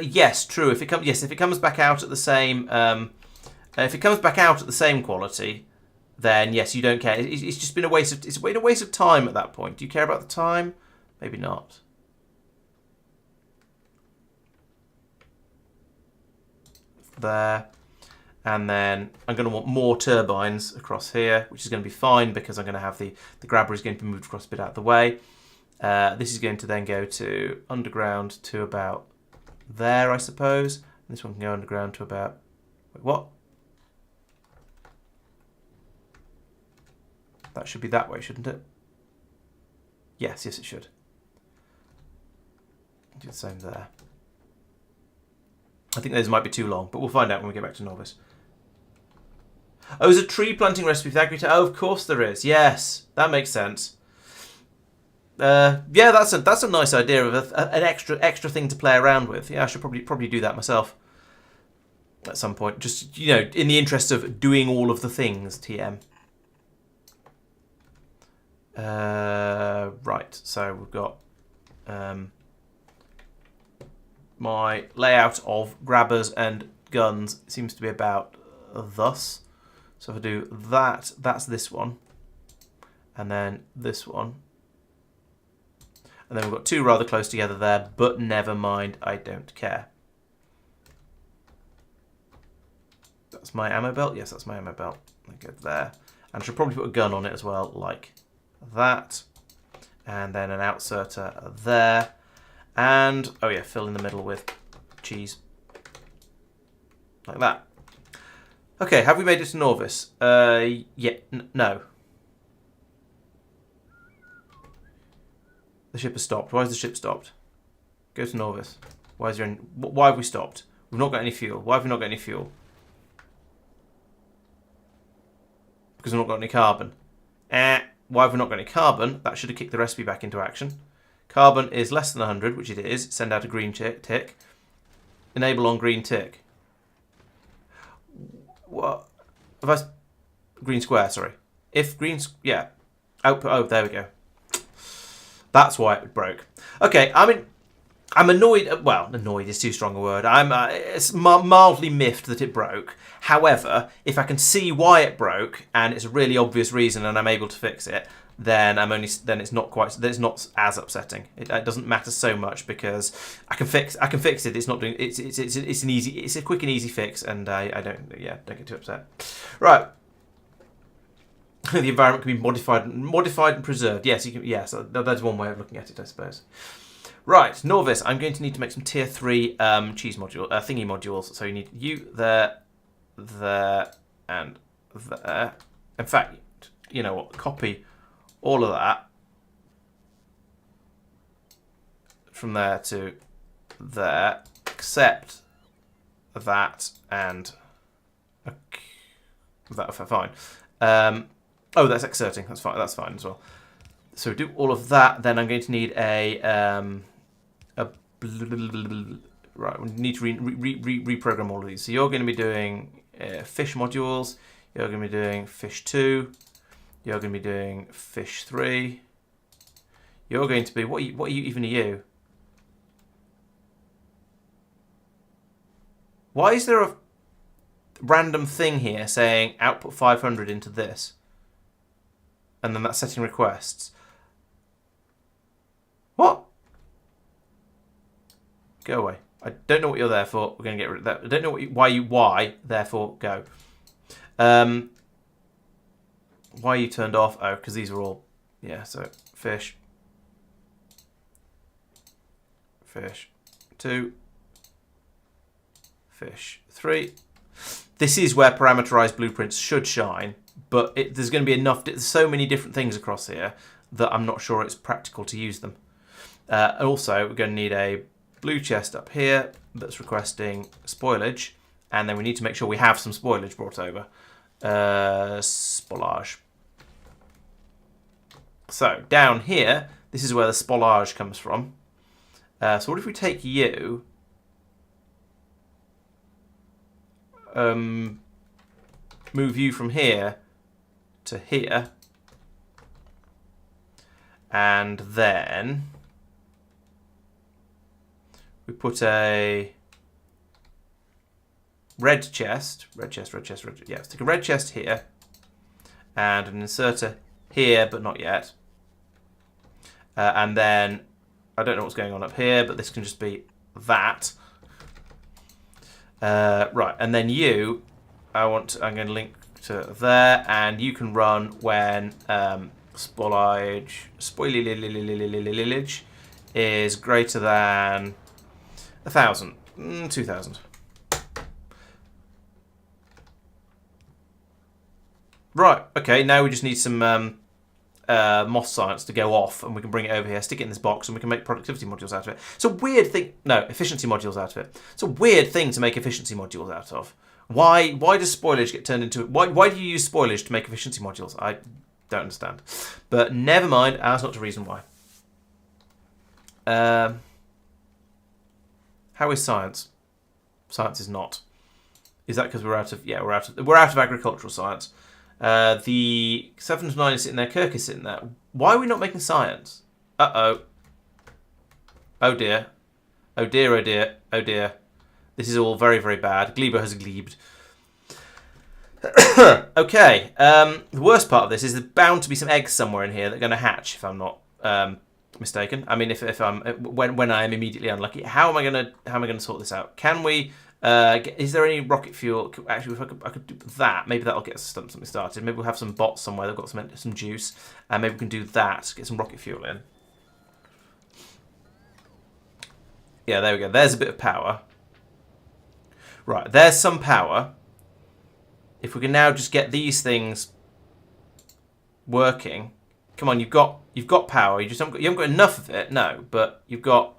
Yes, true. If it comes back out at the same, quality, then yes, you don't care. It's just been a waste of. It's been a waste of time at that point. Do you care about the time? Maybe not. There, and then I'm going to want more turbines across here, which is going to be fine because I'm going to have the grabber is going to be moved across a bit out of the way. This is going to then go to underground to about there, I suppose. And this one can go underground to about... Wait, what? That should be that way, shouldn't it? Yes, it should. Do the same there. I think those might be too long, but we'll find out when we get back to Novice. Oh, there's a tree planting recipe for agri. Oh, of course there is. Yes, that makes sense. Yeah, that's a nice idea of an extra thing to play around with. Yeah, I should probably do that myself at some point. Just, you know, in the interest of doing all of the things, TM. Right, so we've got my layout of grabbers and guns seems to be about thus. So if I do that, that's this one, and then this one. And then we've got two rather close together there, but never mind, I don't care. That's my ammo belt? Yes, that's my ammo belt. I go there. And I should probably put a gun on it as well, like that. And then an outserter there. And, oh yeah, fill in the middle with cheese. Like that. Okay, have we made it to Novice? Yeah, no. The ship has stopped. Why has the ship stopped? Go to Novice. Why have we stopped? We've not got any fuel. Why have we not got any fuel? Because we've not got any carbon. Why have we not got any carbon? That should have kicked the recipe back into action. Carbon is less than 100, which it is. Send out a green tick. Enable on green tick. What? Green square, sorry. If green... Yeah. Output... Oh, there we go. That's why it broke. Okay, I mean, I'm annoyed. Well, annoyed is too strong a word. It's mildly miffed that it broke. However, if I can see why it broke and it's a really obvious reason and I'm able to fix it, then it's not as upsetting. It doesn't matter so much because I can fix it. It's not doing. It's a quick and easy fix, and I don't get too upset. Right. The environment can be modified and preserved. Yes, you can. Yes, that's one way of looking at it, I suppose. Right, Novice. I'm going to need to make some tier 3 cheese module thingy modules. So you need you there, and there. In fact, you know what? Copy all of that from there to there, except that and that. Fine. Oh, that's exerting. That's fine. That's fine as well. So do all of that. Then I'm going to need right. We need to reprogram all of these. So you're going to be doing fish modules. You're going to be doing fish 2. You're going to be doing fish 3. You're going to be what even are you? Why is there a random thing here saying output 500 into this. And then that's setting requests. What? Go away. I don't know what you're there for. We're going to get rid of that. I don't know why, therefore go. Why you turned off? Oh, because these are all, yeah, so fish. Fish 2. Fish 3. This is where parameterized blueprints should shine, but there's going to be enough, there's so many different things across here that I'm not sure it's practical to use them. Also, we're going to need a blue chest up here that's requesting spoilage, and then we need to make sure we have some spoilage brought over. Spolage. So, down here, this is where the spolage comes from. So what if we take you... move you from here to here, and then we put a red chest, yeah, let's take a red chest here, and an inserter here, but not yet, and then, I don't know what's going on up here, but this can just be that. Right, and then you, I'm going to link to there, and you can run when spoilage is greater than 1,000, 2,000. Right, okay, now we just need some moss science to go off, and we can bring it over here, stick it in this box, and we can make productivity modules out of it. It's a weird thing. No, efficiency modules out of it. It's a weird thing to make efficiency modules out of. Why does spoilage get turned into... Why do you use spoilage to make efficiency modules? I don't understand. But never mind, that's not the reason why. How is science? Science is not. Is that because we're out of... Yeah, we're out of agricultural science. The 7 to 9 is sitting there, Kirk is sitting there. Why are we not making science? Uh-oh. Oh dear. Oh dear, oh dear, oh dear. This is all very, very bad. Glebo has gleebed. Okay, the worst part of this is there's bound to be some eggs somewhere in here that are going to hatch, if I'm not mistaken. I mean, if I'm when I am immediately unlucky, how am I going to sort this out? Can we? Is there any rocket fuel? Actually, if I could do that, maybe that'll get something started. Maybe we'll have some bots somewhere that've got some juice, and maybe we can do that, get some rocket fuel in. Yeah, there we go. There's a bit of power. Right, there's some power. If we can now just get these things working. Come on, you've got power. You haven't got enough of it, no, but you've got.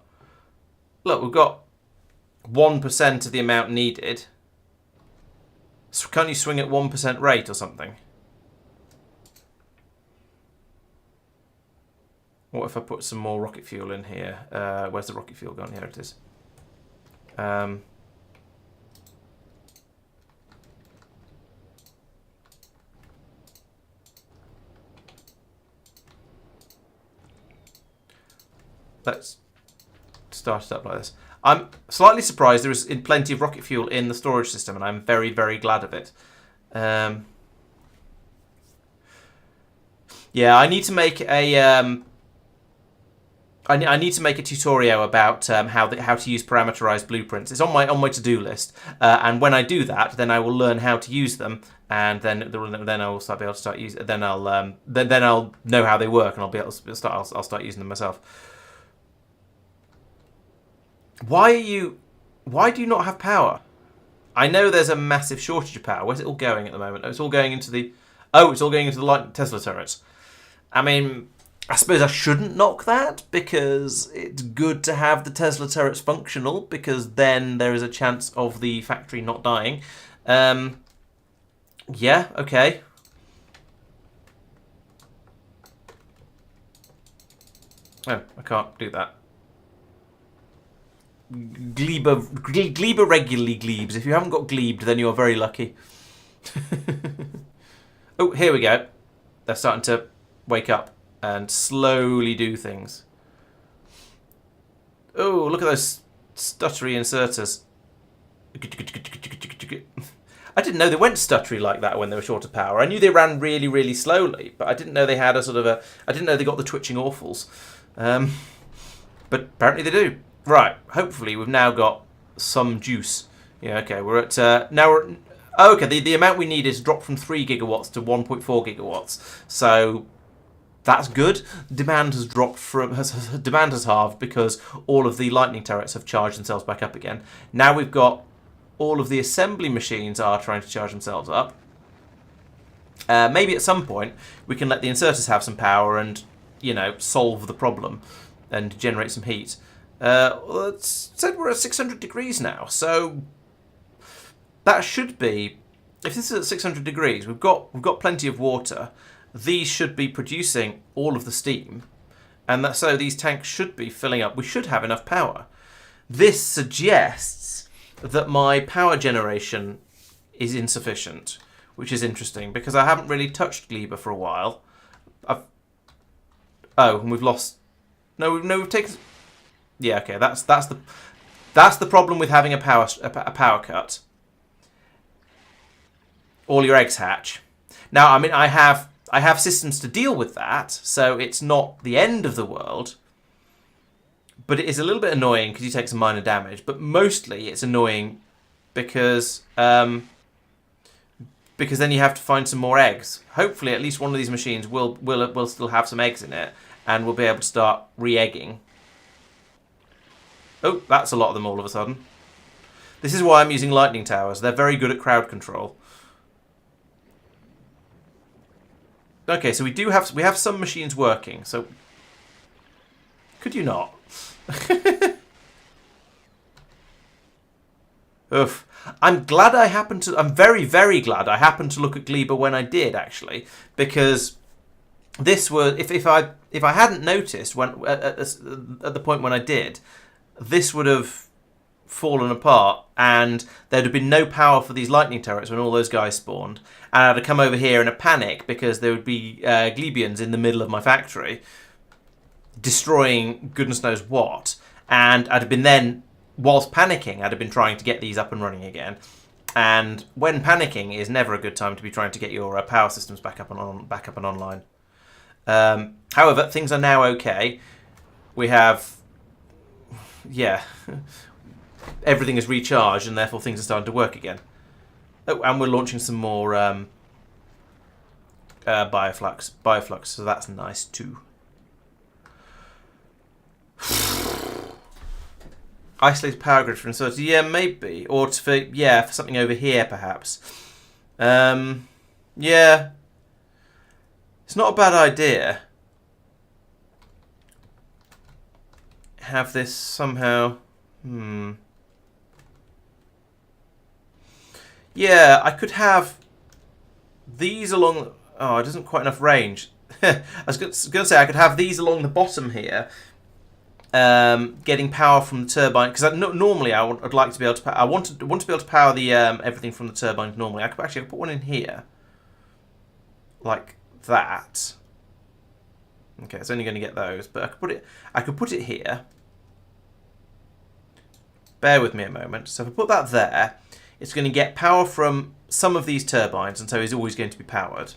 Look, we've got 1% of the amount needed. So can't you swing at 1% rate or something? What if I put some more rocket fuel in here? Where's the rocket fuel gone? Here it is. Let's start it up like this. I'm slightly surprised there is plenty of rocket fuel in the storage system, and I'm very, very glad of it. Yeah, I need to make a I need to make a tutorial about how to use parameterized blueprints. It's on my to-do list, and when I do that, then I will learn how to use them, and then I will be able to start using. Then I'll know how they work, and I'll be able to start. I'll start using them myself. Why do you not have power? I know there's a massive shortage of power. Where's it all going at the moment? Oh, it's all going into the light Tesla turrets. I mean, I suppose I shouldn't knock that, because it's good to have the Tesla turrets functional, because then there is a chance of the factory not dying. Yeah, okay. Oh, I can't do that. Gleba regularly glebes. If you haven't got glebed, then you're very lucky. Oh, here we go. They're starting to wake up and slowly do things. Oh, look at those stuttery inserters. I didn't know they went stuttery like that when they were short of power. I knew they ran really, really slowly, but I didn't know they had a sort of a... I didn't know they got the twitching awfuls. But apparently they do. Right, hopefully we've now got some juice. Yeah, okay, we're at... now we're... Okay, the amount we need is dropped from 3 gigawatts to 1.4 gigawatts. So... That's good. Demand has dropped demand has halved because all of the lightning turrets have charged themselves back up again. Now we've got all of the assembly machines are trying to charge themselves up. Maybe at some point we can let the inserters have some power and, you know, solve the problem and generate some heat. It said we're at 600 degrees now, so that should be. If this is at 600 degrees, we've got plenty of water. These should be producing all of the steam, and so these tanks should be filling up. We should have enough power. This suggests that my power generation is insufficient, which is interesting because I haven't really touched Gleba for a while. And we've lost. No, we've taken. Yeah, okay. That's the problem with having a power cut. All your eggs hatch. Now, I mean, I have systems to deal with that, so it's not the end of the world. But it is a little bit annoying because you take some minor damage. But mostly it's annoying because then you have to find some more eggs. Hopefully, at least one of these machines will still have some eggs in it, and we'll be able to start re-egging. Oh, that's a lot of them all of a sudden. This is why I'm using lightning towers. They're very good at crowd control. Okay, so we have some machines working. So could you not? Oof. I'm very, very glad I happened to look at Gleba when I did, actually, because this was if I hadn't noticed when at the point when I did, this would have fallen apart and there'd have been no power for these lightning turrets when all those guys spawned, and I'd have come over here in a panic because there would be Glebians in the middle of my factory destroying goodness knows what, and I'd have been then, whilst panicking, I'd have been trying to get these up and running again, and when panicking is never a good time to be trying to get your power systems back up and online. However, things are now okay. We have everything is recharged and therefore things are starting to work again. Oh, and we're launching some more bioflux, so that's nice too. Isolated power grid for inserters, yeah, maybe, or for something over here perhaps. Yeah, it's not a bad idea. Have this somehow. Yeah, I could have these along... Oh, it isn't quite enough range. I was going to say I could have these along the bottom here, getting power from the turbine. Because normally I'd like to be able to... I want to be able to power the everything from the turbines normally. I could actually put one in here, like that. Okay, it's only going to get those, but I could put it here. Bear with me a moment. So if I put that there, it's going to get power from some of these turbines, and so it's always going to be powered.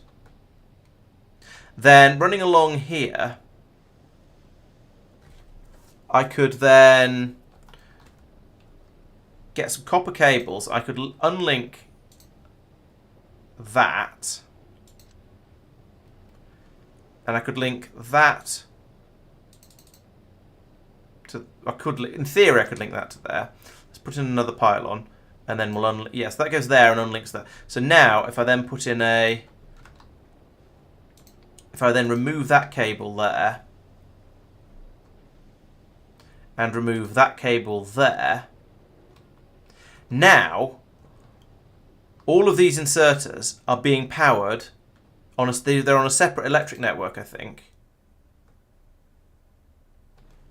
Then running along here, I could then get some copper cables. I could unlink that, and I could link that to... in theory, I could link that to there. Let's put in another pylon. And then we'll yes, that goes there and unlinks that. So now, if I then put in if I then remove that cable there, and remove that cable there, now all of these inserters are being powered on they're on a separate electric network, I think.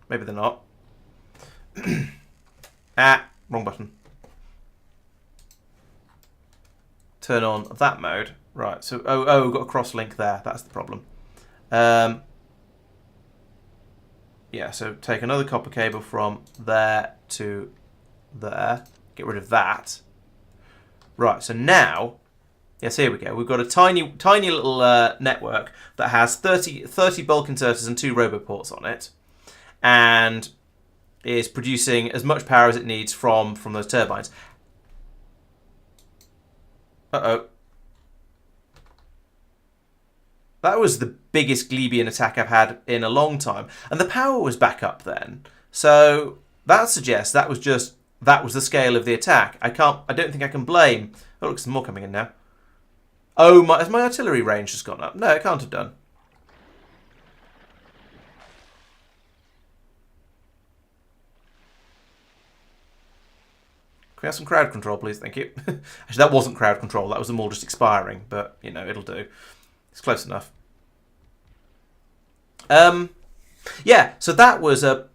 Maybe they're not. Wrong button. Turn on that mode. Right, so, we've got a cross link there. That's the problem. Yeah, so take another copper cable from there to there. Get rid of that. Right, so now, yes, here we go. We've got a tiny little network that has 30 bulk inserters and 2 roboports on it, and is producing as much power as it needs from those turbines. Uh-oh. That was the biggest Glebian attack I've had in a long time. And the power was back up then. So that suggests that was the scale of the attack. I don't think I can blame. Oh, look, some more coming in now. Oh, has my artillery range just gone up? No, it can't have done. Can we have some crowd control, please? Thank you. Actually, that wasn't crowd control. That was them all just expiring. But, you know, it'll do. It's close enough. Yeah, so that was a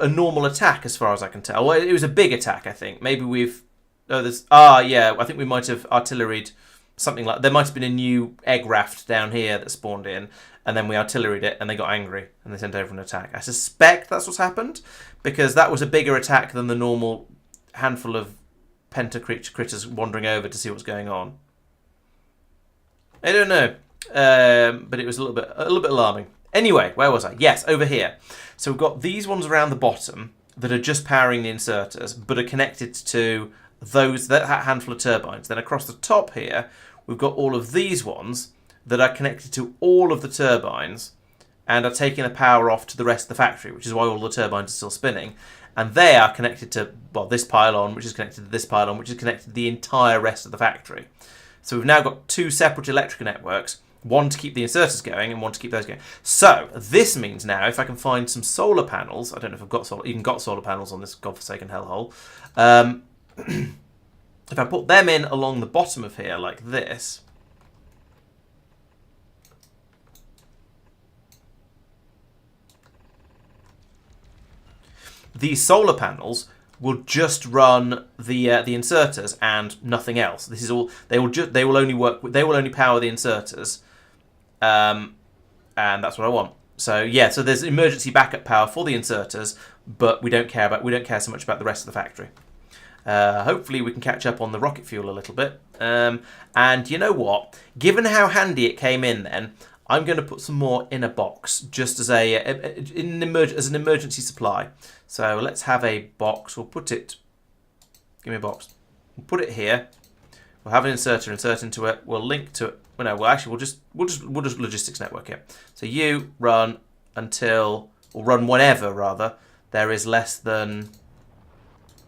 normal attack as far as I can tell. Well, it was a big attack, I think. Maybe we've... yeah, I think we might have artilleried something like... There might have been a new egg raft down here that spawned in, and then we artilleried it, and they got angry, and they sent over an attack. I suspect that's what's happened, because that was a bigger attack than the normal handful of penta critters wandering over to see what's going on. I don't know, but it was a little bit alarming. Anyway, where was I? Yes, over here. So we've got these ones around the bottom that are just powering the inserters, but are connected to that handful of turbines. Then across the top here, we've got all of these ones that are connected to all of the turbines and are taking the power off to the rest of the factory, which is why all the turbines are still spinning. And they are connected to, well, this pylon, which is connected to this pylon, which is connected to the entire rest of the factory. So we've now got 2 separate electrical networks, one to keep the inserters going and one to keep those going. So this means now, if I can find some solar panels, I don't know if I've even got solar panels on this godforsaken hellhole. If I put them in along the bottom of here like this, these solar panels will just run the inserters and nothing else. This is all. They will only power the inserters, and that's what I want. So yeah, so there's emergency backup power for the inserters, but we don't care so much about the rest of the factory. Hopefully we can catch up on the rocket fuel a little bit. And you know what? Given how handy it came in, then I'm going to put some more in a box just as as an emergency supply. So let's have a box. We'll put it. Give me a box. We'll put it here. We'll have an inserter insert into it. We'll link to it. Well, no. Well, actually, we'll just logistics network it. So you run until, or run whenever rather, there is less than.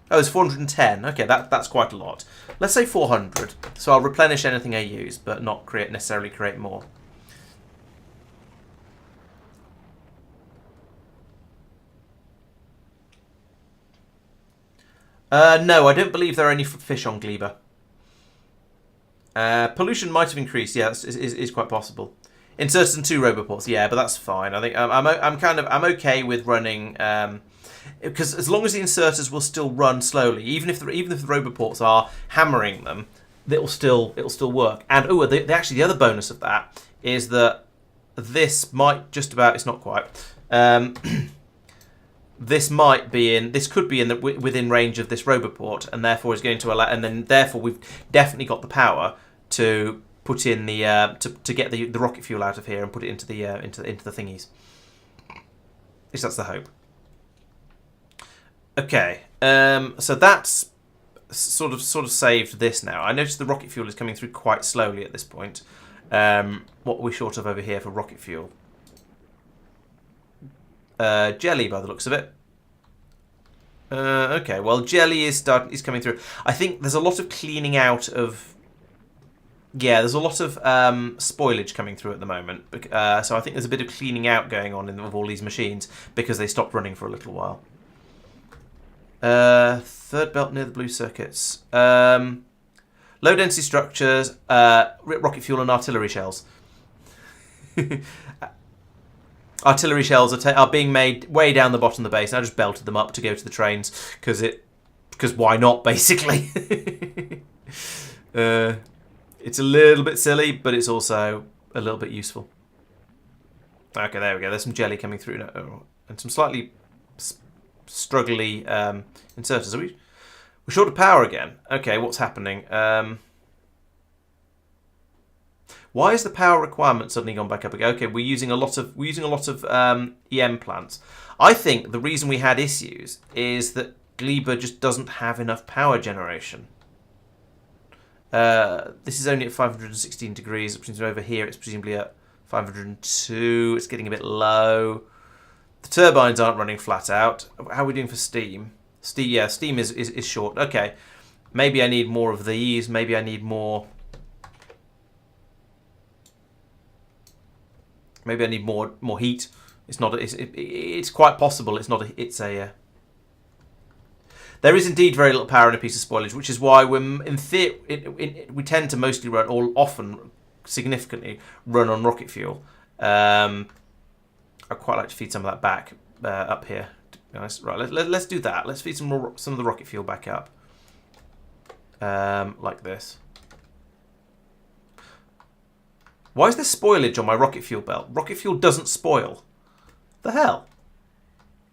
Oh, it's 410. Okay, that's quite a lot. Let's say 400. So I'll replenish anything I use, but not necessarily create more. No, I don't believe there are any fish on Gleba. Pollution might have increased. Yeah, is quite possible. Inserted in 2 roboports. Yeah, but that's fine. I think I'm okay with running because as long as the inserters will still run slowly, even if the roboports are hammering them, it'll still work. And actually the other bonus of that is that this might just about. It's not quite. This could be within range of this roboport, and therefore is going to allow, and then therefore we've definitely got the power to put in the to get the rocket fuel out of here and put it into the thingies. At least that's the hope. Okay, so that's sort of saved this now. I noticed the rocket fuel is coming through quite slowly at this point. What are we short of over here for rocket fuel? Jelly, by the looks of it. Okay, well, jelly is coming through. I think there's a lot of cleaning out of. Yeah, there's a lot of spoilage coming through at the moment. So I think there's a bit of cleaning out going on of all these machines because they stopped running for a little while. Third belt near the blue circuits. Low density structures, rocket fuel and artillery shells. Artillery shells are being made way down the bottom of the base. And I just belted them up to go to the trains because why not, basically. It's a little bit silly, but it's also a little bit useful. Okay, there we go. There's some jelly coming through now, and some slightly struggly inserters. We're short of power again. Okay, what's happening? Why is the power requirement suddenly gone back up again? Okay, we're using a lot of EM plants. I think the reason we had issues is that Gleba just doesn't have enough power generation. This is only at 516 degrees. Presumably over here it's presumably at 502. It's getting a bit low. The turbines aren't running flat out. How are we doing for steam? Yeah, steam is short. Okay, maybe I need more of these. Maybe I need more. Maybe I need more heat. It's not. It's quite possible. It's not. There is indeed very little power in a piece of spoilage, which is why we tend to mostly run, or often significantly run on rocket fuel. I'd quite like to feed some of that back up here. To be honest. Right, let's do that. Let's feed some of the rocket fuel back up, like this. Why is there spoilage on my rocket fuel belt? Rocket fuel doesn't spoil. The hell?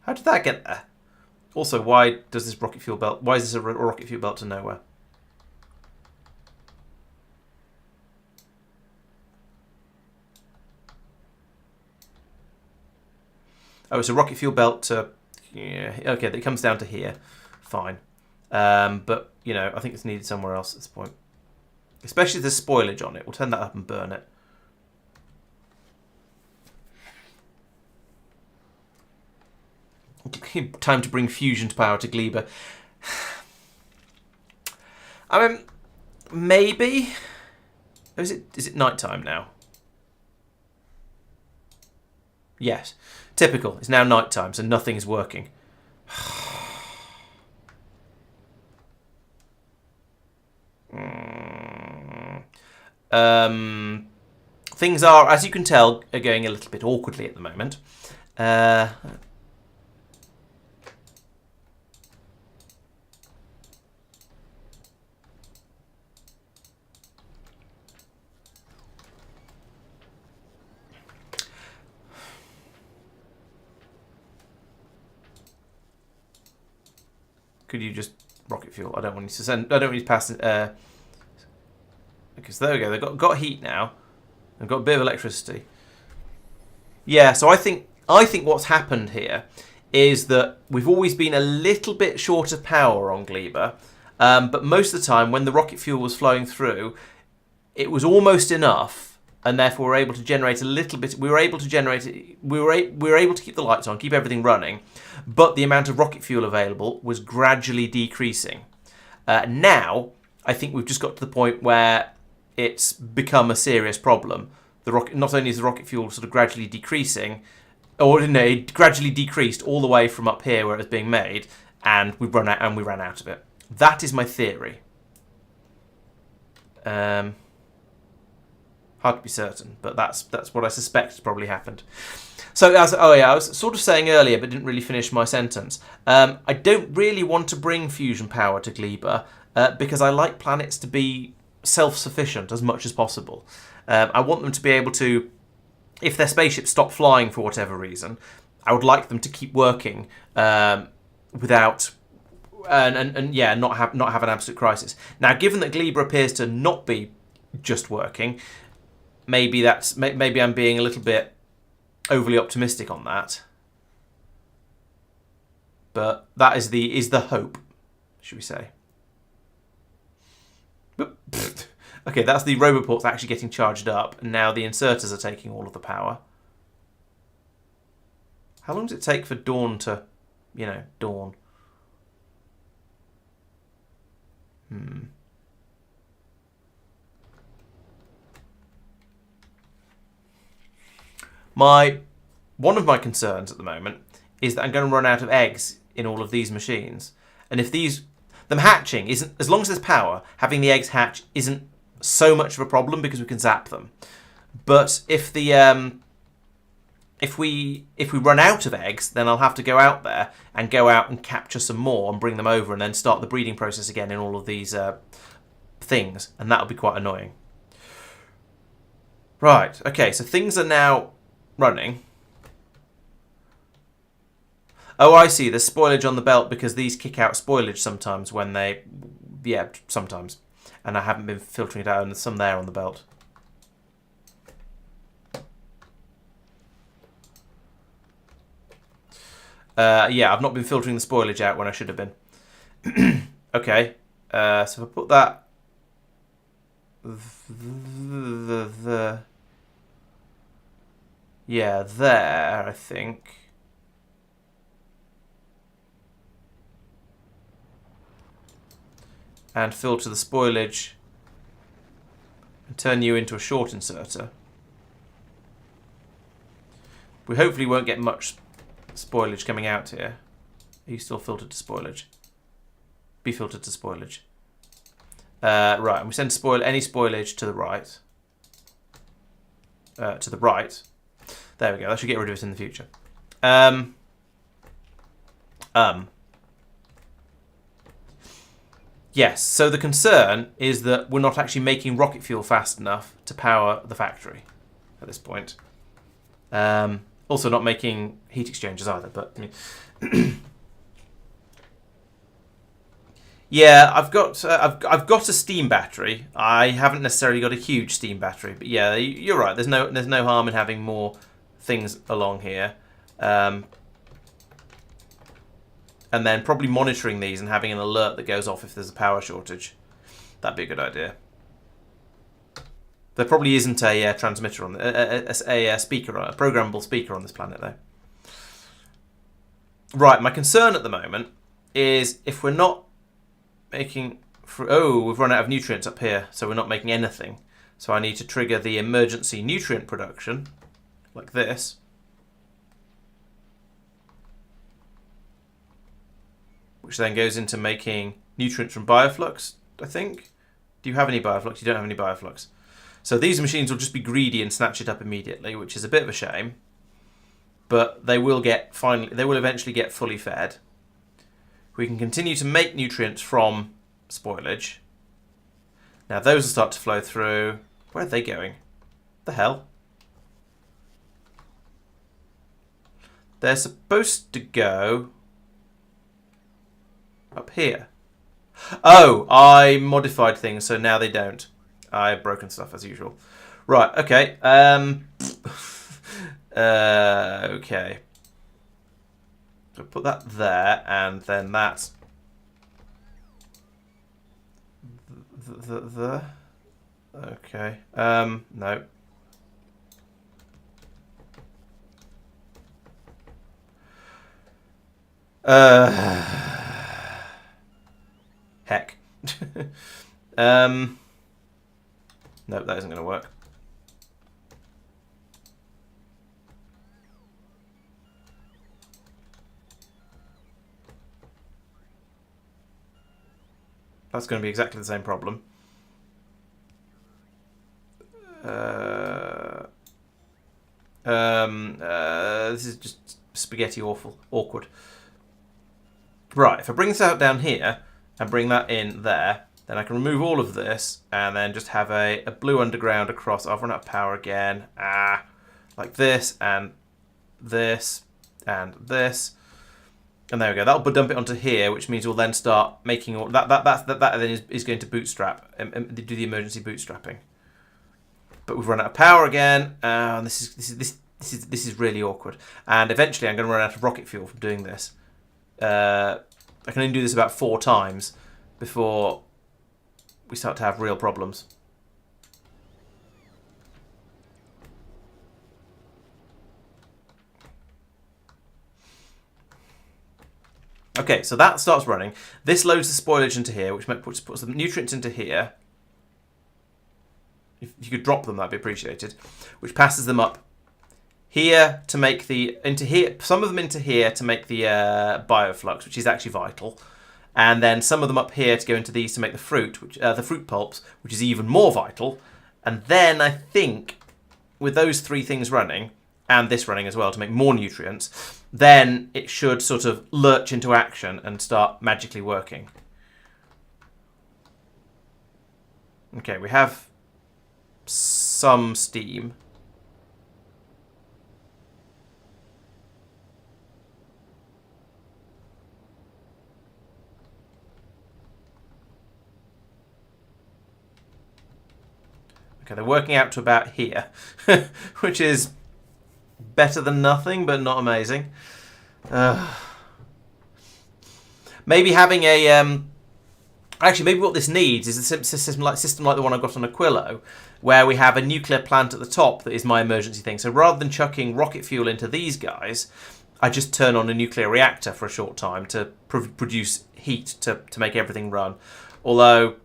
How did that get there? Also, why does this rocket fuel belt? Why is this a rocket fuel belt to nowhere? Oh, it's a rocket fuel belt to. Yeah, okay, that comes down to here. Fine. But you know, I think it's needed somewhere else at this point. Especially if there's spoilage on it. We'll turn that up and burn it. Time to bring fusion to power to Gleba. I mean, maybe. Oh, is it night time now? Yes. Typical. It's now night time, so nothing is working. Things are, as you can tell, are going a little bit awkwardly at the moment. Could you just rocket fuel? I don't want you to send. I don't want you to pass. Because there we go. They've got heat now. They've got a bit of electricity. Yeah. So I think what's happened here is that we've always been a little bit short of power on Gleba, but most of the time when the rocket fuel was flowing through, it was almost enough, and therefore we're able to generate a little bit. We were able to generate. We were able to keep the lights on, keep everything running, but the amount of rocket fuel available was gradually decreasing. Now, I think we've just got to the point where it's become a serious problem. Not only is the rocket fuel sort of gradually decreasing, or no, it gradually decreased all the way from up here where it was being made, and we ran out of it. That is my theory. Hard to be certain, but that's what I suspect has probably happened. So I was sort of saying earlier, but didn't really finish my sentence. I don't really want to bring fusion power to Gleba because I like planets to be self-sufficient as much as possible. I want them to be able to, if their spaceships stop flying for whatever reason, I would like them to keep working without not have an absolute crisis. Now, given that Gleba appears to not be just working, maybe I'm being a little bit overly optimistic on that. But that is the hope, should we say? Okay, that's the roboports actually getting charged up, and now the inserters are taking all of the power. How long does it take for dawn to, dawn? One of my concerns at the moment is that I'm going to run out of eggs in all of these machines, and if them hatching isn't, as long as there's power, having the eggs hatch isn't so much of a problem because we can zap them. But if we run out of eggs, then I'll have to go out there and capture some more and bring them over and then start the breeding process again in all of these things, and that'll be quite annoying. Right, okay, so things are now running. Oh, I see. There's spoilage on the belt because these kick out spoilage sometimes when they... Yeah, sometimes. And I haven't been filtering it out, and there's some there on the belt. Yeah, I've not been filtering the spoilage out when I should have been. Okay. So if I put that... Yeah, there, I think. And filter the spoilage and turn you into a short inserter. We hopefully won't get much spoilage coming out here. Are you still filtered to spoilage? Be filtered to spoilage. Right, and we send any spoilage to the right. To the right. There we go. That should get rid of it in the future. Yes, so the concern is that we're not actually making rocket fuel fast enough to power the factory at this point. Also not making heat exchangers either, but... I mean yeah, I've got a steam battery. I haven't necessarily got a huge steam battery, but yeah, you're right. There's no harm in having more things along here. And then probably monitoring these and having an alert that goes off if there's a power shortage. That'd be a good idea. There probably isn't a transmitter on a speaker, a programmable speaker on this planet though. Right, my concern at the moment is if we're not making... Oh, we've run out of nutrients up here, so we're not making anything. So I need to trigger the emergency nutrient production, like this. Which then goes into making nutrients from bioflux, I think. Do you have any bioflux? You don't have any bioflux. So these machines will just be greedy and snatch it up immediately, which is a bit of a shame. But they will eventually get fully fed. We can continue to make nutrients from spoilage. Now those will start to flow through. Where are they going? The hell? They're supposed to go up here. Oh, I modified things, so now they don't. I've broken stuff as usual. Right, okay. Okay. So put that there, and then that's okay. No. Heck. No, that isn't going to work. That's going to be exactly the same problem. This is just spaghetti awkward. Right, if I bring this out down here and bring that in there, then I can remove all of this and then just have a blue underground across. I've run out of power again. Like this and this and this. And there we go. That'll dump it onto here, which means we'll then start making all that. That then is going to bootstrap and do the emergency bootstrapping. But we've run out of power again, and this is really awkward. And eventually, I'm going to run out of rocket fuel from doing this. I can only do this about 4 times before we start to have real problems. Okay, so that starts running. This loads the spoilage into here, which puts the nutrients into here. If you could drop them, that'd be appreciated. Which passes them up here to make some of them into here to make the bioflux, which is actually vital. And then some of them up here to go into these to make the fruit, the fruit pulps, which is even more vital. And then I think with those 3 things running, and this running as well to make more nutrients, then it should sort of lurch into action and start magically working. Okay, we have some steam. Okay, they're working out to about here, which is better than nothing, but not amazing. Maybe having a... Actually, maybe what this needs is a system like the one I've got on Aquilo, where we have a nuclear plant at the top that is my emergency thing. So rather than chucking rocket fuel into these guys, I just turn on a nuclear reactor for a short time to produce heat to make everything run. Although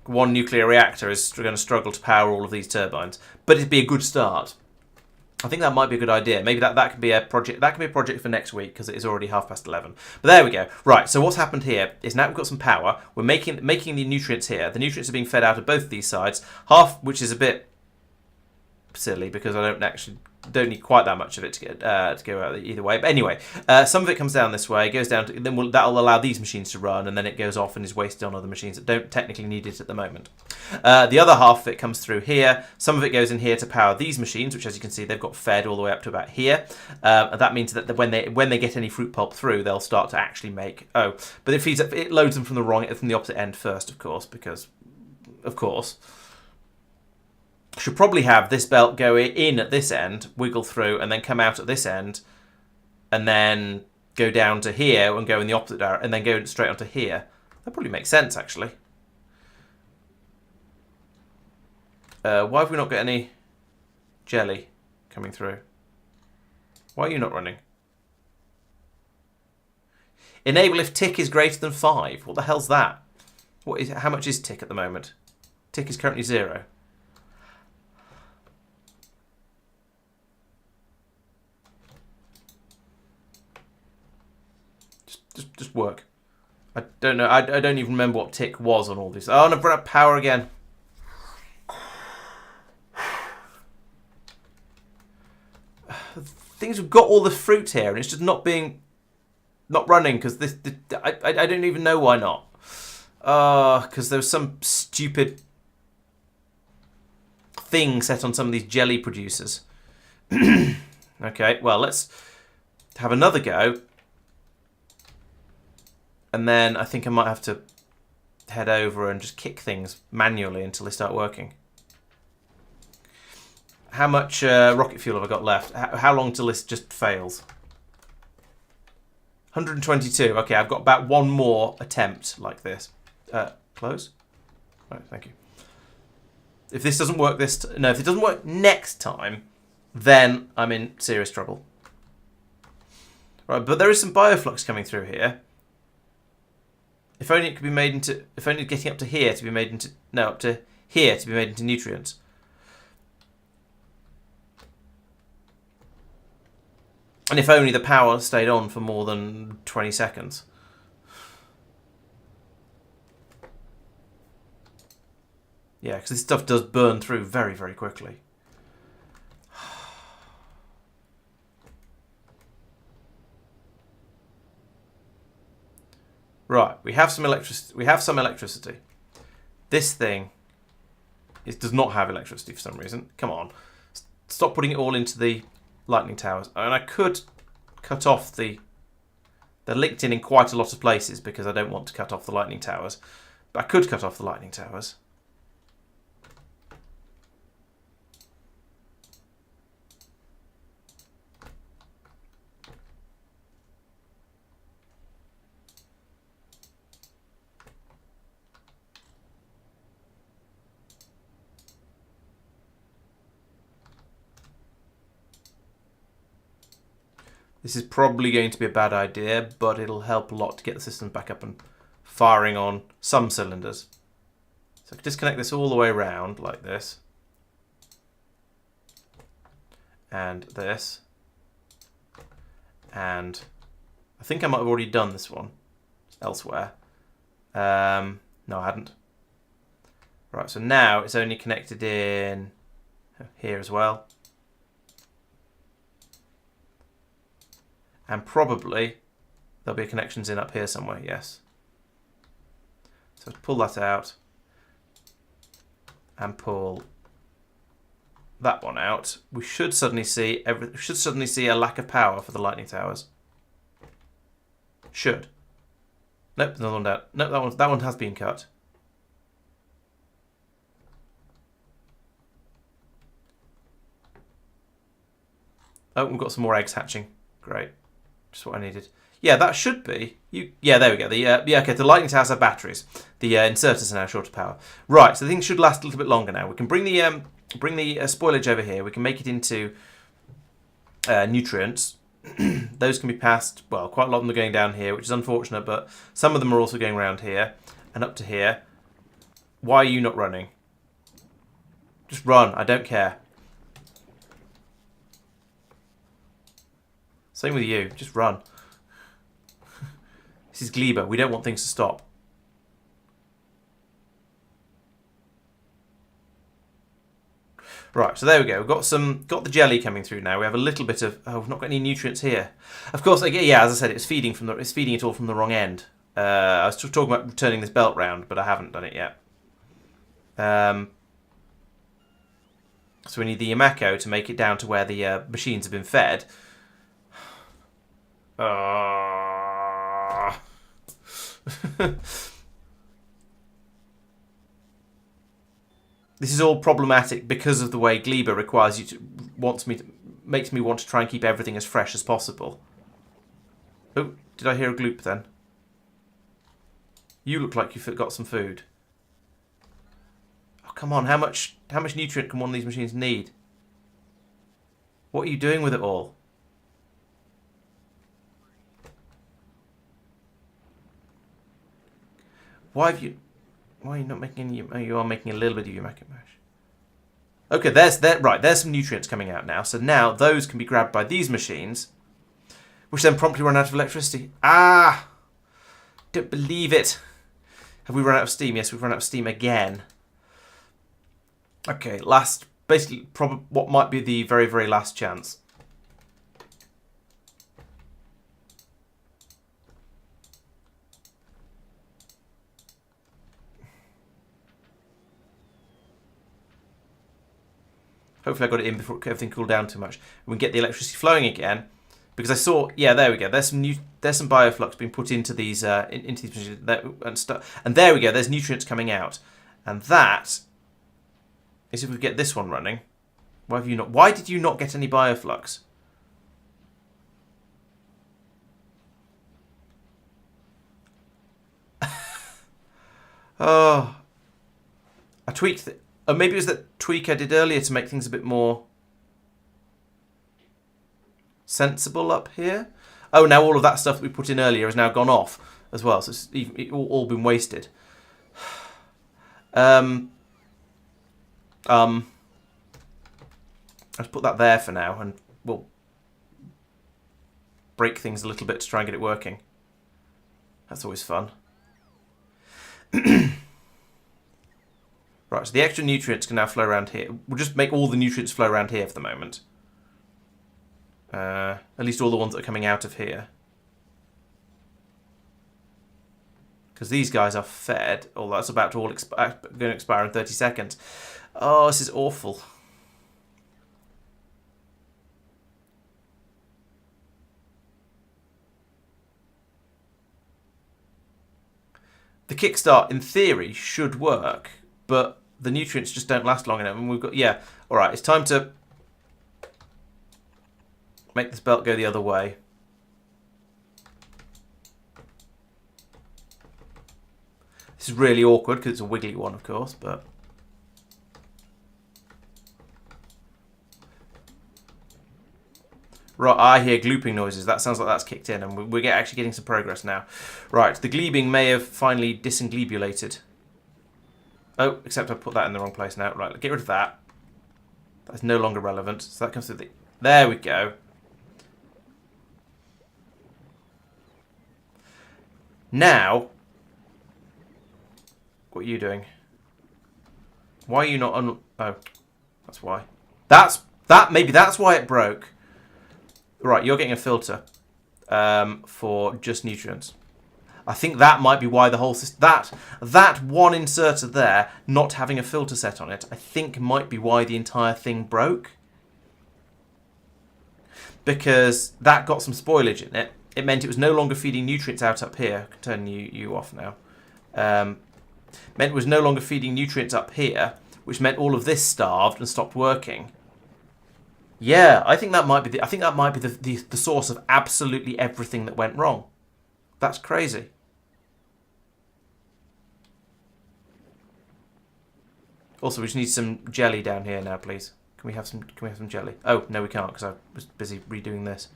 one nuclear reactor is going to struggle to power all of these turbines, but it'd be a good start. I think that might be a good idea. Maybe that could be a project. That could be a project for next week because it is already 11:30. But there we go. Right. So what's happened here is now we've got some power. We're making the nutrients here. The nutrients are being fed out of both these sides. Half, which is a bit silly because I don't need quite that much of it to go out either way. But anyway, some of it comes down this way, goes down to, that'll allow these machines to run, and then it goes off and is wasted on other machines that don't technically need it at the moment. The other half of it comes through here. Some of it goes in here to power these machines, which, as you can see, they've got fed all the way up to about here. And that means that when they get any fruit pulp through, they'll start to actually make but it loads them from the opposite end first, of course, because of course. Should probably have this belt go in at this end, wiggle through, and then come out at this end, and then go down to here and go in the opposite direction, and then go straight onto here. That probably makes sense, actually. Why have we not got any jelly coming through? Why are you not running? Enable if tick is greater than 5. What the hell's that? How much is tick at the moment? Tick is currently 0. Just work. I don't know. I don't even remember what tick was on all this. Oh, and I've run out of power again. Things have got all the fruit here, and it's just not running because I don't even know why not. Because there was some stupid thing set on some of these jelly producers. Okay, well, let's have another go. And then I think I might have to head over and just kick things manually until they start working. How much rocket fuel have I got left? How long till this just fails? 122. Okay, I've got about one more attempt like this. Close? Right, thank you. If this doesn't work if it doesn't work next time, then I'm in serious trouble. Right, but there is some bioflux coming through here. If only it could be made into... If only getting up to here to be made into... No, up to here to be made into nutrients. And if only the power stayed on for more than 20 seconds. Yeah, because this stuff does burn through very, very quickly. Right, we have some electricity. This thing does not have electricity for some reason. Come on. Stop putting it all into the lightning towers. And I could cut off they're linked in quite a lot of places because I don't want to cut off the lightning towers. But I could cut off the lightning towers. This is probably going to be a bad idea, but it'll help a lot to get the system back up and firing on some cylinders. So I can disconnect this all the way around like this. And this. And I think I might have already done this one elsewhere. No, I hadn't. Right, so now it's only connected in here as well. And probably there'll be connections in up here somewhere, yes. So pull that out and pull that one out. We should suddenly see a lack of power for the lightning towers. Should. Nope, another one down. Nope, that one has been cut. Oh, we've got some more eggs hatching. Great. Just what I needed. Yeah, that should be. Yeah, there we go. Okay, the lightning towers have batteries. The inserters are now short of power. Right, so things should last a little bit longer now. We can bring the spoilage over here. We can make it into nutrients. Those can be passed. Well, quite a lot of them are going down here, which is unfortunate, but some of them are also going around here and up to here. Why are you not running? Just run. I don't care. Same with you. Just run. This is Gleba. We don't want things to stop. Right, so there we go. We've got the jelly coming through now. We have a little bit of. Oh, we've not got any nutrients here. Of course, yeah. As I said, it's feeding it all from the wrong end. I was talking about turning this belt round, but I haven't done it yet. So we need the Yamako to make it down to where the machines have been fed. This is all problematic because of the way Gleba requires you to makes me want to try and keep everything as fresh as possible. Oh, did I hear a gloop then? You look like you've got some food. Oh, come on, how much nutrient can one of these machines need? What are you doing with it all? Why are you not making any? Oh, you are making a little bit of Yamako mash. Okay, there's some nutrients coming out now. So now those can be grabbed by these machines, which then promptly run out of electricity. Ah! Don't believe it. Have we run out of steam? Yes, we've run out of steam again. Okay, basically, what might be the very, very last chance. Hopefully I got it in before everything cooled down too much. We can get the electricity flowing again. Because I saw, yeah, there we go. There's some bioflux being put into these machines and stuff. And there we go. There's nutrients coming out, and that is if we get this one running. Why did you not get any bioflux? Oh, I tweaked it. Or maybe it was that tweak I did earlier to make things a bit more sensible up here. Oh, now all of that stuff that we put in earlier has now gone off as well. So it's all been wasted. Let's put that there for now, and we'll break things a little bit to try and get it working. That's always fun. Right, so the extra nutrients can now flow around here. We'll just make all the nutrients flow around here for the moment. At least all the ones that are coming out of here. Because these guys are fed. Oh, that's about to all going to expire in 30 seconds. Oh, this is awful. The kickstart, in theory, should work, but the nutrients just don't last long enough. And we've got, yeah, all right, it's time to make this belt go the other way. This is really awkward because it's a wiggly one, of course, but right, I hear glooping noises. That sounds like that's kicked in, and we're actually getting some progress now. Right, the glebing may have finally disinglebulated. Oh, except I put that in the wrong place now. Right, get rid of that. That's no longer relevant. So that comes through the... There we go. Now, what are you doing? Why are you not Oh, that's why. Maybe that's why it broke. Right, you're getting a filter for just nutrients. I think that might be why the whole system... That one inserter there, not having a filter set on it, I think might be why the entire thing broke. Because that got some spoilage in it. It meant it was no longer feeding nutrients out up here. I can turn you off now. Meant it was no longer feeding nutrients up here, which meant all of this starved and stopped working. Yeah, I think that might be the source of absolutely everything that went wrong. That's crazy. Also, we just need some jelly down here now, please. Can we have some jelly? Oh, no, we can't because I was busy redoing this.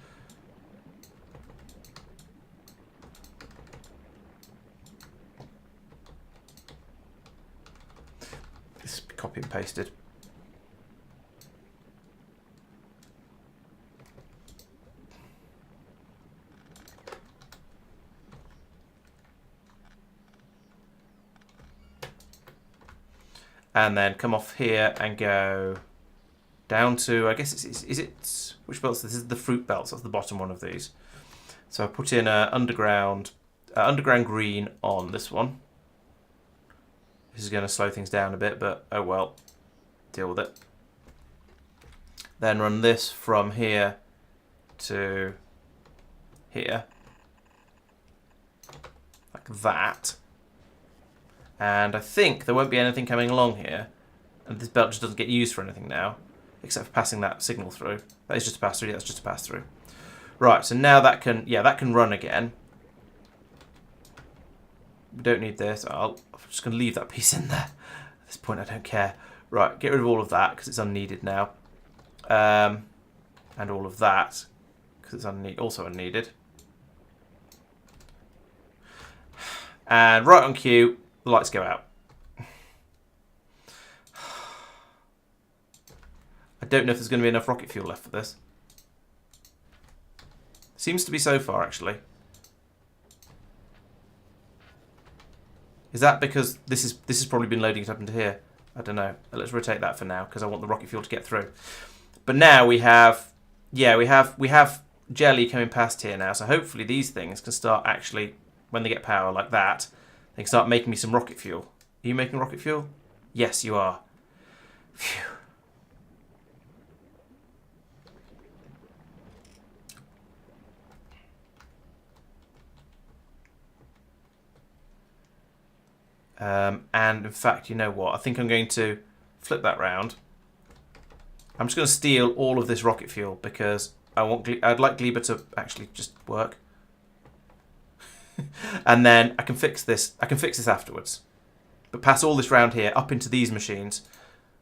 This is copy and pasted. And then come off here and go down to, I guess is it, which belts? This is the fruit belts. That's the bottom one of these. So I put in underground green on this one. This is going to slow things down a bit, but oh well, deal with it. Then run this from here to here, like that. And I think there won't be anything coming along here. And this belt just doesn't get used for anything now, except for passing that signal through. That is just a pass through. Yeah, that's just a pass through. Right, so now that can run again. We don't need this. I'm just going to leave that piece in there. At this point, I don't care. Right, get rid of all of that because it's unneeded now. And all of that because it's also unneeded. And right on cue, the lights go out. I don't know if there's going to be enough rocket fuel left for this. Seems to be so far, actually. Is that because this has probably been loading it up into here? I don't know. Let's rotate that for now because I want the rocket fuel to get through. But now we have jelly coming past here now. So hopefully these things can start actually, when they get power like that, they can start making me some rocket fuel. Are you making rocket fuel? Yes, you are. Phew. And in fact, you know what? I think I'm going to flip that round. I'm just going to steal all of this rocket fuel because I'd like Gleba to actually just work. And then I can fix this. I can fix this afterwards. But pass all this round here up into these machines.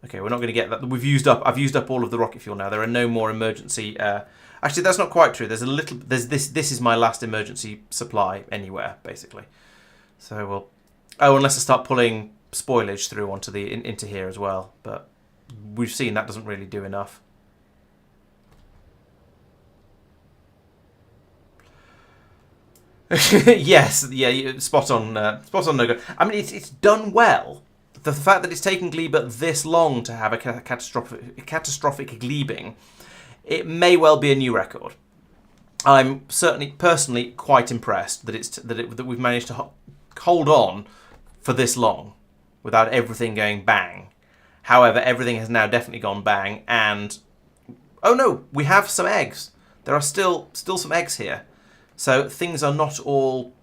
Okay, we're not going to get that. I've used up all of the rocket fuel now. There are no more emergency. Actually, that's not quite true. There's a little. There's this. This is my last emergency supply anywhere, basically. So we'll. Oh, unless I start pulling spoilage through onto the into here as well. But we've seen that doesn't really do enough. Yes, yeah, spot on, no good. I mean, it's done well. The fact that it's taken Gleba this long to have a catastrophic glebing, it may well be a new record. I'm certainly personally quite impressed that we've managed to hold on for this long without everything going bang. However, everything has now definitely gone bang, and oh no, we have some eggs. There are still some eggs here. So things are not all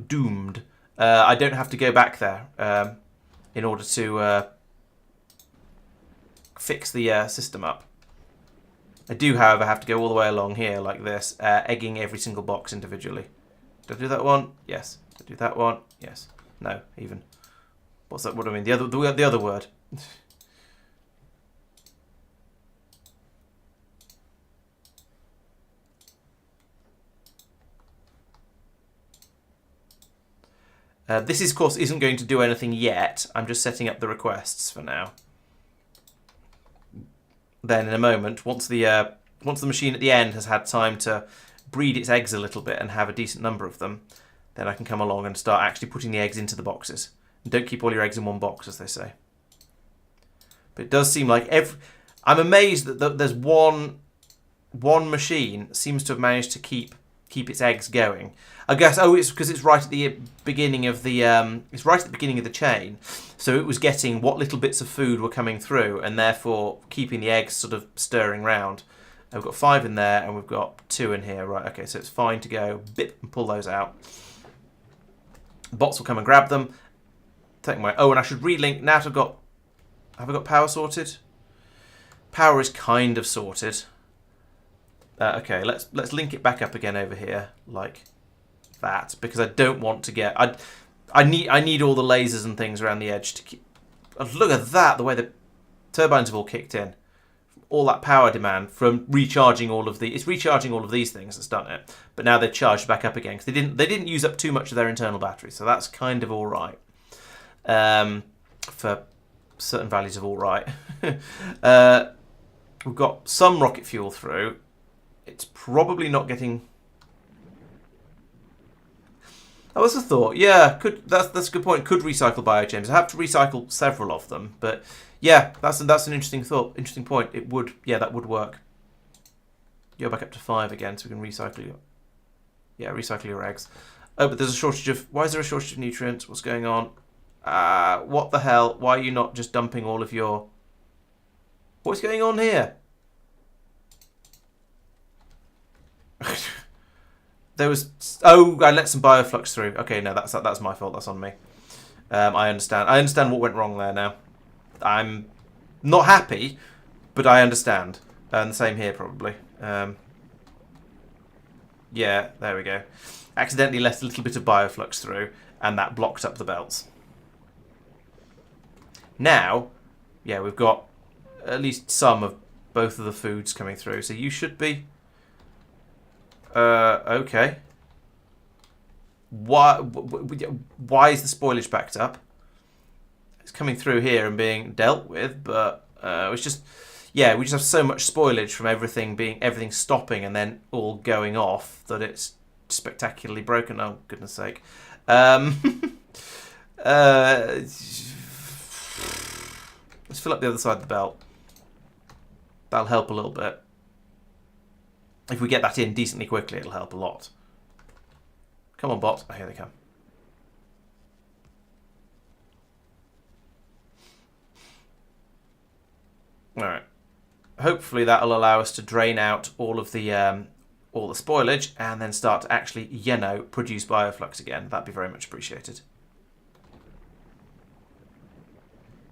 doomed. I don't have to go back there in order to fix the system up. I do, however, have to go all the way along here like this, egging every single box individually. Did I do that one? Yes. Did I do that one? Yes. No, even. What's that? What do I mean? The other word. This, of course, isn't going to do anything yet. I'm just setting up the requests for now. Then, in a moment, once the machine at the end has had time to breed its eggs a little bit and have a decent number of them, then I can come along and start actually putting the eggs into the boxes. And don't keep all your eggs in one box, as they say. But it does seem like I'm amazed that there's one machine seems to have managed to keep its eggs going. I guess it's because it's right at the beginning of the chain, so it was getting what little bits of food were coming through, and therefore keeping the eggs sort of stirring round. And we've got 5 in there, and we've got 2 in here. Right, okay, so it's fine to go bip and pull those out. Bots will come and grab them. Take them away. Oh, and I should relink now. Have I got power sorted? Power is kind of sorted. Okay, let's link it back up again over here, like that, because I don't want to get... I need all the lasers and things around the edge to keep... Oh, look at that, the way the turbines have all kicked in. All that power demand from recharging all of the... It's recharging all of these things that's done it, but now they're charged back up again, because they didn't use up too much of their internal batteries, so that's kind of all right. For certain values of all right. We've got some rocket fuel through. It's probably not getting... Oh, that's a thought. Yeah, that's a good point. Could recycle biochambers. I have to recycle several of them, but yeah, that's an interesting thought. Interesting point. It would, yeah, that would work. Go back up to 5 again, so we can recycle your... Yeah, recycle your eggs. Oh, but there's a shortage of... Why is there a shortage of nutrients? What's going on? What the hell? Why are you not just dumping all of your... What's going on here? There was... Oh, I let some bioflux through. Okay, no, that's my fault. That's on me. I understand. I understand what went wrong there now. I'm not happy, but I understand. And the same here, probably. Yeah, there we go. Accidentally let a little bit of bioflux through, and that blocked up the belts. Now, yeah, we've got at least some of both of the foods coming through, so you should be... okay. Why is the spoilage backed up? It's coming through here and being dealt with, but it's just... Yeah, we just have so much spoilage from everything stopping and then all going off that it's spectacularly broken. Oh, goodness sake. Let's fill up the other side of the belt. That'll help a little bit. If we get that in decently quickly, it'll help a lot. Come on, bot. Oh, here they come. Alright. Hopefully that'll allow us to drain out all the spoilage and then start to actually, produce bioflux again. That'd be very much appreciated.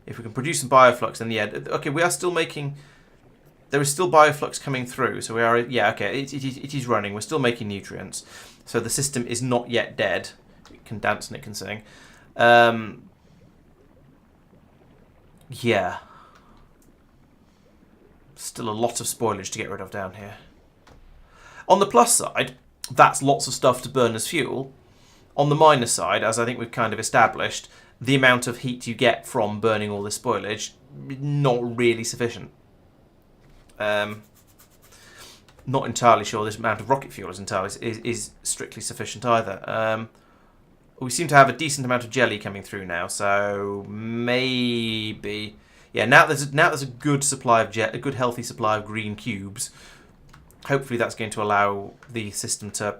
If we can produce some bioflux, then yeah. Okay, we are still making... There is still bioflux coming through, so we are... Yeah, okay, it is running. We're still making nutrients. So the system is not yet dead. It can dance and it can sing. Yeah. Still a lot of spoilage to get rid of down here. On the plus side, that's lots of stuff to burn as fuel. On the minus side, as I think we've kind of established, the amount of heat you get from burning all this spoilage, not really sufficient. Not entirely sure this amount of rocket fuel is strictly sufficient either. We seem to have a decent amount of jelly coming through now, so maybe... Yeah, now there's a good supply of a good healthy supply of green cubes. Hopefully that's going to allow the system to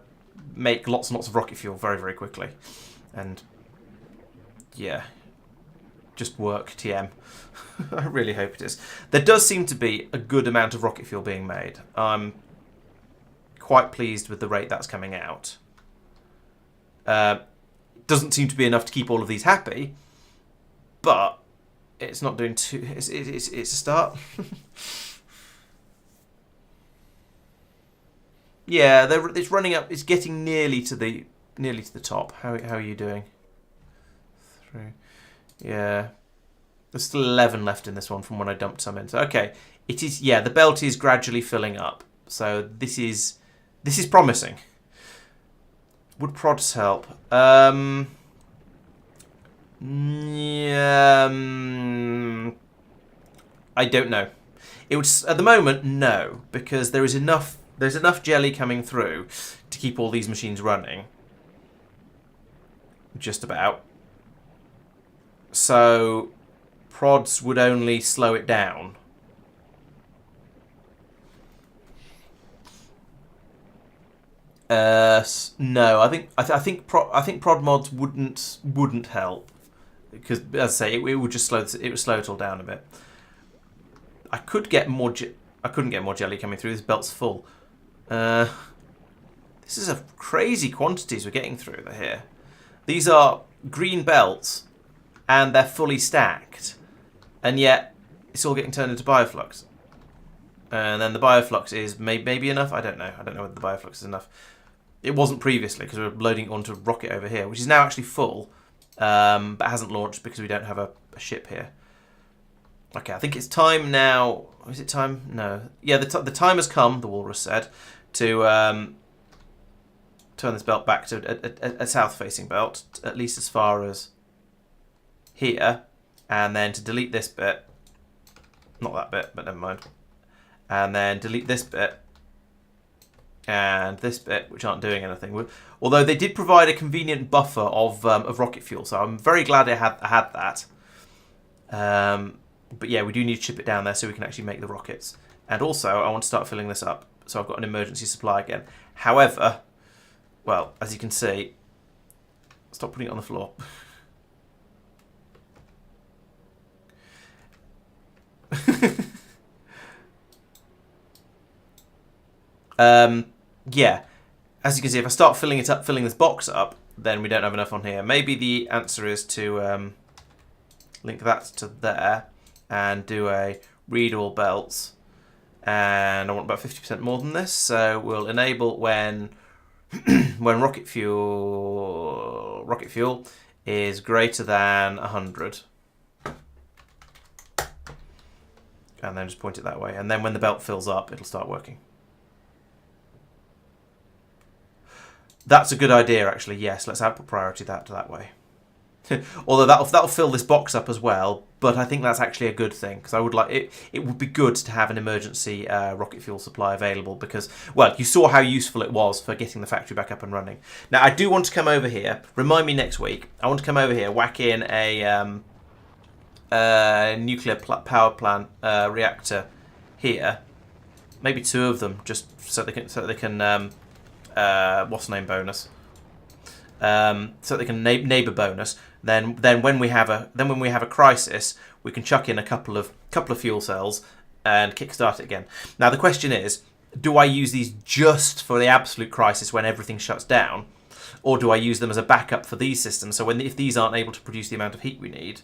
make lots and lots of rocket fuel very, very quickly. And yeah, just work, TM. I really hope it is. There does seem to be a good amount of rocket fuel being made. I'm quite pleased with the rate that's coming out. Doesn't seem to be enough to keep all of these happy, but it's not doing too... It's a start. Yeah, it's running up. It's getting nearly to the top. How are you doing? 3. Yeah, there's still 11 left in this one from when I dumped some in. So okay, it is. Yeah, the belt is gradually filling up. So this is promising. Would prods help? Yeah, I don't know. It would at the moment no, because there's enough jelly coming through to keep all these machines running. Just about. So prods would only slow it down. No, I think prod mods wouldn't help. Because, as I say, it would just slow it all down a bit. I couldn't get more jelly coming through. This belt's full. This is a crazy quantities we're getting through here. These are green belts, and they're fully stacked, and yet it's all getting turned into bioflux. And then the bioflux is maybe enough. I don't know. I don't know whether the bioflux is enough. It wasn't previously because we were loading it onto a rocket over here, which is now actually full, but hasn't launched because we don't have a ship here. Okay, I think it's time now. Is it time? No. Yeah, the time has come, the walrus said, to turn this belt back to a south-facing belt, at least as far as here, and then to delete this bit. Not that bit, but never mind. And then delete this bit and this bit, which aren't doing anything. Although they did provide a convenient buffer of rocket fuel, so I'm very glad I had that. But yeah, we do need to chip it down there so we can actually make the rockets. And also, I want to start filling this up, so I've got an emergency supply again. However, well, as you can see, stop putting it on the floor. Yeah, as you can see, if I start filling this box up, then we don't have enough on here. Maybe the answer is to link that to there and do a read all belts. And I want about 50% more than this, so we'll enable when rocket fuel is greater than 100. And then just point it that way. And then when the belt fills up, it'll start working. That's a good idea, actually. Yes, let's output priority that way. Although that'll fill this box up as well, but I think that's actually a good thing because I would like it. It would be good to have an emergency rocket fuel supply available because, well, you saw how useful it was for getting the factory back up and running. Now, I do want to come over here. Remind me next week. I want to come over here, whack in a nuclear power plant reactor here. Maybe 2 of them, just so they can. What's the name bonus? So they can neighbor bonus. Then when we have a crisis, we can chuck in a couple of fuel cells and kickstart it again. Now the question is, do I use these just for the absolute crisis when everything shuts down, or do I use them as a backup for these systems? So if these aren't able to produce the amount of heat we need,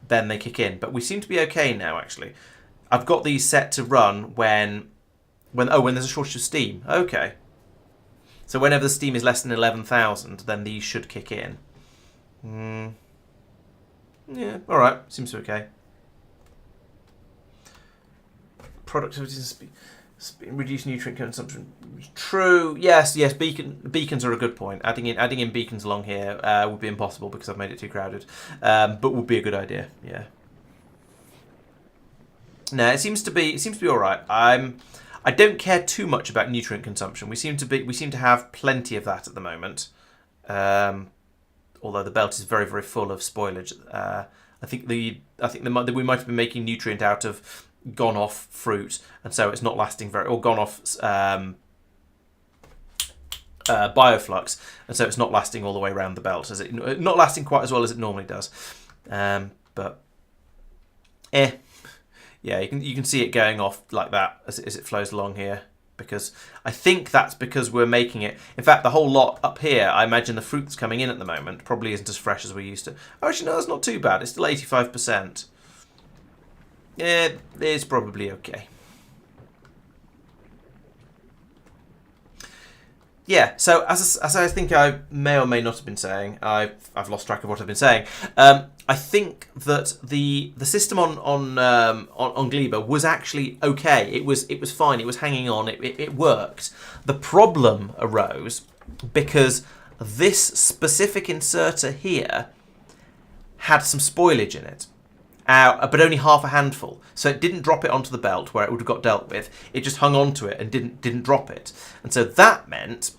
then they kick in. But we seem to be okay now. Actually, I've got these set to run when there's a shortage of steam. Okay. So whenever the steam is less than 11,000, then these should kick in. Yeah, all right. Seems okay. Productivity and speed, reduce nutrient consumption. True. Yes. Beacons are a good point. Adding in beacons along here would be impossible because I've made it too crowded. But would be a good idea. Yeah. No, it seems to be all right. I don't care too much about nutrient consumption. We seem to have plenty of that at the moment. Although the belt is very, very full of spoilage. I think we might have been making nutrient out of gone off fruit, and so it's not lasting or gone off bioflux, and so it's not lasting all the way around the belt, not lasting quite as well as it normally does. But yeah, you can see it going off like that as it flows along here, because I think that's because we're making it. In fact, the whole lot up here, I imagine the fruit that's coming in at the moment probably isn't as fresh as we used to. Oh, actually, no, that's not too bad. It's still 85%. Yeah, it's probably okay. Yeah, so as I think I may or may not have been saying, I've lost track of what I've been saying. I think that the system on Gleba was actually okay. It was fine. It was hanging on. It worked. The problem arose because this specific inserter here had some spoilage in it, but only half a handful. So it didn't drop it onto the belt where it would have got dealt with. It just hung onto it and didn't drop it. And so that meant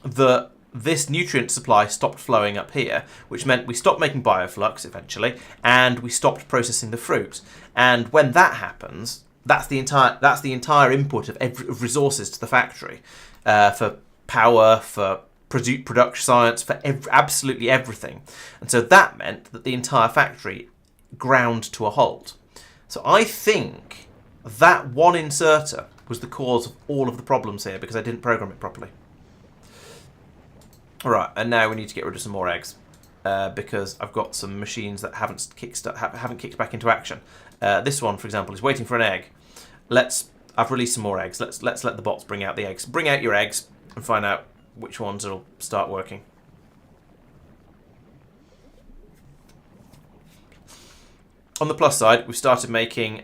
that this nutrient supply stopped flowing up here, which meant we stopped making bioflux eventually, and we stopped processing the fruit. And when that happens, that's the entire input of resources to the factory, for power, for production science, for absolutely everything. And so that meant that the entire factory ground to a halt. So I think that one inserter was the cause of all of the problems here because I didn't program it properly. All right, and now we need to get rid of some more eggs because I've got some machines that haven't kicked back into action. This one, for example, is waiting for an egg. Let's I've released some more eggs. Let's let the bots bring out the eggs. Bring out your eggs and find out which ones will start working. On the plus side, we've started making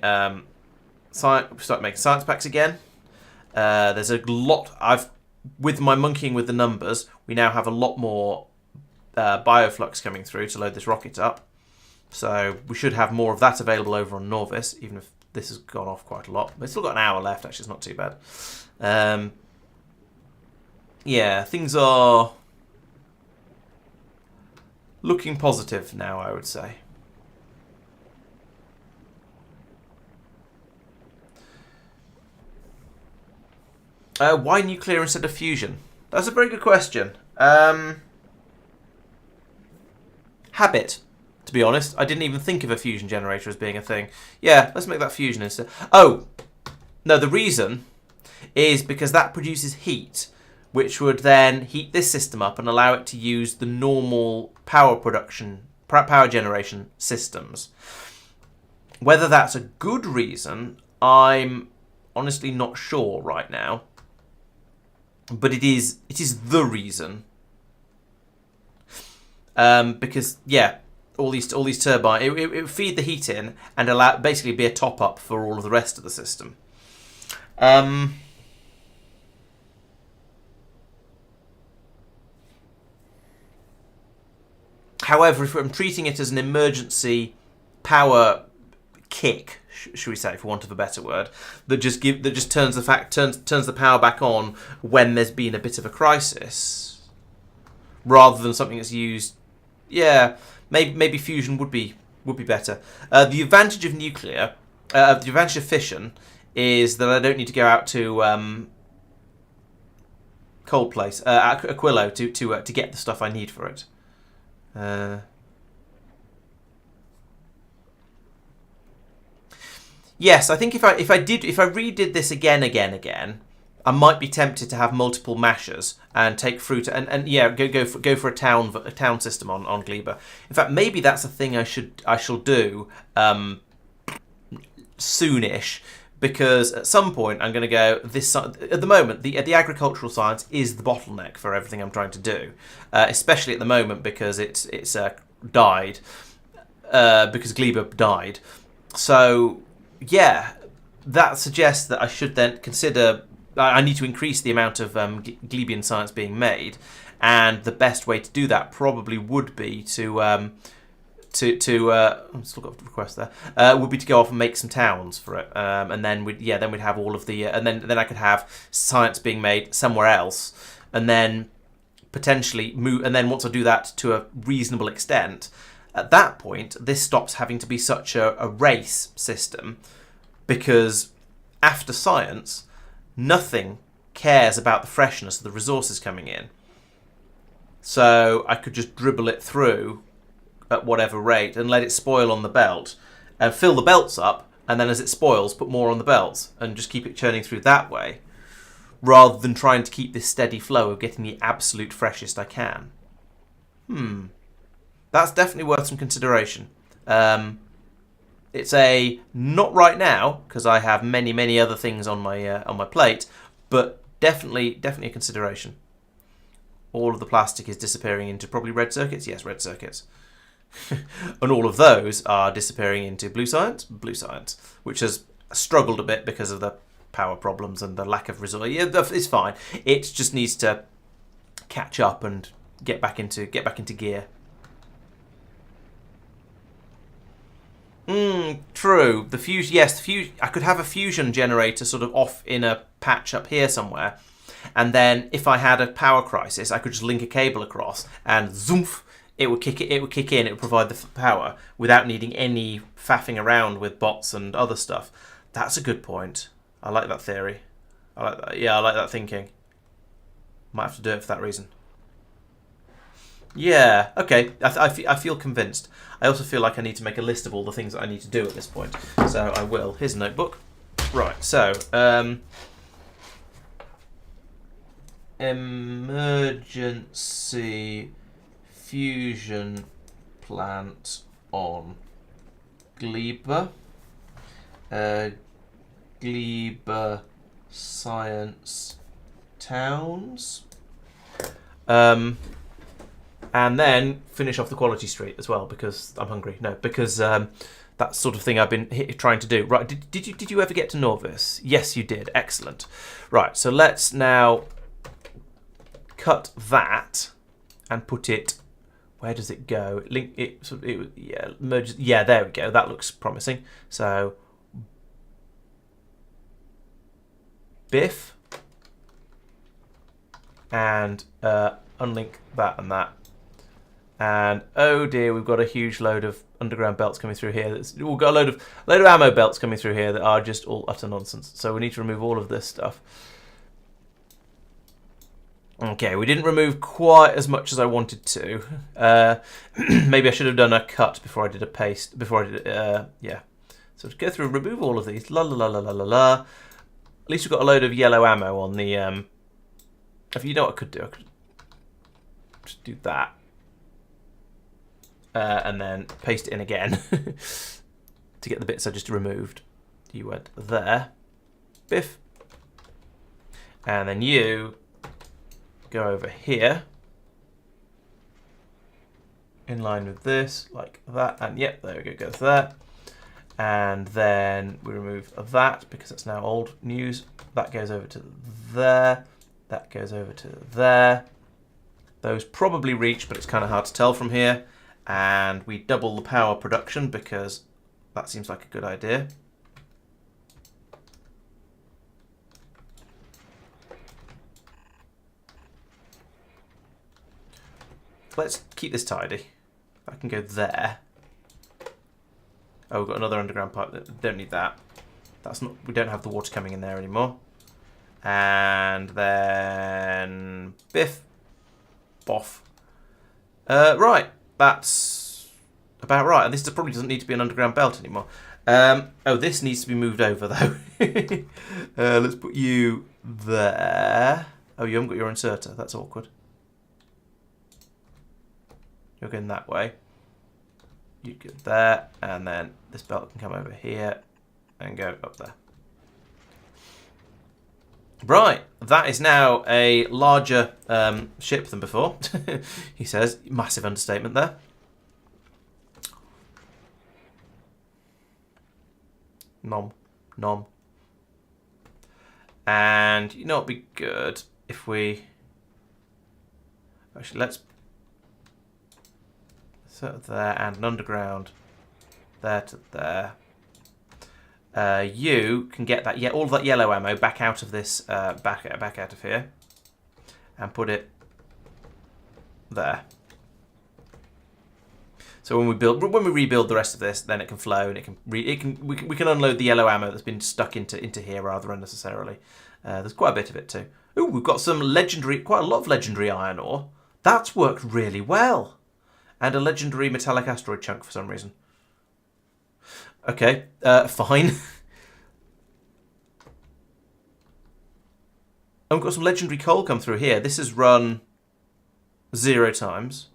science packs again. There's a lot. With my monkeying with the numbers, we now have a lot more bioflux coming through to load this rocket up. So we should have more of that available over on Norvis, even if this has gone off quite a lot. We've still got an hour left. Actually, it's not too bad. Yeah, things are looking positive now, I would say. Why nuclear instead of fusion? That's a very good question. Habit, to be honest. I didn't even think of a fusion generator as being a thing. Yeah, let's make that fusion instead. Oh, no, the reason is because that produces heat, which would then heat this system up and allow it to use the normal power generation systems. Whether that's a good reason, I'm honestly not sure right now. But it is the reason. Because yeah, all these turbines, it would feed the heat in and basically be a top up for all of the rest of the system. However, if I'm treating it as an emergency power kick, should we say, for want of a better word, that just turns the power back on when there's been a bit of a crisis, rather than something that's used. Yeah, maybe fusion would be better. The advantage of nuclear, the advantage of fission, is that I don't need to go out to cold place, Aquilo, to get the stuff I need for it. Yes, I think if I redid this again, I might be tempted to have multiple mashers and take fruit and yeah, go for a town system on Gleba. In fact, maybe that's a thing I shall do soonish, because at some point I'm going to go this. At the moment, the agricultural science is the bottleneck for everything I'm trying to do, especially at the moment because it's died because Gleba died. So yeah, that suggests that I should then consider. I need to increase the amount of Glebian science being made, and the best way to do that probably would be to I've still got a request there. Would be to go off and make some towns for it, and then we'd have all of the and then I could have science being made somewhere else, and then potentially move. And then once I do that to a reasonable extent, at that point this stops having to be such a race system, because after science, nothing cares about the freshness of the resources coming in. So I could just dribble it through at whatever rate and let it spoil on the belt and fill the belts up, and then as it spoils, put more on the belts and just keep it churning through that way, rather than trying to keep this steady flow of getting the absolute freshest I can. That's definitely worth some consideration. It's a not right now because I have many other things on my plate, but definitely a consideration. All of the plastic is disappearing into probably red circuits. Yes, red circuits. And all of those are disappearing into blue science, which has struggled a bit because of the power problems and the lack of resource. Yeah, it's fine. It just needs to catch up and get back into gear. True. The fusion. Yes, I could have a fusion generator sort of off in a patch up here somewhere, and then if I had a power crisis, I could just link a cable across and zoomf. It would kick in. It would provide the power without needing any faffing around with bots and other stuff. That's a good point. I like that theory. I like that. Yeah, I like that thinking. Might have to do it for that reason. Yeah. Okay. I feel convinced. I also feel like I need to make a list of all the things that I need to do at this point. So I will. Here's a notebook. Right. So emergency fusion plant on Gleba. Glebe Science Towns. And then finish off the Quality Street as well, because I'm hungry. No, because that sort of thing I've been trying to do. Right, did you ever get to Norvis? Yes, you did. Excellent. Right, so let's now cut that and put it... Where does it go? Link it, yeah, merges. Yeah, there we go. That looks promising. So, Biff, and unlink that and that. And oh dear, we've got a huge load of underground belts coming through here. We've got a load of ammo belts coming through here that are just all utter nonsense. So we need to remove all of this stuff. Okay, we didn't remove quite as much as I wanted to. Maybe I should have done a cut before I did a paste. Before I did, yeah. So to go through and remove all of these. La la la la la la la. At least we've got a load of yellow ammo on the. If you know what I could do, I could just do that, and then paste it in again to get the bits I just removed. You went there, Biff, and then you. Go over here in line with this, like that, and yep, there we go, goes there. And then we remove that because it's now old news. That goes over to there, that goes over to there. Those probably reach, but it's kind of hard to tell from here. And we double the power production because that seems like a good idea. Let's keep this tidy. I can go there. Oh, we've got another underground pipe. Don't need that. That's not. We don't have the water coming in there anymore. And then Biff, Boff. Right, that's about right. And this probably doesn't need to be an underground belt anymore. Oh, this needs to be moved over though. Let's put you there. Oh, you haven't got your inserter. That's awkward. You're going that way. You go there, and then this belt can come over here and go up there. Right, that is now a larger ship than before, he says. Massive understatement there. Nom, nom. And you know it'd be good if we... Actually, let's... there and an underground there to there. You can get that, all of that yellow ammo back out of this, back out of here, and put it there. So when we rebuild the rest of this, then it can flow and we can unload the yellow ammo that's been stuck into here rather unnecessarily. There's quite a bit of it too. Ooh, we've got some quite a lot of legendary iron ore. That's worked really well. And a legendary metallic asteroid chunk for some reason. Okay, fine. And we've got some legendary coal come through here. This is run 0 times.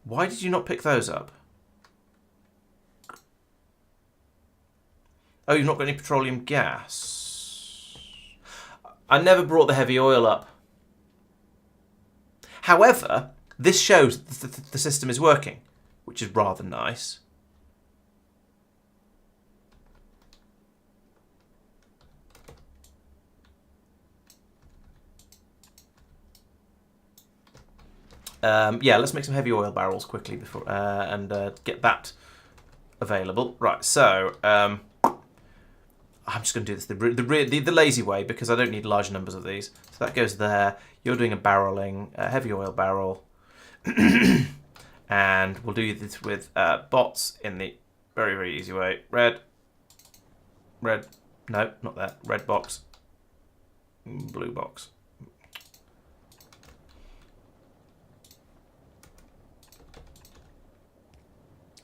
Why did you not pick those up? Oh, you've not got any petroleum gas. I never brought the heavy oil up. However... this shows that the system is working, which is rather nice. Yeah, let's make some heavy oil barrels quickly before and get that available. Right, so I'm just going to do this the lazy way because I don't need large numbers of these. So that goes there. You're doing a barreling, a heavy oil barrel. And we'll do this with bots in the very, very easy way. Red, no, not that. Red box, blue box.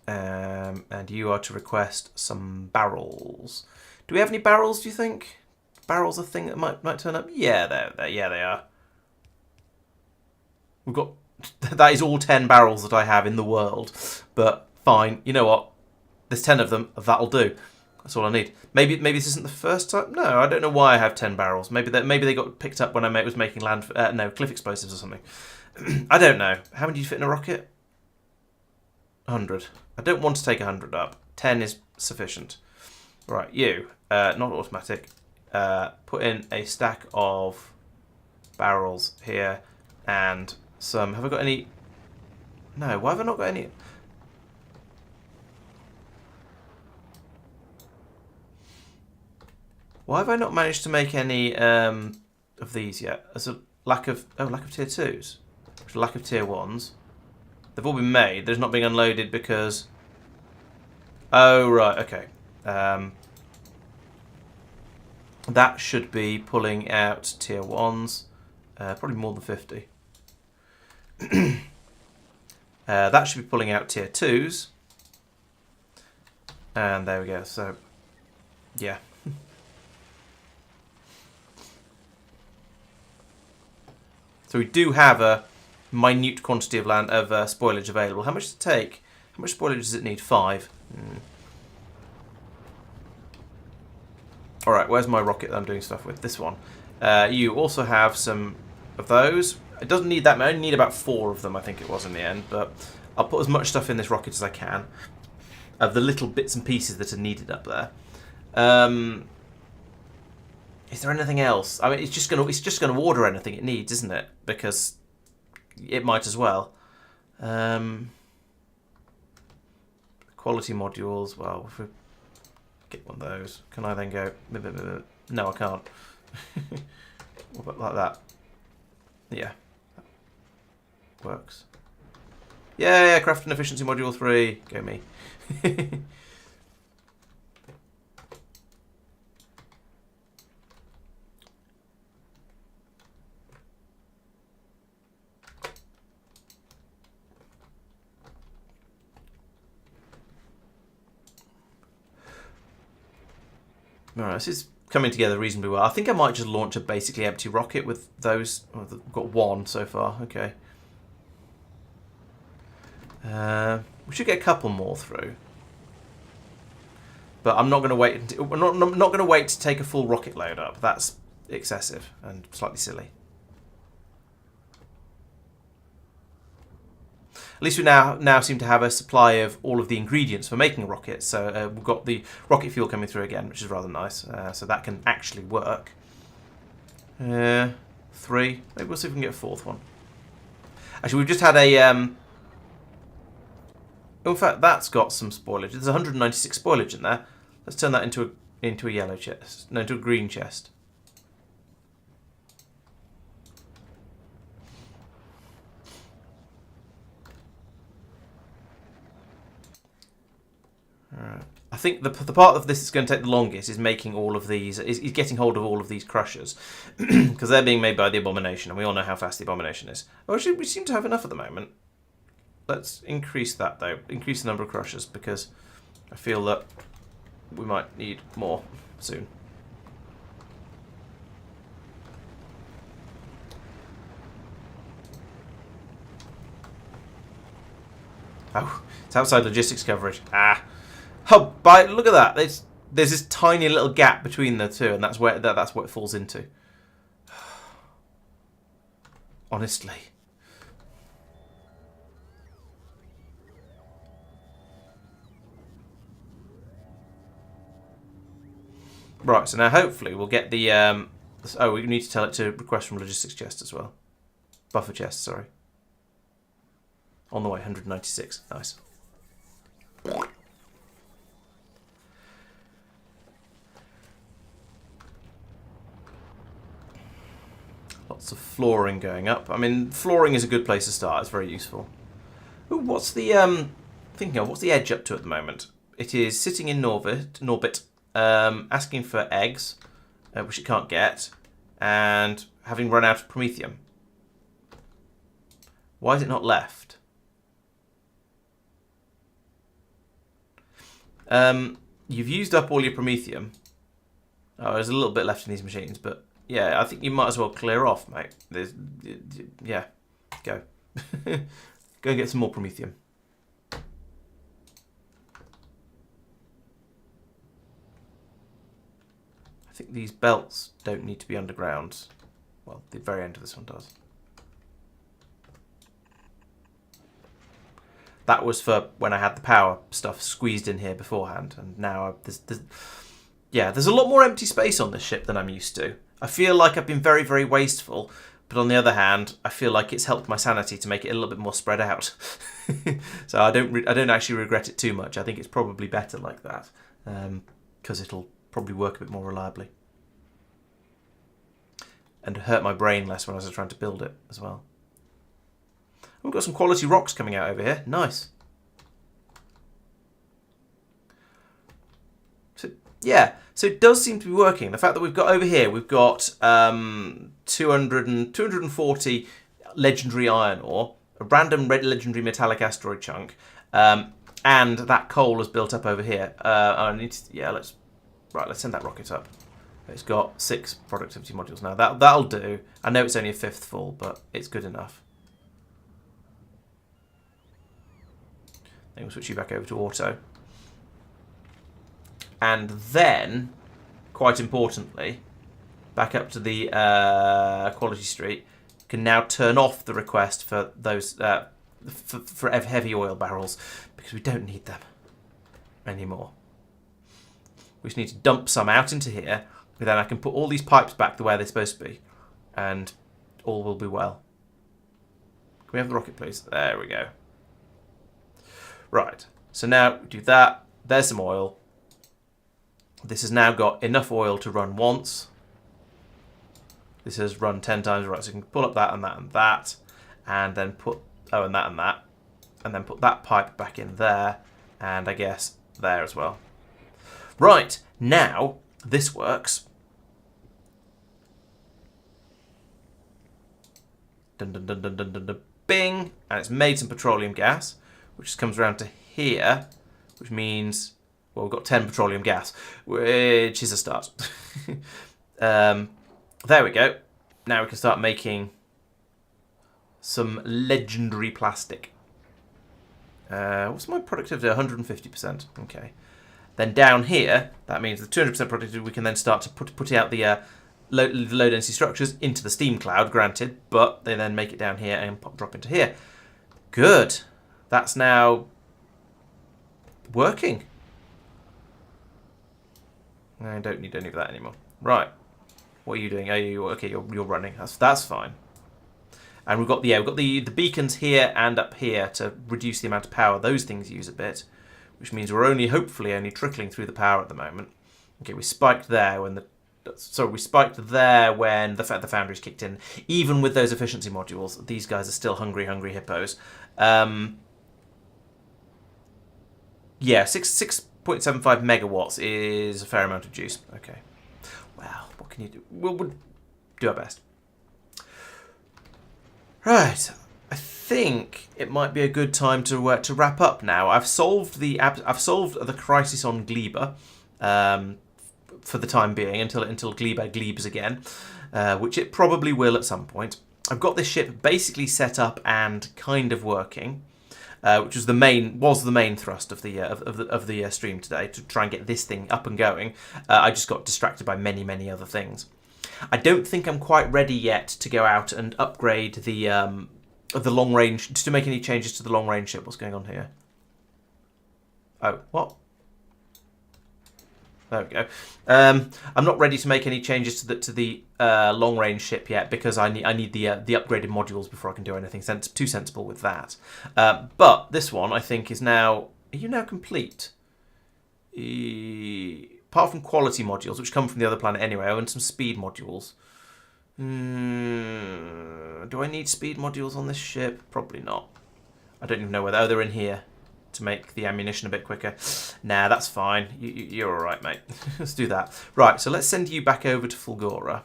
And you are to request some barrels. Do we have any barrels, do you think? Barrels a thing that might turn up? Yeah, yeah, they are. We've got... that is all 10 barrels that I have in the world. But fine, you know what? There's 10 of them, that'll do. That's all I need. Maybe this isn't the first time. No, I don't know why I have 10 barrels. Maybe they got picked up when I was making cliff explosives or something. I don't know. How many do you fit in a rocket? 100. I don't want to take 100 up. 10 is sufficient. Right, you, not automatic. Put in a stack of barrels here and some. Have I got any? No. Why have I not got any? Why have I not managed to make any of these yet? There's a lack of tier 2s. There's a lack of tier 1s. They've all been made. They're not being unloaded because... Oh, right, okay. That should be pulling out tier 1s. Probably more than 50. That should be pulling out tier 2s. And there we go. So, yeah. So we do have a minute quantity of spoilage available. How much does it take? How much spoilage does it need? 5. Alright, where's my rocket that I'm doing stuff with? This one. You also have some of those. It doesn't need that many. I only need about 4 of them, I think it was in the end. But I'll put as much stuff in this rocket as I can. Of the little bits and pieces that are needed up there. Is there anything else? I mean, it's just gonna order anything it needs, isn't it? Because it might as well. Quality modules. Well, if we get one of those, can I then go? No, I can't. What about like that? Yeah, works. Yeah, crafting efficiency module 3. Go me. Alright, this is coming together reasonably well. I think I might just launch a basically empty rocket with those. Oh, I've got 1 so far. Okay. We should get a couple more through. But I'm not going to wait. We're not going to wait to take a full rocket load up. That's excessive and slightly silly. At least we now seem to have a supply of all of the ingredients for making rockets. So we've got the rocket fuel coming through again, which is rather nice. So that can actually work. 3. Maybe we'll see if we can get a 4th one. Actually, we've just had a... in fact, that's got some spoilage. There's 196 spoilage in there. Let's turn that into a yellow chest. No, into a green chest. Alright. I think the part of this that's going to take the longest is making all of these, is getting hold of all of these crushers. Because they're being made by the Abomination, and we all know how fast the Abomination is. Oh, actually, we seem to have enough at the moment. Let's increase that, though. Increase the number of crushers, because I feel that we might need more soon. Oh, it's outside logistics coverage. Ah. Oh, look at that. There's this tiny little gap between the two, and that's what it falls into. Honestly. Right, so now hopefully we'll get the... oh, we need to tell it to request from logistics chest as well. Buffer chest, sorry. On the way, 196. Nice. Lots of flooring going up. I mean, flooring is a good place to start. It's very useful. Ooh, what's the... what's the edge up to at the moment? It is sitting in Norbit, asking for eggs, which it can't get, and having run out of promethium. Why is it not left? You've used up all your promethium. Oh, there's a little bit left in these machines, but yeah, I think you might as well clear off, mate. Yeah, go. Go and get some more promethium. think these belts don't need to be underground. Well, the very end of this one does. That was for when I had the power stuff squeezed in here beforehand, and now there's a lot more empty space on this ship than I'm used to. I feel like I've been very, very wasteful, but on the other hand, I feel like it's helped my sanity to make it a little bit more spread out. So I don't actually regret it too much. I think it's probably better like that, because it'll probably work a bit more reliably and hurt my brain less when I was trying to build it as well. We've got some quality rocks coming out over here. Nice. So it does seem to be working. The fact that we've got over here, we've got 240 legendary iron ore, a random red legendary metallic asteroid chunk, and that coal is built up over here. Let's send that rocket up. It's got 6 productivity modules now. That'll do. I know it's only a 5th full, but it's good enough. Then we'll switch you back over to auto. And then, quite importantly, back up to the quality street, can now turn off the request for those for heavy oil barrels, because we don't need them anymore. We just need to dump some out into here, and then I can put all these pipes back the way they're supposed to be, and all will be well. Can we have the rocket, please? There we go. Right, so now we do that. There's some oil. This has now got enough oil to run once. This has run 10 times. Right, so you can pull up that and that and that, and then put, and that, and then put that pipe back in there, and I guess there as well. Right, now this works. Dun dun dun dun dun dun dun, bing, and it's made some petroleum gas, which comes around to here, which means, well, we've got 10 petroleum gas, which is a start. There we go. Now we can start making some legendary plastic. What's my productivity? 150%. Okay. Then down here, that means the 200% productivity, we can then start to put out the low density structures into the steam cloud, granted, but they then make it down here and drop into here. Good. That's now working. I don't need any of that anymore. Right. What are you doing? Are you okay? You're running. That's fine. And we've got the beacons here and up here to reduce the amount of power those things use a bit, which means we're hopefully only trickling through the power at the moment. Okay, we spiked there when the foundries kicked in. Even with those efficiency modules, these guys are still hungry hippos. Yeah, 6.75 megawatts is a fair amount of juice. Okay. Well, what can you do? We'll do our best. Right. I think it might be a good time to wrap up now. I've solved the crisis on Gleba, for the time being, until Gleba glebes again, which it probably will at some point. I've got this ship basically set up and kind of working. Which was the main thrust of the stream today, to try and get this thing up and going. I just got distracted by many other things. I don't think I'm quite ready yet to go out and upgrade the long range, to make any changes to the long range ship. What's going on here? Oh, what? There we go. I'm not ready to make any changes to the long range ship yet, because I need the upgraded modules before I can do anything too sensible with that. But this one, I think, is now. Are you now complete? Apart from quality modules, which come from the other planet anyway, and some speed modules. Do I need speed modules on this ship? Probably not. I don't even know whether. Oh, they're in here to make the ammunition a bit quicker. Nah, that's fine. You're all right, mate. Let's do that. Right, so let's send you back over to Fulgora.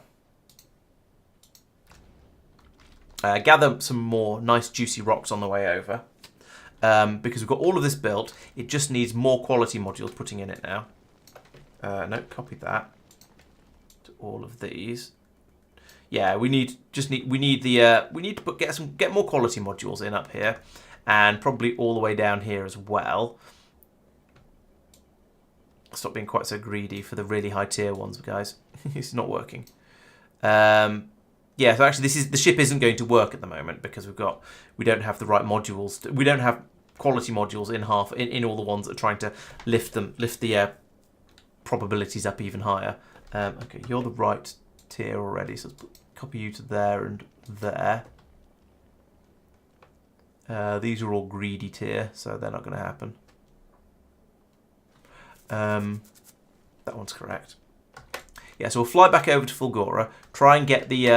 Gather some more nice juicy rocks on the way over. Because we've got all of this built. It just needs more quality modules putting in it now. No, copy that to all of these. Yeah, we need to get more quality modules in up here, and probably all the way down here as well. stop being quite so greedy for the really high tier ones, guys. It's not working. Yeah, so actually the ship isn't going to work at the moment because we don't have the right modules. We don't have quality modules in all the ones that are trying to lift the probabilities up even higher. Okay, you're the right tier already, so let's copy you to there and there. These are all greedy tier, so they're not going to happen. That one's correct. Yeah, so we'll fly back over to Fulgora, try and get the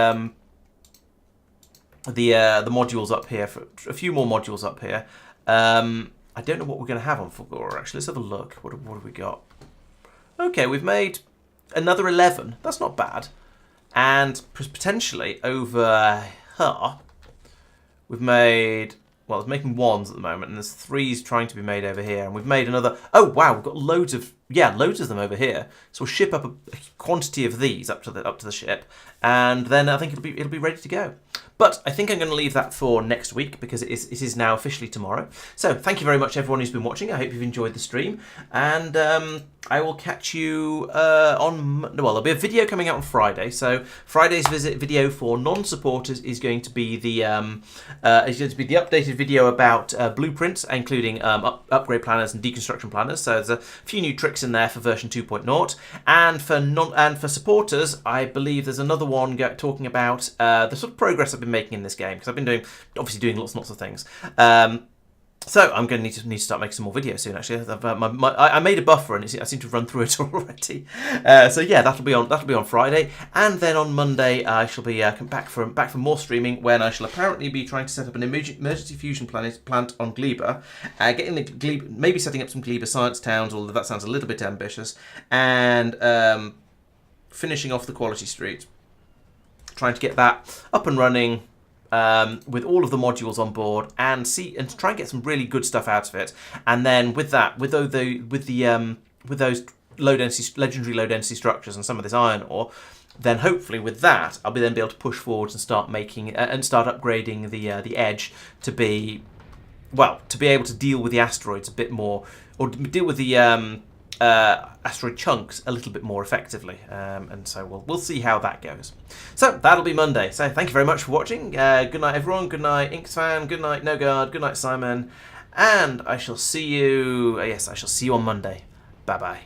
modules up here, for a few more modules up here. I don't know what we're going to have on Fulgora, actually. Let's have a look. What have we got? Okay, we've made another 11. That's not bad. And potentially over here, we've made... Well, it's making 1s at the moment, and there's 3s trying to be made over here. And we've made another... Oh, wow, we've got loads of them over here. So we'll ship up a quantity of these up to the ship, and then I think it'll be ready to go. But I think I'm going to leave that for next week because it is now officially tomorrow. So thank you very much, everyone who's been watching. I hope you've enjoyed the stream, and I will catch you on... Well, there'll be a video coming out on Friday. So Friday's video for non-supporters is going to be the updated video about blueprints, including upgrade planners and deconstruction planners. So there's a few new tricks in there for version 2.0, and for supporters, I believe there's another one talking about the sort of progress I've been making in this game, because I've been obviously doing lots and lots of things. So I'm going to need to start making some more videos soon. Actually, I made a buffer and I seem to have run through it already. So yeah, that'll be on Friday, and then on Monday I shall be back for more streaming, when I shall apparently be trying to set up an emergency fusion plant on Gleba, getting the Gleba, maybe setting up some Gleba science towns, although that sounds a little bit ambitious, and finishing off the quality street, trying to get that up and running. With all of the modules on board, and try and get some really good stuff out of it. And then with those legendary low density structures and some of this iron ore, then hopefully with that I'll be able to push forwards and start making and start upgrading the edge to be able to deal with the asteroids a bit more, or deal with the asteroid chunks a little bit more effectively, and so we'll see how that goes. So that'll be Monday. So thank you very much for watching. Good night, everyone. Good night, Inksfan. Good night, Nogard. Good night, Simon. And I shall see you. Yes, I shall see you on Monday. Bye bye.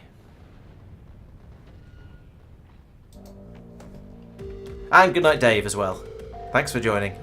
And good night, Dave, as well. Thanks for joining.